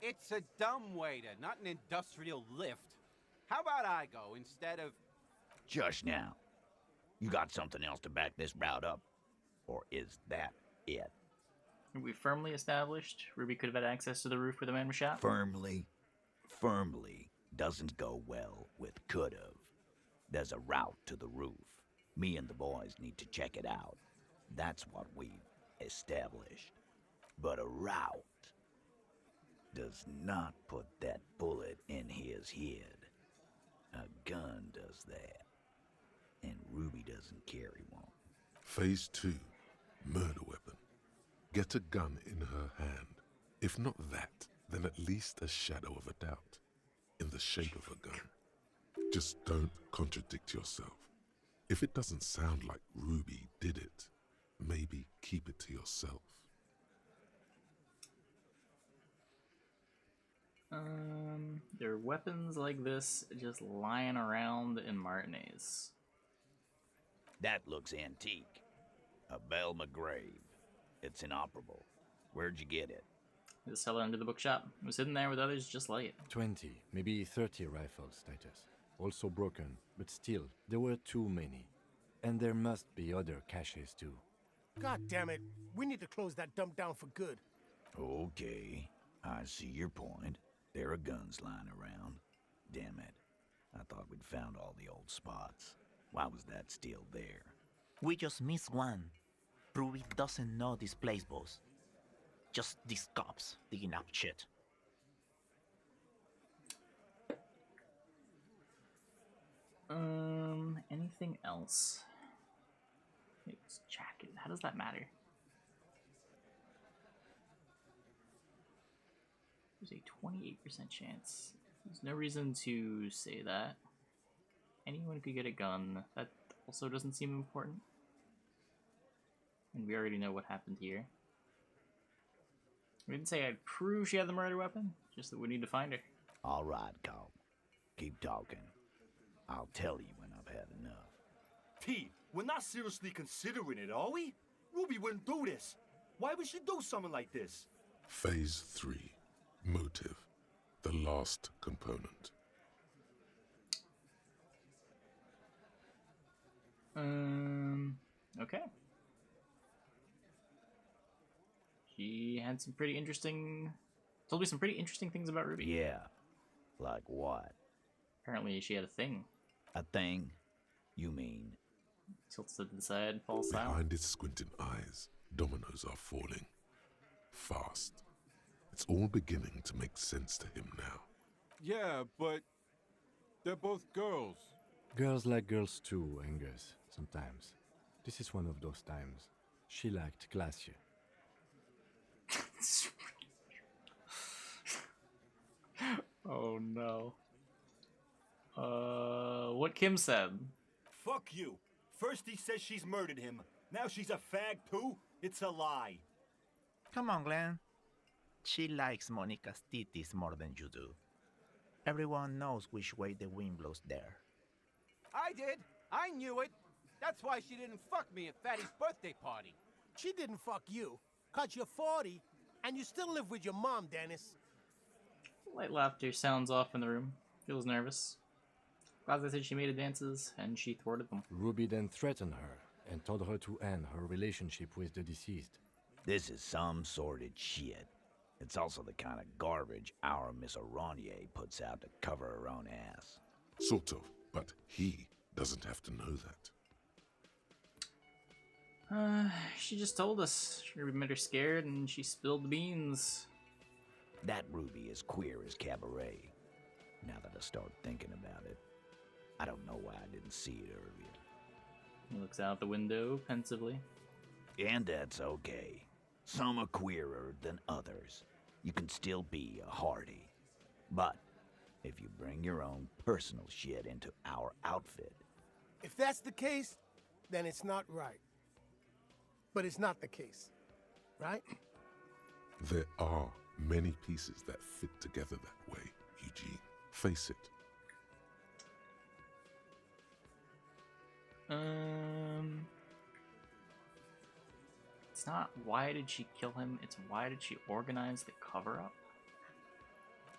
It's a dumbwaiter, not an industrial lift. How about I go instead of... Just now. You got something else to back this route up? Or is that it? We firmly established Ruby could have had access to the roof where the man was shot? Firmly doesn't go well with could've. There's a route to the roof. Me and the boys need to check it out. That's what we've established. But a route does not put that bullet in his head. A gun does that. And Ruby doesn't carry one. Phase 2. Murder weapon. Get a gun in her hand. If not that, then at least a shadow of a doubt. In the shape of a gun. Just don't contradict yourself. If it doesn't sound like Ruby did it, maybe keep it to yourself. There are weapons like this just lying around in Martinez. That looks antique. A Belle McGrave. It's inoperable. Where'd you get it? The cellar under the bookshop. It was hidden there with others just like it. 20, maybe 30 rifles, Titus. Also broken, but still, there were too many. And there must be other caches too. God damn it. We need to close that dump down for good. Okay, I see your point. There are guns lying around. Damn it. I thought we'd found all the old spots. Why was that still there? We just missed one. Ruby doesn't know this place, boss. Just these cops digging up shit. Anything else? It's jacket. How does that matter? There's a 28% chance. There's no reason to say that. Anyone could get a gun. That also doesn't seem important. And we already know what happened here. We didn't say I'd prove she had the murder weapon, just that we need to find her. All right, Cole. Keep talking. I'll tell you when I've had enough. T, we're not seriously considering it, are we? Ruby wouldn't do this. Why would she do something like this? Phase 3. Motive. The last component. Okay. She had some pretty interesting... told me some pretty interesting things about Ruby. Yeah. Like what? Apparently she had a thing. A thing? You mean? Tilts to the side, falls silent. Behind its squinting eyes, dominoes are falling. Fast. It's all beginning to make sense to him now. Yeah, but they're both girls. Girls like girls too, Angus, sometimes. This is one of those times. She liked Glacier. Oh no. What Kim said. Fuck you. First he says she's murdered him. Now she's a fag too? It's a lie. Come on, Glenn. She likes Monica's titties more than you do. Everyone knows which way the wind blows there. I did. I knew it. That's why she didn't fuck me at Fatty's birthday party. She didn't fuck you, 'cause you're 40, and you still live with your mom, Dennis. Light laughter sounds off in the room. Feels nervous. Plaza said she made advances, and she thwarted them. Ruby then threatened her and told her to end her relationship with the deceased. This is some sordid shit. It's also the kind of garbage our Miss Aronier puts out to cover her own ass. Sort of, but he doesn't have to know that. She just told us. She made her scared and she spilled the beans. That Ruby is queer as cabaret. Now that I start thinking about it, I don't know why I didn't see it earlier. He looks out the window pensively. And that's okay. Some are queerer than others. You can still be a Hardy. But if you bring your own personal shit into our outfit... If that's the case, then it's not right. But it's not the case, right? There are many pieces that fit together that way, Eugene. Face it. It's not why did she kill him, it's why did she organize the cover-up?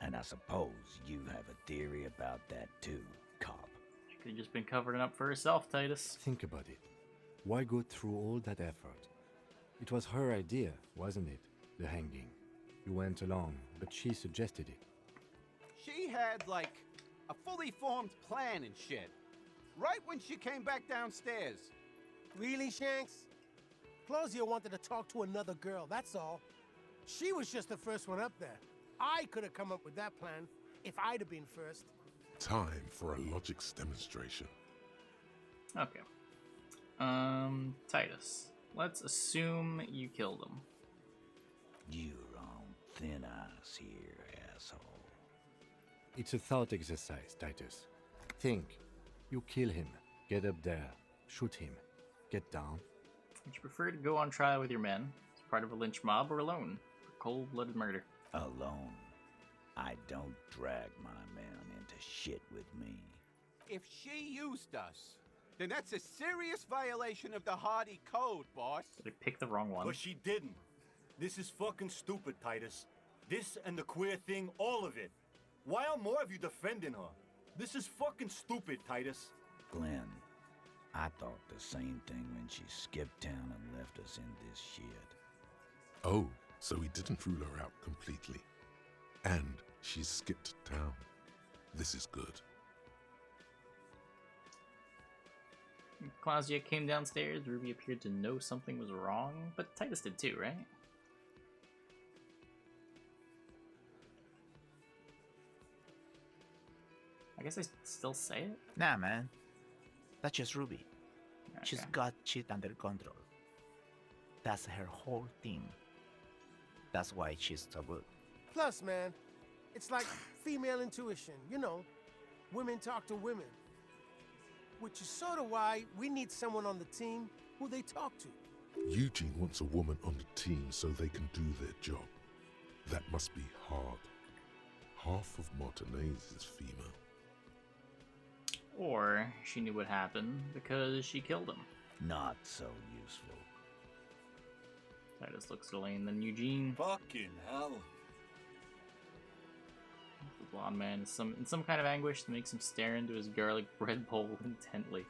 And I suppose you have a theory about that too, cop. She could have just been covering up for herself, Titus. Think about it. Why go through all that effort? It was her idea, wasn't it? The hanging. You went along, but she suggested it. She had, like, a fully formed plan and shit. Right when she came back downstairs. Really, Shanks? Claudia wanted to talk to another girl, that's all. She was just the first one up there. I could have come up with that plan if I'd have been first. Time for a logics demonstration. Okay. Titus. Let's assume you killed him. You're on thin ice here, asshole. It's a thought exercise, Titus. Think. You kill him. Get up there. Shoot him. Get down. Would you prefer to go on trial with your men, as part of a lynch mob, or alone? For cold-blooded murder. Alone. I don't drag my men into shit with me. If she used us, then that's a serious violation of the Hardy Code, boss. Did I pick the wrong one? But she didn't. This is fucking stupid, Titus. This and the queer thing, all of it. Why are more of you defending her? This is fucking stupid, Titus. Glenn, I thought the same thing when she skipped town and left us in this shit. Oh, so he didn't rule her out completely. And she skipped town. This is good. Claudia came downstairs. Ruby appeared to know something was wrong, but Titus did too, right? I guess I still say it? Nah, man. That's just Ruby. Okay. She's got shit under control. That's her whole thing. That's why she's so good. Plus, man, it's like female intuition, you know. Women talk to women. Which is sort of why we need someone on the team who they talk to. Eugene wants a woman on the team so they can do their job. That must be hard. Half of Martinez is female. Or she knew what happened because she killed him. Not so useful. Titus looks at Elaine, then Eugene. Fucking hell. The blonde man is in some kind of anguish that makes him stare into his garlic bread bowl intently.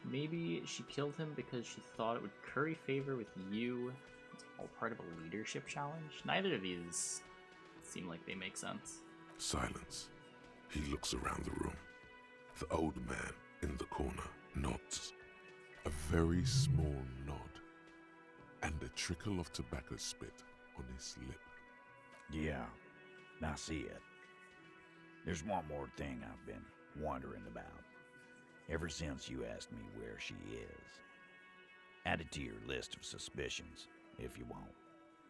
Maybe she killed him because she thought it would curry favor with you. It's all part of a leadership challenge. Neither of these seem like they make sense. Silence. He looks around the room. The old man in the corner nods. A very small nod. And a trickle of tobacco spit on his lip. Yeah, I see it. There's one more thing I've been wondering about. Ever since you asked me where she is. Add it to your list of suspicions, if you want.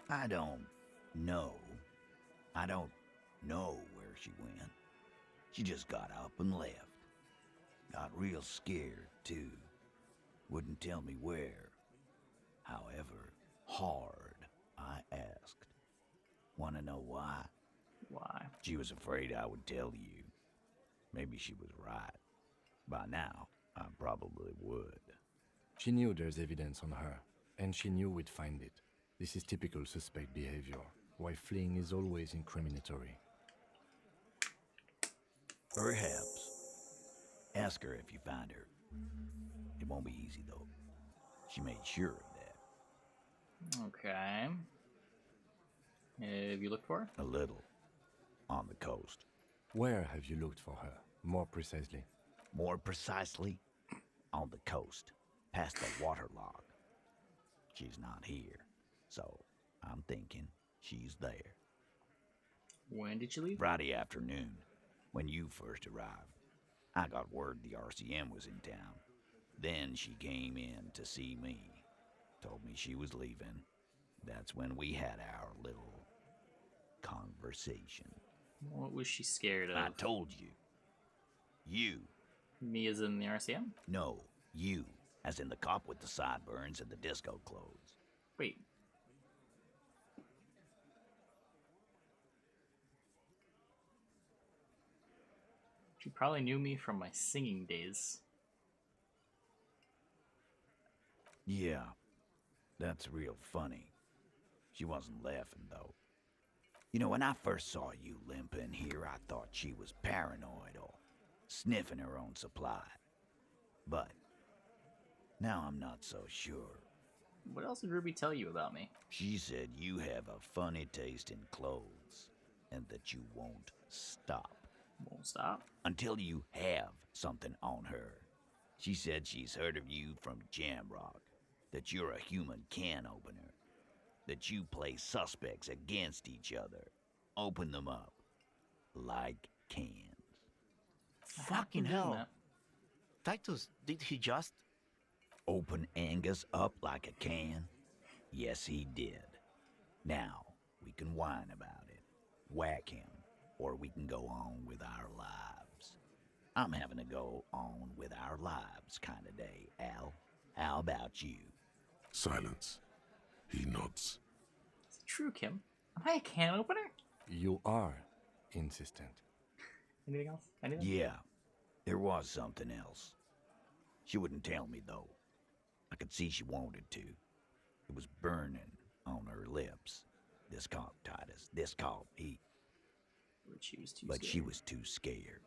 I don't know where she went. She just got up and left. Got real scared, too. Wouldn't tell me where. However hard I asked. Want to know why? Why? She was afraid I would tell you. Maybe she was right. By now, I probably would. She knew there's evidence on her, and she knew we'd find it. This is typical suspect behavior, why fleeing is always incriminatory. Perhaps. Ask her if you find her. It won't be easy, though. She made sure of that. Okay. Have you looked for her? A little. On the coast. Where have you looked for her, more precisely? More precisely, on the coast, past the waterlock. She's not here, so I'm thinking she's there. When did you leave? Friday afternoon, when you first arrived. I got word the RCM was in town. Then she came in to see me. Told me she was leaving. That's when we had our little conversation. What was she scared of? I told you. You. Me as in the RCM? No, you. As in the cop with the sideburns and the disco clothes. Wait. She probably knew me from my singing days. Yeah, that's real funny. She wasn't laughing, though. You know, when I first saw you limping here, I thought she was paranoid or sniffing her own supply. But now I'm not so sure. What else did Ruby tell you about me? She said you have a funny taste in clothes and that you won't stop. Won't stop? Until you have something on her. She said she's heard of you from Jamrock, that you're a human can opener, that you play suspects against each other, open them up like cans. Fucking hell. Titus, did he just... Open Angus up like a can? Yes, he did. Now, we can whine about it, whack him, or we can go on with our lives. I'm having a go on with our lives kind of day, Al. How about you? Silence. He nods. Is it true, Kim? Am I a can opener? You are insistent. Anything else? Anything? Yeah, there was something else. She wouldn't tell me, though. I could see she wanted to. It was burning on her lips. This caught Titus. This caught me. But she was too scared.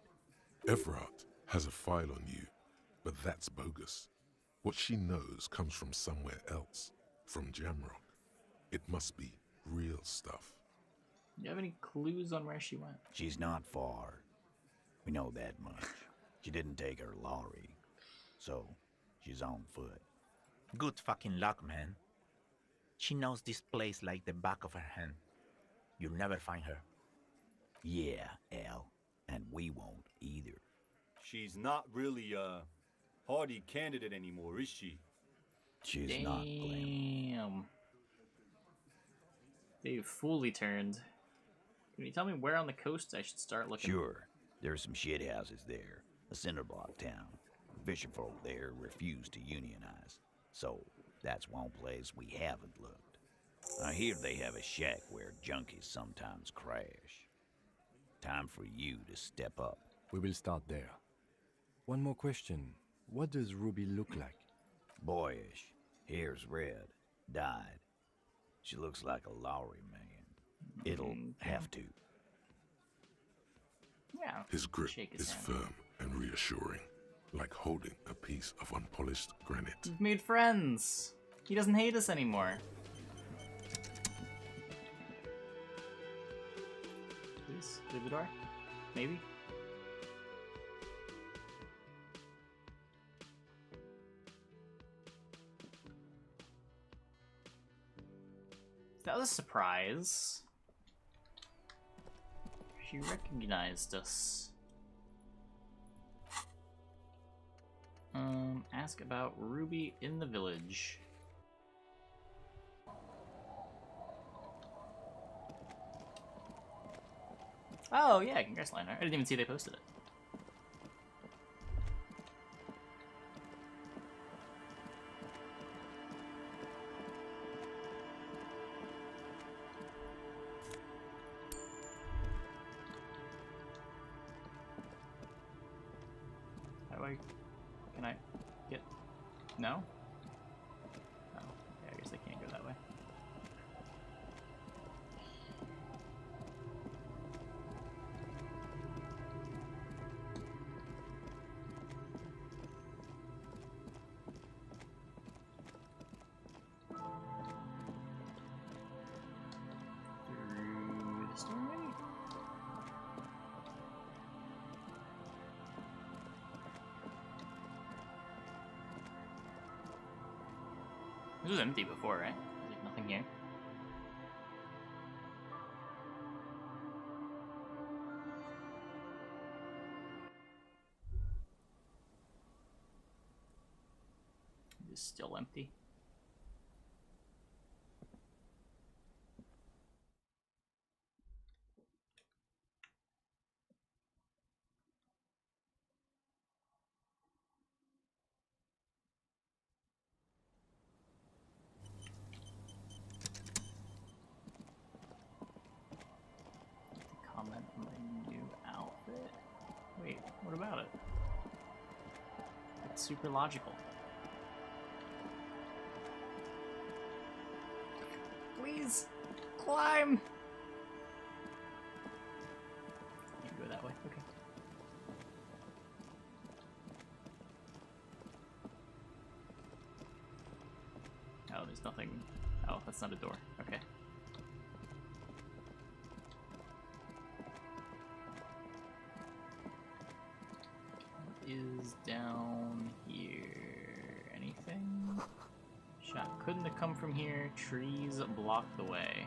Everard has a file on you, but that's bogus. What she knows comes from somewhere else, from Jamrock. It must be real stuff. Do you have any clues on where she went? She's not far. We know that much. She didn't take her lorry, so she's on foot. Good fucking luck, man. She knows this place like the back of her hand. You'll never find her. Yeah, Al, and we won't either. She's not really a hardy candidate anymore, is she? She's not, Glenn. Damn. They've fully turned. Can you tell me where on the coast I should start looking? Sure. There's some shit houses there. A cinder block town. Fisherfolk there refuse to unionize. So, that's one place we haven't looked. I hear they have a shack where junkies sometimes crash. Time for you to step up. We will start there. One more question. What does Ruby look like? Boyish. Hair's red. Dyed. She looks like a Lowry man. It'll have to. Yeah. His grip shake his is hand. firm and reassuring, like holding a piece of unpolished granite. We've made friends. He doesn't hate us anymore. Please, leave the door. Maybe. That was a surprise. She recognized us. Ask about Ruby in the village. Oh yeah, congrats, Lionheart. I didn't even see they posted it. How do I... Can I get... No? Oh, okay, I guess I can't go that way. This was empty before, right? There's nothing here. It is still empty. Comment on my new outfit. Wait, what about it? It's super logical. Please, climb! You can go that way, okay. Oh, there's nothing. Oh, that's not a door. Okay. Is down here anything? Shot couldn't have come from here. Trees block the way.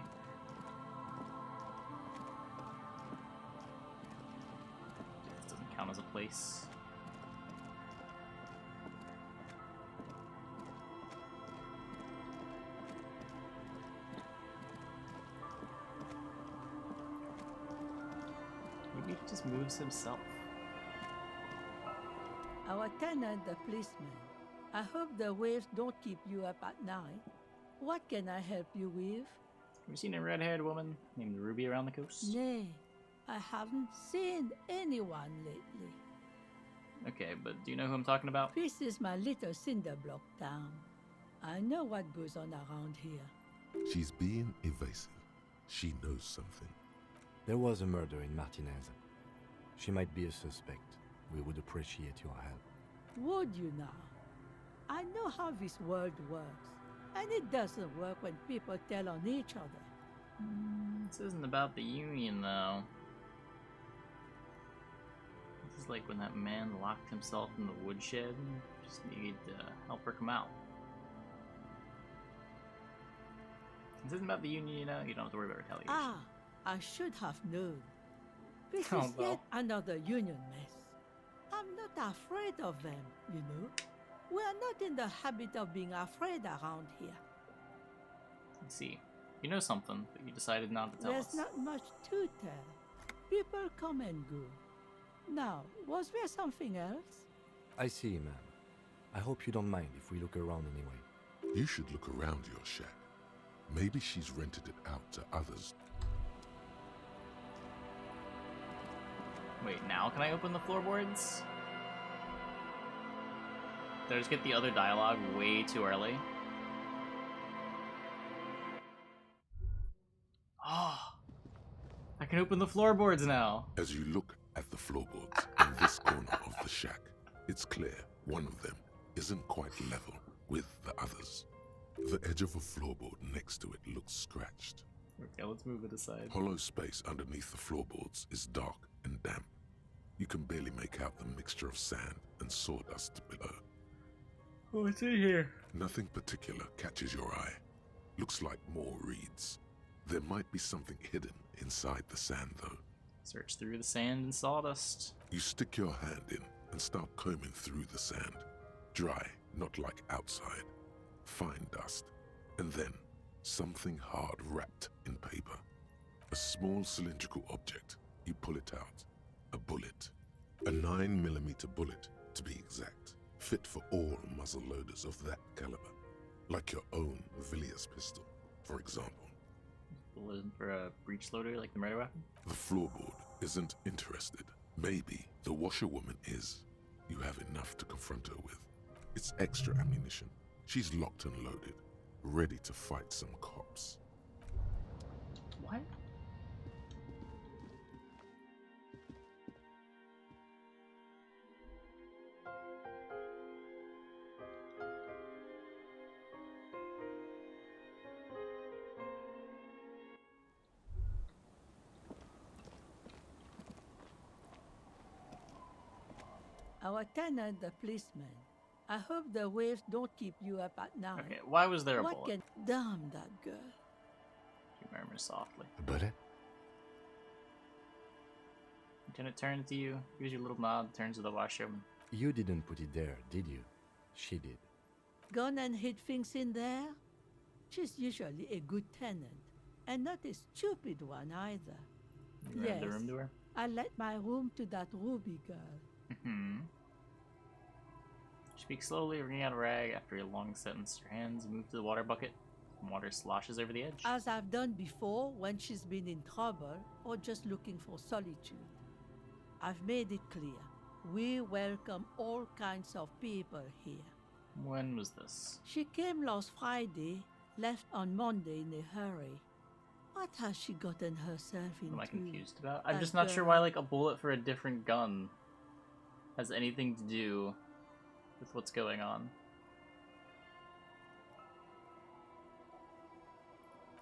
This doesn't count as a place. Maybe he just moves himself. Our tenant, the policeman. I hope the waves don't keep you up at night. What can I help you with? Have you seen a red-haired woman named Ruby around the coast? Nay, I haven't seen anyone lately. Okay, but do you know who I'm talking about? This is my little cinder block town. I know what goes on around here. She's being evasive. She knows something. There was a murder in Martinez. She might be a suspect. We would appreciate your help. Would you now? I know how this world works, and it doesn't work when people tell on each other. This isn't about the Union, though. This is like when that man locked himself in the woodshed and just needed to help her come out. This isn't about the Union, you know? You don't have to worry about retaliation. Ah, I should have known. This Oh, is well. yet another Union mess. I'm not afraid of them, you know. We are not in the habit of being afraid around here. I see. You know something, but you decided not to tell There's us. not much to tell. People come and go. Now, was there something else? I see, ma'am. I hope you don't mind if we look around anyway. You should look around your shack. Maybe she's rented it out to others. Wait, now can I open the floorboards? Did I just get the other dialogue way too early? Oh, I can open the floorboards now. As you look at the floorboards in this corner of the shack, it's clear one of them isn't quite level with the others. The edge of a floorboard next to it looks scratched. Okay, let's move it aside. Hollow space underneath the floorboards is dark and damp. You can barely make out the mixture of sand and sawdust below. What's in here? Nothing particular catches your eye. Looks like more reeds. There might be something hidden inside the sand, though. Search through the sand and sawdust. You stick your hand in and start combing through the sand. Dry, not like outside. Fine dust. And then, something hard wrapped in paper. A small cylindrical object. You pull it out. A bullet. A 9mm bullet, to be exact. Fit for all muzzle loaders of that caliber. Like your own Villiers pistol, for example. Bullet for a breech loader like the murder weapon? The floorboard isn't interested. Maybe the washerwoman is. You have enough to confront her with. It's extra ammunition. She's locked and loaded, ready to fight some cops. What? Our tenant, the policeman. I hope the waves don't keep you up at night. Okay, why was there a What bullet? Damn that girl. She murmurs softly. A bullet? Lieutenant turns to you, gives you a little nod, turns to the washroom. You didn't put it there, did you? She did. Gone and hid things in there? She's usually a good tenant, and not a stupid one either. You ran the room to her? I let my room to that Ruby girl. Mm-hmm. She speaks slowly, wringing out a rag. After a long sentence, her hands move to the water bucket. Water sloshes over the edge. As I've done before when she's been in trouble or just looking for solitude. I've made it clear. We welcome all kinds of people here. When was this? She came last Friday, left on Monday in a hurry. What has she gotten herself into? What am I confused about? I'm just not sure why, like, a bullet for a different gun has anything to do with what's going on.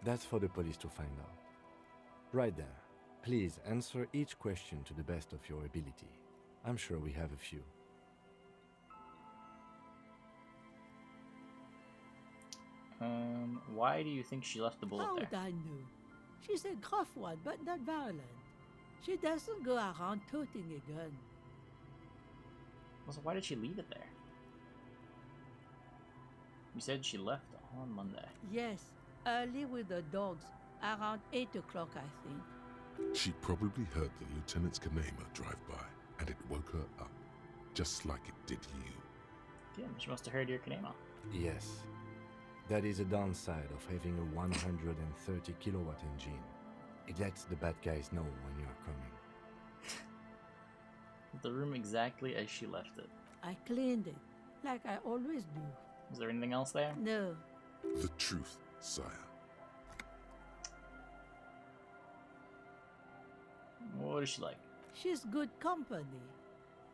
That's for the police to find out. Right there. Please answer each question to the best of your ability. I'm sure we have a few. Why do you think she left the bullet How there? would I know? She's a gruff one, but not violent. She doesn't go around toting a gun. Also, why did she leave it there? You said she left on Monday. Yes, early with the dogs, around 8 o'clock, I think. She probably heard the Lieutenant's Kanema drive by, and it woke her up, just like it did you. Yeah, she must have heard your Kanema. Yes. That is a downside of having a 130 kilowatt engine. It lets the bad guys know when you are coming. The room exactly as she left it. I cleaned it, like I always do. Is there anything else there? No. The truth, sire. What is she like? She's good company.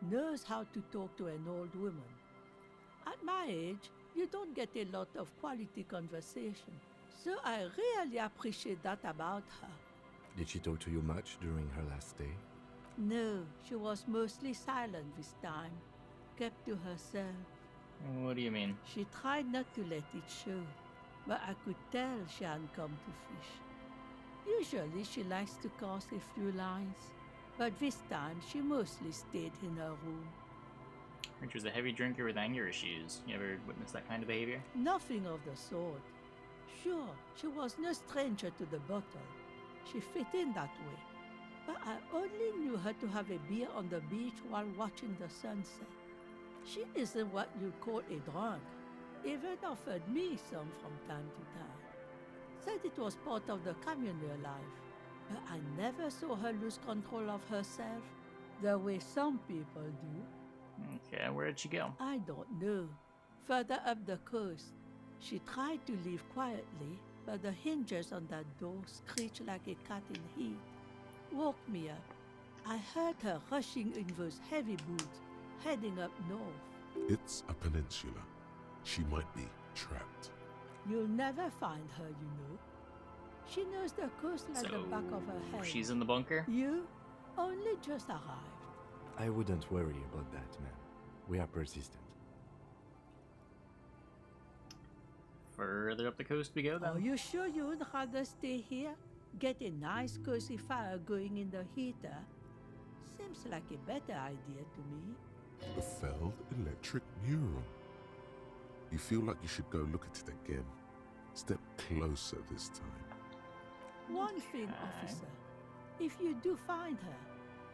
Knows how to talk to an old woman. At my age, you don't get a lot of quality conversation. So I really appreciate that about her. Did she talk to you much during her last stay? No, she was mostly silent this time. Kept to herself. What do you mean? She tried not to let it show, but I could tell she hadn't come to fish. Usually she likes to cast a few lines, but this time she mostly stayed in her room. She was a heavy drinker with anger issues. You ever witnessed that kind of behavior? Nothing of the sort. Sure, she was no stranger to the bottle. She fit in that way. But I only knew her to have a beer on the beach while watching the sunset. She isn't what you'd call a drunk. Even offered me some from time to time. Said it was part of the communal life. But I never saw her lose control of herself, the way some people do. Okay, where did she go? I don't know. Further up the coast. She tried to leave quietly, but the hinges on that door screeched like a cat in heat. Woke me up. I heard her rushing in those heavy boots, heading up north. It's a peninsula. She might be trapped. You'll never find her, you know. She knows the coast like the back of her head. She's in the bunker? You only just arrived. I wouldn't worry about that, man. We are persistent. Further up the coast we go, then. Are you sure you would rather stay here? Get a nice cozy fire going in the heater? Seems like a better idea to me. The felled electric mural. You feel like you should go look at it again. Step closer this time. One thing, officer. If you do find her,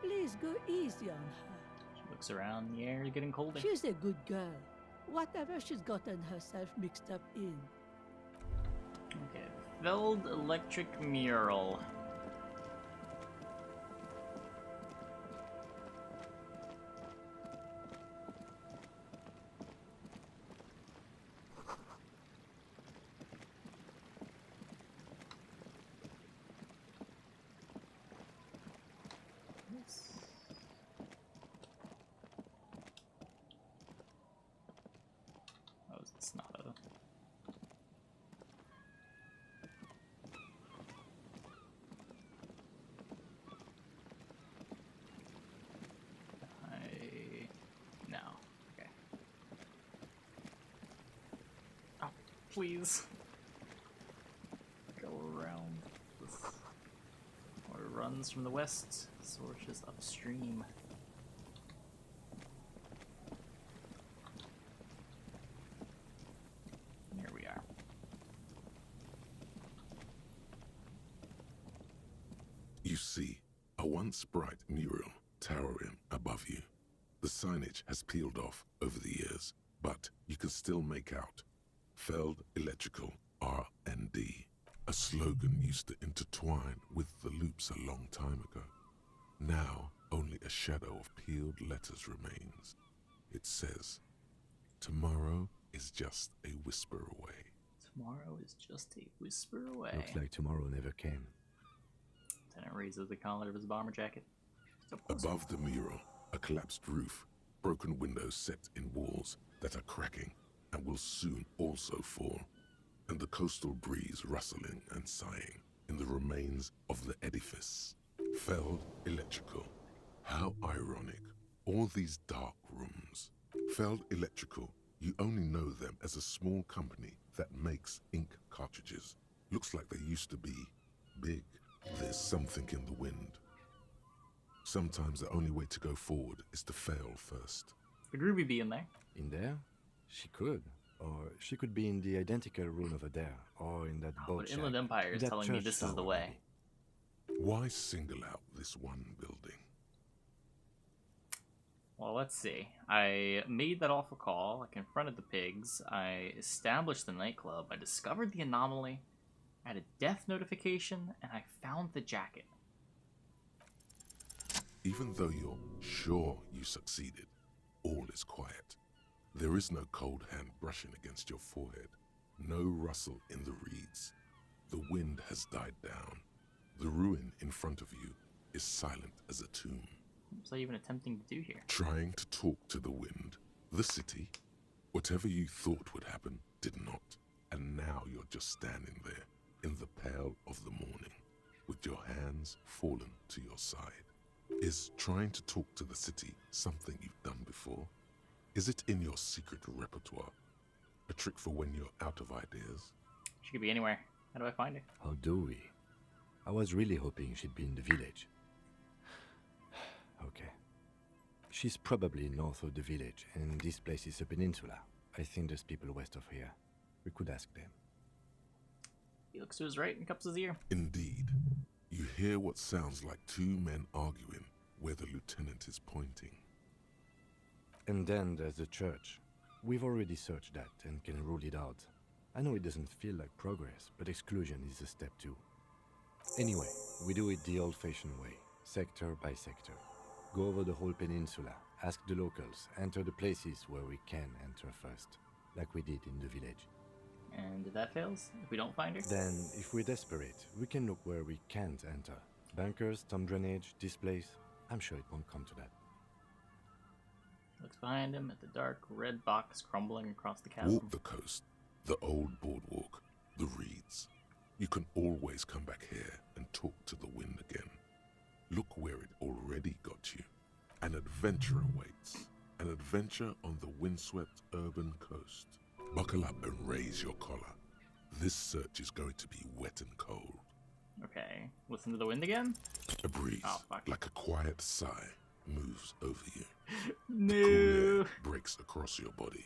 please go easy on her. She looks around, the air is getting colder. She's a good girl. Whatever she's gotten herself mixed up in. Okay, felled electric mural. Oh, it's not a... please. Go around this. Or it runs from the west, sources upstream. Here we are. You see a once bright mural towering above you. The signage has peeled off over the years, but you can still make out Feld Electrical R&D. A slogan used to intertwine with the loops a long time ago. Now, only a shadow of peeled letters remains. It says, tomorrow is just a whisper away. Tomorrow is just a whisper away. Looks like tomorrow never came. Lieutenant raises the collar of his bomber jacket. Above the mural, a collapsed roof, broken windows set in walls that are cracking and will soon also fall, and the coastal breeze rustling and sighing in the remains of the edifice. Feld Electrical. How ironic. All these dark rooms. Feld Electrical, you only know them as a small company that makes ink cartridges. Looks like they used to be big. There's something in the wind. Sometimes the only way to go forward is to fail first. Could Ruby be in there? In there? She could. Or she could be in the identical room over there. Or in that boat But shack. Inland Empire is That telling me church this is the tower, way. maybe. Why single out this one building? Well, let's see. I made that awful call. I confronted the pigs. I established the nightclub. I discovered the anomaly. I had a death notification, and I found the jacket. Even though you're sure you succeeded, all is quiet. There is no cold hand brushing against your forehead, no rustle in the reeds. The wind has died down. The ruin in front of you is silent as a tomb. What's I even attempting to do here? Trying to talk to the wind, the city. Whatever you thought would happen did not, and now you're just standing there in the pale of the morning, with your hands fallen to your side. Is trying to talk to the city something you've done before? Is it in your secret repertoire? A trick for when you're out of ideas? She could be anywhere. How do I find her? How do we? I was really hoping she'd be in the village. Okay. She's probably north of the village, and this place is a peninsula. I think there's people west of here. We could ask them. He looks to his right and cups his ear. Indeed. You hear what sounds like two men arguing where the lieutenant is pointing. And then there's the church. We've already searched that and can rule it out. I know it doesn't feel like progress, but exclusion is a step too. Anyway, we do it the old-fashioned way, sector by sector. Go over the whole peninsula, ask the locals, enter the places where we can enter first, like we did in the village. And if that fails, if we don't find her? Then, if we're desperate, we can look where we can't enter. Bunkers, storm drainage, this place. I'm sure it won't come to that. Looks behind him at the dark red box crumbling across the chasm. Walk the coast, the old boardwalk, the reeds. You can always come back here and talk to the wind again. Look where it already got you. An adventure awaits. An adventure on the windswept urban coast. Buckle up and raise your collar. This search is going to be wet and cold. Okay, listen to the wind again? A breeze, oh, fuck. like a quiet sigh, moves over you. No. The cool air breaks across your body.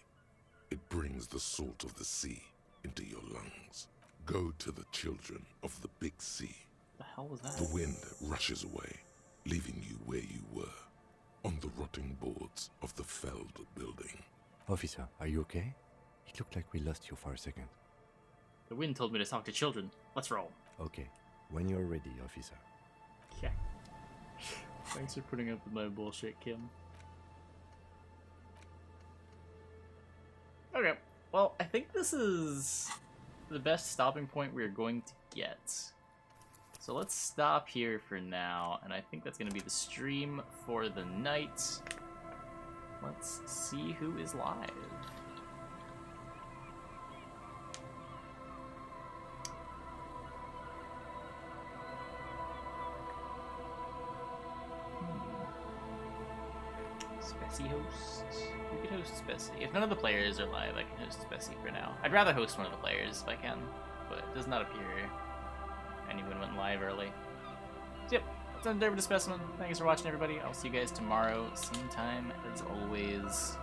It brings the salt of the sea into your lungs. Go to the children of the big sea. The hell was that? The wind rushes away, leaving you where you were, on the rotting boards of the Feld building. Officer, are you okay? It looked like we lost you for a second. The wind told me to talk to children. Let's roll. Okay, when you're ready, officer. Yeah. Thanks for putting up with my bullshit, Kim. Okay, well, I think this is the best stopping point we're going to get. So let's stop here for now, and I think that's going to be the stream for the night. Let's see who is live. Spessy host. We could host Spessy. If none of the players are live, I can host Spessy for now. I'd rather host one of the players if I can, but it does not appear anyone went live early. So yep, send it over to Specimen. Thanks for watching, everybody. I'll see you guys tomorrow, same time as always.